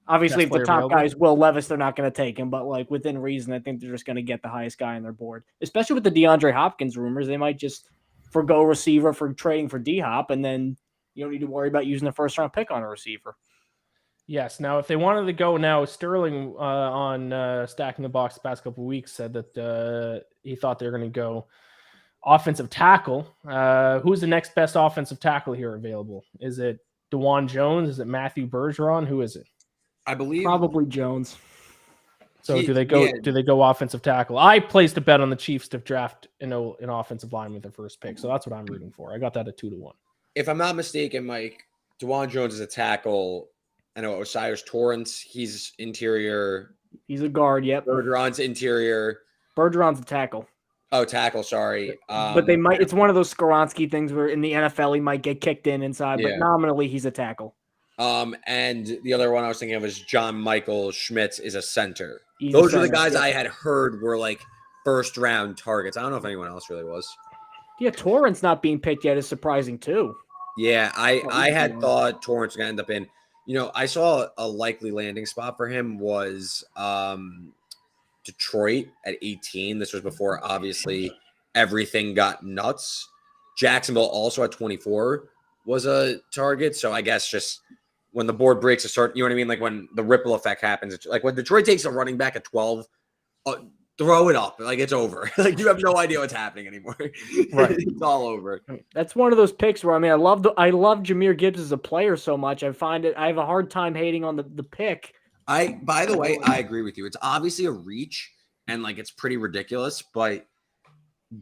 obviously if the top guy is Will Levis, they're not gonna take him, but like within reason, I think they're just gonna get the highest guy on their board. Especially with the DeAndre Hopkins rumors, they might just forgo receiver for trading for D-Hop, and then you don't need to worry about using the first round pick on a receiver. Yes. Now, if they wanted to go now, Sterling on Stacking the Box the past couple of weeks said that he thought they were going to go offensive tackle. Who's the next best offensive tackle here available? Is it DeJuan Jones? Is it Matthew Bergeron? Who is it? I believe probably Jones. So do they go offensive tackle? I placed a bet on the Chiefs to draft an offensive line with their first pick, so that's what I'm rooting for. I got that at 2-1. If I'm not mistaken, Mike, DeJuan Jones is a tackle. I know Osiris Torrance, he's interior. He's a guard, yep. Bergeron's interior. Bergeron's a tackle. Oh, tackle, sorry. But they might, it's one of those Skoronski things where in the NFL he might get kicked inside, but nominally he's a tackle. And the other one I was thinking of was John Michael Schmitz is a center. He's Those are the guys I had heard were like first round targets. I don't know if anyone else really was. Yeah, Torrance not being picked yet is surprising too. Yeah, I had thought Torrance was going to end up in. You know, I saw a likely landing spot for him was Detroit at 18. This was before, obviously, everything got nuts. Jacksonville also at 24 was a target. So I guess just when the board breaks, you know what I mean? Like when the ripple effect happens, it's like when Detroit takes a running back at 12, throw it up. Like it's over. Like you have no idea what's happening anymore. Right. It's all over. That's one of those picks where, I mean, I love Jahmyr Gibbs as a player so much. I have a hard time hating on the pick. By the way, I agree with you. It's obviously a reach and like it's pretty ridiculous, but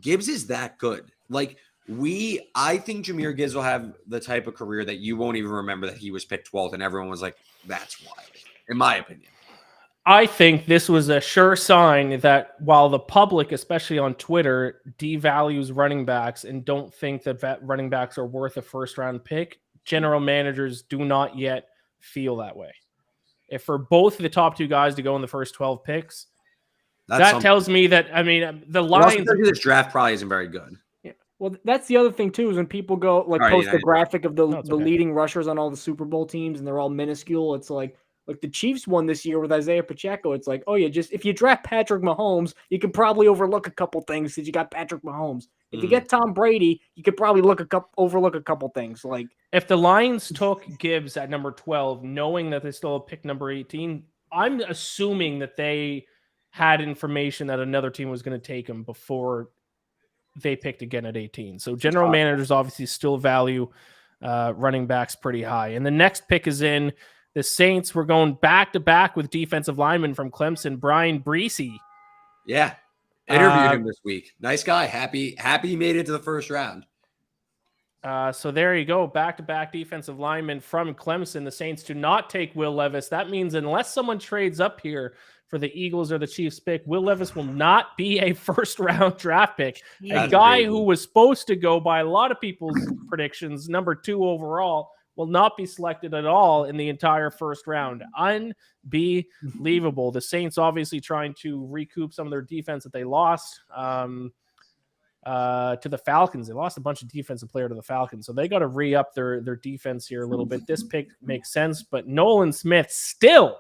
Gibbs is that good. Like I think Jahmyr Gibbs will have the type of career that you won't even remember that he was picked 12th and everyone was like, that's wild, in my opinion. I think this was a sure sign that while the public, especially on Twitter, devalues running backs and don't think that running backs are worth a first-round pick, general managers do not yet feel that way. If for both of the top two guys to go in the first 12 picks, that tells me that, I mean, the Lions... This draft probably isn't very good. Yeah. Well, that's the other thing, too, is when people go, post the graphic of the leading rushers on all the Super Bowl teams, and they're all minuscule, it's like the Chiefs won this year with Isaiah Pacheco. It's like, oh, if you draft Patrick Mahomes, you can probably overlook a couple things because you got Patrick Mahomes. If you get Tom Brady, you could probably overlook a couple things. Like if the Lions took Gibbs at number 12, knowing that they still have pick number 18, I'm assuming that they had information that another team was going to take him before they picked again at 18. So general managers obviously still value running backs pretty high. And the next pick is in. The Saints were going back-to-back with defensive lineman from Clemson, Brian Breesy. Yeah. Interviewed him this week. Nice guy. Happy he made it to the first round. So there you go. Back-to-back defensive lineman from Clemson. The Saints do not take Will Levis. That means unless someone trades up here for the Eagles or the Chiefs pick, Will Levis will not be a first-round draft pick. A guy who was supposed to go by a lot of people's predictions, number 2 overall, will not be selected at all in the entire first round. Unbelievable. The Saints obviously trying to recoup some of their defense that they lost to the Falcons. They lost a bunch of defensive player to the Falcons, so they got to re-up their defense here a little bit. This pick makes sense, but Nolan Smith still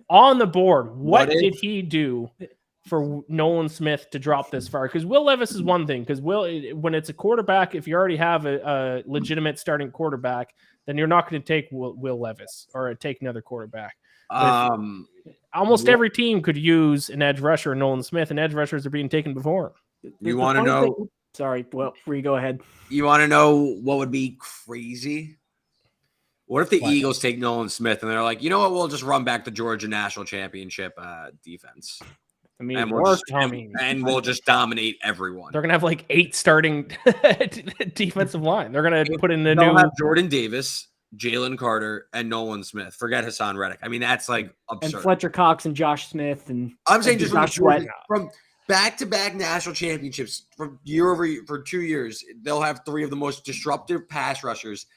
on the board. What did he do for Nolan Smith to drop this far, because Will Levis is one thing. Because when it's a quarterback, if you already have a legitimate starting quarterback, then you're not going to take Will Levis or take another quarterback. Almost every team could use an edge rusher, Nolan Smith, and edge rushers are being taken before. You want to know? Sorry, well, Free, go ahead. You want to know what would be crazy? What if the Eagles take Nolan Smith and they're like, you know what? We'll just run back the Georgia National Championship defense. I mean, and we'll just dominate everyone. They're gonna have like 8 starting defensive line. They're gonna put in They'll have Jordan Davis, Jalen Carter, and Nolan Smith. Forget Hassan Reddick. I mean, that's like absurd. And Fletcher Cox and Josh Smith and I'm saying just Josh Sweat. from back-to-back national championships from year over year for 2 years, they'll have 3 of the most disruptive pass rushers.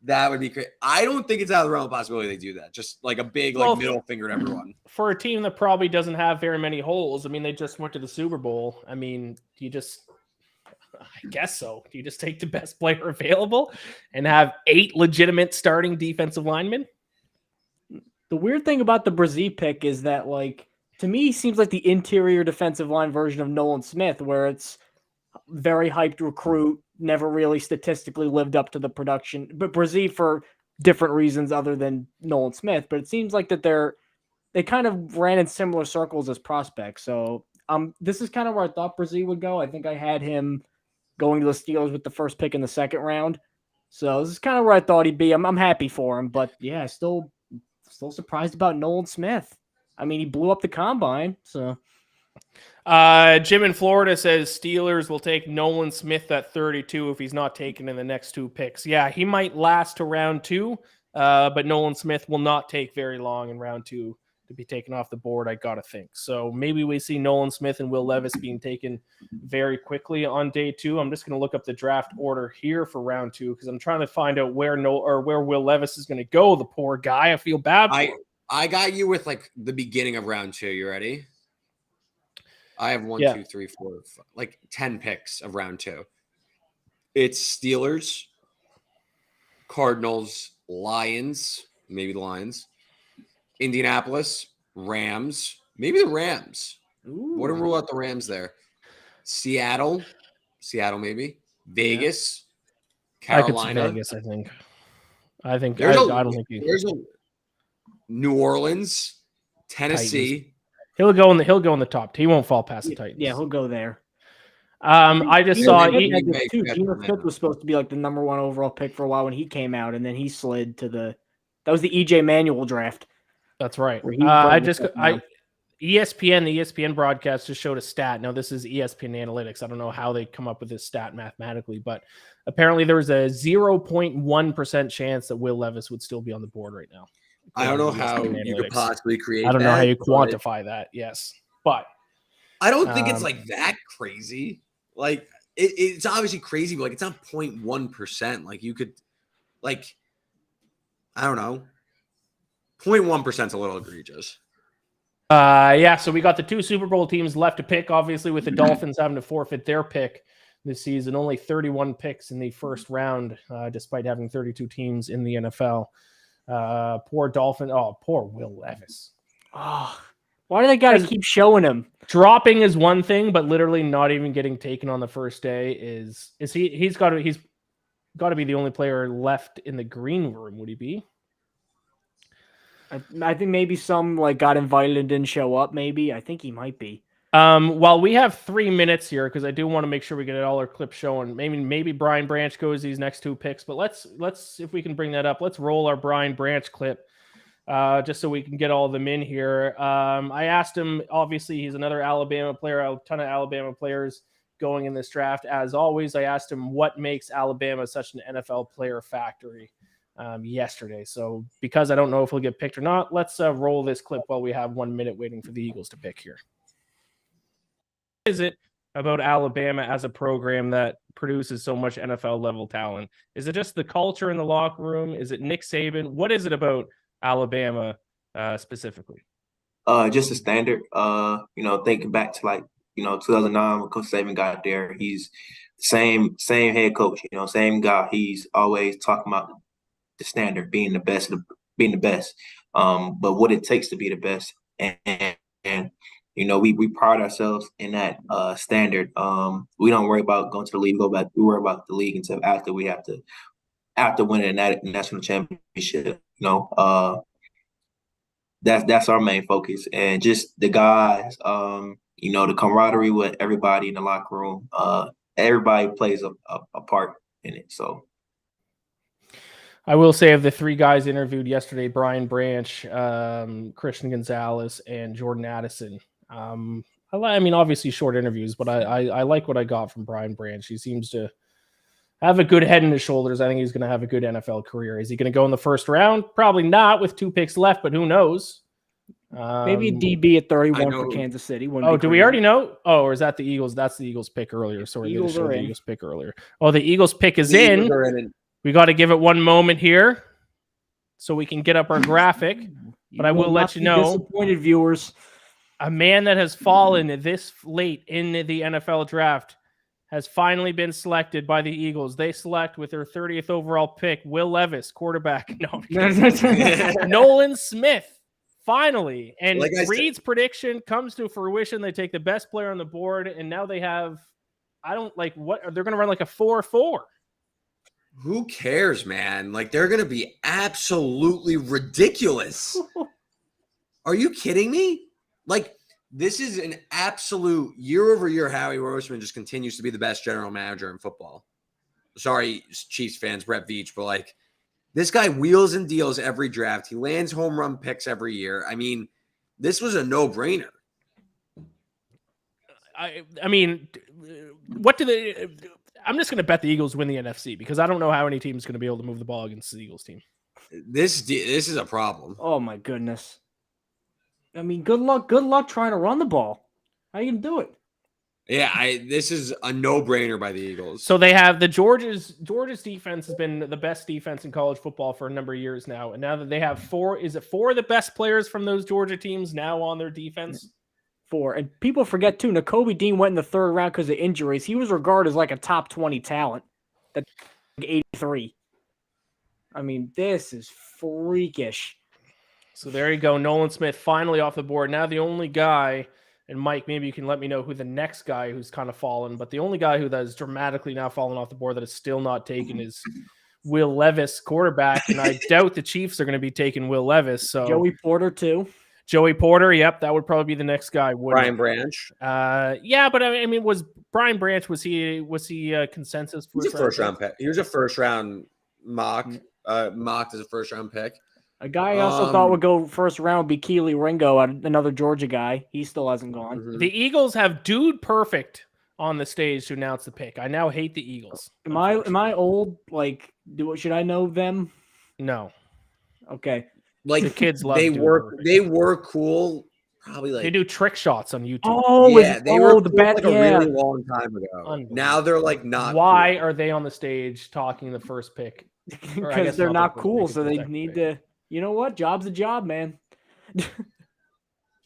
That would be great. I don't think it's out of the realm of possibility they do that. Just like a big middle finger to everyone. For a team that probably doesn't have very many holes, I mean, they just went to the Super Bowl. I mean, I guess so. Do you just take the best player available and have 8 legitimate starting defensive linemen? The weird thing about the Brazil pick is that, like, to me, he seems like the interior defensive line version of Nolan Smith, where it's very hyped recruit, never really statistically lived up to the production. But Brazil for different reasons other than Nolan Smith. But it seems like that they kind of ran in similar circles as prospects. So this is kind of where I thought Brazil would go. I think I had him going to the Steelers with the first pick in the 2nd round. So this is kind of where I thought he'd be. I'm happy for him. But yeah, still surprised about Nolan Smith. I mean, he blew up the combine, so. Jim in Florida says Steelers will take Nolan Smith at 32 if he's not taken in the next 2 picks. Yeah, he might last to round 2, but Nolan Smith will not take very long in round 2 to be taken off the board, I got to think. So maybe we see Nolan Smith and Will Levis being taken very quickly on day 2. I'm just going to look up the draft order here for round 2 because I'm trying to find out where Will Levis is going to go. The poor guy. I feel bad for him. I got you with like the beginning of round 2. You ready? I have 1, 2, 3, 4, 5, like 10 picks of round 2. It's Steelers, Cardinals, Lions, maybe the Lions, Indianapolis, Rams, maybe the Rams. Wouldn't rule out the Rams there. Seattle maybe. Vegas, Carolina. I could see Vegas, I think. There's There's a New Orleans, Tennessee. He'll go in the top. He won't fall past the Titans. Yeah, he'll go there. I just saw Geno Smith was supposed to be like the number 1 overall pick for a while when he came out, and then he slid to that was the EJ Manuel draft. That's right. The ESPN broadcast just showed a stat. Now this is ESPN Analytics. I don't know how they come up with this stat mathematically, but apparently there was a 0.1% chance that Will Levis would still be on the board right now. I don't know how you could possibly create. I don't know how you quantify that. Yes, but I don't think it's like that crazy. Like it's obviously crazy, but like it's not 0.1%. Like you could, like, I don't know, 0.1% is a little egregious. Yeah. So we got the 2 Super Bowl teams left to pick. Obviously, with the Dolphins having to forfeit their pick this season, only 31 picks in the first round, despite having 32 teams in the NFL. Poor Dolphin. Oh, poor Will Levis. Oh, why do they got to keep showing him? Dropping is one thing, but literally not even getting taken on the first day is he's got to be the only player left in the green room. Would he be? I think maybe some like got invited and didn't show up. Maybe I think he might be. While we have 3 minutes here, because I do want to make sure we get all our clips showing. Maybe Brian Branch goes these next 2 picks, but let's if we can bring that up, let's roll our Brian Branch clip, just so we can get all of them in here. I asked him. Obviously, he's another Alabama player. A ton of Alabama players going in this draft. As always, I asked him what makes Alabama such an NFL player factory yesterday. So because I don't know if he'll get picked or not, let's roll this clip while we have 1 minute waiting for the Eagles to pick here. Is it about Alabama as a program that produces so much NFL level talent? Is it just the culture in the locker room? Is it Nick Saban? What is it about Alabama specifically? Just a standard. Thinking back to 2009 when Coach Saban got there, he's same head coach. Same guy. He's always talking about the standard, being the best. But what it takes to be the best, and we pride ourselves in that standard. We don't worry about going to the league, we worry about the league until after we have to win a national championship. That's our main focus, and just the guys, the camaraderie with everybody in the locker room. Everybody plays a part in it. So I will say of the three guys interviewed yesterday, Brian Branch, Christian Gonzalez, and Jordan Addison. I mean, obviously short interviews, but I like what I got from Brian Branch. He seems to have a good head in his shoulders. I think he's going to have a good NFL career. Is he going to go in the first round? Probably not with 2 picks left, but who knows? Maybe a DB at 31 for Kansas City. Oh, do we already know? Oh, or is that the Eagles? That's the Eagles pick earlier. Sorry, they just showed the Eagles pick earlier. Oh, the Eagles pick is in. We got to give it one moment here so we can get up our graphic. But I will let you know, disappointed viewers, a man that has fallen this late in the NFL draft has finally been selected by the Eagles. They select with their 30th overall pick, Will Levis, quarterback. No, Nolan Smith, finally. And Reed's prediction comes to fruition. They take the best player on the board, and now they have, they're going to run like a 4-4. Who cares, man? Like, they're going to be absolutely ridiculous. Are you kidding me? Like, this is an absolute year-over-year. Howie Roseman just continues to be the best general manager in football. Sorry, Chiefs fans, Brett Veach, but like, this guy wheels and deals every draft. He lands home run picks every year. I mean, this was a no-brainer. I mean, what do they? I'm just going to bet the Eagles win the NFC because I don't know how any team is going to be able to move the ball against the Eagles team. This is a problem. Oh my goodness. I mean, good luck trying to run the ball. How you gonna do it? Yeah, this is a no-brainer by the Eagles. So they have Georgia's defense has been the best defense in college football for a number of years now. And now that they have four of the best players from those Georgia teams now on their defense? 4. And people forget too, Nakobe Dean went in the 3rd round because of injuries. He was regarded as like a top 20 talent. That's 83. I mean, this is freakish. So there you go. Nolan Smith finally off the board. Now the only guy, and Mike, maybe you can let me know who the next guy who's kind of fallen, but the only guy who has dramatically now fallen off the board that is still not taken is Will Levis, quarterback. And I doubt the Chiefs are going to be taking Will Levis. So Joey Porter too. Joey Porter, yep, that would probably be the next guy. Brian Branch. Yeah, but I mean, was Brian Branch, was he consensus? He was a first-round pick. He was a first-round mocked as a first-round pick. A guy I also thought would go first round would be Keely Ringo, another Georgia guy. He still hasn't gone. Mm-hmm. The Eagles have Dude Perfect on the stage to announce the pick. I now hate the Eagles. Am I old? Like, should I know them? No. Okay. Like, the kids love they Dude were Perfect. they were cool. Probably like they do trick shots on YouTube. Oh, yeah, they were the cool bat, like a yeah. really long time ago. Now they're like not. Why cool. are they on the stage talking the first pick? Because they're not cool, so they need to. You know what? Job's a job, man.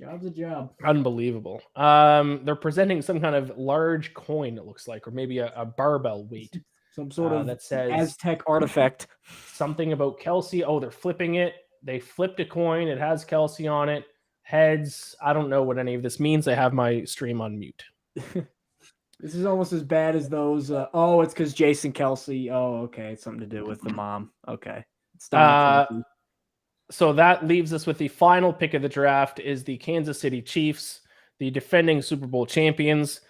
Job's a job. Unbelievable. They're presenting some kind of large coin, it looks like, or maybe a barbell weight. Some sort of that says Aztec artifact. Something about Kelsey. Oh, they're flipping it. They flipped a coin. It has Kelsey on it. Heads. I don't know what any of this means. I have my stream on mute. This is almost as bad as those. It's because Jason Kelsey. Oh, okay. It's something to do with the mom. Okay. So that leaves us with the final pick of the draft is the Kansas City Chiefs, the defending Super Bowl champions.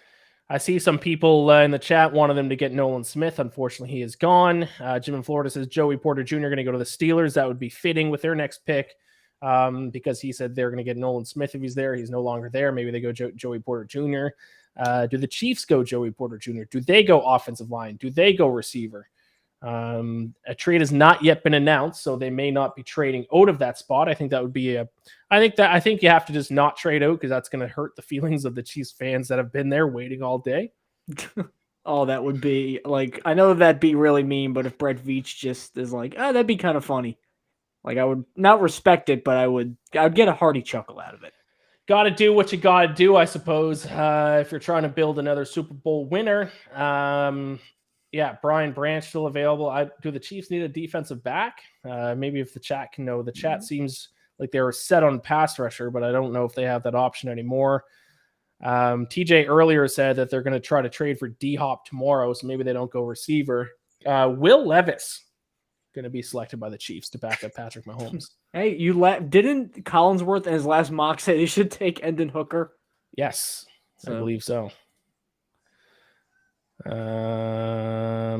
I see some people in the chat wanted them to get Nolan Smith. Unfortunately, he is gone. Jim in Florida says Joey Porter Jr. going to go to the Steelers. That would be fitting with their next pick because he said they're going to get Nolan Smith if he's there. He's no longer there. Maybe they go Joey Porter Jr. Do the Chiefs go Joey Porter Jr.? Do they go offensive line? Do they go receiver? A trade has not yet been announced, so they may not be trading out of that spot. I think that would be I think you have to just not trade out because that's going to hurt the feelings of the Chiefs fans that have been there waiting all day. Oh, that would be like, I know that'd be really mean, but if Brett Veach just is like, that'd be kind of funny. Like, I would not respect it, but I'd get a hearty chuckle out of it. Got to do what you got to do, I suppose. If you're trying to build another Super Bowl winner. Yeah, Brian Branch still available. Do the Chiefs need a defensive back? Maybe if the chat can know. The chat seems like they were set on pass rusher, but I don't know if they have that option anymore. TJ earlier said that they're going to try to trade for D-Hop tomorrow, so maybe they don't go receiver. Will Levis going to be selected by the Chiefs to back up Patrick Mahomes. Hey, didn't Collinsworth in his last mock say they should take Endon Hooker? Yes, I believe so.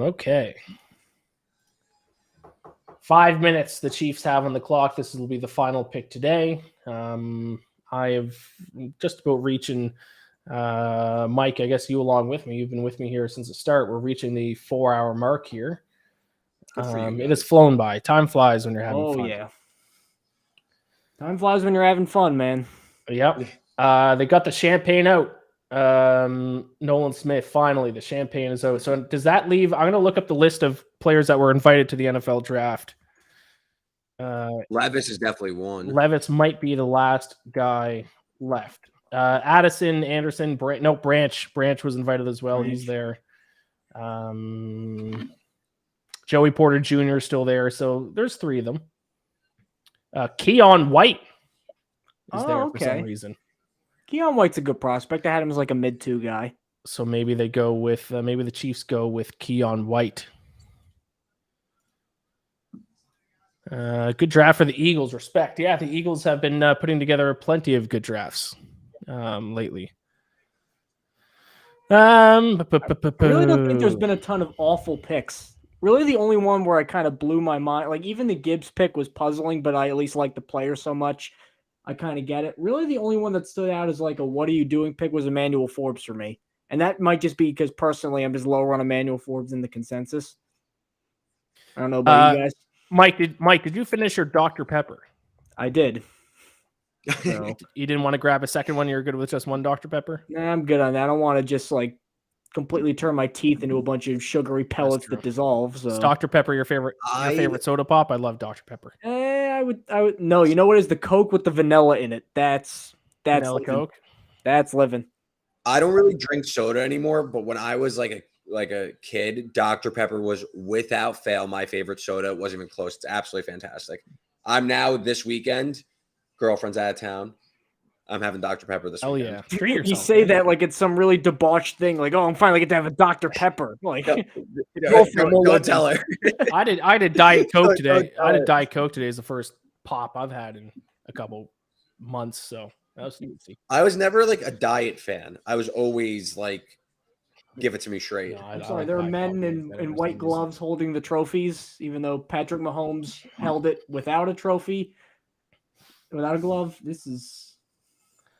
Okay. 5 minutes the Chiefs have on the clock. This will be the final pick today. I have just about reaching, Mike, I guess you along with me. You've been with me here since the start. We're reaching the 4-hour mark here. It has flown by. Time flies when you're having fun. Oh, yeah. Time flies when you're having fun, man. Yep. They got the champagne out. Nolan Smith, finally, the champagne is out. So does that leave? I'm going to look up the list of players that were invited to the NFL draft. Levis is definitely one. Levis might be the last guy left. Addison, Anderson, Branch. Branch was invited as well. He's there. Joey Porter Jr. is still there. So there's 3 of them. Keon White is there for some reason. Keon White's a good prospect. I had him as like a mid-2 guy. So maybe they go with maybe the Chiefs go with Keon White. Good draft for the Eagles. Respect. Yeah, the Eagles have been putting together plenty of good drafts lately. I really don't think there's been a ton of awful picks. Really, the only one where I kind of blew my mind, like even the Gibbs pick was puzzling, but I at least like the player so much. I kind of get it. Really, the only one that stood out as like a what are you doing pick was Emmanuel Forbes for me. And that might just be because personally I'm just lower on Emmanuel Forbes in the consensus. I don't know about you guys. Mike, did you finish your Dr. Pepper? I did. So, you didn't want to grab a second one? You're good with just one Dr. Pepper? Nah, I'm good on that. I don't want to just like completely turn my teeth into a bunch of sugary pellets that dissolve. So. Is Dr. Pepper your favorite soda pop? I love Dr. Pepper. I would no. You know what is the Coke with the vanilla in it? That's vanilla living. Coke. That's living. I don't really drink soda anymore, but when I was like a kid, Dr. Pepper was without fail my favorite soda. It wasn't even close. It's absolutely fantastic. I'm now this weekend, girlfriend's out of town. I'm having Dr. Pepper this weekend. Yeah. Treat yourself. You say that like it's some really debauched thing. Like, oh, I'm finally get to have a Dr. Pepper. Like, don't tell her. I did Diet Coke today. I did Diet Coke today as the first pop I've had in a couple months. So that was easy. I was never like a diet fan. I was always like, give it to me straight. No, I'm sorry, there are men in white gloves holding the trophies, even though Patrick Mahomes held it without a trophy, without a glove. This is.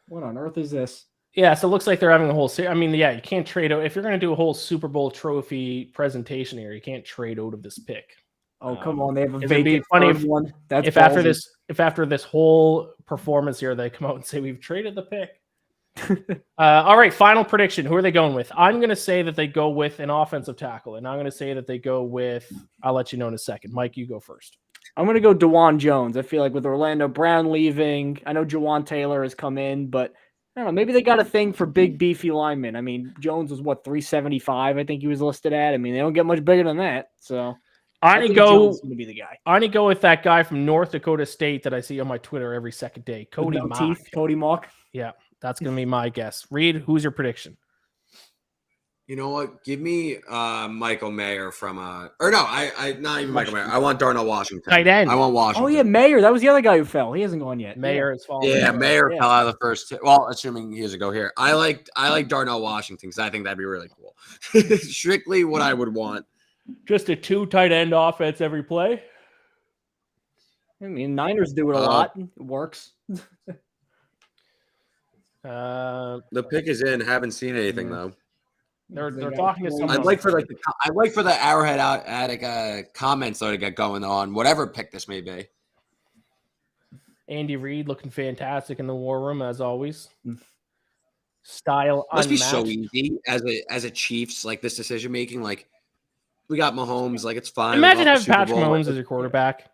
What on earth is this? Yeah, so it looks like they're having a whole series. I mean, yeah, you can't trade out. If you're going to do a whole Super Bowl trophy presentation here, you can't trade out of this pick. Oh, come on. They have a it'd be funny one. That's if after this whole performance here, they come out and say, we've traded the pick. All right, final prediction. Who are they going with? I'm going to say that they go with an offensive tackle, and I'm going to say that they go with, I'll let you know in a second. Mike, you go first. I'm going to go DeJuan Jones. I feel like with Orlando Brown leaving, I know Jawan Taylor has come in, but I don't know. Maybe they got a thing for big, beefy linemen. I mean, Jones was, 375, I think he was listed at. I mean, they don't get much bigger than that. So I'm going to be the guy. I'm going to go with that guy from North Dakota State that I see on my Twitter every second day, Cody Mock. Cody Mock? Yeah, that's going to be my guess. Reed, who's your prediction? You know what? Give me Michael Mayer from or no, I not even Michael Mayer. I want Darnell Washington. Tight end. I want Washington. Oh yeah, Mayer. That was the other guy who fell. He hasn't gone yet. Mayer is falling. Yeah, Mayer fell out of the first. Well, assuming he doesn't go here. I like Darnell Washington because I think that'd be really cool. Strictly what I would want. Just a 2 tight end offense every play. I mean, Niners do it a lot. It works. The pick is in. Haven't seen anything though. They're talking to someone. I'd like for the Arrowhead Attic comments though to get going on whatever pick this may be. Andy Reid looking fantastic in the war room as always. Style must unmatched. be so easy as a Chiefs like this decision making. Like we got Mahomes, like it's fine. Imagine having Patrick Mahomes as your quarterback.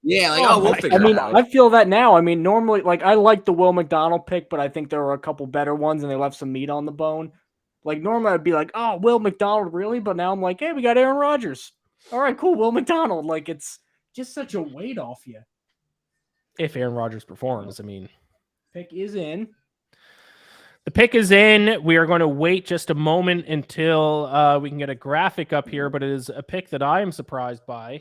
Yeah, like we'll figure it out. I feel that now. I mean, normally, like I like the Will McDonald pick, but I think there were a couple better ones, and they left some meat on the bone. Like, normally I'd be like, oh, Will McDonald, really? But now I'm like, hey, we got Aaron Rodgers. All right, cool, Will McDonald. Like, it's just such a weight off you. If Aaron Rodgers performs, I mean. Pick is in. The pick is in. We are going to wait just a moment until we can get a graphic up here, but it is a pick that I am surprised by.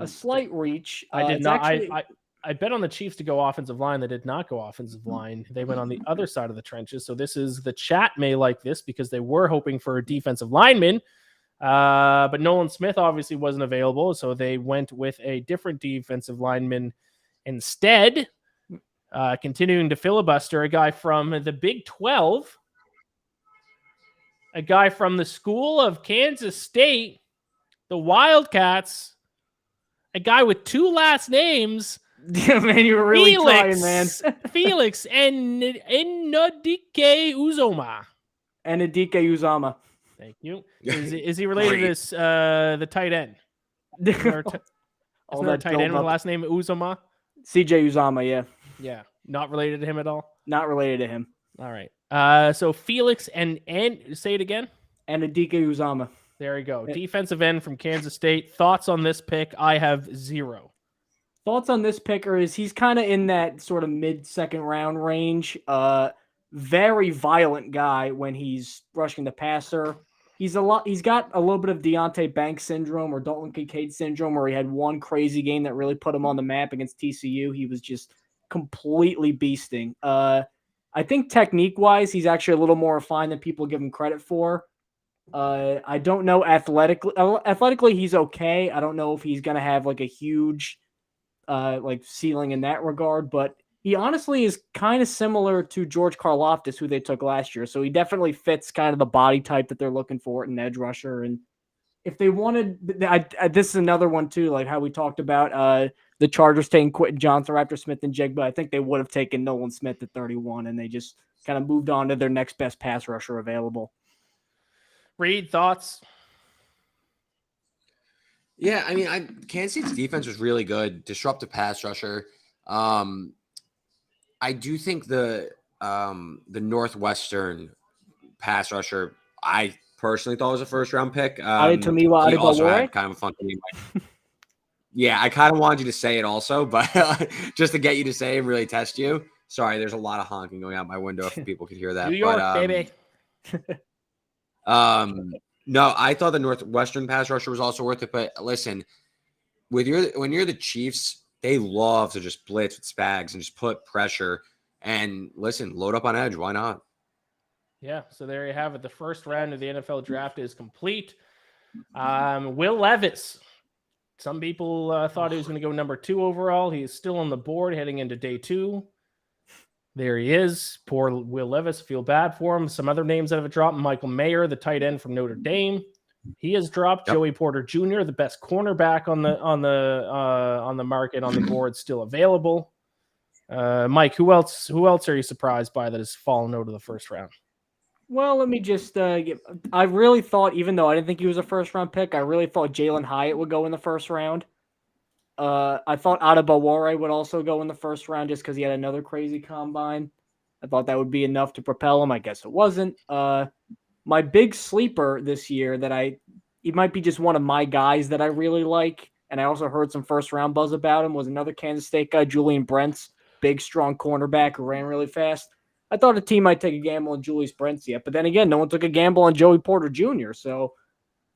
A slight reach. I did it's not. actually- I bet on the Chiefs to go offensive line. They did not go offensive line. They went on the other side of the trenches. So this is the chat may like this because they were hoping for a defensive lineman. But Nolan Smith obviously wasn't available. So they went with a different defensive lineman instead. Continuing to filibuster, a guy from the Big 12, a guy from the school of Kansas State, the Wildcats, a guy with two last names. Yeah, man, you were really trying, man. Felix and Enodike Uzoma. Enodike Uzama. Thank you. Is he related to this, the tight end? Isn't there a tight end with the last name Uzoma? CJ Uzama, yeah. Yeah, not related to him at all? Not related to him. All right. So Felix and say it again? Enodike Uzama. There you go. Defensive end from Kansas State. Thoughts on this pick? I have 0. Thoughts on this picker is he's kind of in that sort of mid-second round range. Very violent guy when he's rushing the passer. He's got a little bit of Deontay Banks syndrome or Dalton Kincaid syndrome, where he had one crazy game that really put him on the map against TCU. He was just completely beasting. I think technique-wise, he's actually a little more refined than people give him credit for. I don't know athletically. Athletically, he's okay. I don't know if he's gonna have like a huge ceiling in that regard, but he honestly is kind of similar to George Karlaftis, who they took last year. So he definitely fits kind of the body type that they're looking for in an edge rusher. And if they wanted, this is another one too, like how we talked about the Chargers taking Quentin Johnson after Smith-Njigba. I think they would have taken Nolan Smith at 31, and they just kind of moved on to their next best pass rusher available. Reed, thoughts? Yeah, I mean, Kansas State's defense was really good, disruptive pass rusher. I do think the Northwestern pass rusher, I personally thought was a first round pick. He also had kind of a fun name. Yeah, I kind of wanted you to say it also, but just to get you to say and really test you. Sorry, there's a lot of honking going out my window if people could hear that. New York, baby. No, I thought the Northwestern pass rusher was also worth it. But listen, when you're the Chiefs, they love to just blitz with Spags and just put pressure. And listen, load up on edge. Why not? Yeah, so there you have it. The first round of the NFL draft is complete. Will Levis. Some people thought he was going to go number 2 overall. He is still on the board heading into day 2. There he is. Poor Will Levis. Feel bad for him. Some other names that have dropped. Michael Mayer, the tight end from Notre Dame. He has dropped. Yep. Joey Porter Jr., the best cornerback on the market, on the board, still available. Mike, who else are you surprised by that has fallen out of the first round? Well, let me just I really thought, even though I didn't think he was a first-round pick, I really thought Jalen Hyatt would go in the first round. I thought Adebawore would also go in the first round just because he had another crazy combine. I thought that would be enough to propel him. I guess it wasn't. My big sleeper this year he might be just one of my guys that I really like, and I also heard some first-round buzz about him, was another Kansas State guy, Julian Brents, big, strong cornerback who ran really fast. I thought a team might take a gamble on Julius Brents yet, but then again, no one took a gamble on Joey Porter Jr., so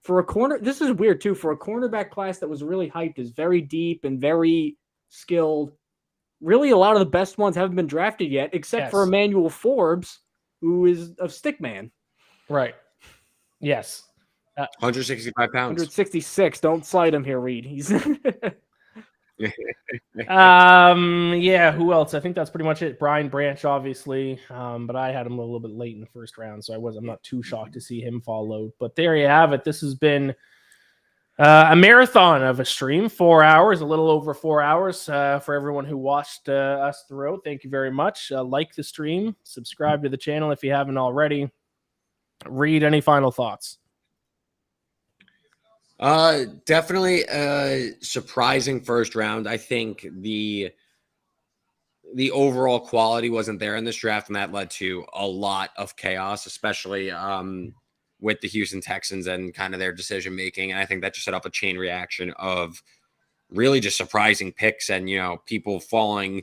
for a corner, this is weird too. For a cornerback class that was really hyped, is very deep and very skilled. Really, a lot of the best ones haven't been drafted yet, except for Emmanuel Forbes, who is a stickman. Right. Yes. 165 pounds. 166. Don't slide him here, Reed. He's. Yeah, who else? I think that's pretty much it. Brian Branch, obviously, but I had him a little bit late in the first round, so I'm not too shocked to see him fall low. But there you have it. This has been a marathon of a stream, 4 hours, a little over 4 hours for everyone who watched us throughout. Thank you very much. Like the stream, subscribe to the channel if you haven't already. Reed, any final thoughts? Definitely a surprising first round. I think the overall quality wasn't there in this draft, and that led to a lot of chaos, especially with the Houston Texans and kind of their decision making. And I think that just set up a chain reaction of really just surprising picks and, people falling,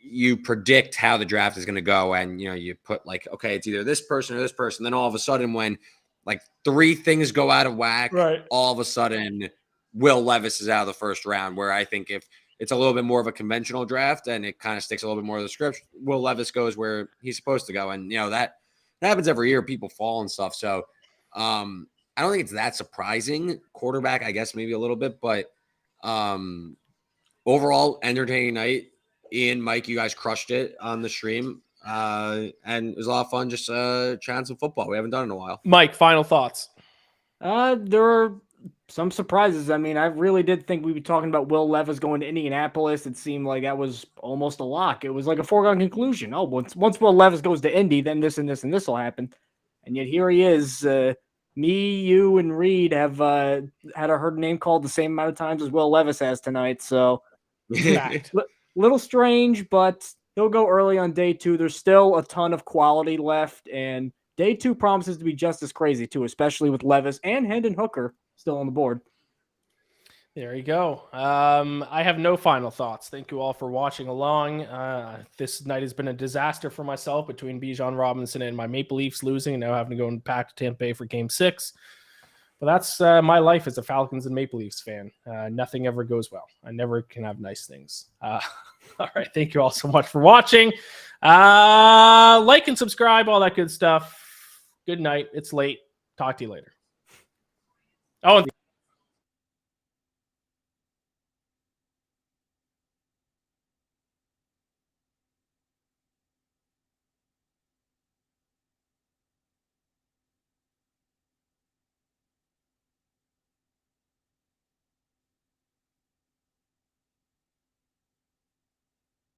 you predict how the draft is going to go, and you put like, okay, it's either this person or this person. Then all of a sudden, when like 3 things go out of whack, right, all of a sudden Will Levis is out of the first round. Where I think if it's a little bit more of a conventional draft and it kind of sticks a little bit more of the script, Will Levis goes where he's supposed to go, and that happens every year. People fall and stuff, so I don't think it's that surprising. Quarterback, I guess maybe a little bit, but overall, entertaining night. Ian, Mike, you guys crushed it on the stream. And it was a lot of fun just chatting some football. We haven't done it in a while. Mike, final thoughts. There are some surprises. I mean, I really did think we'd be talking about Will Levis going to Indianapolis. It seemed like that was almost a lock. It was like a foregone conclusion. Oh, once Will Levis goes to Indy, then this and this and this will happen. And yet here he is. Me, you, and Reed have had her name called the same amount of times as Will Levis has tonight. So little strange, but he'll go early on day 2. There's still a ton of quality left, and day 2 promises to be just as crazy too, especially with Levis and Hendon Hooker still on the board. There you go. I have no final thoughts. Thank you all for watching along. This night has been a disaster for myself between Bijan Robinson and my Maple Leafs losing and now having to go and pack to Tampa Bay for Game 6. But that's my life as a Falcons and Maple Leafs fan. Nothing ever goes well. I never can have nice things. All right. Thank you all so much for watching. Like and subscribe, all that good stuff. Good night. It's late. Talk to you later. Oh, and